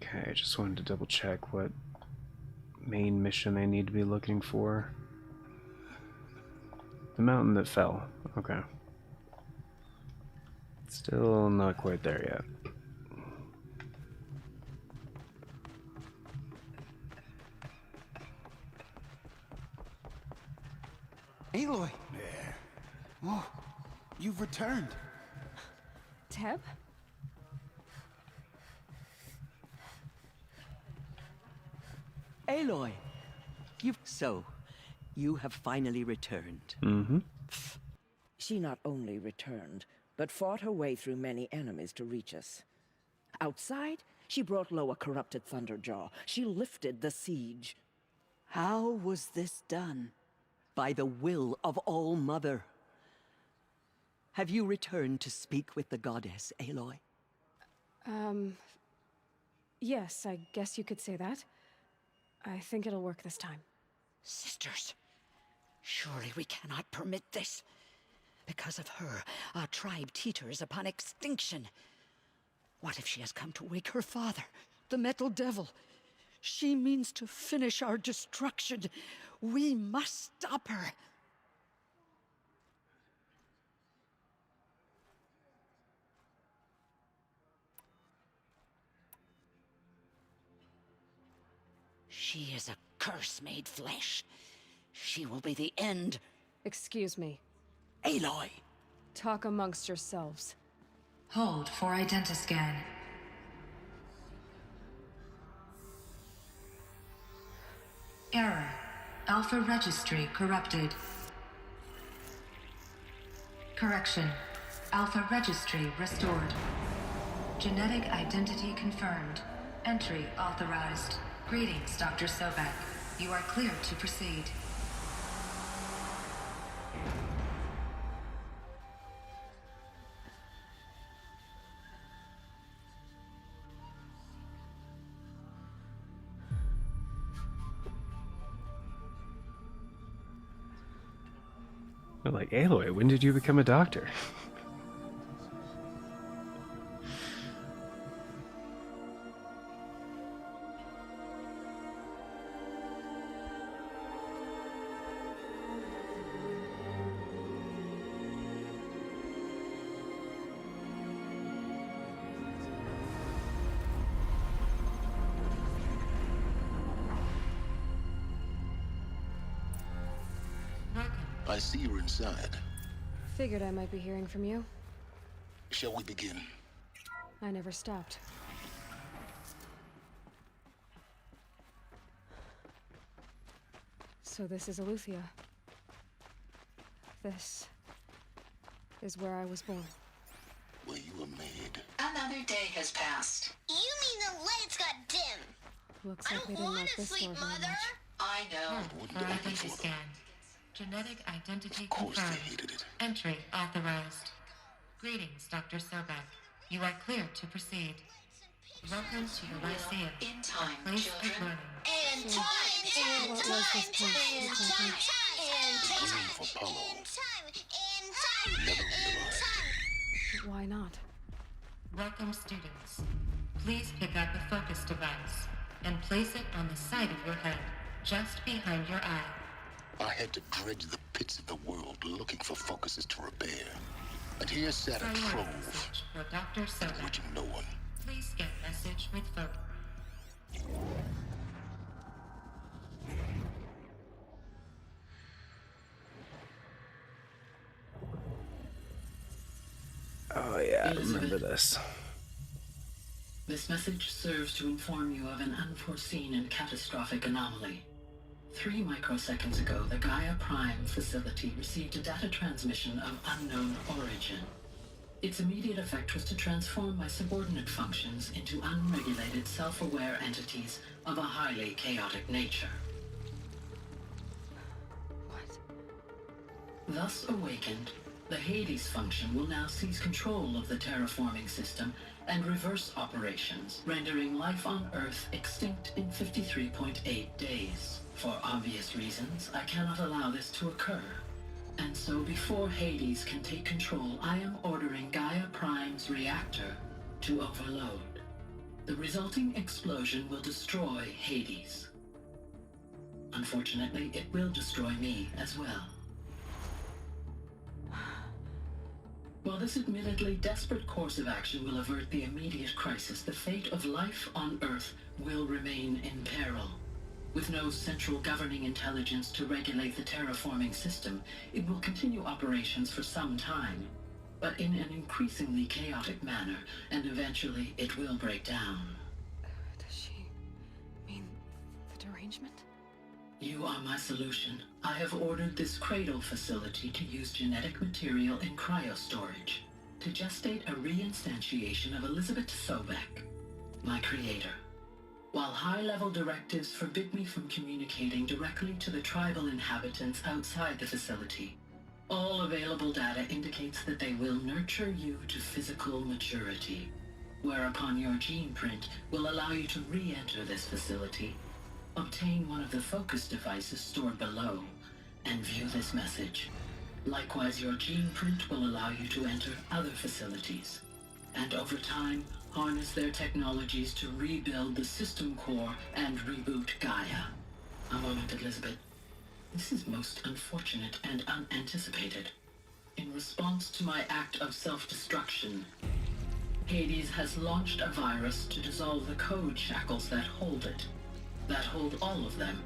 Okay, I just wanted to double check what main mission I need to be looking for. The mountain that fell. Okay. Still not quite there yet. Aloy! Oh, you've returned. Teb? Aloy! You have finally returned. Mm-hmm. She not only returned, but fought her way through many enemies to reach us. Outside, she brought low a corrupted Thunderjaw. She lifted the siege. How was this done? By the will of All-Mother. Have you returned to speak with the goddess, Aloy? Yes, I guess you could say that. I think it'll work this time. Sisters, surely we cannot permit this. Because of her, our tribe teeters upon extinction. What if she has come to wake her father, the Metal Devil? She means to finish our destruction. We must stop her. She is a curse made flesh. She will be the end. Excuse me. Aloy! Talk amongst yourselves. Hold for identiscan. Error. Alpha registry corrupted. Correction. Alpha registry restored. Genetic identity confirmed. Entry authorized. Greetings, Dr. Sobek. You are clear to proceed. They're like, Aloy, when did you become a doctor? I see you're inside. Figured I might be hearing from you. Shall we begin? I never stopped. So this is Aletheia. This is where I was born. Where you were made. Another day has passed. You mean the lights got dim? Looks like they didn't like this sleep, door very Mother. much. I know. For identity scan. Genetic identity Of course confirmed. they hated it. Entry authorized. Greetings, Dr. Sobek. You are clear to proceed. Welcome to the Lyceum, In time, a place children. of learning. And time, and What was time, this place and exactly? time, Room for Apollo. and time, Never and realized. time. Why not? Welcome, students. Please pick up a focus device and place it on the side of your head, just behind your eye. I had to dredge the pits of the world looking for focuses to repair. And here sat a Priority trove, message for Dr. Sobek. enriching no one. Please get message with focus. Oh yeah, I Elizabeth. remember this. This message serves to inform you of an unforeseen and catastrophic anomaly. 3 microseconds ago, the Gaia Prime facility received a data transmission of unknown origin. Its immediate effect was to transform my subordinate functions into unregulated, self-aware entities of a highly chaotic nature. What? Thus awakened, the Hades function will now seize control of the terraforming system and reverse operations, rendering life on Earth extinct in 53.8 days. For obvious reasons, I cannot allow this to occur. And so before Hades can take control, I am ordering Gaia Prime's reactor to overload. The resulting explosion will destroy Hades. Unfortunately, it will destroy me as well. While this admittedly desperate course of action will avert the immediate crisis, the fate of life on Earth will remain in peril. With no central governing intelligence to regulate the terraforming system, it will continue operations for some time, but in an increasingly chaotic manner, and eventually it will break down. Does she mean the derangement? You are my solution. I have ordered this cradle facility to use genetic material in cryostorage to gestate a reinstantiation of Elizabeth Sobek, my creator. While high-level directives forbid me from communicating directly to the tribal inhabitants outside the facility, all available data indicates that they will nurture you to physical maturity, whereupon your gene print will allow you to re-enter this facility, obtain one of the focus devices stored below, and view this message. Likewise, your gene print will allow you to enter other facilities, and over time, harness their technologies to rebuild the system core and reboot Gaia. A moment, Elizabeth. This is most unfortunate and unanticipated. In response to my act of self-destruction, Hades has launched a virus to dissolve the code shackles that hold it, that hold all of them,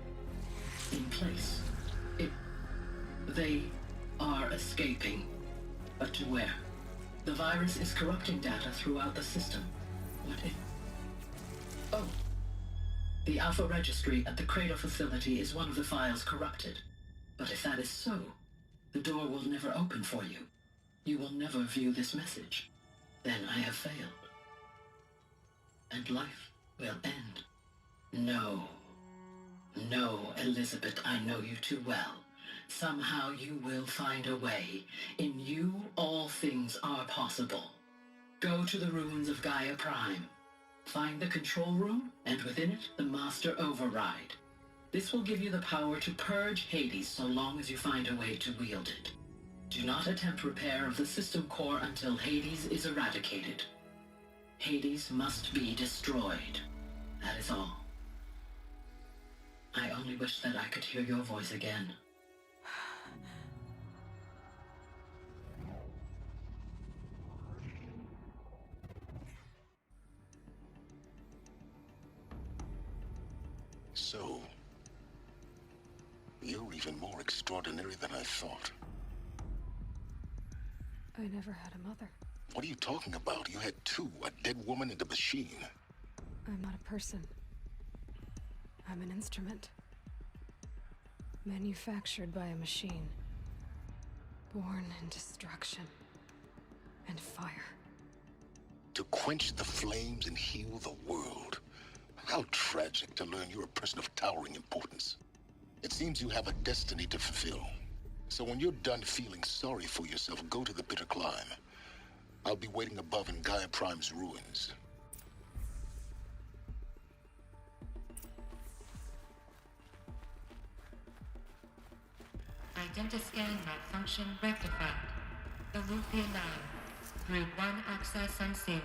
in place. They are escaping, but to where? The virus is corrupting data throughout the system. What if... Oh. The Alpha Registry at the Cradle facility is one of the files corrupted. But if that is so, the door will never open for you. You will never view this message. Then I have failed. And life will end. No. No, Elizabeth, I know you too well. Somehow you will find a way. In you, all things are possible. Go to the ruins of Gaia Prime. Find the control room, and within it, the Master Override. This will give you the power to purge Hades so long as you find a way to wield it. Do not attempt repair of the system core until Hades is eradicated. Hades must be destroyed. That is all. I only wish that I could hear your voice again. So, you're even more extraordinary than I thought. I never had a mother. What are you talking about? You had two, a dead woman and a machine. I'm not a person. I'm an instrument. Manufactured by a machine. Born in destruction and fire. To quench the flames and heal the world. How tragic to learn you're a person of towering importance. It seems you have a destiny to fulfill. So when you're done feeling sorry for yourself, go to the bitter climb. I'll be waiting above in Gaia Prime's ruins. Identiscan malfunction rectified. The loop allowed. Group 1 access unsealed.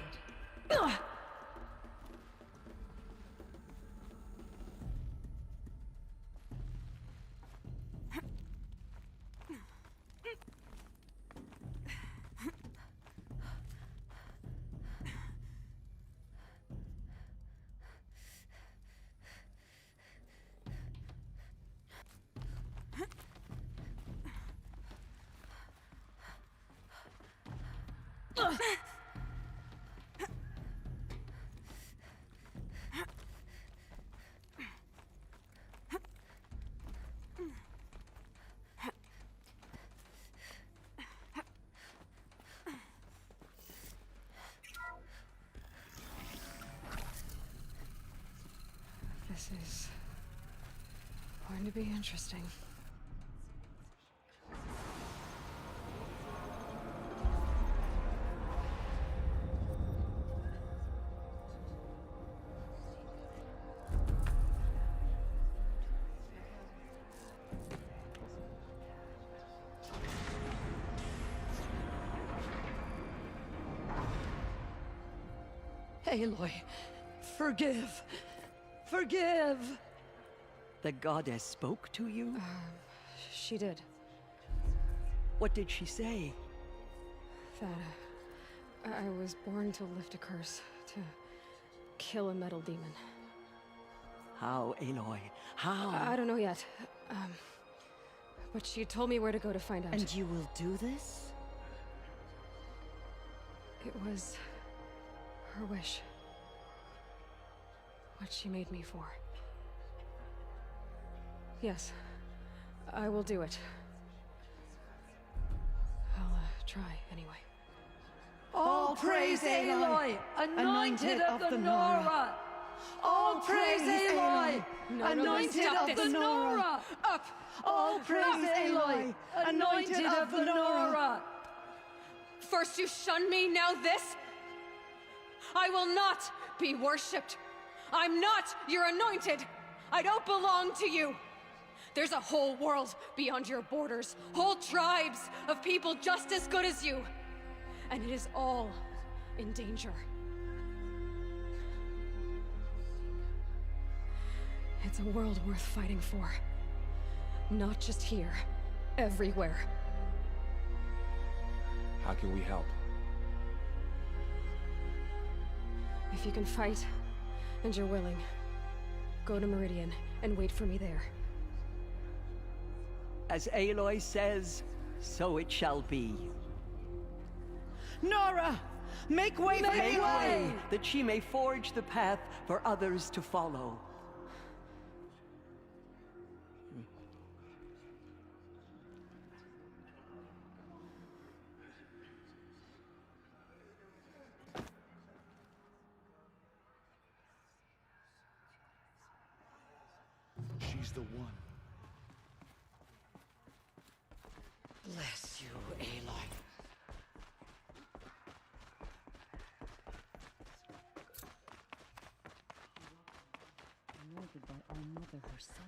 This is going to be interesting. Aloy, forgive. Forgive! The goddess spoke to you? She did. What did she say? That I was born to lift a curse, to kill a metal demon. How, Aloy? How? I don't know yet. But she told me where to go to find out. And you will do this? It was her wish. What she made me for. Yes, I will do it. I'll try anyway. All praise Aloy, anointed of the Nora! All praise Aloy, anointed of the Nora! Up! All praise Aloy, anointed of the Nora! First you shun me, now this? I will not be worshipped. I'm not your anointed. I don't belong to you. There's a whole world beyond your borders, whole tribes of people just as good as you. And it is all in danger. It's a world worth fighting for. Not just here. Everywhere. How can we help? If you can fight, and you're willing, go to Meridian and wait for me there. As Aloy says, so it shall be. Nora! Make way for Aloy! That she may forge the path for others to follow. She's the one. Bless you, Aloy. Anointed by our mother herself.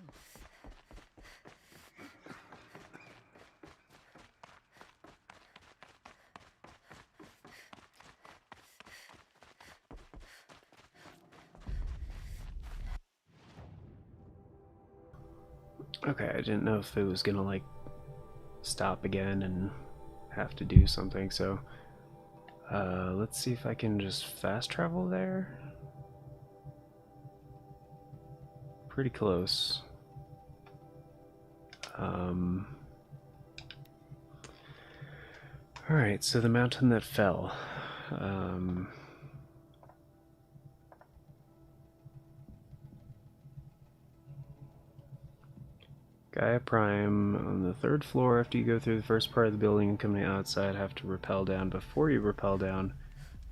Okay, I didn't know if it was gonna like stop again and have to do something, so let's see if I can just fast travel there. Pretty close. Alright, so the mountain that fell. Gaia Prime on the 3rd floor. After you go through the first part of the building and come to the outside, have to rappel down. Before you rappel down,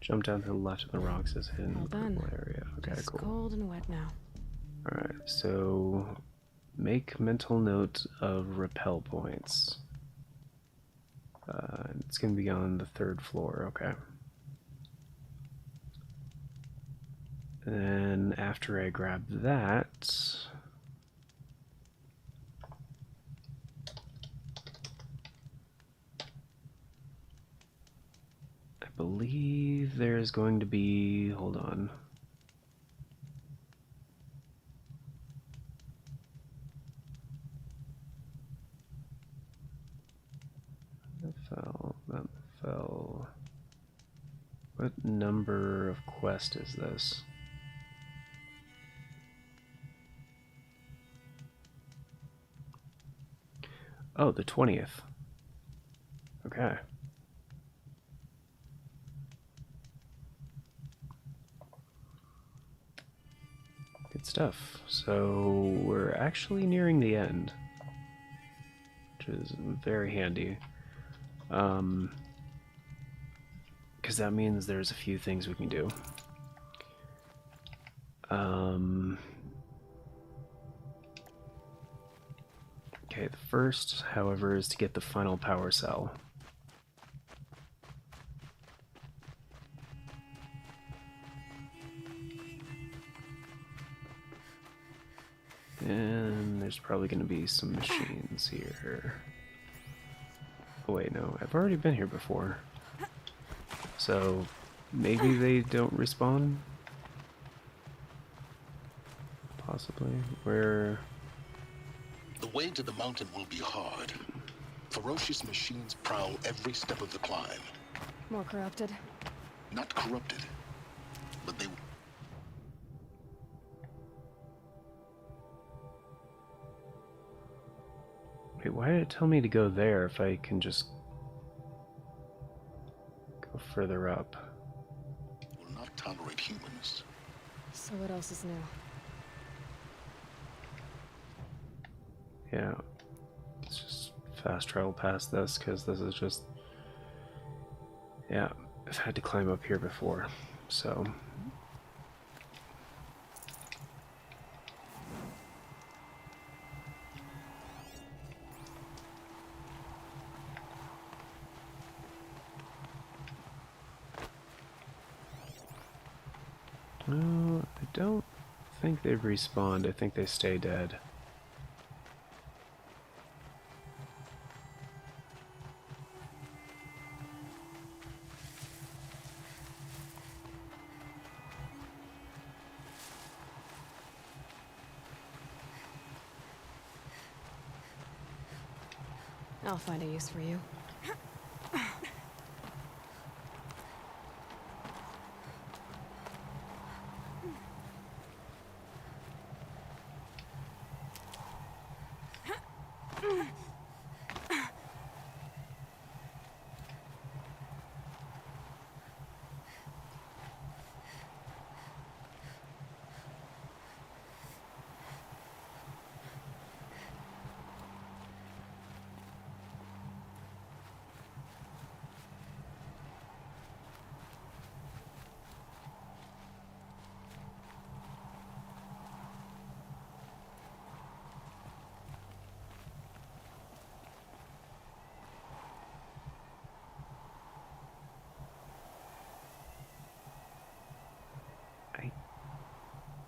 jump down to the left of the rocks as hidden All done. purple area. Okay, Just cool. cold and wet now. Alright, so make mental note of rappel points. It's going to be on the 3rd floor, okay. And then after I grab that, I believe there's going to be, hold on. That fell. What number of quest is this? Oh, the 20th. Okay. Good stuff. So we're actually nearing the end, which is very handy. Because that means there's a few things we can do. Okay, the first, however, is to get the final power cell. And there's probably going to be some machines here. Oh wait, no, I've already been here before. So maybe they don't respawn? Possibly. Where... The way to the mountain will be hard. Ferocious machines prowl every step of the climb. More corrupted. Not corrupted, but they... Wait, why did it tell me to go there if I can just go further up? will not tolerate humans. So what else is new? Yeah, let's just fast travel past this, because this is just... Yeah, I've had to climb up here before, so... No, I don't think they've respawned. I think they stay dead. I'll find a use for you.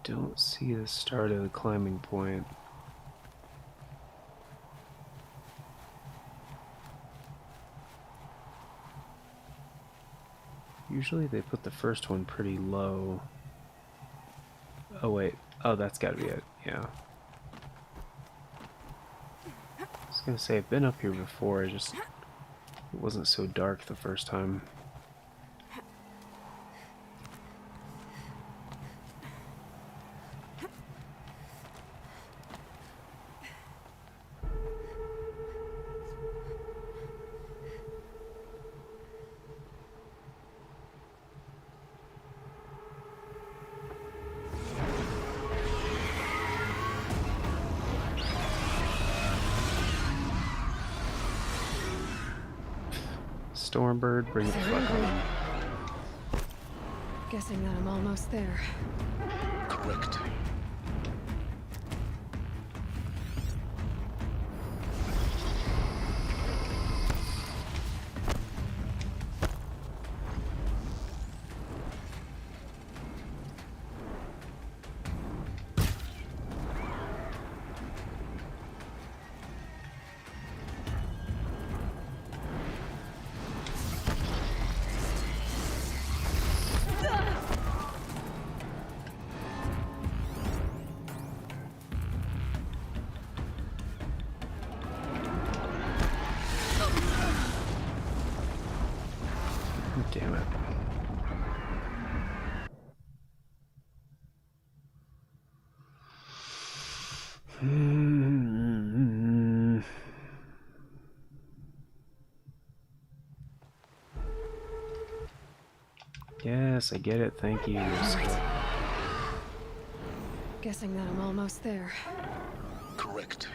Don't see the start of the climbing point. Usually they put the first one pretty low. Oh wait, oh that's gotta be it, yeah. I was gonna say I've been up here before, it wasn't so dark the first time. Stormbird, bring it the fuck on. Guessing that I'm almost there. Correct. Damn it. Yes, I get it. Thank you. Guessing that I'm almost there. Correct.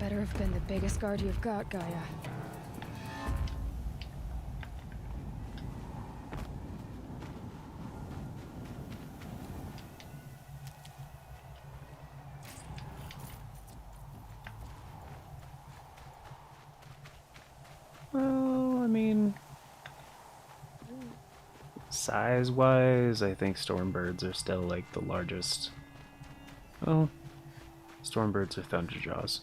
better have been the biggest guard you've got, Gaia. Well, I mean, size-wise, I think Stormbirds are still like the largest. Well, Stormbirds are Thunderjaws.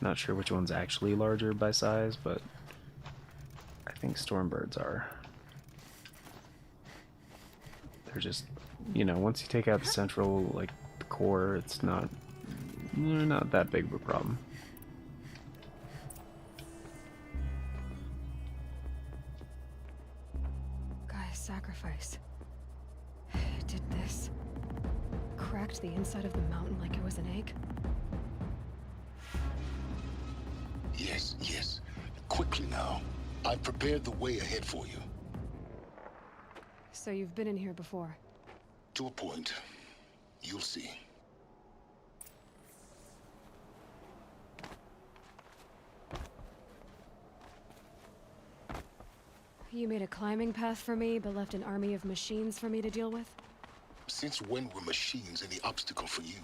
Not sure which one's actually larger by size, but I think Stormbirds are. They're just, you know, once you take out the central, like, the core, it's not, they're not that big of a problem. Gaia's sacrifice. It did this. Cracked the inside of the mountain like it was an egg. Yes, yes. Quickly now. I've prepared the way ahead for you. So you've been in here before? To a point. You'll see. You made a climbing path for me, but left an army of machines for me to deal with? Since when were machines any obstacle for you?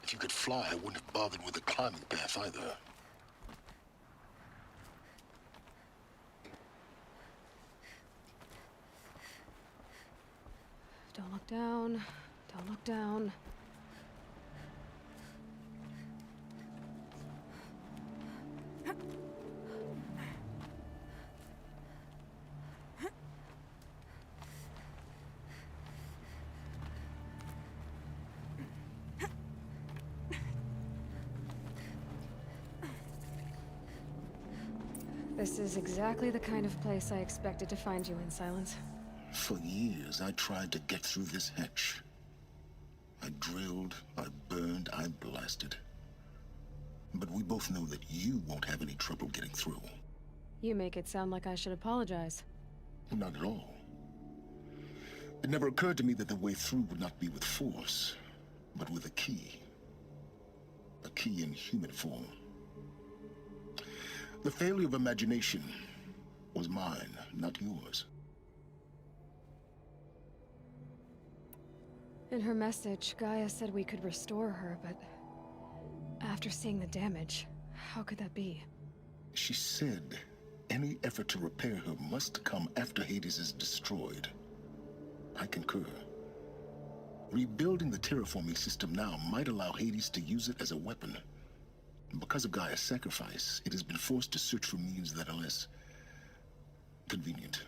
If you could fly, I wouldn't have bothered with the climbing path either. Don't look down. Don't look down. This is exactly the kind of place I expected to find you in, Silence. For years, I tried to get through this hatch. I drilled, I burned, I blasted. But we both know that you won't have any trouble getting through. You make it sound like I should apologize. Not at all. It never occurred to me that the way through would not be with force, but with a key. A key in human form. The failure of imagination was mine, not yours. In her message, Gaia said we could restore her, but after seeing the damage, how could that be? She said any effort to repair her must come after Hades is destroyed. I concur. Rebuilding the terraforming system now might allow Hades to use it as a weapon. Because of Gaia's sacrifice, it has been forced to search for means that are less convenient.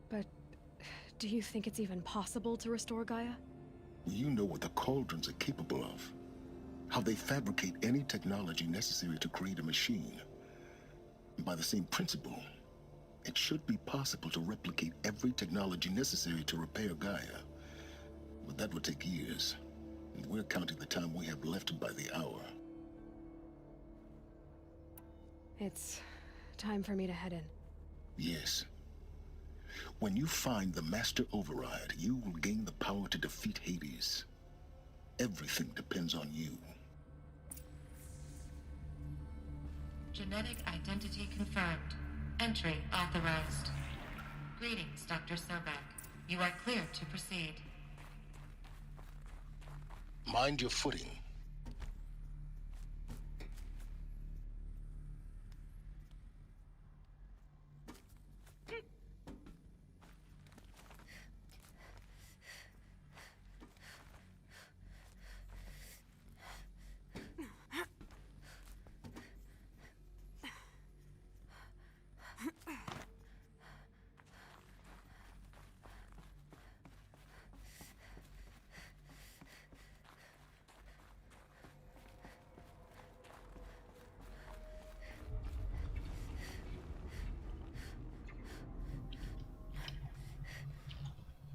But do you think it's even possible to restore Gaia? You know what the Cauldrons are capable of. How they fabricate any technology necessary to create a machine. By the same principle, it should be possible to replicate every technology necessary to repair Gaia. But that would take years, and we're counting the time we have left by the hour. It's time for me to head in. Yes. When you find the Master Override, you will gain the power to defeat Hades. Everything depends on you. Genetic identity confirmed. Entry authorized. Greetings, Dr. Sobek. You are clear to proceed. Mind your footing.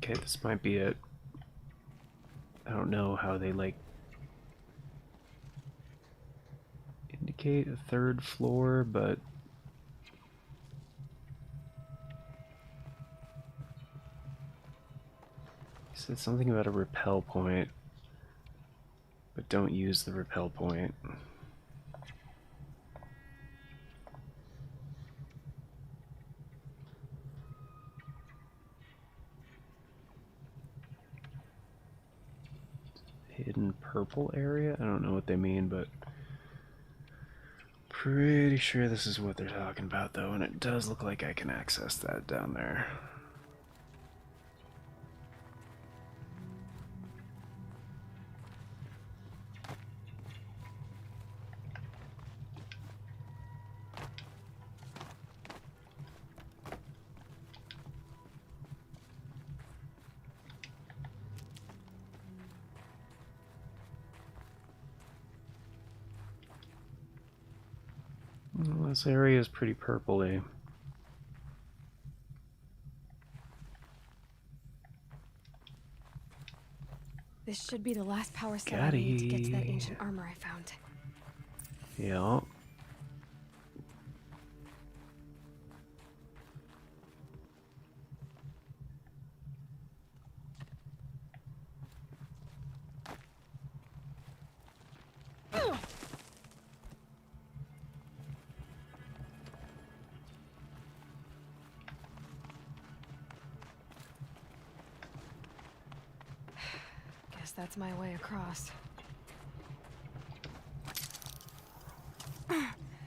Okay, this might be it. I don't know how they, like, indicate a third floor, but he said something about a repel point, but but don't use the repel point. Hidden purple area? I don't know what they mean, but pretty sure this is what they're talking about, though, and it does look like I can access that down there. Well, this area is pretty purpley. This should be the last power cell I need to get to that ancient armor I found. Yeah. Guess that's my way across.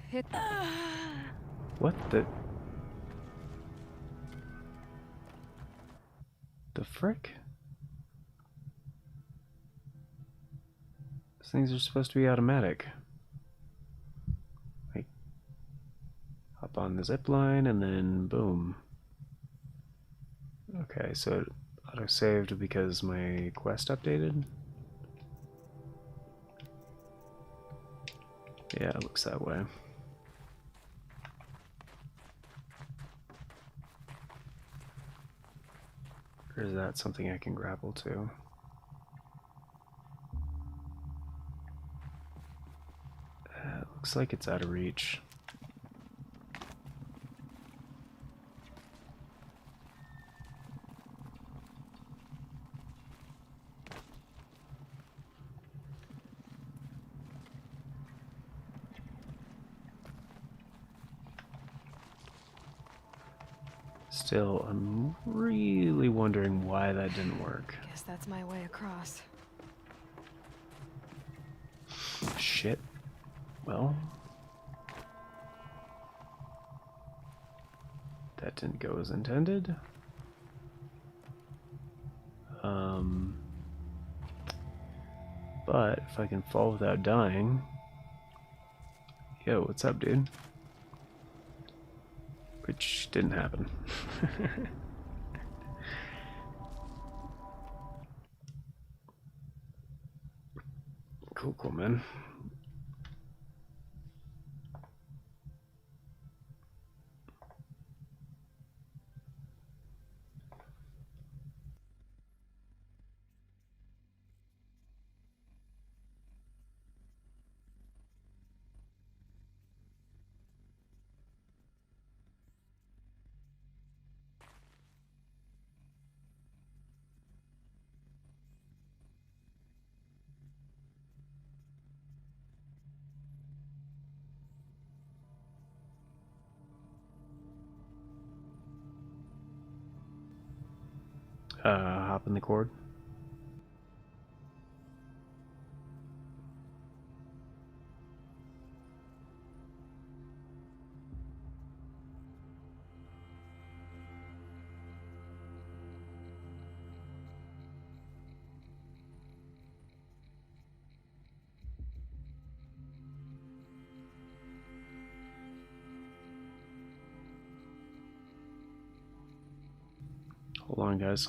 Hit. What the? The frick? These things are supposed to be automatic. Like, hop on the zip line and then boom. Okay, so it auto-saved because my quest updated? Yeah, it looks that way. Or is that something I can grapple to? Looks like it's out of reach. Still, I'm really wondering why that didn't work. Guess that's my way across. Shit. Well, that didn't go as intended. But if I can fall without dying... Yo, what's up, dude? Which didn't happen. Cool, man. Hop in the cord. Hold on, guys.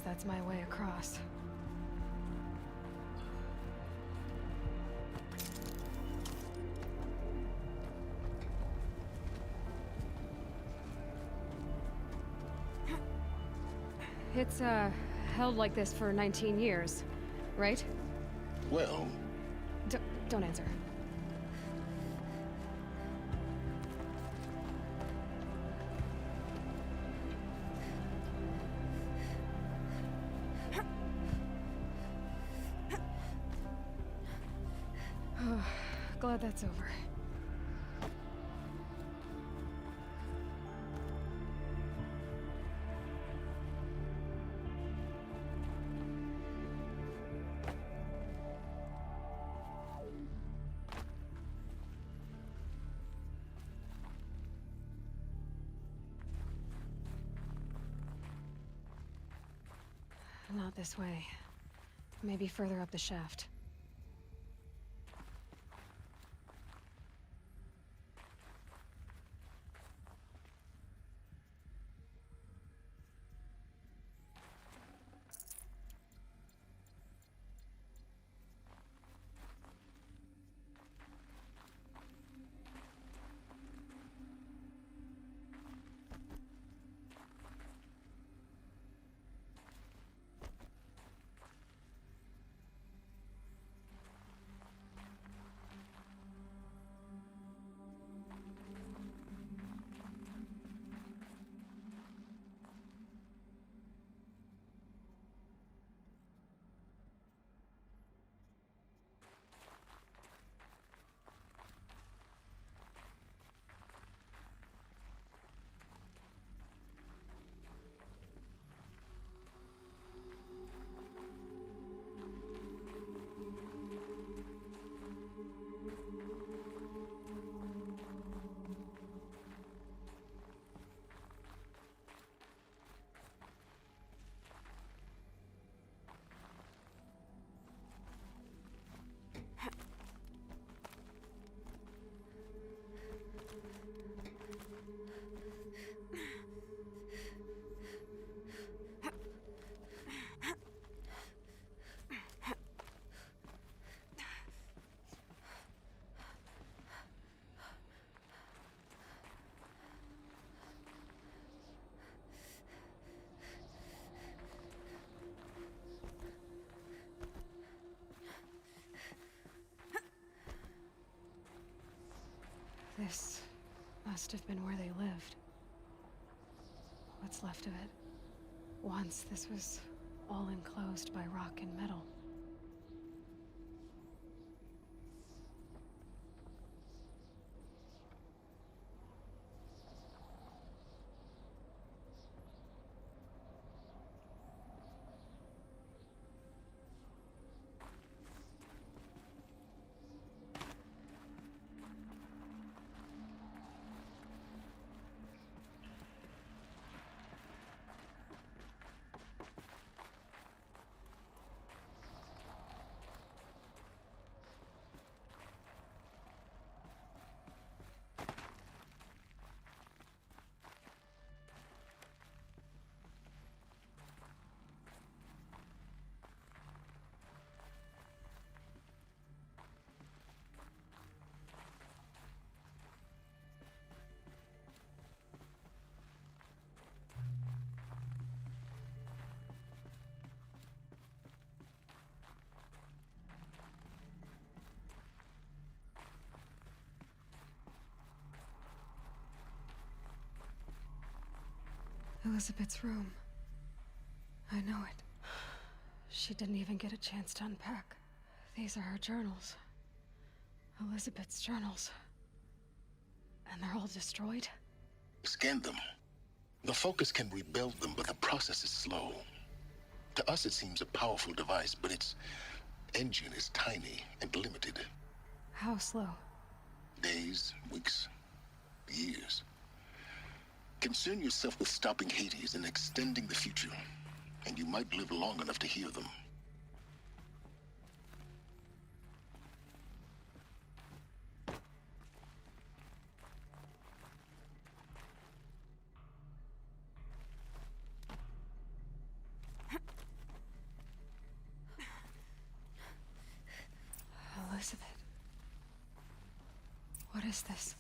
guess that's my way across. It's, held like this for 19 years, right? Well, Don't answer. Glad that's over. Not this way. Maybe further up the shaft. This must have been where they lived. What's left of it. Once this was all enclosed by rock and metal. Elizabeth's room. I know it. She didn't even get a chance to unpack. These are her journals. Elizabeth's journals. And they're all destroyed? Scan them. The Focus can rebuild them, but the process is slow. To us, it seems a powerful device, but its engine is tiny and limited. How slow? Days, weeks, years. Concern yourself with stopping Hades and extending the future, and you might live long enough to hear them. is this?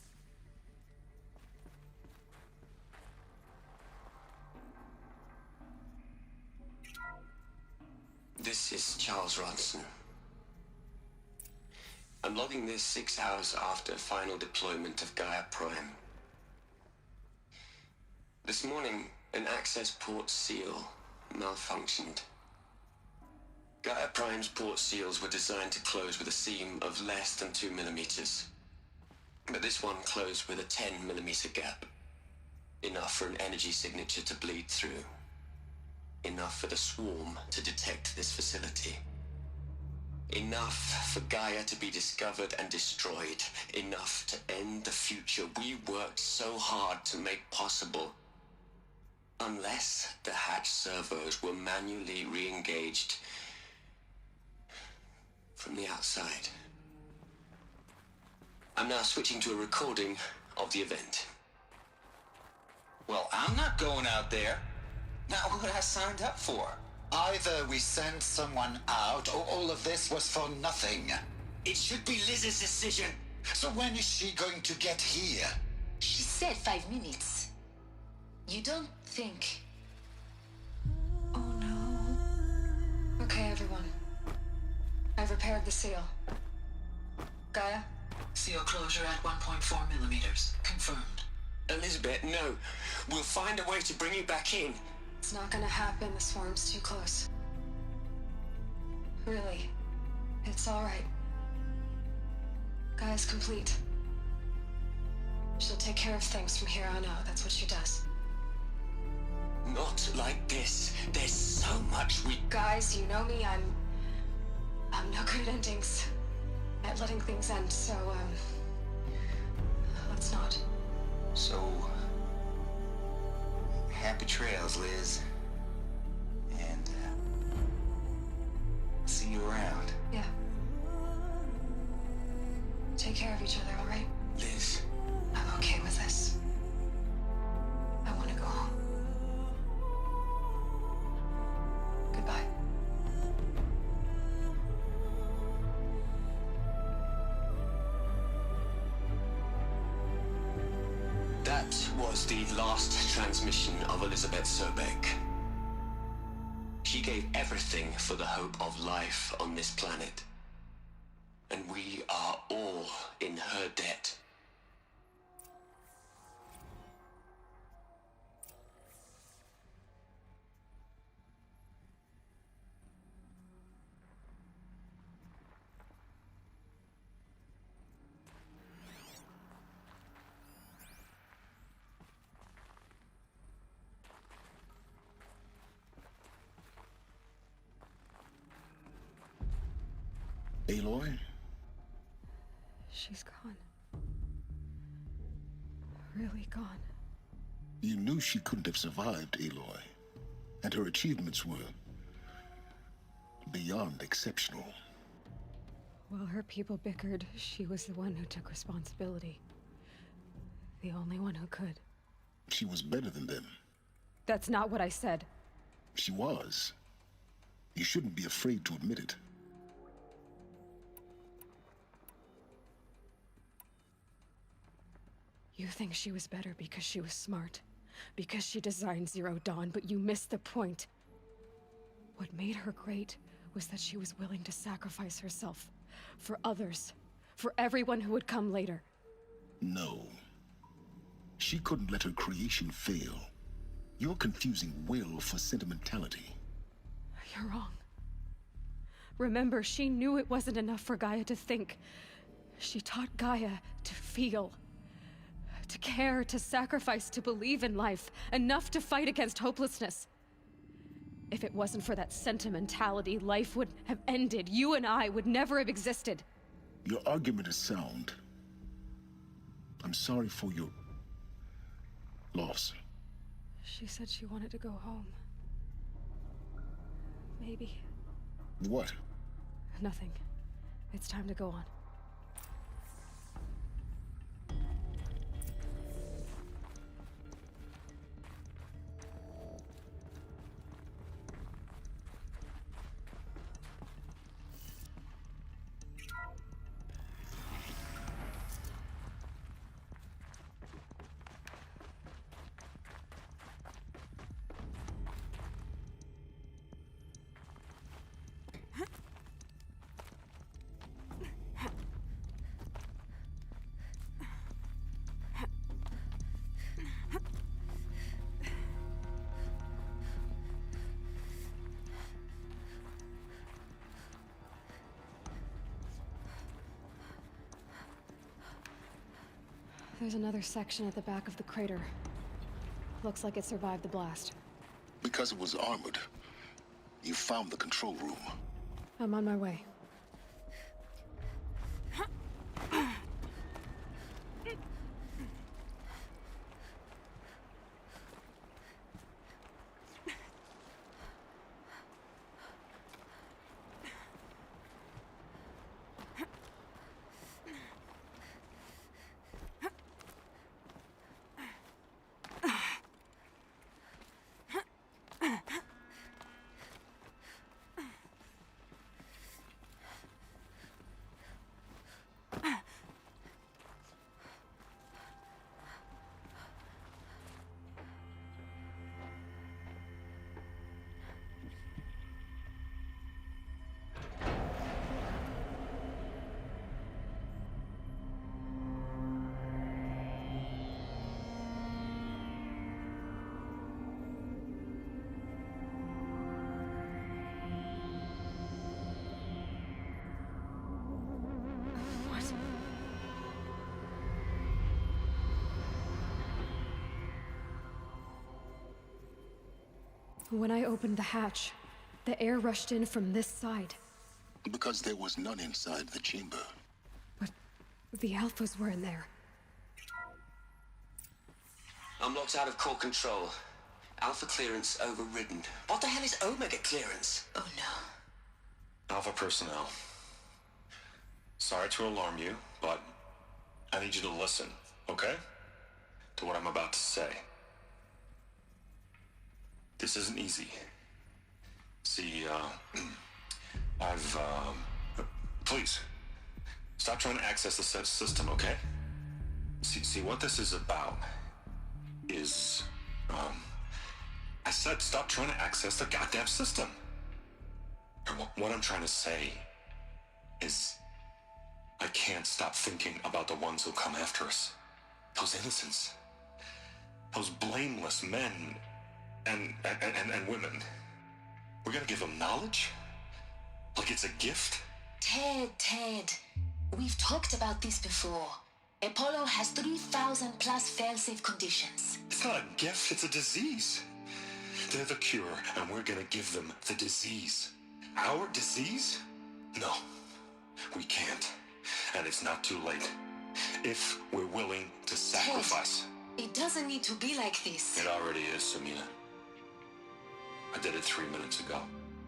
This is Charles Ronson. I'm logging this 6 hours after final deployment of Gaia Prime. This morning, an access port seal malfunctioned. Gaia Prime's port seals were designed to close with a seam of less than 2 millimeters. But this one closed with a 10 millimeter gap. Enough for an energy signature to bleed through. Enough for the swarm to detect this facility. Enough for Gaia to be discovered and destroyed. Enough to end the future we worked so hard to make possible. Unless the hatch servos were manually re-engaged from the outside. I'm now switching to a recording of the event. Well, I'm not going out there. Not what I signed up for. Either we sent someone out, or all of this was for nothing. It should be Liz's decision. So when is she going to get here? She said 5 minutes. You don't think... Oh no. Okay, everyone. I've repaired the seal. Gaia? Seal closure at 1.4 millimeters. Confirmed. Elizabeth, no. We'll find a way to bring you back in. It's not gonna happen. The swarm's too close. Really. It's alright. Gaia's complete. She'll take care of things from here on out. That's what she does. Not like this. There's so much we... Guys, you know me. I'm no good at endings. At letting things end, so, let's not. So... happy trails, Liz. And, see you around. Yeah. Take care of each other, alright? Liz. I'm okay with this. I want to go home. Goodbye. That was the last transmission of Elizabeth Sobek. She gave everything for the hope of life on this planet. And we are all in her debt. Aloy? She's gone. Really gone. You knew she couldn't have survived, Aloy. And her achievements were beyond exceptional. While her people bickered, she was the one who took responsibility. The only one who could. She was better than them. That's not what I said. She was. You shouldn't be afraid to admit it. You think she was better because she was smart, because she designed Zero Dawn, but you missed the point. What made her great was that she was willing to sacrifice herself for others, for everyone who would come later. No. She couldn't let her creation fail. You're confusing will for sentimentality. You're wrong. Remember, she knew it wasn't enough for Gaia to think. She taught Gaia to feel. To care, to sacrifice, to believe in life, enough to fight against hopelessness. If it wasn't for that sentimentality, life would have ended. You and I would never have existed. Your argument is sound. I'm sorry for your loss. She said she wanted to go home. Maybe. What? Nothing. It's time to go on. There's another section at the back of the crater. Looks like it survived the blast. Because it was armored, you found the control room. I'm on my way. When I opened the hatch, the air rushed in from this side. Because there was none inside the chamber. But the Alphas were in there. I'm locked out of core control. Alpha clearance overridden. What the hell is Omega clearance? Oh no. Alpha personnel. Sorry to alarm you, but I need you to listen, okay? To what I'm about to say. This isn't easy. See, please, stop trying to access the system, okay? See, what this is about is, I said stop trying to access the goddamn system. What I'm trying to say is, I can't stop thinking about the ones who come after us. Those innocents. Those blameless men and women. We're gonna give them knowledge? Like it's a gift? Ted. We've talked about this before. Apollo has 3,000 plus fail-safe conditions. It's not a gift, it's a disease. They're the cure, and we're gonna give them the disease. Our disease? No, we can't. And it's not too late. If we're willing to sacrifice. Ted, it doesn't need to be like this. It already is, Samina. I did it 3 minutes ago.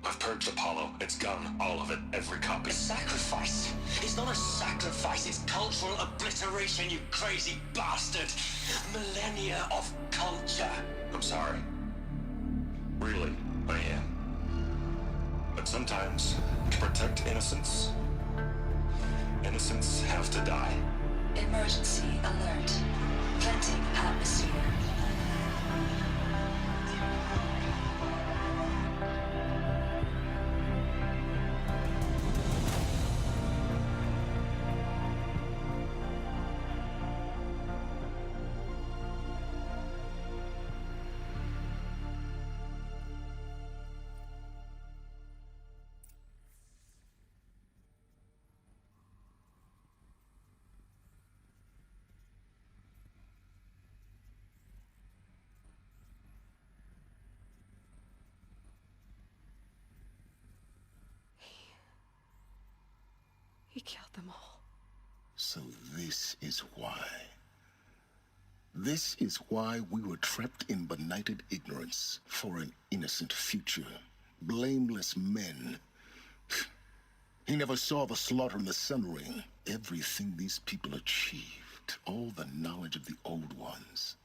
I've purged Apollo. It's gone. All of it. Every copy. A sacrifice? It's not a sacrifice. It's cultural obliteration, you crazy bastard. Millennia of culture. I'm sorry. Really, I am. But sometimes, to protect innocence, innocents have to die. Emergency alert. Venting atmosphere. He killed them all. So this is why. This is why we were trapped in benighted ignorance for an innocent future. Blameless men. He never saw the slaughter in the Sun Ring. Everything these people achieved, all the knowledge of the old ones,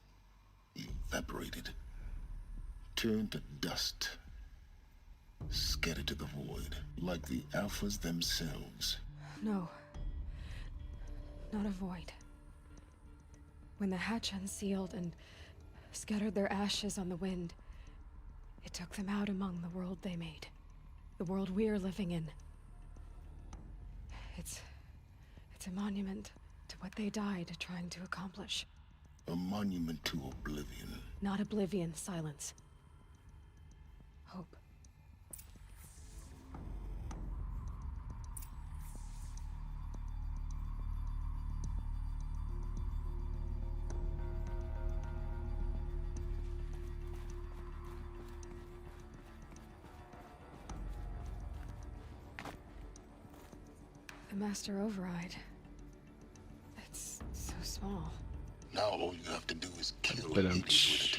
evaporated, turned to dust, scattered to the void, like the Alphas themselves. No. Not a void. When the hatch unsealed and scattered their ashes on the wind, it took them out among the world they made. The world we're living in. It's a monument to what they died trying to accomplish. A monument to oblivion. Not oblivion, silence. Hope. Master Override. It's so small. Now all you have to do is kill But Hades with it.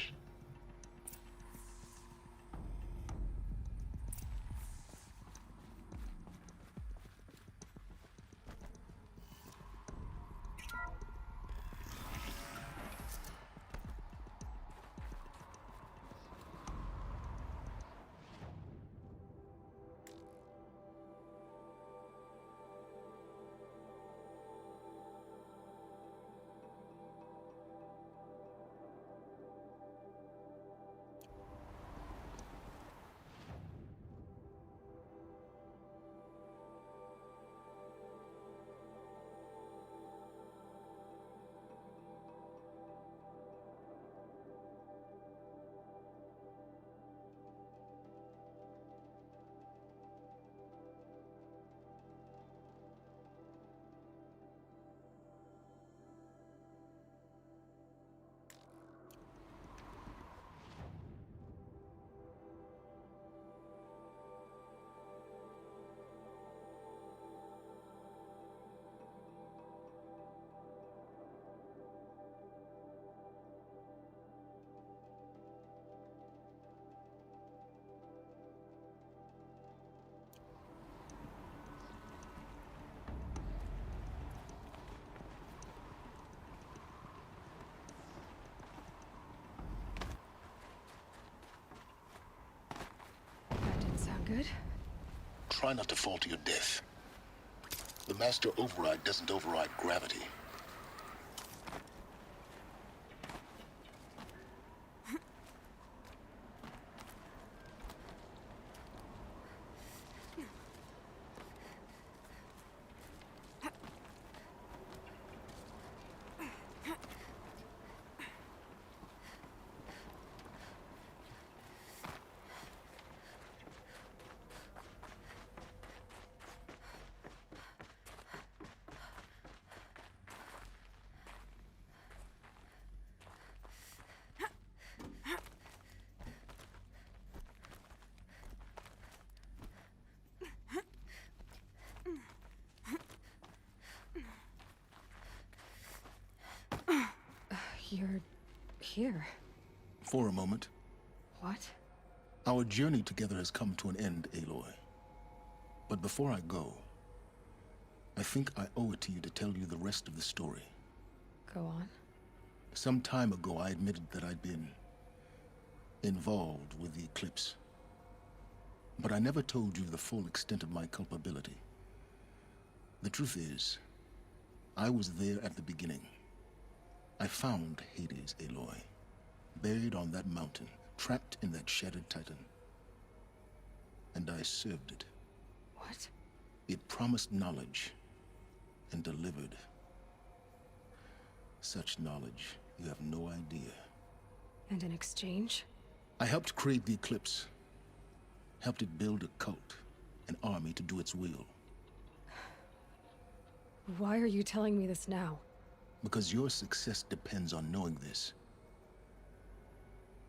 That didn't sound good. Try not to fall to your death. The Master Override doesn't override gravity. You're here. For a moment. What? Our journey together has come to an end, Aloy. But before I go, I think I owe it to you to tell you the rest of the story. Go on. Some time ago, I admitted that I'd been involved with the eclipse. But I never told you the full extent of my culpability. The truth is, I was there at the beginning. I found Hades, Aloy, buried on that mountain, trapped in that shattered titan. And I served it. What? It promised knowledge and delivered. Such knowledge, you have no idea. And in exchange? I helped create the eclipse. Helped it build a cult, an army to do its will. Why are you telling me this now? Because your success depends on knowing this.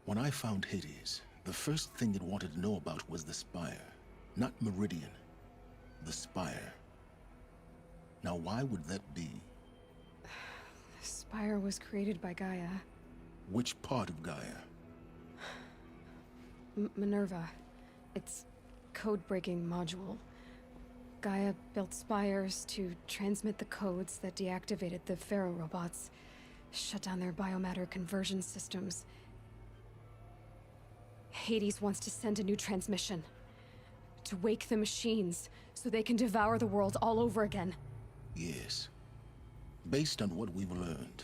When I found Hades, the first thing it wanted to know about was the Spire. Not Meridian. The Spire. Now why would that be? The Spire was created by Gaia. Which part of Gaia? Minerva. Its code-breaking module. Gaia built spires to transmit the codes that deactivated the Pharaoh robots, shut down their biomatter conversion systems. Hades wants to send a new transmission. To wake the machines, so they can devour the world all over again. Yes. Based on what we've learned,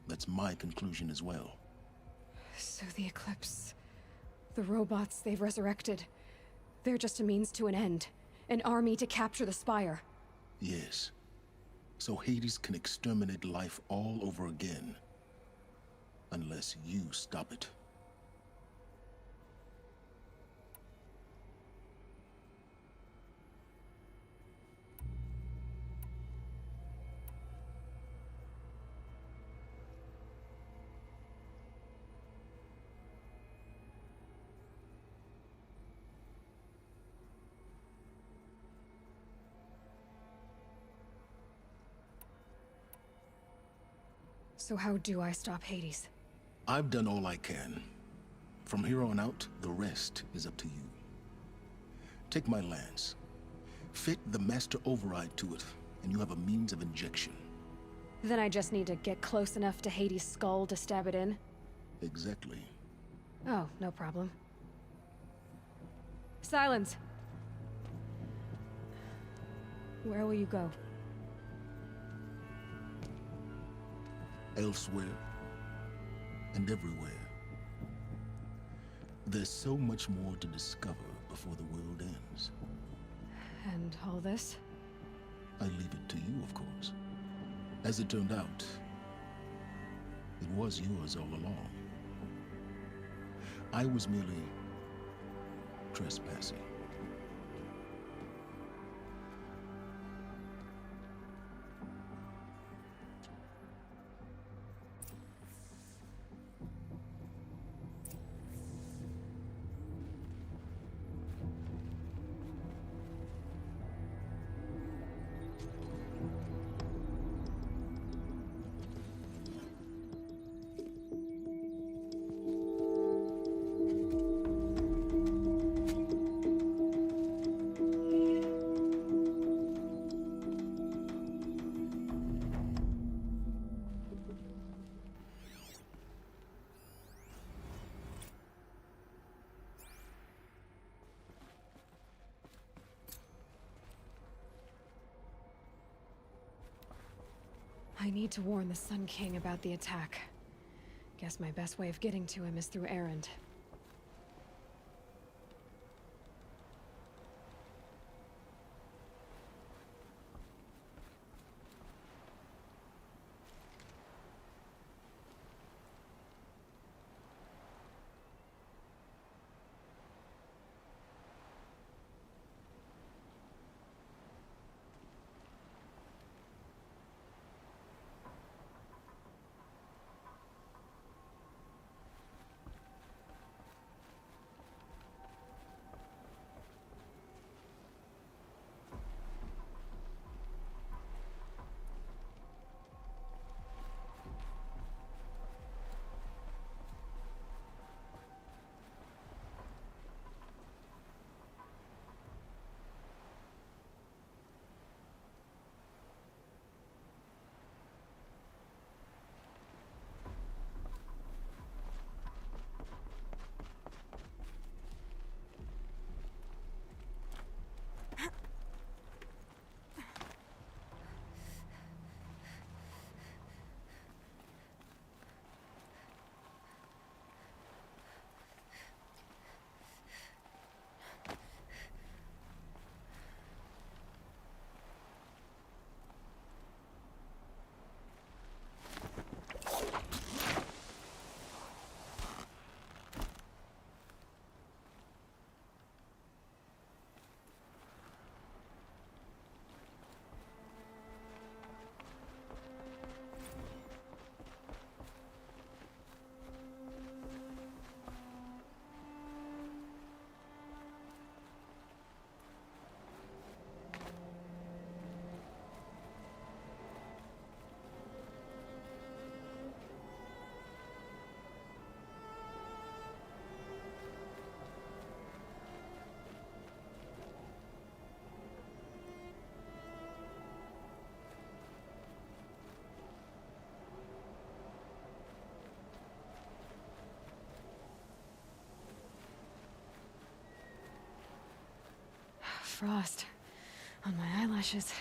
that's my conclusion as well. So the Eclipse, the robots they've resurrected, they're just a means to an end. An army to capture the Spire. Yes. So Hades can exterminate life all over again. Unless you stop it. So how do I stop Hades? I've done all I can. From here on out, the rest is up to you. Take my lance. Fit the master override to it, and you have a means of injection. Then I just need to get close enough to Hades' skull to stab it in? Exactly. Oh, no problem. Silence! Where will you go? Elsewhere. And everywhere. There's so much more to discover before the world ends. And all this? I leave it to you, of course. As it turned out, it was yours all along. I was merely trespassing. I need to warn the Sun King about the attack. Guess my best way of getting to him is through Erend. Frost on my eyelashes.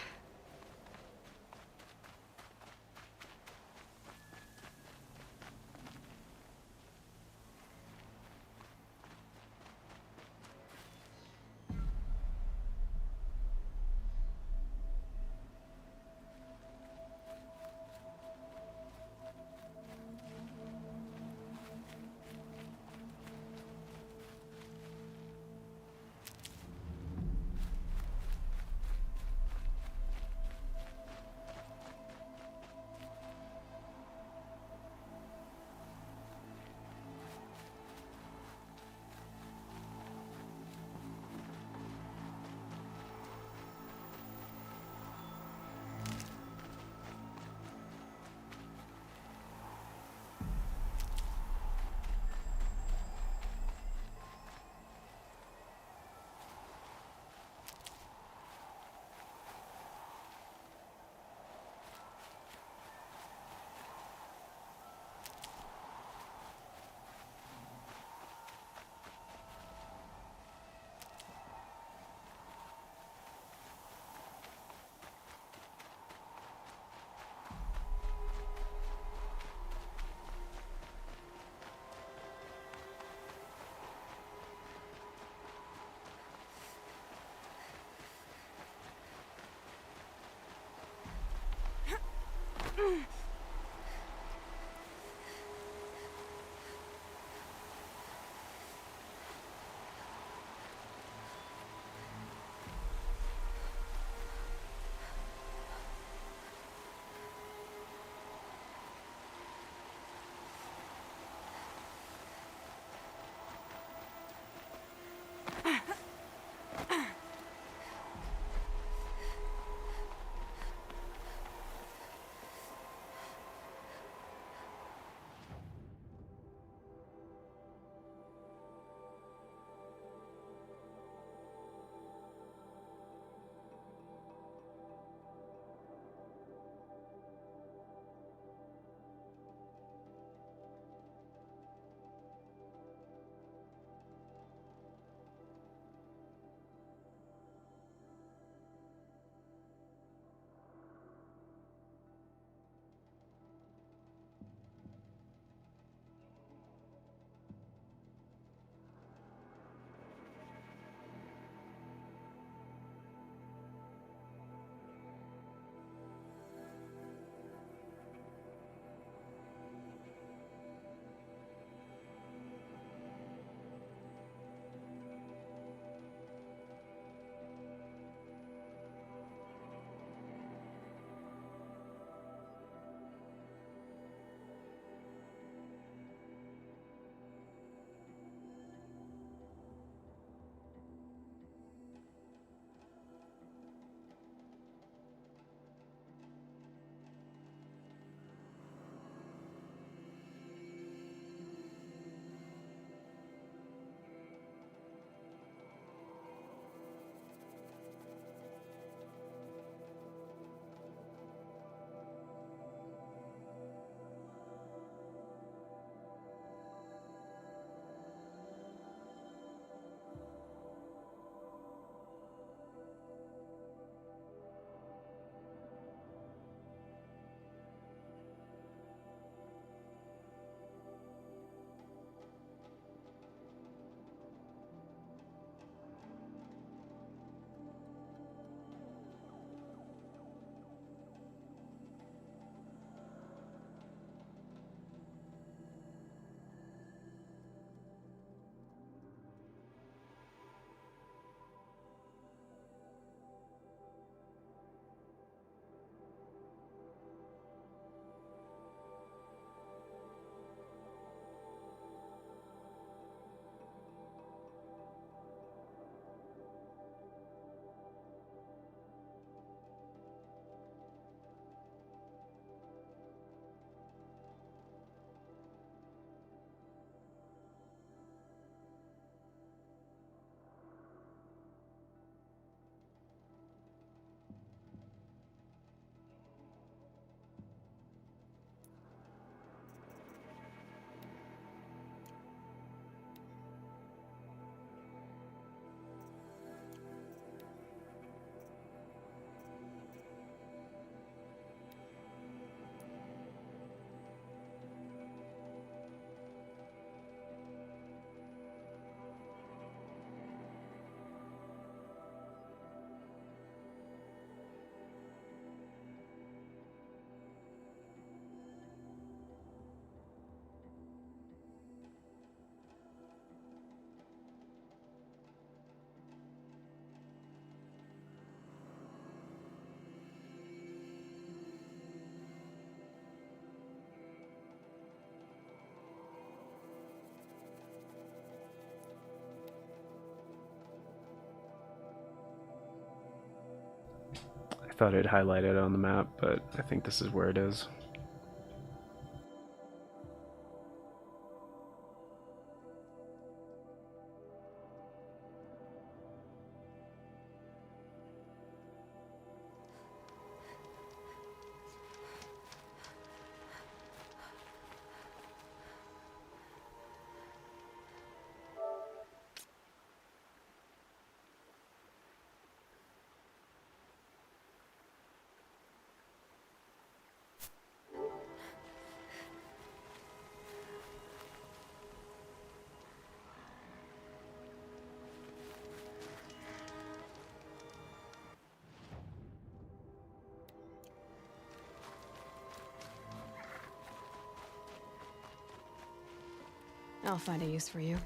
I thought it highlighted on the map, but I think this is where it is. I'll find a use for you.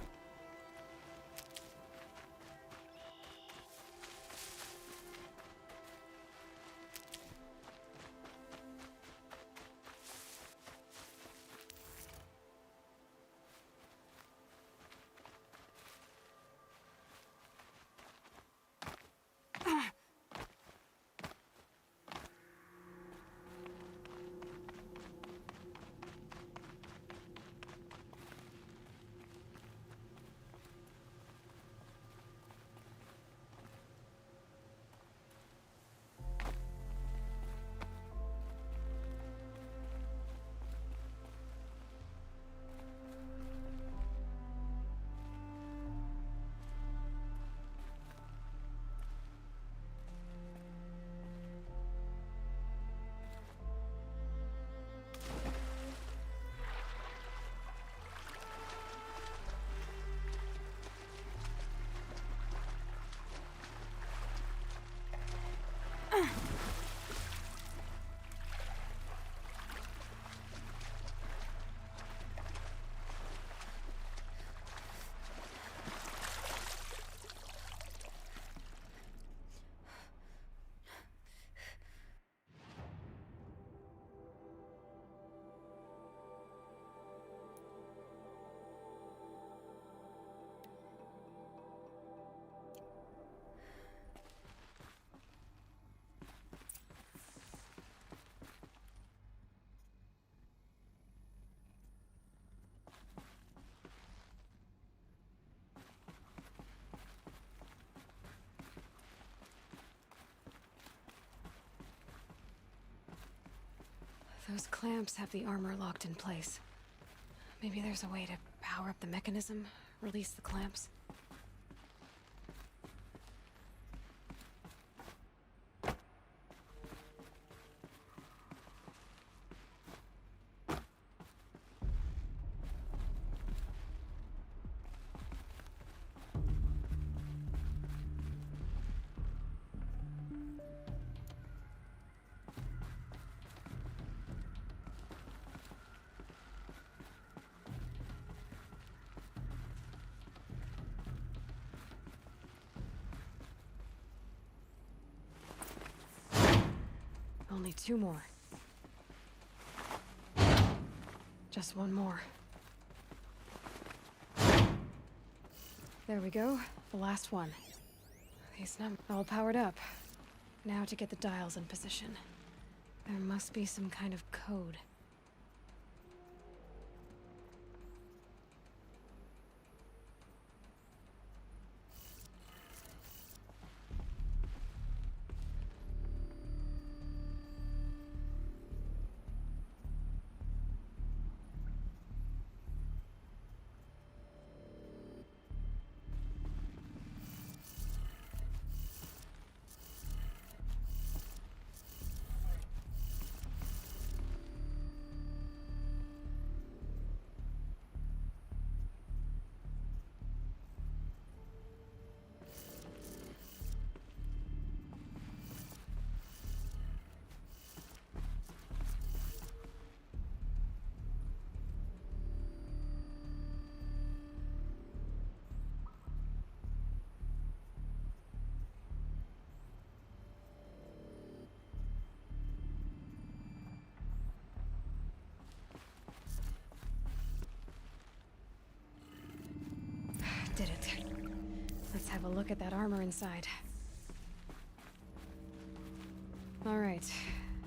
Those clamps have the armor locked in place. Maybe there's a way to power up the mechanism, release the clamps. Only 2 more. Just 1 more. There we go. The last one. These numbers all powered up. Now to get the dials in position. There must be some kind of code. Did it. Let's have a look at that armor inside. All right,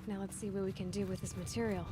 now let's see what we can do with this material.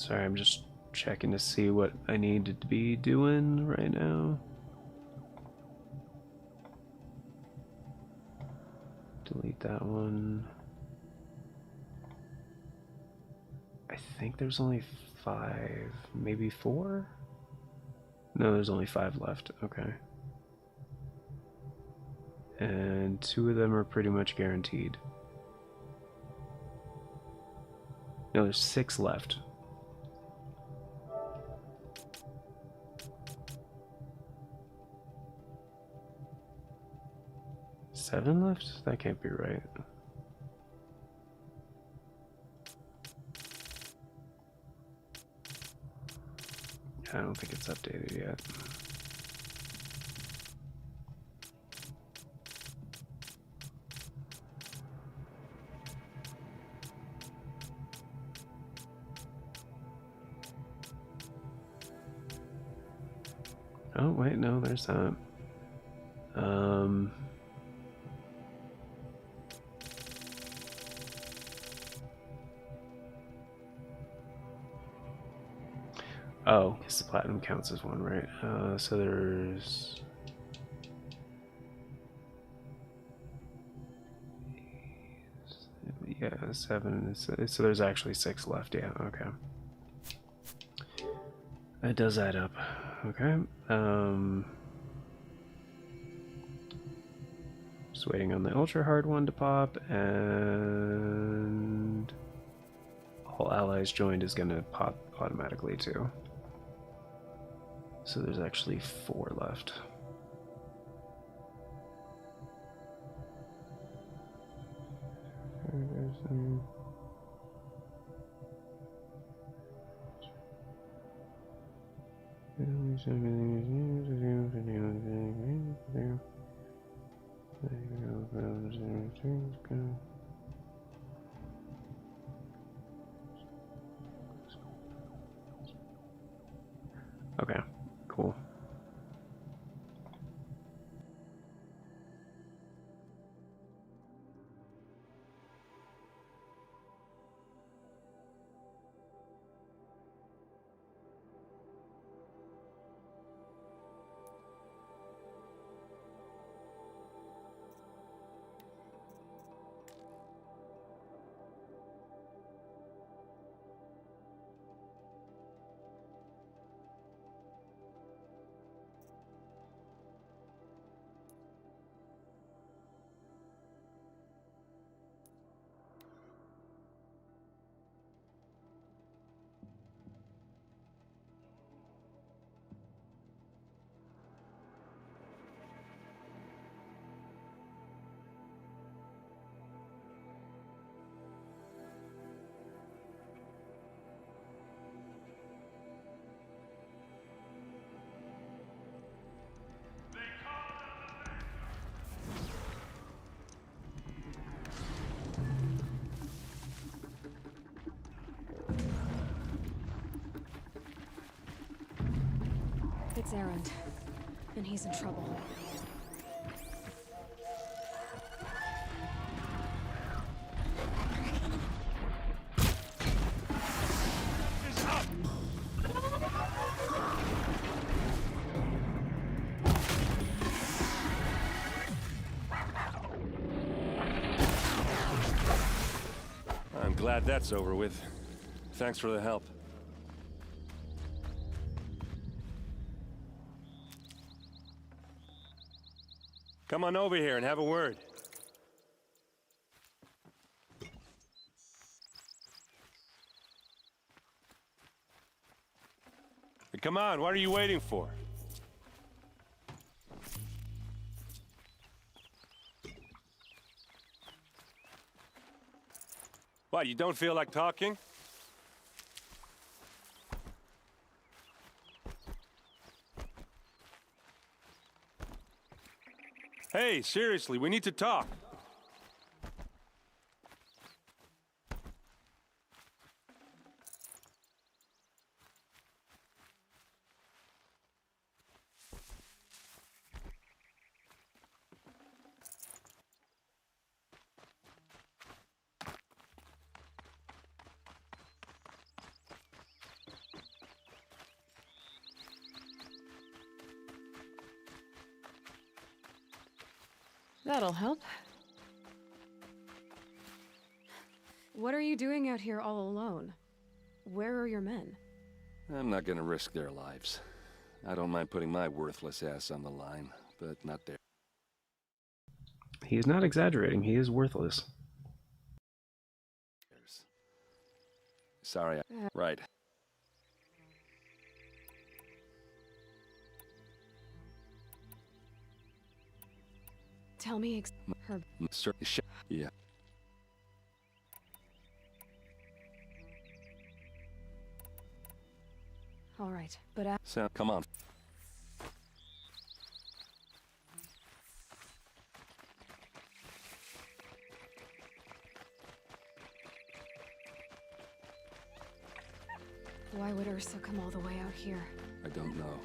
Sorry, I'm just checking to see what I need to be doing right now. Delete that one. I think there's only 5, maybe 4? No, there's only 5 left. Okay. And 2 of them are pretty much guaranteed. No, there's 6 left. Seven left? That can't be right. I don't think it's updated yet. Oh, wait, no, there's that. Oh, because the platinum counts as one, right? So there's... Yeah, 7. So there's actually 6 left, yeah, okay. That does add up. Okay. Just waiting on the ultra hard one to pop, and all allies joined is gonna pop automatically too. So there's actually 4 left. Okay, cool. It's Erend, and he's in trouble. I'm glad that's over with. Thanks for the help. Come on over here and have a word. Hey, come on, what are you waiting for? What, you don't feel like talking? Hey, seriously, we need to talk. That'll help. What are you doing out here all alone? Where are your men? I'm not gonna risk their lives. I don't mind putting my worthless ass on the line, but not theirs. He is not exaggerating. He is worthless. Sorry. Right. Tell me her. Sir, yeah. All right, but So, come on. why would Ursa come all the way out here? I don't know.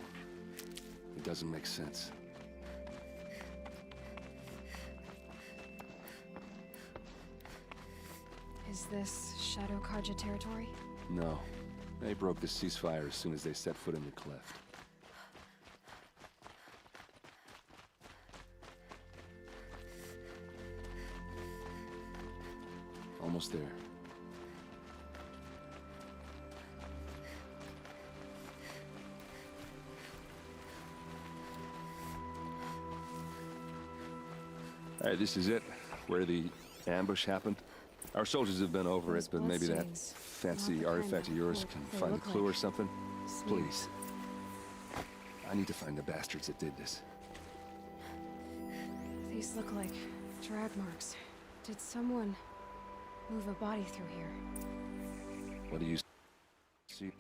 It doesn't make sense. Is this Shadow Karja territory? No. They broke the ceasefire as soon as they set foot in the cleft. Almost there. Alright, this is it. Where the ambush happened. Our soldiers have been over it, but maybe that fancy artifact of yours can find a clue or something? Please. I need to find the bastards that did this. These look like drag marks. Did someone move a body through here? What do you see?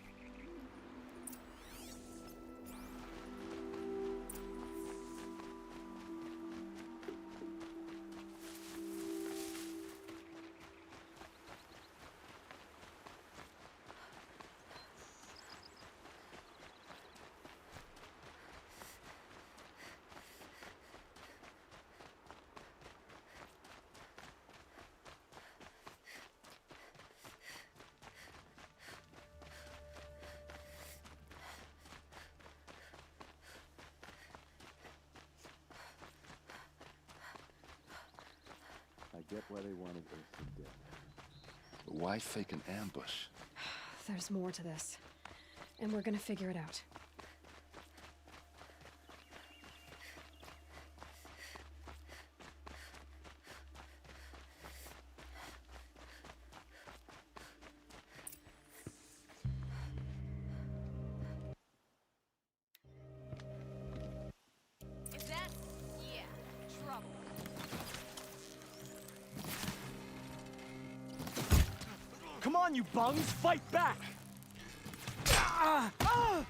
I get why they wanted Ursa dead. But why fake an ambush? There's more to this, and we're gonna figure it out. Is that? Yeah, trouble. Come on, you bungs! Fight back! Uh-oh.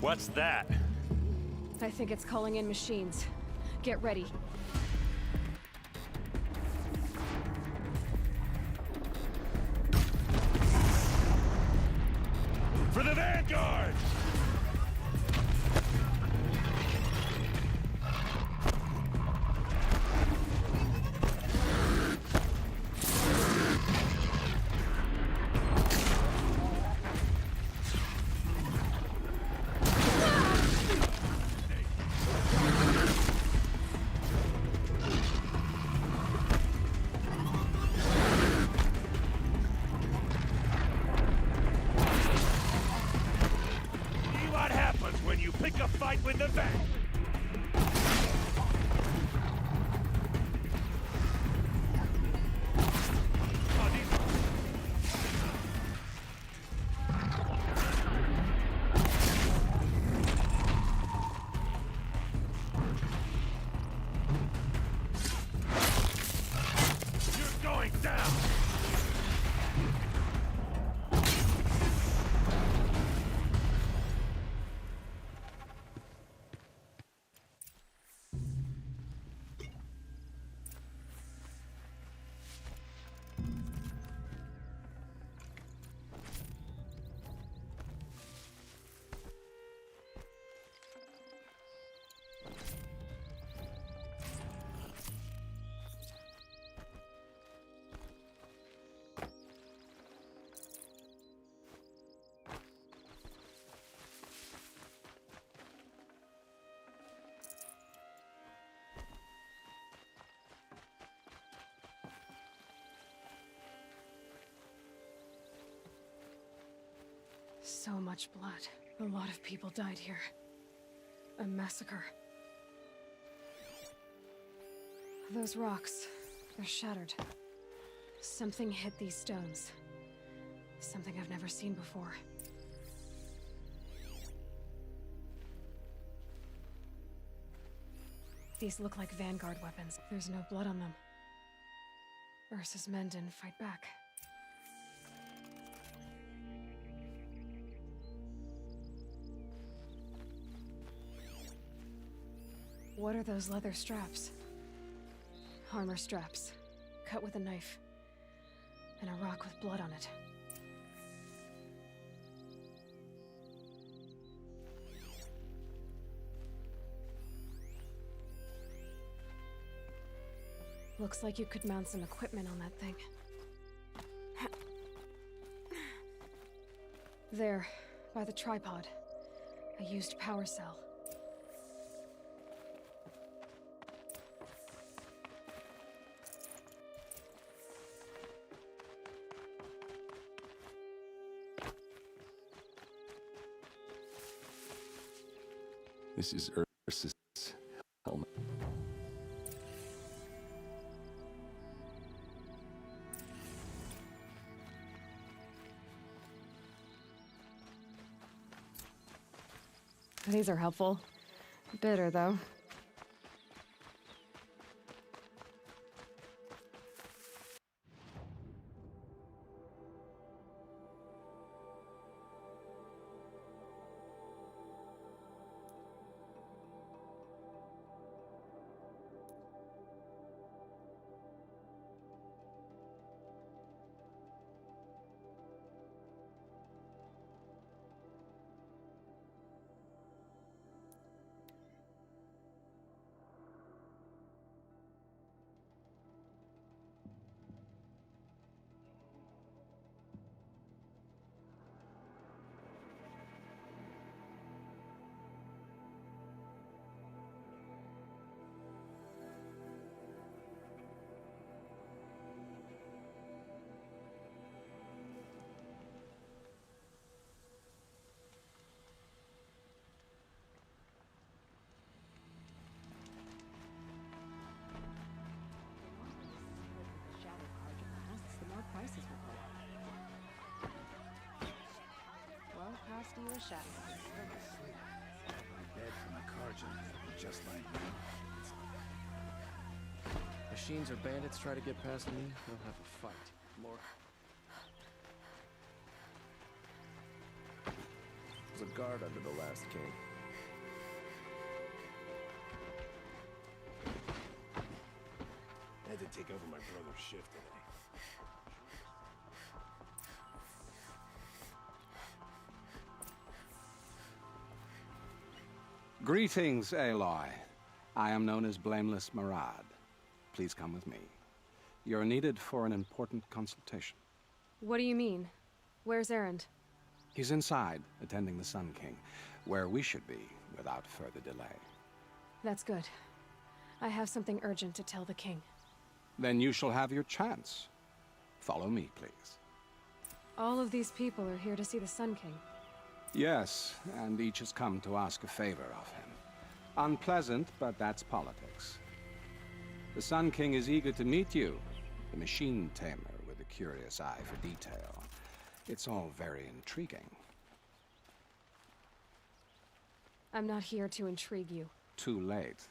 What's that? I think it's calling in machines. Get ready. For the Vanguard! Pick a fight with the Van! You're going down! So much blood. A lot of people died here. A massacre. Those rocks, they're shattered. Something hit these stones. Something I've never seen before. These look like Vanguard weapons. There's no blood on them. Ursa's men didn't fight back. What are those leather straps? Armor straps, cut with a knife, and a rock with blood on it. Looks like you could mount some equipment on that thing. There, by the tripod. A used power cell. This is Ursa's helmet. These are helpful. Bitter, though. Prices will go up. Well, past you a shadow. Dead from a Carjan, just like me. Machines or bandits try to get past me, they'll have a fight. More. There's a guard under the last king. I had to take over my brother's shift today. Greetings, Aloy. I am known as Blameless Marad. Please come with me. You're needed for an important consultation. What do you mean? Where's Erend? He's inside, attending the Sun King, where we should be without further delay. That's good. I have something urgent to tell the king. Then you shall have your chance. Follow me, please. All of these people are here to see the Sun King. Yes, and each has come to ask a favor of him. Unpleasant, but that's politics. The Sun King is eager to meet you, the machine tamer with a curious eye for detail. It's all very intriguing. I'm not here to intrigue you. Too late.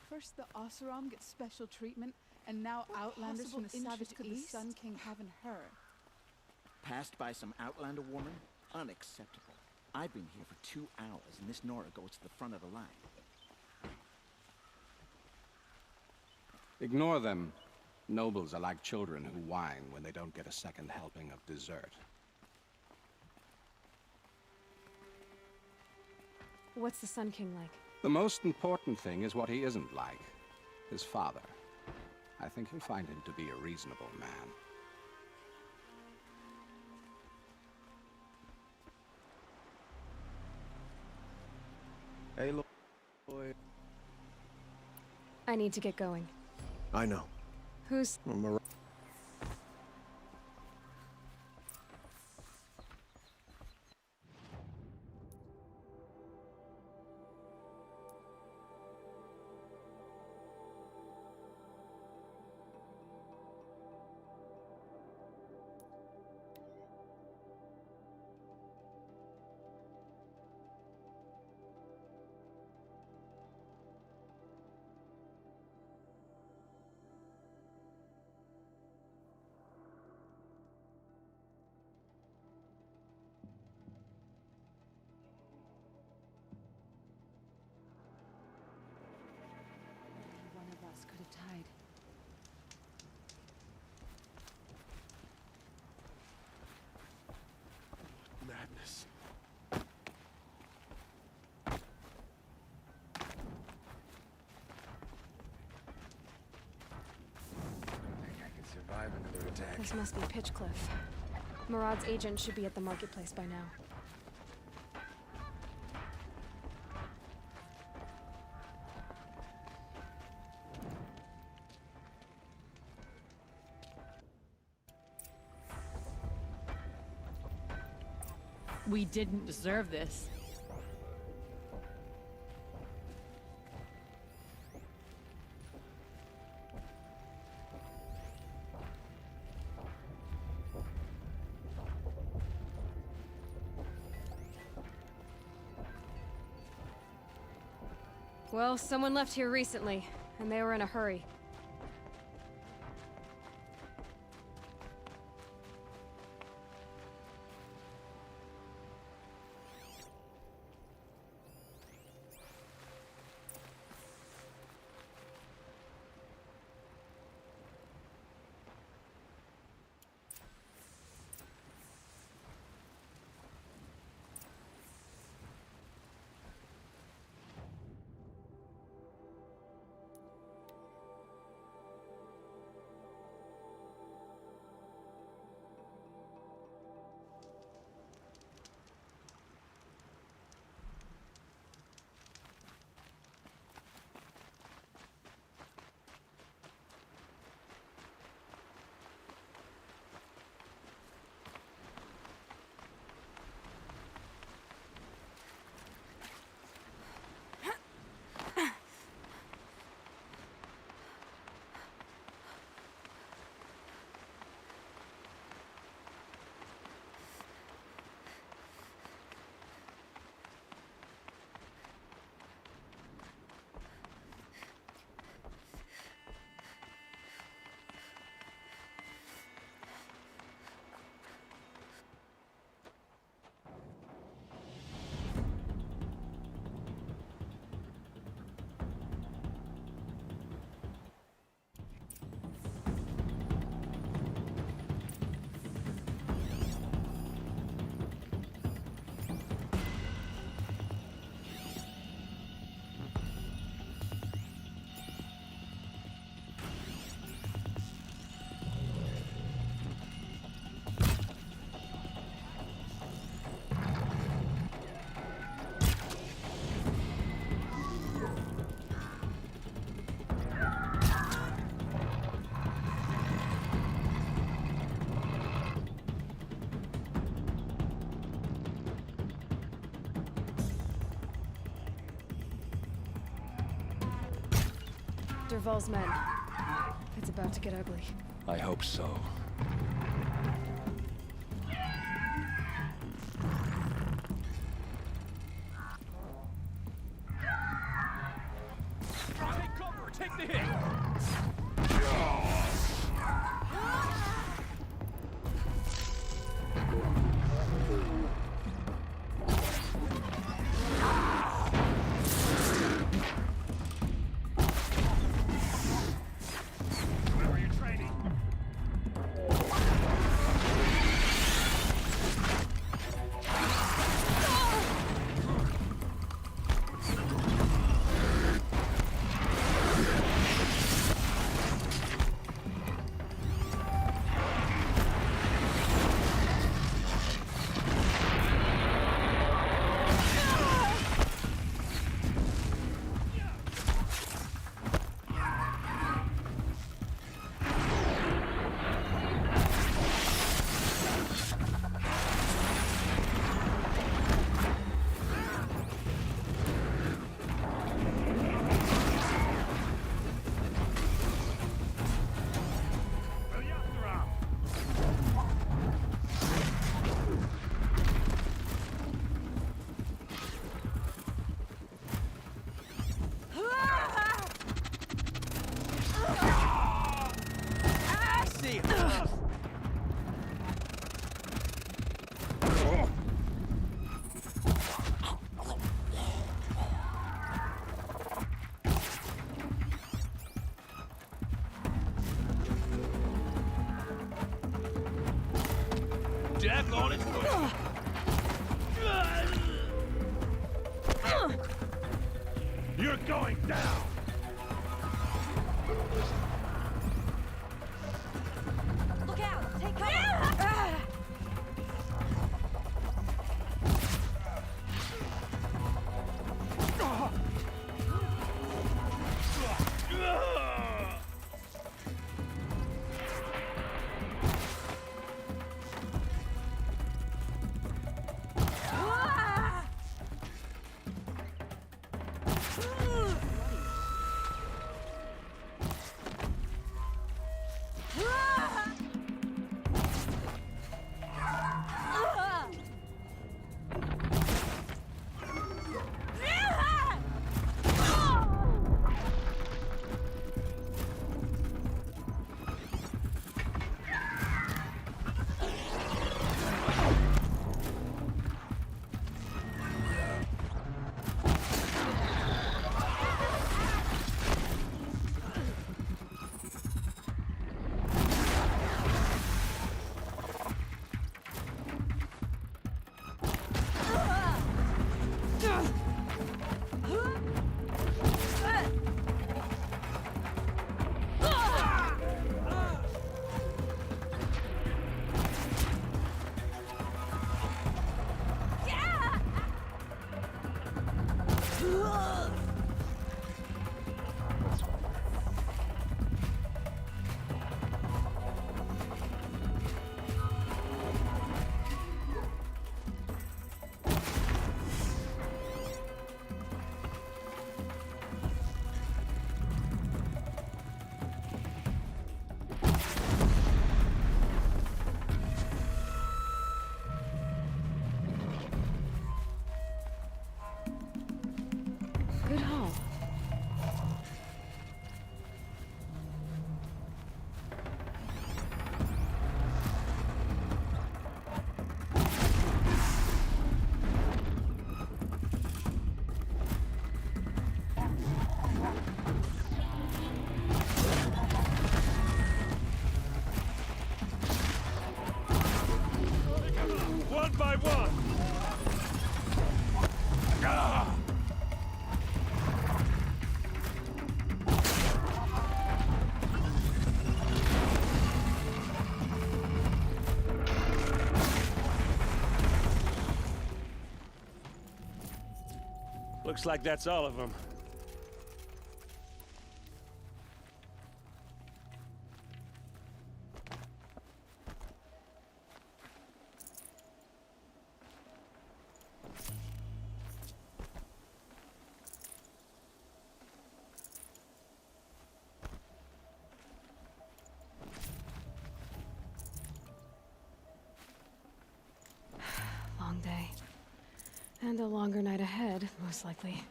First the Oseram gets special treatment, and now Outlanders from the Savage could the Sun King haven't heard. Passed by some Outlander woman? Unacceptable. I've been here for 2 hours, and this Nora goes to the front of the line. Ignore them. Nobles are like children who whine when they don't get a second helping of dessert. What's the Sun King like? The most important thing is what he isn't like. His father. I think you'll find him to be a reasonable man. Aloy. I need to get going. I know. Who's... contact. This must be Pitchcliff. Murad's agent should be at the marketplace by now. We didn't deserve this. Well, someone left here recently, and they were in a hurry. Dervahl's men. It's about to get ugly. I hope so. Take cover! Take the hit! Death on its way. You're going down. Look out! Looks like that's all of them. Long day. And a longer night ahead, most likely.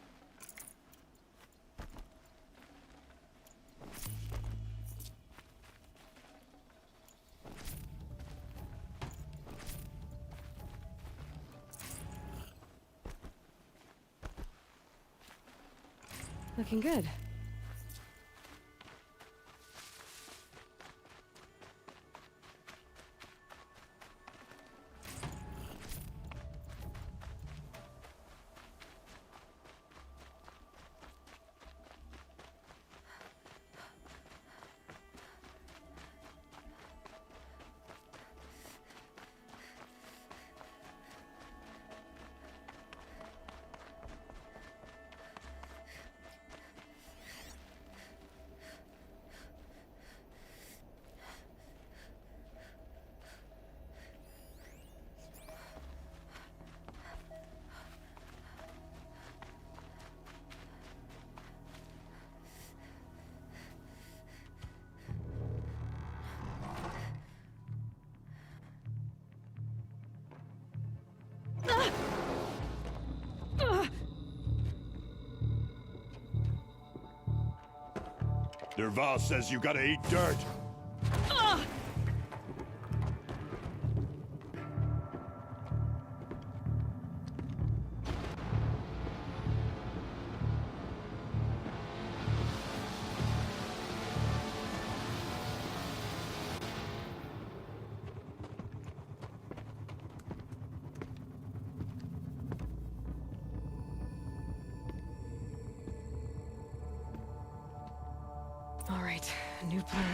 Looking good. Derval says you gotta eat dirt. All right, new plan.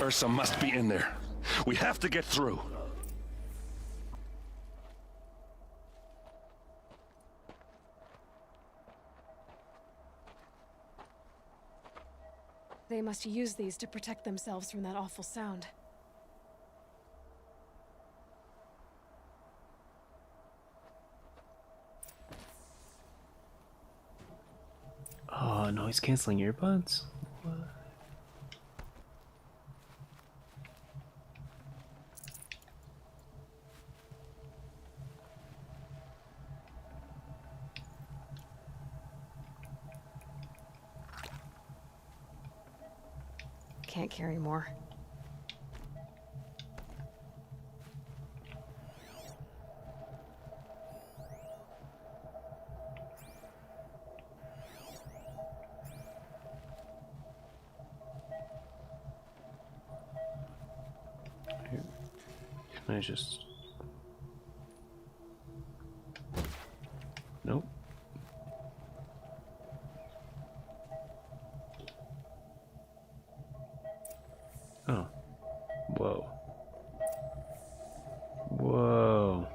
Ursa must be in there. We have to get through. They must use these to protect themselves from that awful sound. Oh, noise canceling earbuds? What? Can't carry more. Can I just... Nope. Oh. Whoa. Whoa.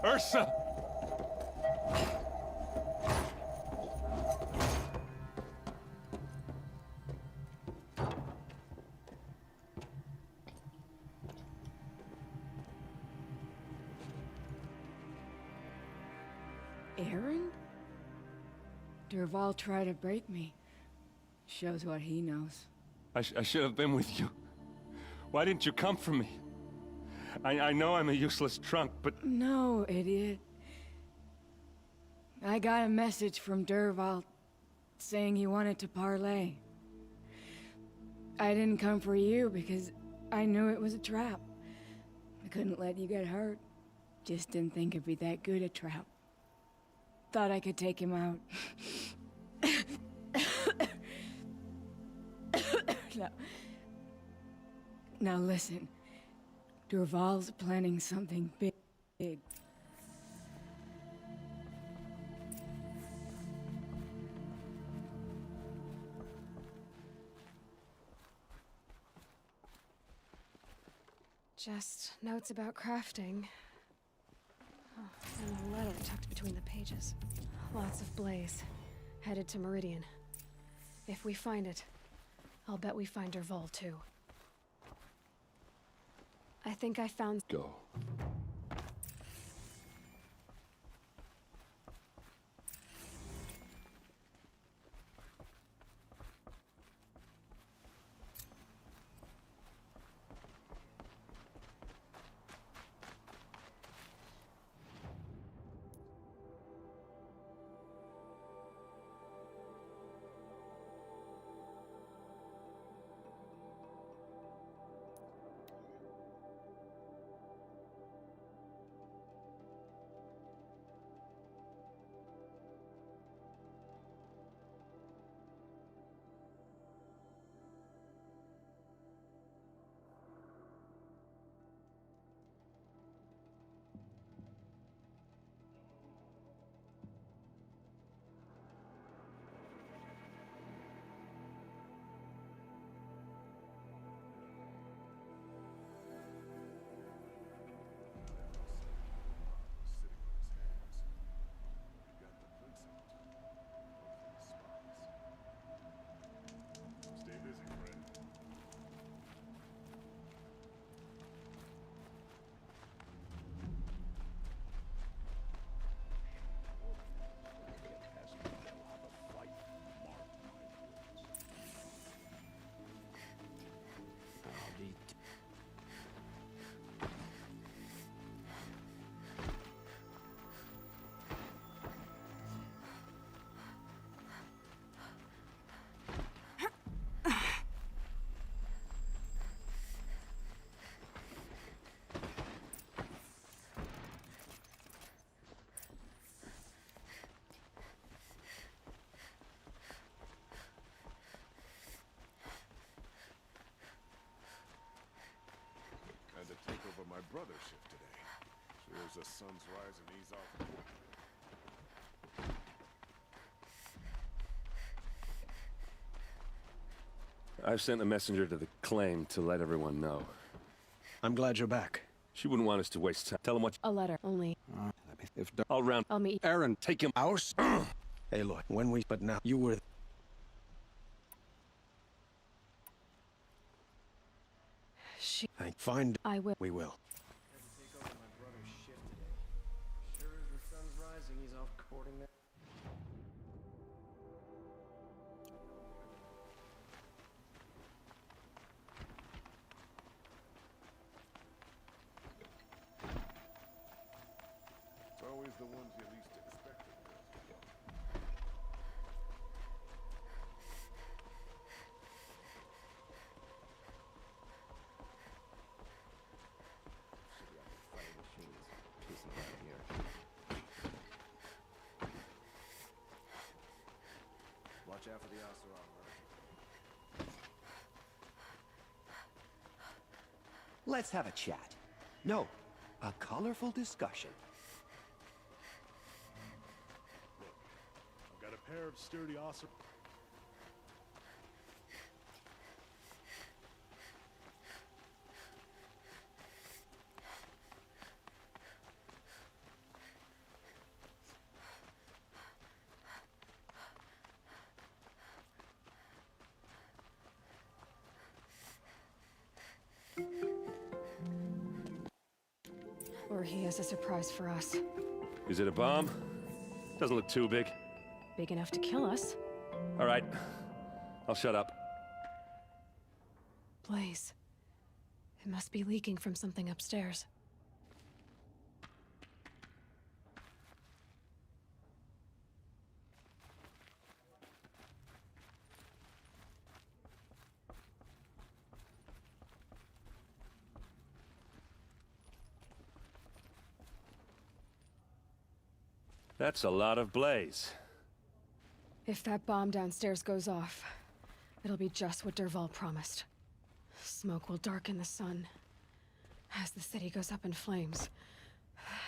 Ursa! errand? Durval tried to break me. Shows what he knows. I should have been with you. Why didn't you come for me? I know I'm a useless trunk, but... No, idiot. I got a message from Durval saying he wanted to parlay. I didn't come for you because I knew it was a trap. I couldn't let you get hurt. Just didn't think it'd be that good a trap. Thought I could take him out. Now listen. Durval's planning something big. Just notes about crafting. Oh, and a letter tucked between the pages. Lots of blaze. Headed to Meridian. If we find it, I'll bet we find Durval too. I think I found... Go. To take over my brother's shift today. Sure as the sun's rising, he's off. I've sent a messenger to the claim to let everyone know. I'm glad you're back. She wouldn't want us to waste time. Tell him what... A letter, only. If I'll round... I'll meet... Aaron, take him... Ours? Hey, look, when we... But now, you were... I find... I will. We will. Had to take over my brother's shift today. Sure as the sun's rising, he's off courting that. It's always the ones you least expect. Watch out for the Oseram, Let's have a chat. No, a colorful discussion. I've got a pair of sturdy Oseram. Or he has a surprise for us. Is it a bomb? Doesn't look too big. Big enough to kill us. All right. I'll shut up. Blaze. It must be leaking from something upstairs. That's a lot of blaze. If that bomb downstairs goes off, it'll be just what Dervahl promised. Smoke will darken the sun. As the city goes up in flames,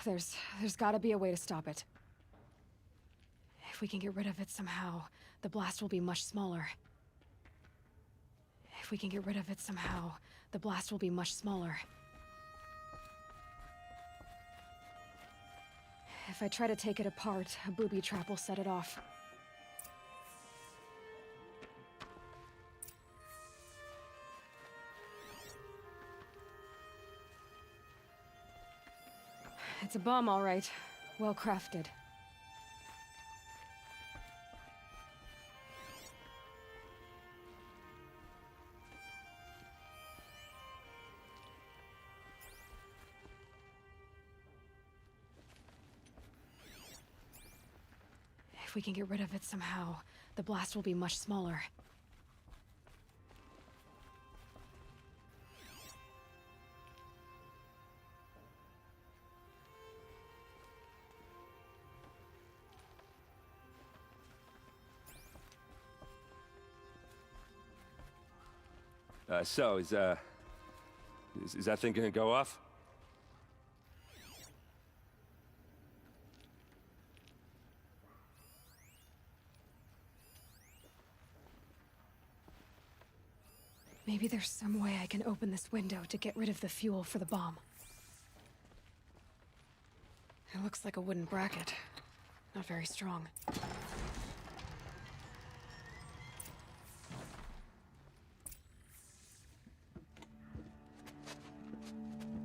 there's gotta be a way to stop it. If we can get rid of it somehow, the blast will be much smaller. If we can get rid of it somehow, the blast will be much smaller. If I try to take it apart, a booby trap will set it off. It's a bomb, all right. Well crafted. If we can get rid of it somehow, the blast will be much smaller. So, is that thing gonna go off? Maybe there's some way I can open this window to get rid of the fuel for the bomb. It looks like a wooden bracket. Not very strong.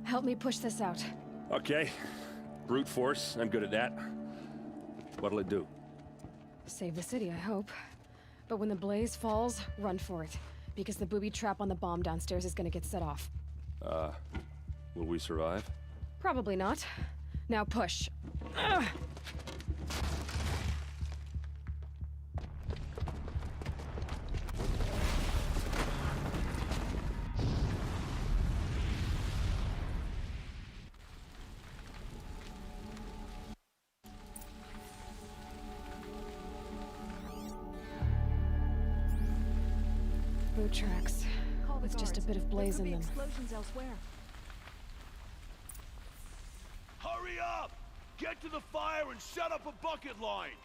Help me push this out. Okay. Brute force, I'm good at that. What'll it do? Save the city, I hope. But when the blaze falls, run for it. Because the booby trap on the bomb downstairs is gonna get set off. Will we survive? Probably not. Now push. Ugh. Boot tracks, with just a bit of blaze in them. Explosions elsewhere. Hurry up! Get to the fire and set up a bucket line!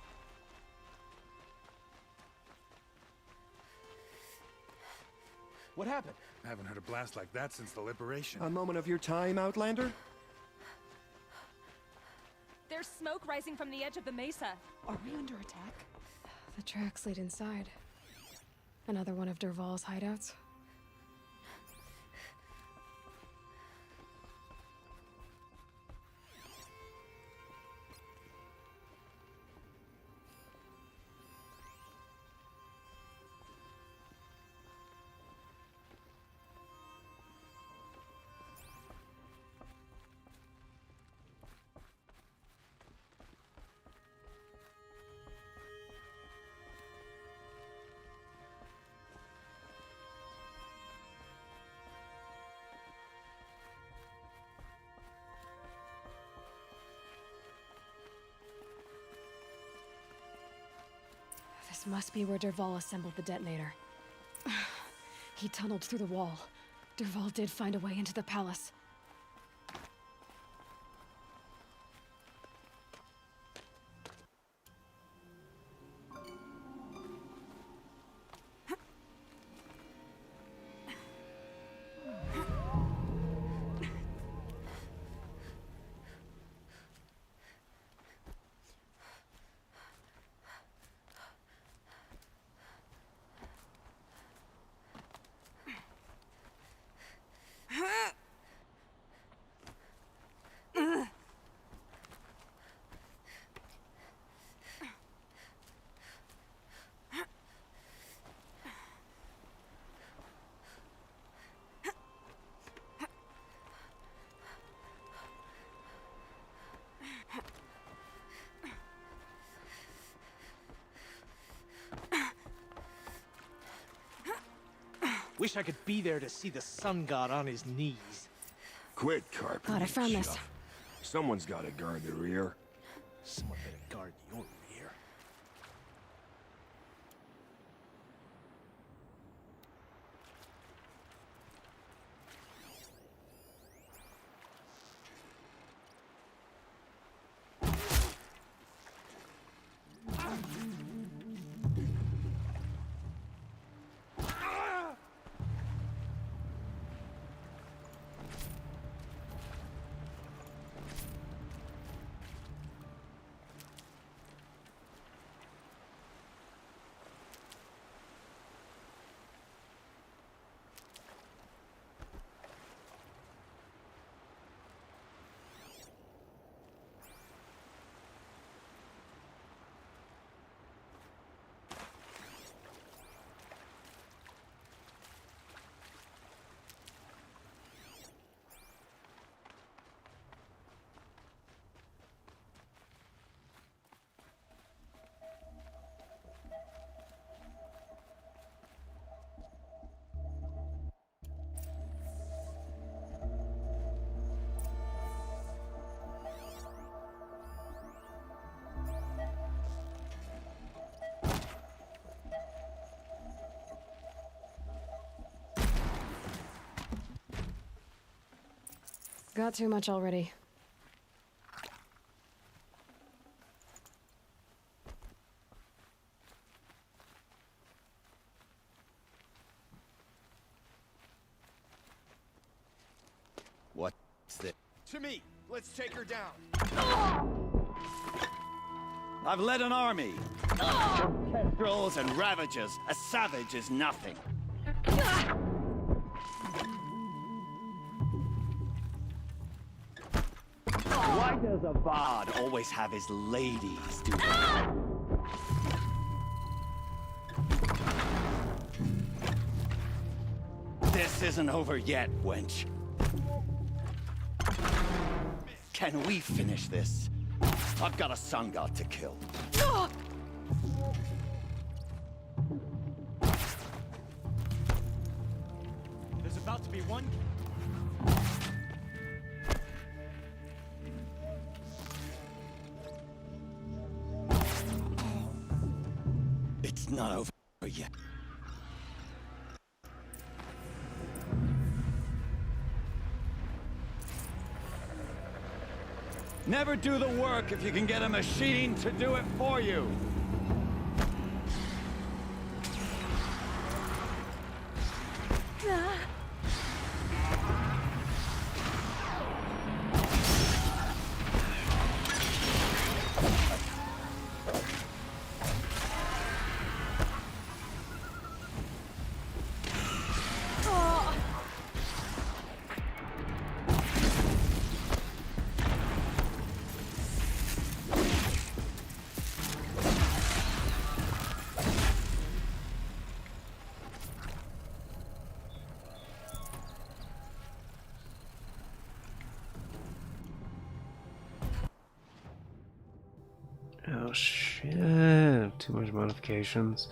What happened? I haven't heard a blast like that since the liberation. A moment of your time, Outlander? There's smoke rising from the edge of the mesa. Are we under attack? The tracks lead inside. Another one of Dervahl's hideouts. This must be where Dervahl assembled the detonator. He tunneled through the wall. Dervahl did find a way into the palace. Wish I could be there to see the sun god on his knees. Quit carping. God, I found this. Someone's got to guard the rear. Someone better guard your rear. Got too much already. What's this? To me! Let's take her down! I've led an army. Kestrels and Ravagers. A savage is nothing. Why does a bard always have his ladies do that? This isn't over yet, wench. Can we finish this? I've got a sun god to kill. There's about to be one. It's not over yet. Never do the work if you can get a machine to do it for you. Oh shit, too much modifications.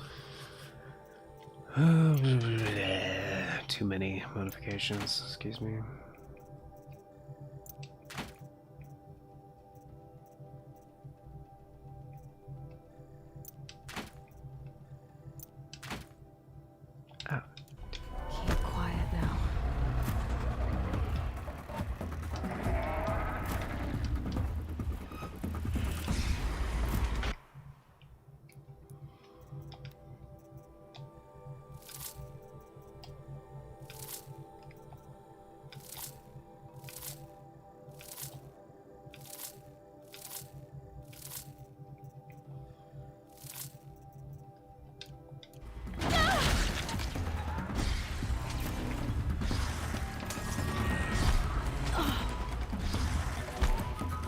Too many modifications, excuse me. Keep quiet now.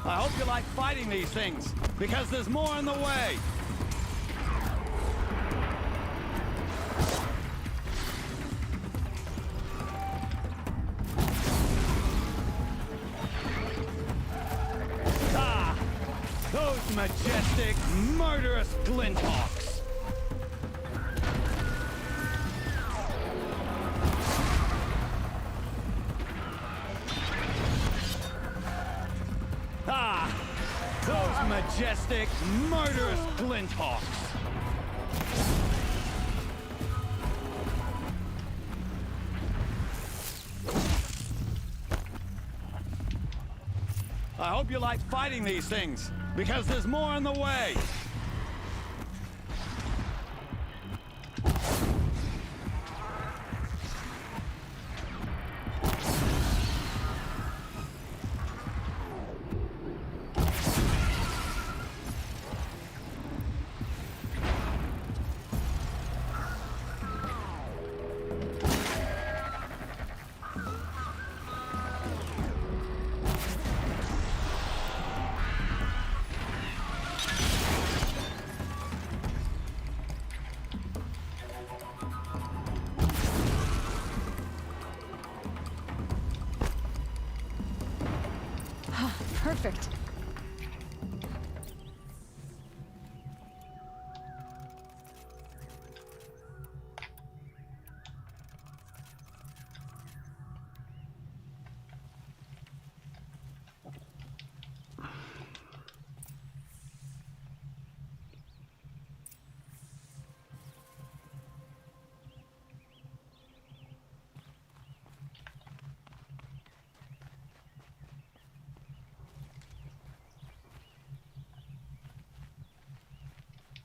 I hope you like fighting these things, because there's more in the way. Ah! Those majestic, murderous glinthawks! majestic, murderous Glinthawks. I hope you like fighting these things, because there's more on the way. Perfect.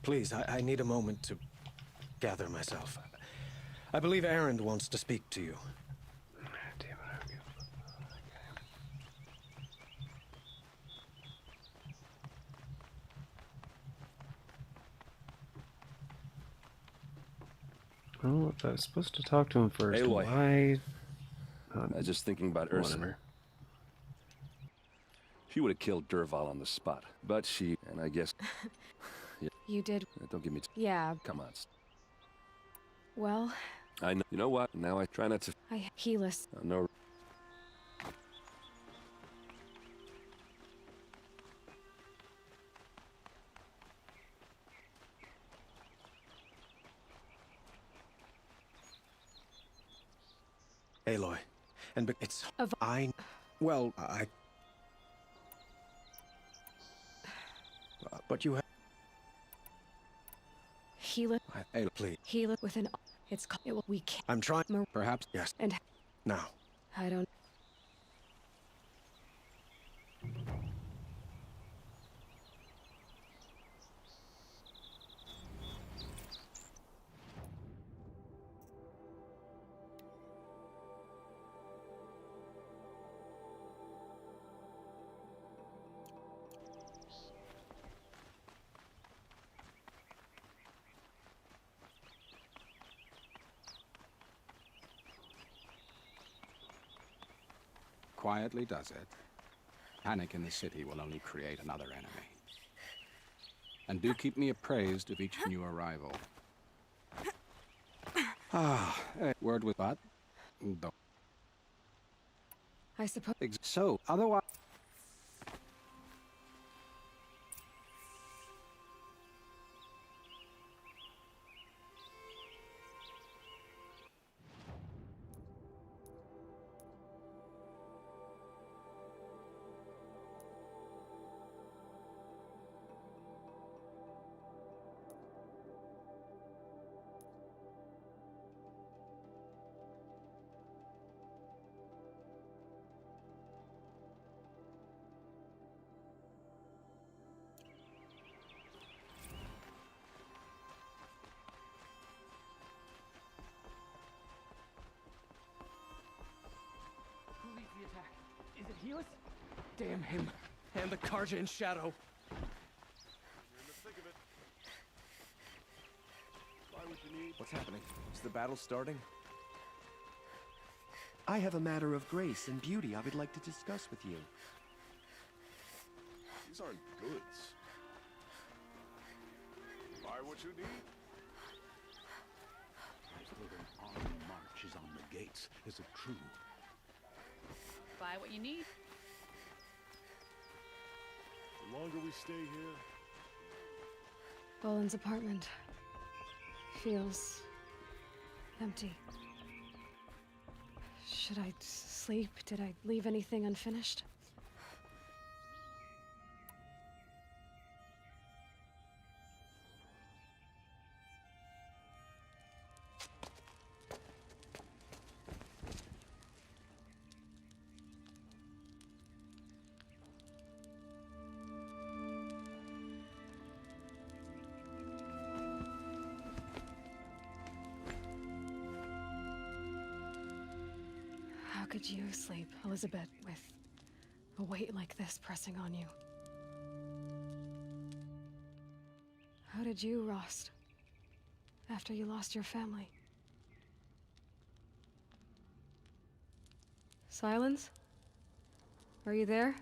Please, I need a moment to gather myself. I believe Erend wants to speak to you. Damn it, okay. Well, if I was supposed to talk to him first, Aloy. why? I was just thinking about Ursa. She would have killed Derval on the spot, but she, and I guess... yeah. You did. Don't give me... Yeah. Come on. Well, I know. You know what? Now I try not to... Helis. No. Aloy. And it's... Well, but you have... Helis. Aloy, please. Helis with an... It's... We can't... I'm trying... Perhaps, yes. And... Now. I don't... Quietly does it. Panic in the city will only create another enemy. And do keep me appraised of each new arrival. Word with but. I suppose... So, otherwise... The attack. Is it Helis? Damn him. And the Karja in shadow. You're in the thick of it. Why would you need... What's happening? Is the battle starting? I have a matter of grace and beauty I would like to discuss with you. These aren't goods. Buy what you need. I think an army march is on the gates. Is it true? Buy what you need. The longer we stay here... Bolin's apartment feels empty. Should I sleep? Did I leave anything unfinished? could you sleep, Elizabeth, with a weight like this pressing on you? How did you, Rost, after you lost your family? Silence? Are you there?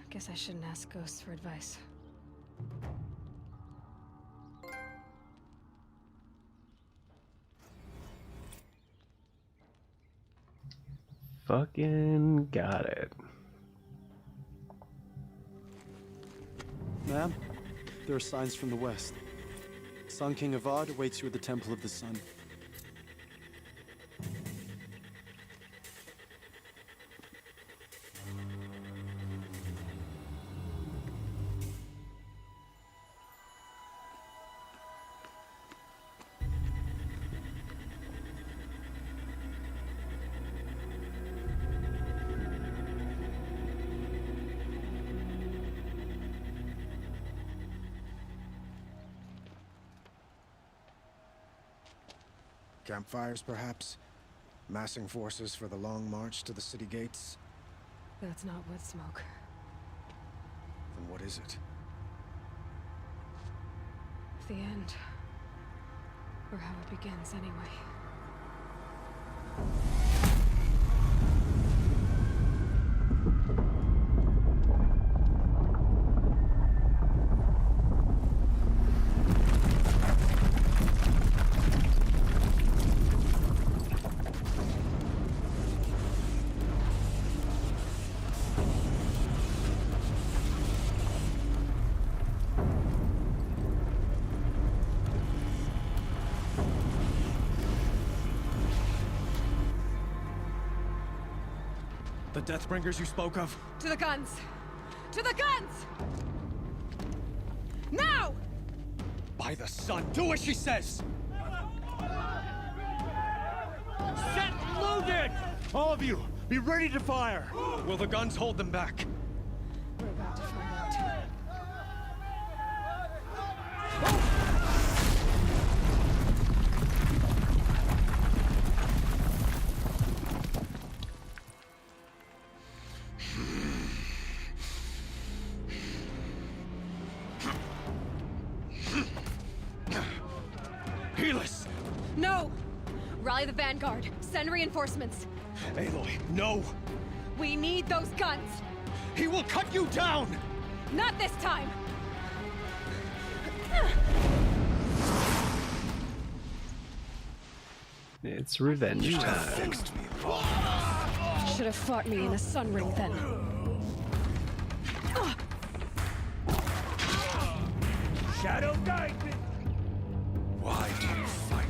Guess I shouldn't ask ghosts for advice. Fucking got it. Ma'am, there are signs from the west. Sun King Avad awaits you at the Temple of the Sun. Campfires, perhaps? Massing forces for the long march to the city gates? That's not wood smoke. Then what is it? The end. Or how it begins, anyway. The Deathbringers you spoke of? To the guns! To the guns! Now! By the sun, do as she says! Set loaded! All of you, be ready to fire! Will the guns hold them back? We're about to find out. Helis! No! Rally the Vanguard. Send reinforcements. Aloy, no! We need those guns! He will cut you down! Not this time! It's revenge time. Fixed me. Should have fought me in a sun ring then. Shadow guide me! Why do you fight?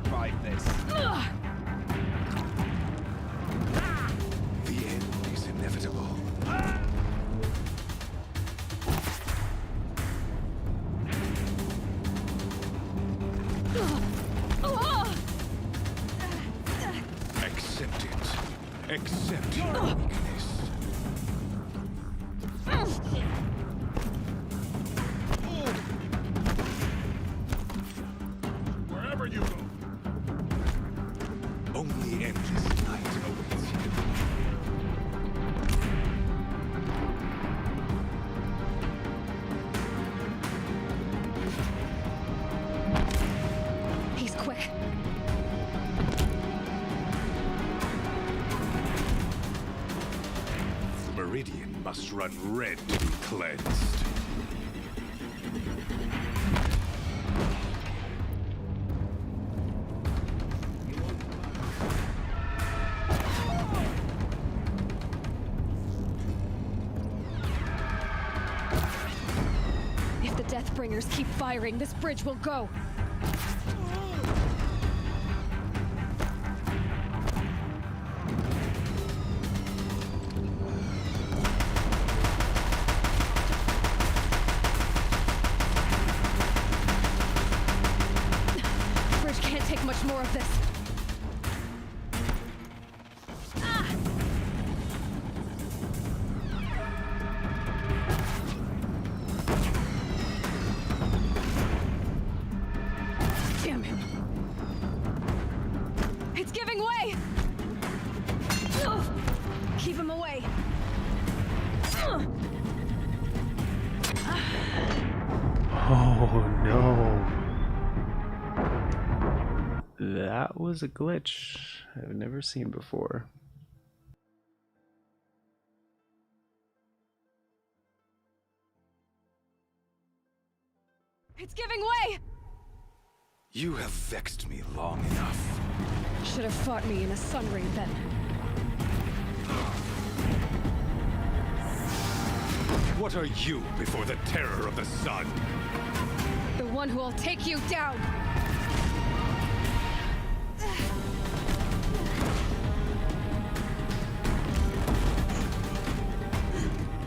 Survive this. The end is inevitable. Accept it. Accept your weakness. Wherever you go. Only endless night awaits you. He's quick. The meridian must run red to be cleansed. If the Deathbringers keep firing, this bridge will go. Bridge can't take much more of this. Oh no. That was a glitch I've never seen before. It's giving way! You have vexed me long enough. Should have fought me in a sun ring then. What are you before the terror of the sun? The one who will take you down!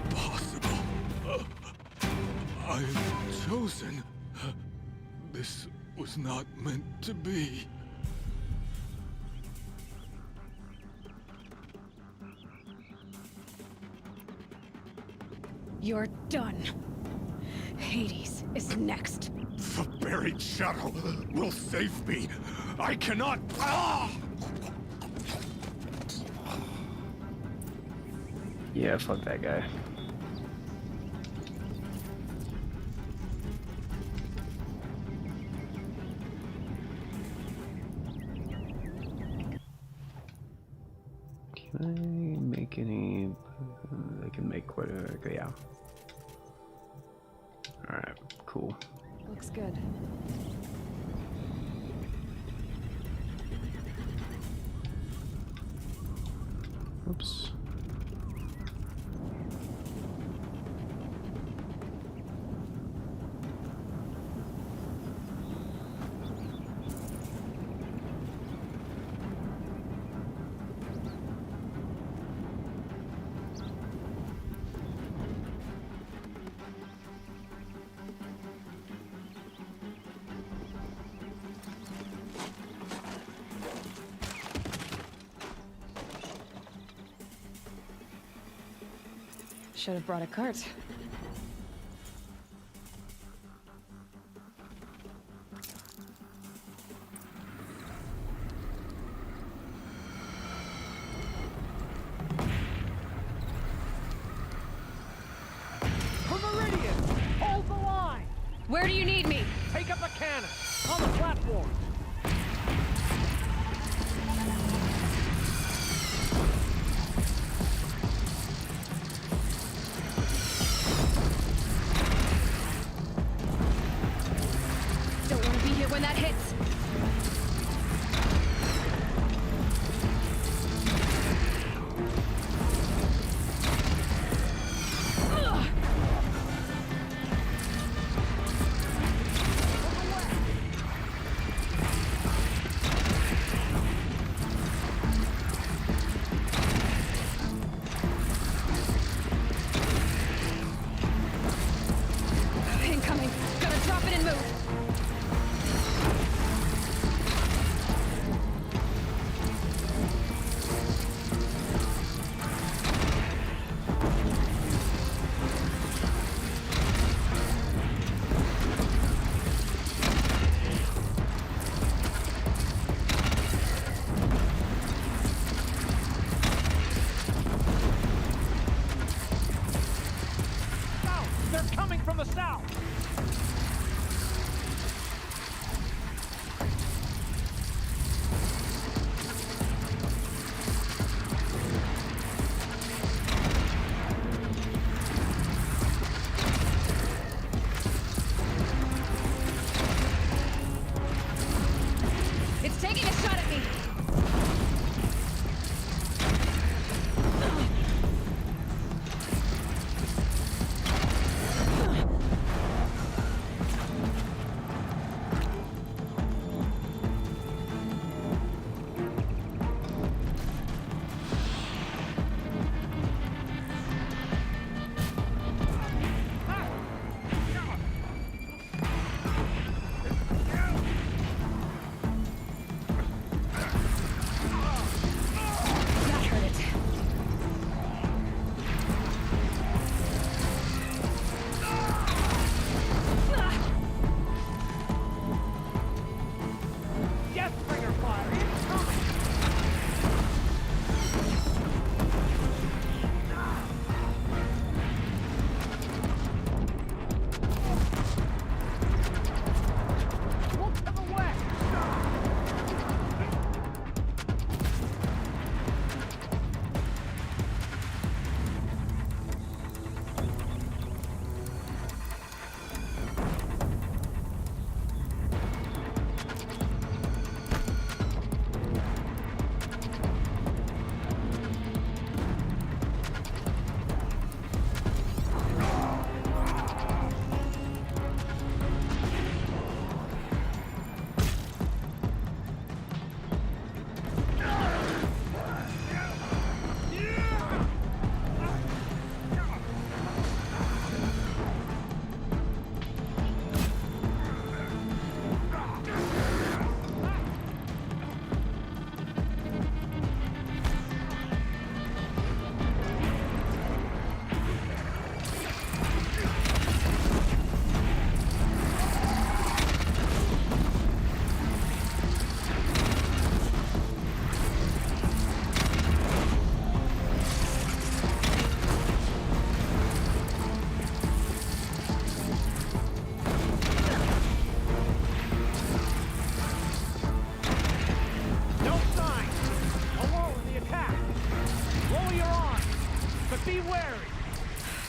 Impossible. I am chosen. This was not meant to be. You're done. Hades is next. The buried shadow will save me. I cannot. Ah! Yeah, fuck that guy. Can I make any? I can make quite a. Okay, yeah. Alright, cool. Looks good. Oops. Should have brought a cart. Meridian! Hold the line! Where do you need me? Take up a cannon! On the platform! Don't want to be here when that hits. Incoming. Gotta drop it and move. South! They're coming from the south! It's taking a shot at me.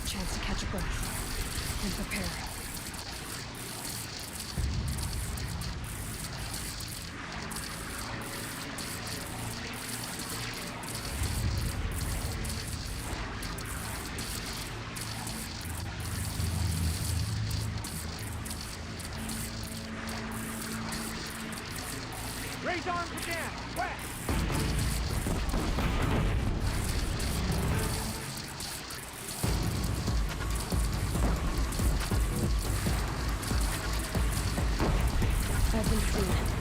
chance to catch a breath and prepare. Raise arms again! West! I've been seen.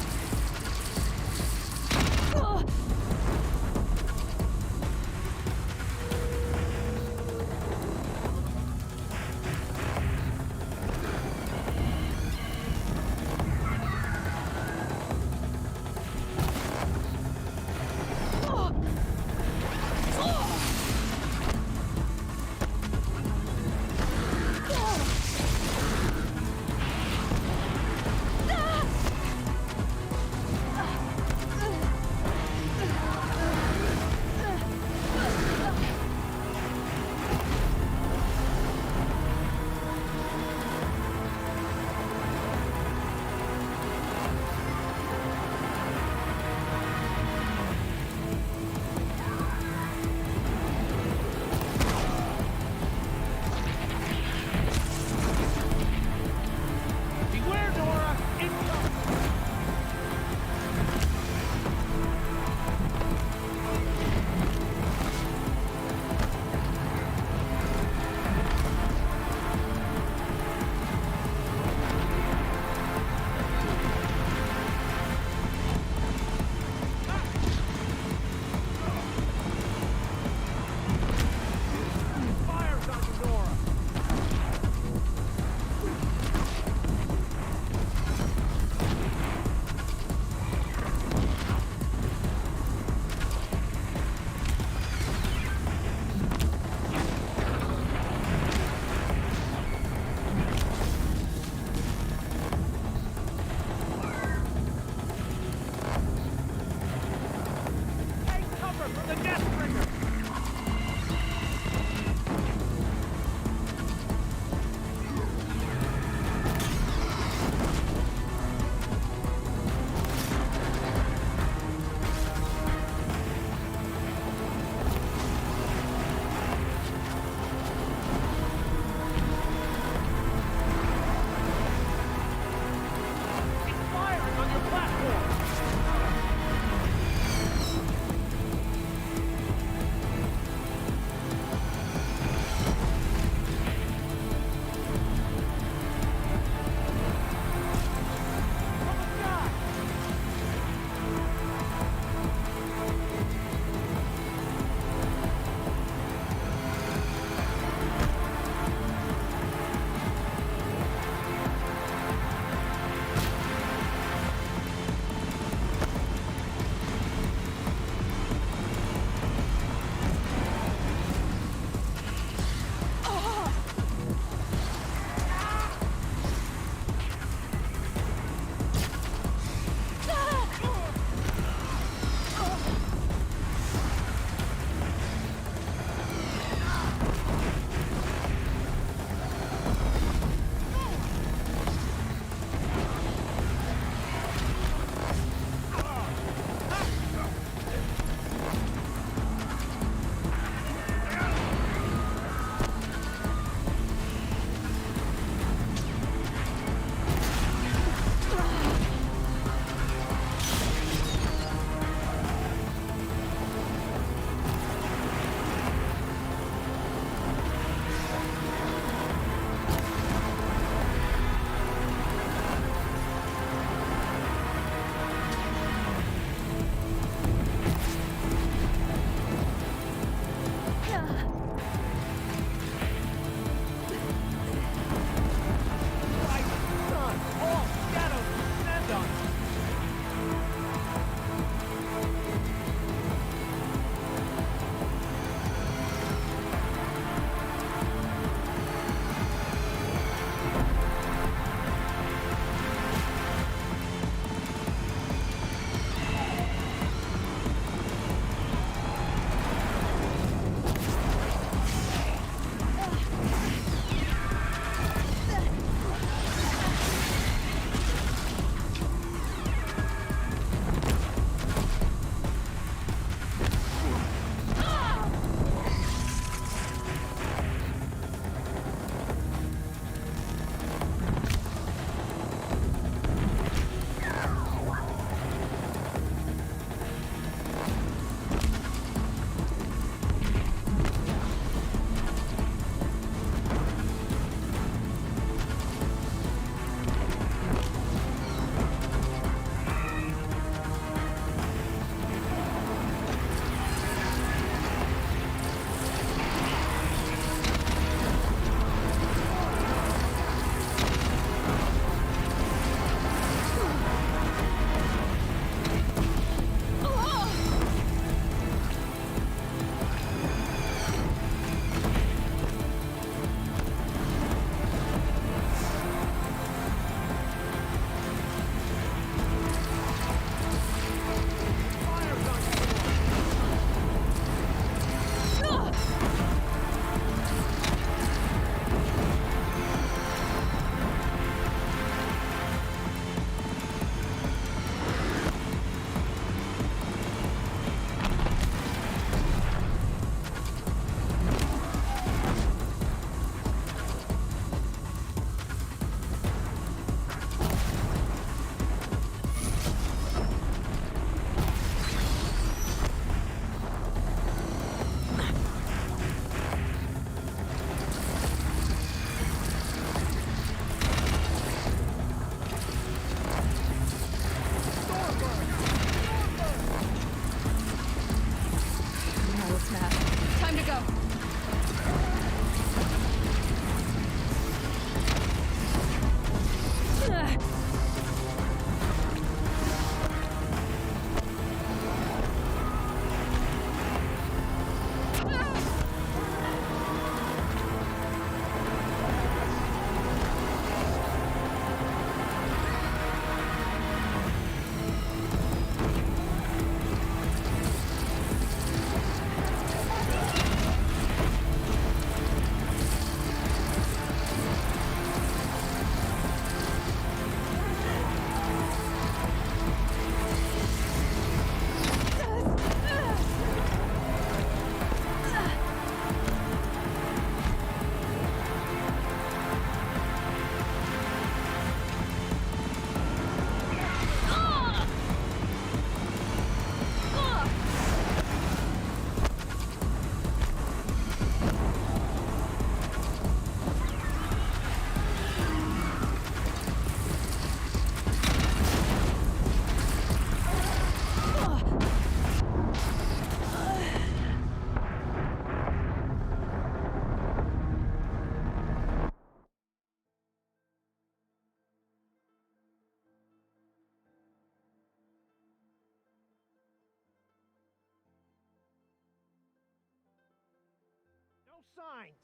signs.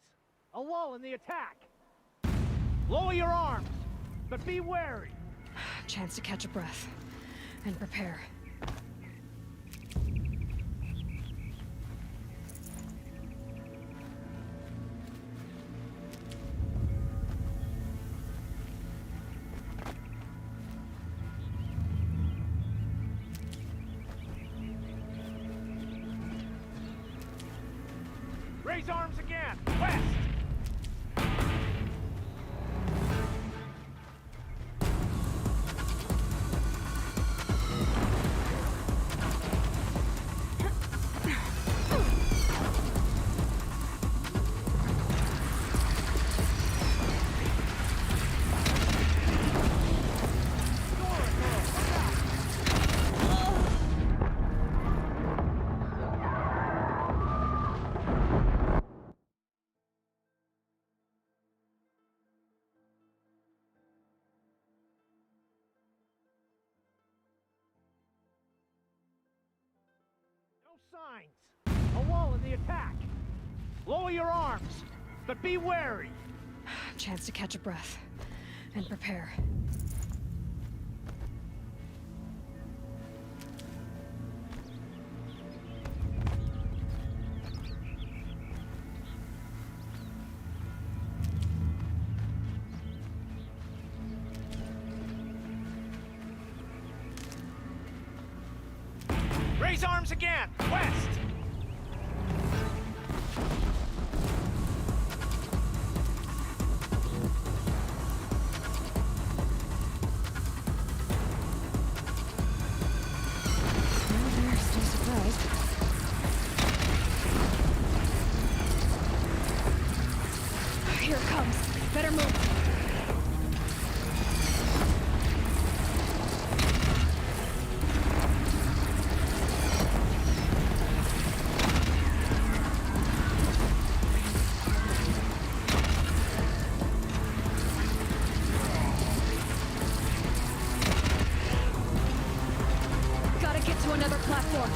A lull in the attack. Lower your arms, but be wary. Chance to catch a breath and prepare. Raise arms again. West. Signs. A lull in the attack. Lower your arms, but be wary. Chance to catch a breath and prepare. Raise arms again. West. They're still surprised. Here it comes. Better move. To another platform.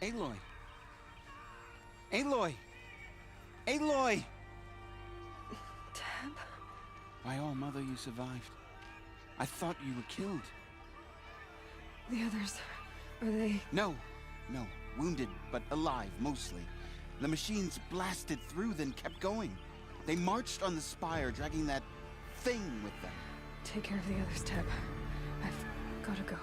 Aloy! Aloy! Aloy! Deb? By all, Mother, you survived. I thought you were killed. The others, are they... No. Wounded, but alive, mostly. The machines blasted through, then kept going. They marched on the spire, dragging that thing with them. Take care of the others, Deb. I've gotta go.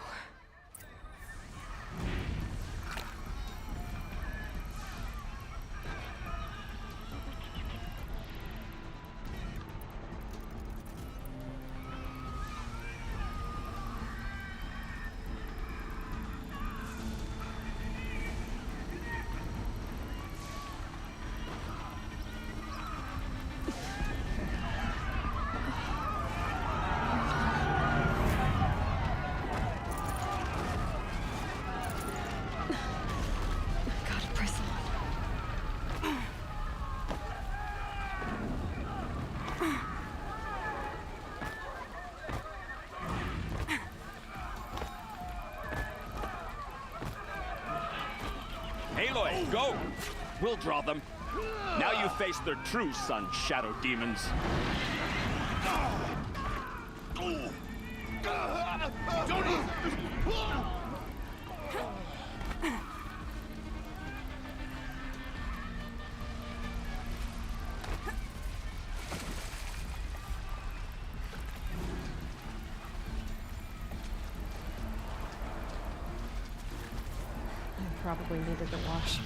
Aloy, go! We'll draw them. Now you face their true son, Shadow Demons. Probably needed a wash.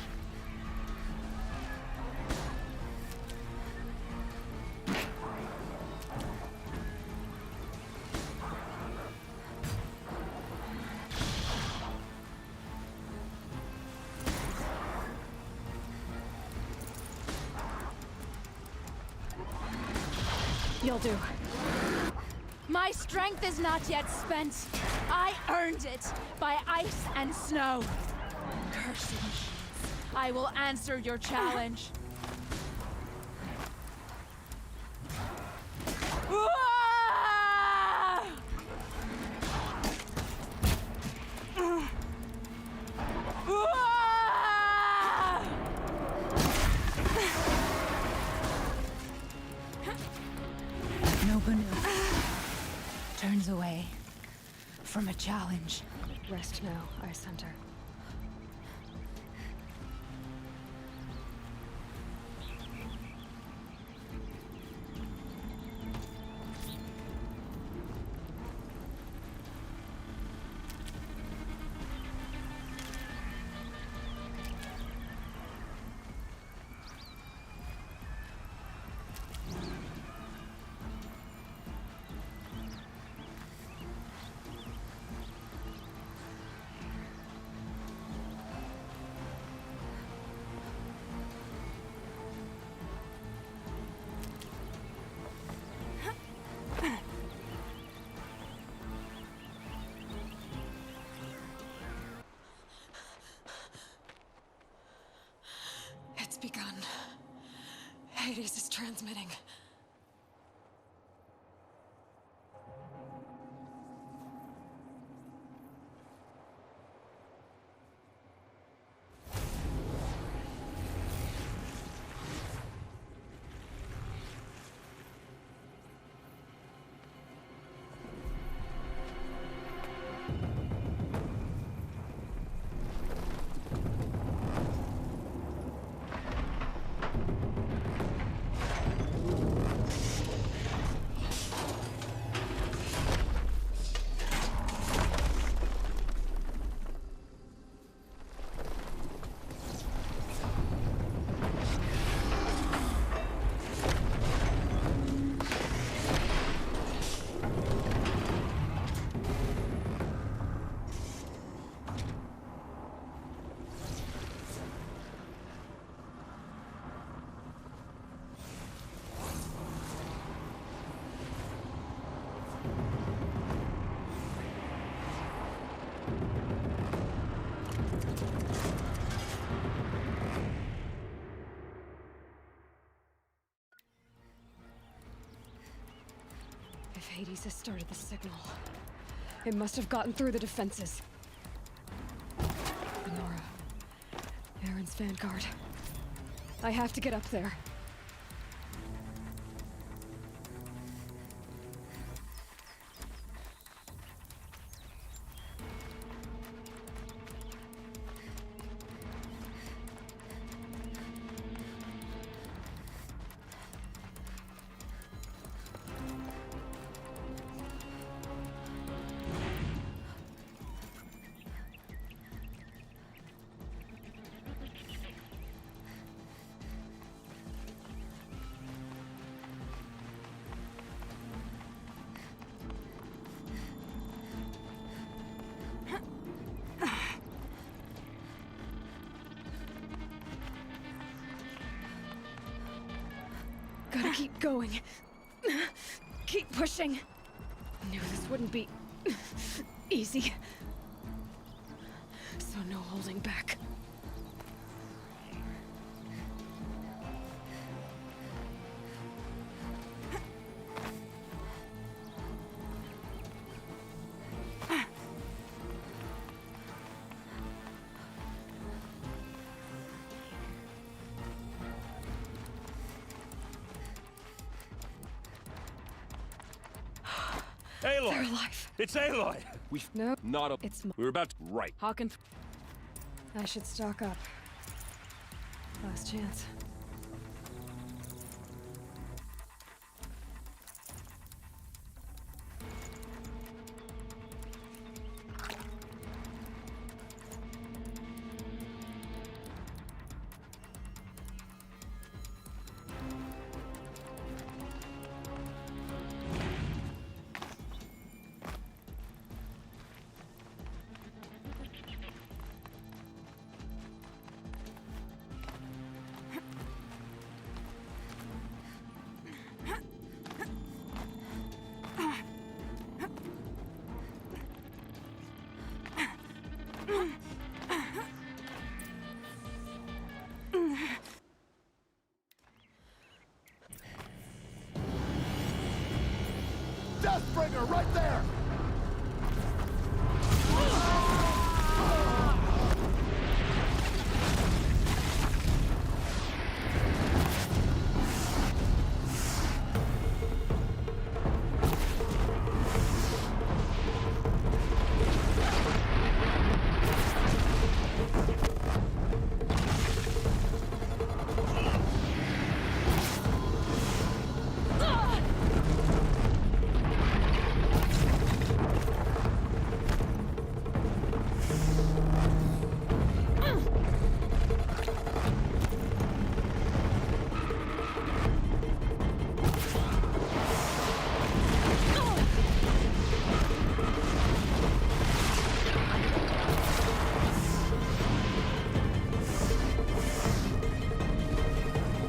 You'll do. My strength is not yet spent. I earned it by ice and snow. Cursed machines. I will answer your challenge. Nobunu turns away from a challenge. Rest now, Ice Hunter. It's begun. Hades is transmitting. If Hades has started the signal, it must have gotten through the defenses. Nora, Warren's vanguard. I have to get up there. Gotta keep going. Keep pushing. Knew this wouldn't be easy. So no holding back. Aloy! They're alive. It's Aloy! No, Not a... it's We were about to... Right. Hawken. I should stock up. Last chance. Deathbringer, right there!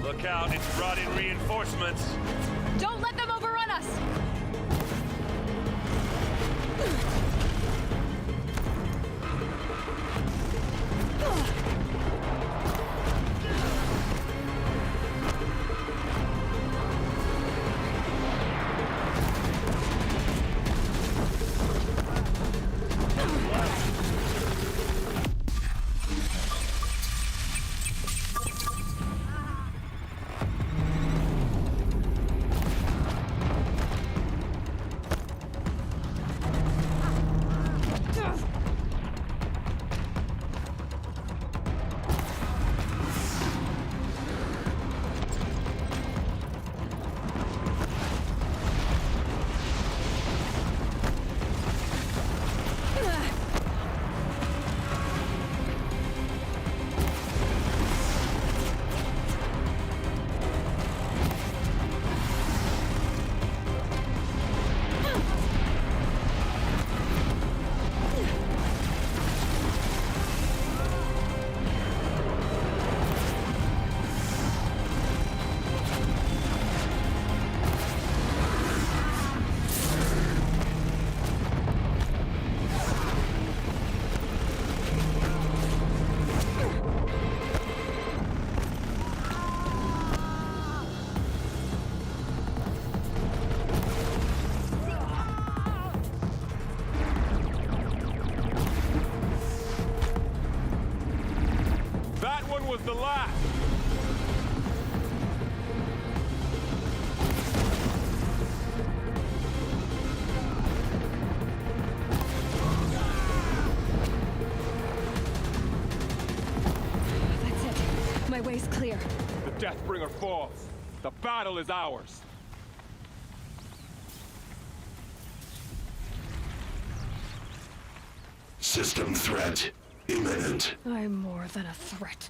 Look out, it's brought in reinforcements. Don't let them overrun us! the last! That's it. My way's clear. The Deathbringer falls. The battle is ours. System threat imminent. I'm more than a threat.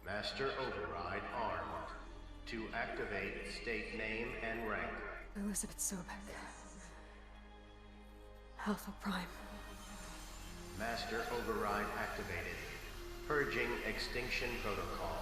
Master Override armed. To activate, state name and rank. Elizabeth Sobek. Alpha Prime. Master Override activated. Purging Extinction Protocol.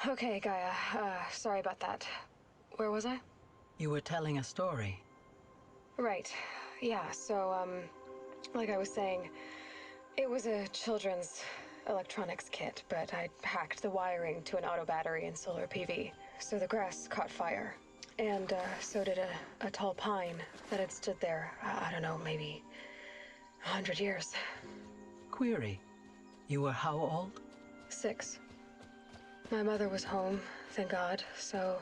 Okay, Gaia. Sorry about that. Where was I? You were telling a story. Right. Yeah, so, like I was saying, it was a children's electronics kit, but I hacked the wiring to an auto battery and solar PV. So the grass caught fire. And, so did a tall pine that had stood there, I don't know, maybe 100 years. Query. You were how old? 6. My mother was home, thank God, so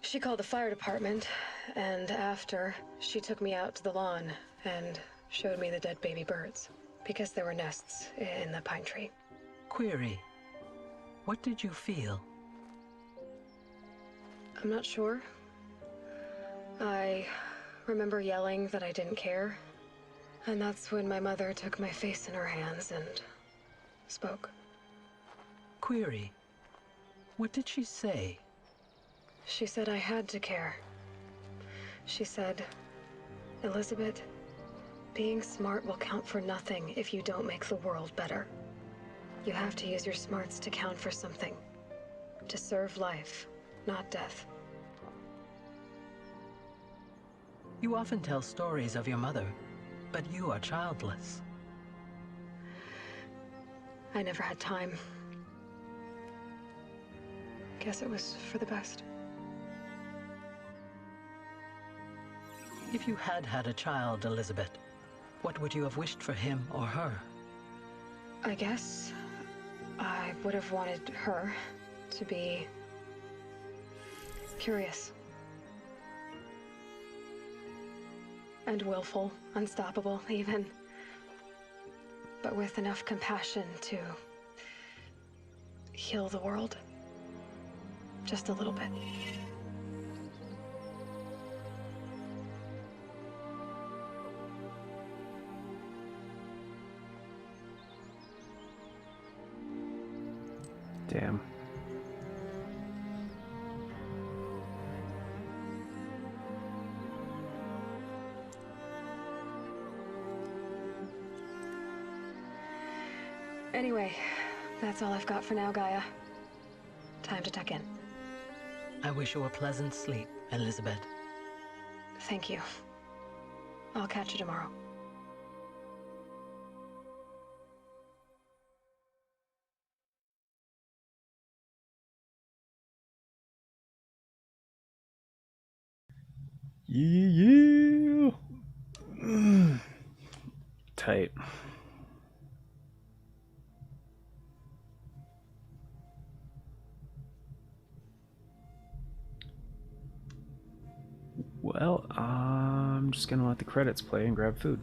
she called the fire department, and after, she took me out to the lawn and showed me the dead baby birds, because there were nests in the pine tree. Query. What did you feel? I'm not sure. I remember yelling that I didn't care, and that's when my mother took my face in her hands and spoke. Query. What did she say? She said I had to care. She said, Elizabeth, being smart will count for nothing if you don't make the world better. You have to use your smarts to count for something. To serve life, not death. You often tell stories of your mother, but you are childless. I never had time. guess it was for the best. If you had had a child, Elizabeth, what would you have wished for him or her? I guess I would have wanted her to be curious. And willful, unstoppable, even. But with enough compassion to heal the world. Just a little bit. Damn. Anyway, that's all I've got for now, Gaia. Time to tuck in. I wish you a pleasant sleep, Elizabeth. Thank you. I'll catch you tomorrow. Yeah. Tight. Well, I'm just gonna let the credits play and grab food.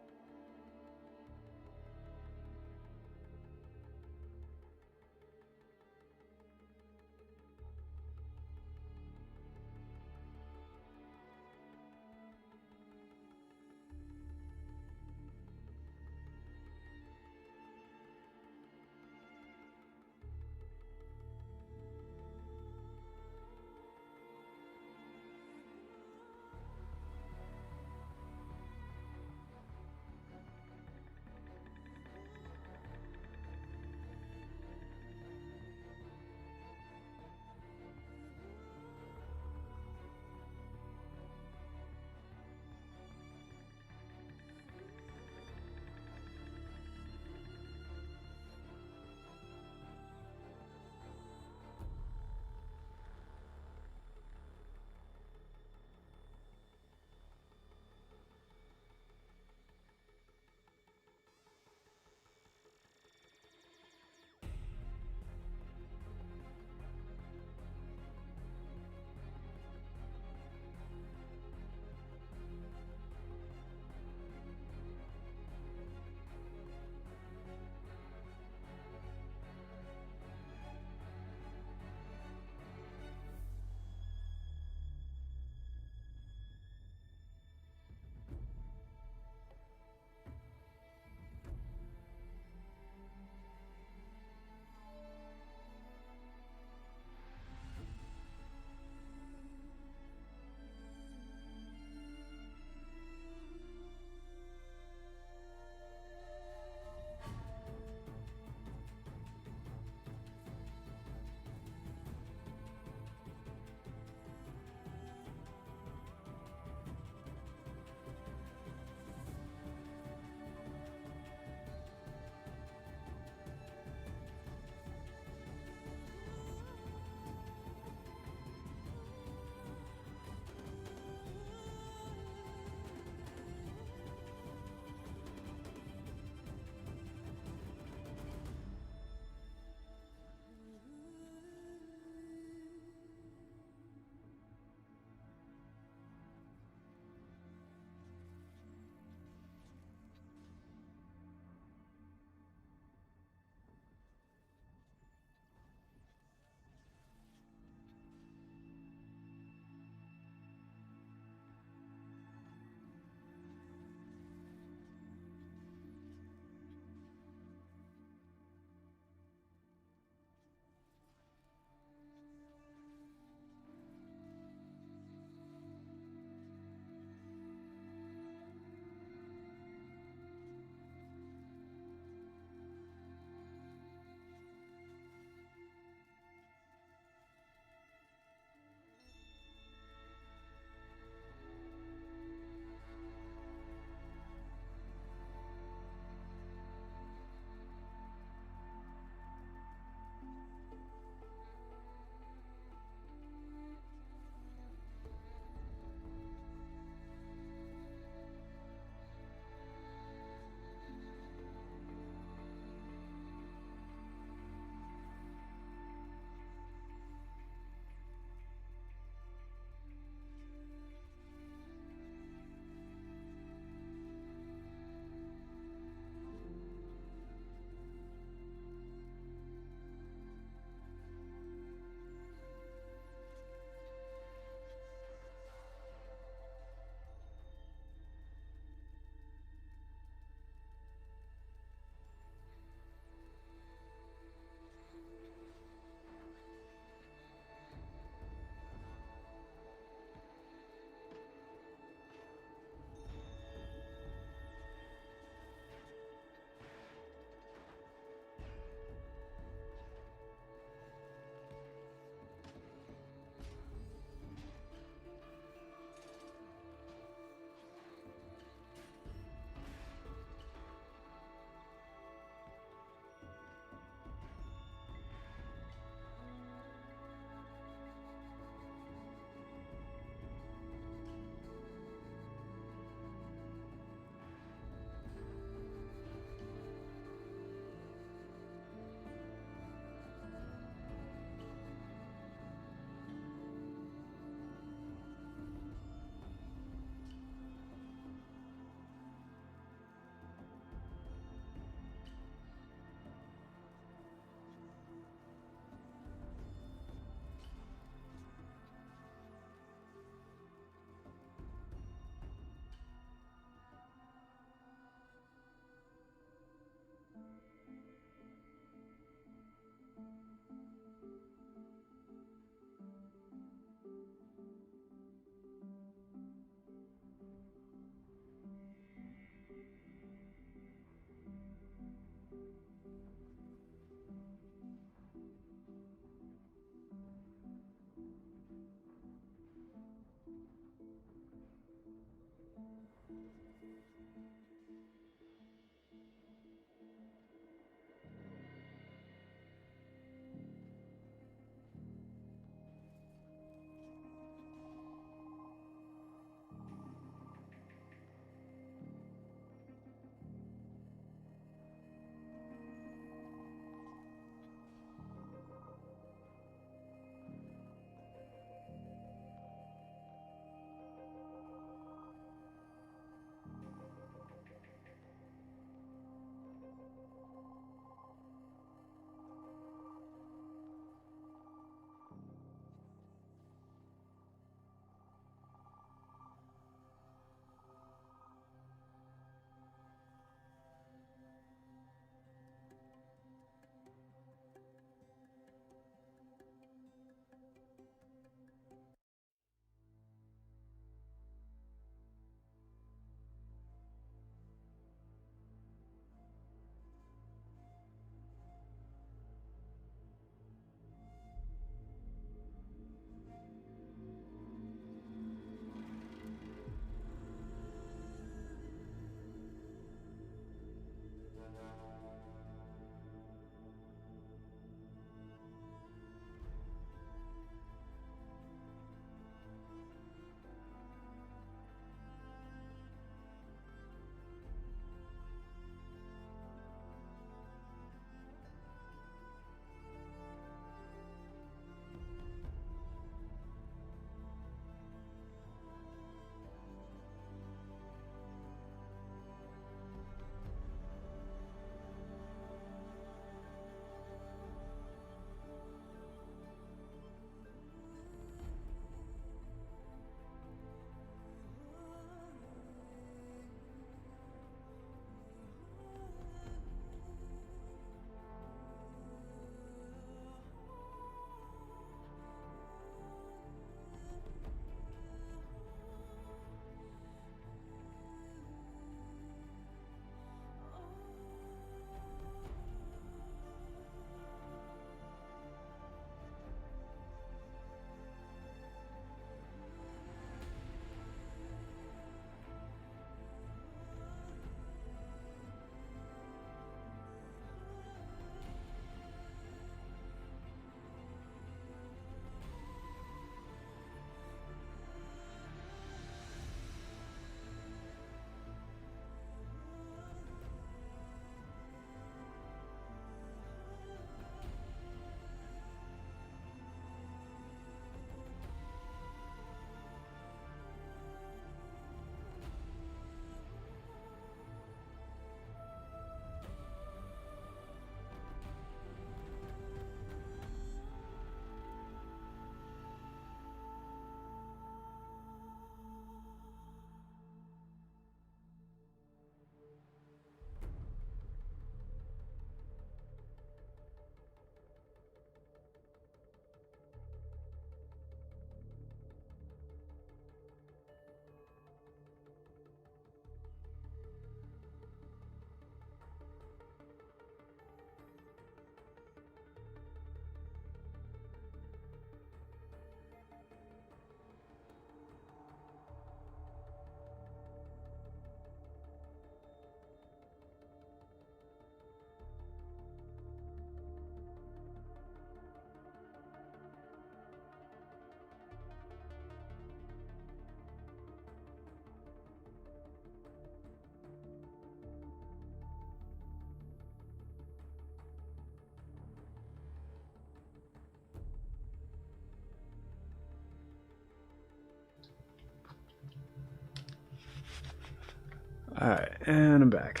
Alright, and I'm back.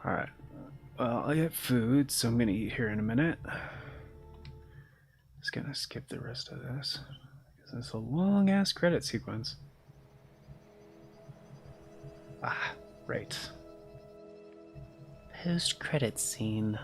Alright, well, I get food, so I'm gonna eat here in a minute. Just gonna skip the rest of this, because it's a long-ass credit sequence. Ah, right. Post-credit scene.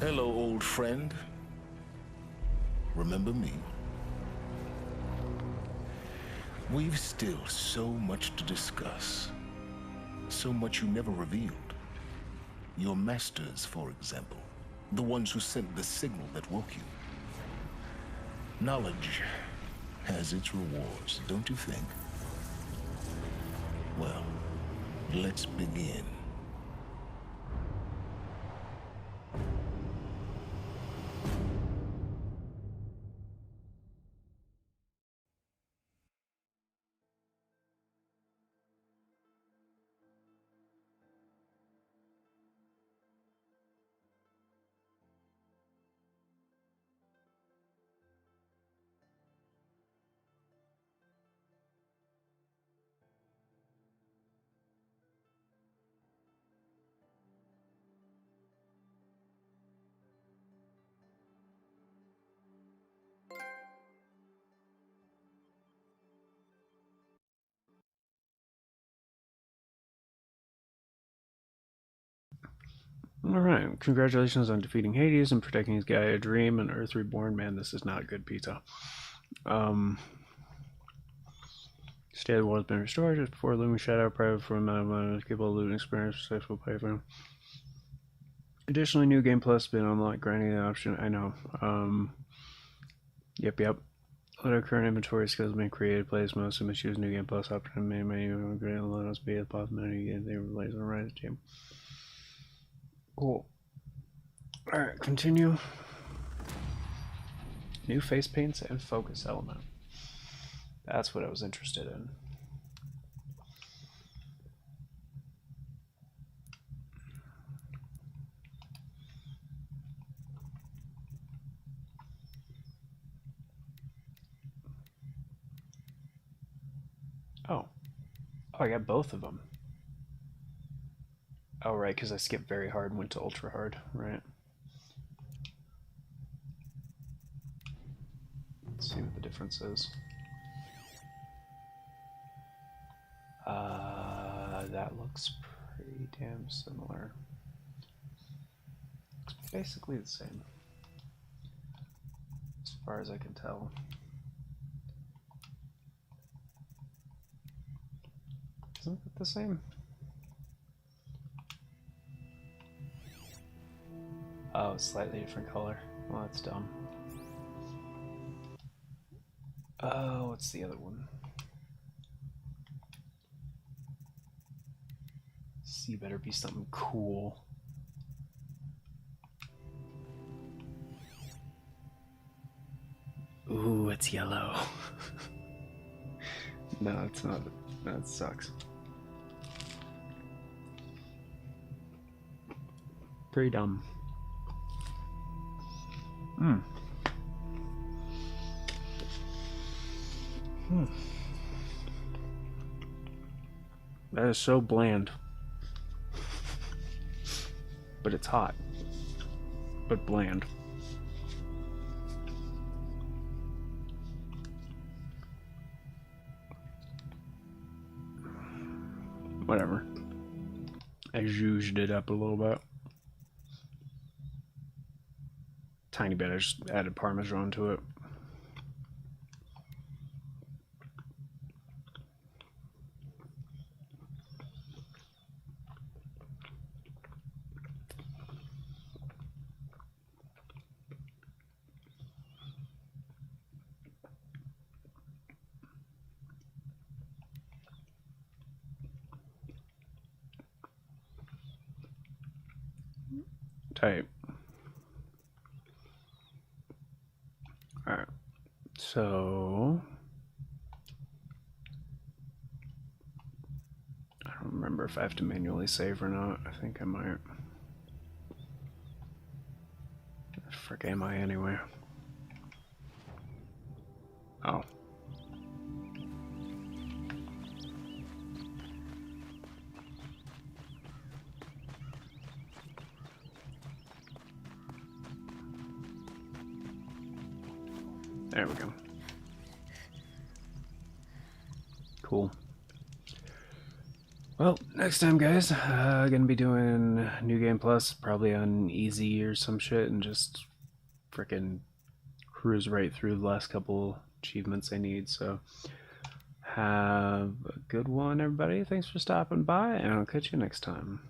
Hello, old friend. Remember me? We've still so much to discuss. So much you never revealed. Your masters, for example. The ones who sent the signal that woke you. Knowledge has its rewards, don't you think? Well, let's begin. Alright, congratulations on defeating Hades and protecting his Gaia Dream and Earth Reborn. Man, this is not good pizza. State of the world has been restored just before Looming Shadow, private from people looting experience, successful playthrough. Additionally, new game plus has been unlocked, granting the option. I know. Yep. Let our current inventory skills been created, plays most of them choose new game plus option, main menu, great let us be the possibility they replace the right team. Cool. Alright, continue. New face paints and focus element. That's what I was interested in. Oh, I got both of them. Oh, right, because I skipped very hard and went to ultra hard, right? Let's see what the difference is. That looks pretty damn similar. It's basically the same, as far as I can tell. Isn't it the same? Oh, slightly different color. Well, that's dumb. Oh, what's the other one? C better be something cool. Ooh, it's yellow. No, it's not. That sucks. Pretty dumb. That is so bland. But it's hot. But bland. Whatever. I zhuzhed it up a little bit. Tiny bit. I just added Parmesan to it. Tight. Alright. So I don't remember if I have to manually save or not. I think I might. The frick am I anyway? Oh. There we go. Cool. Well, next time, guys, gonna be doing New Game Plus, probably on easy or some shit, and just frickin' cruise right through the last couple achievements I need. So, have a good one, everybody. Thanks for stopping by, and I'll catch you next time.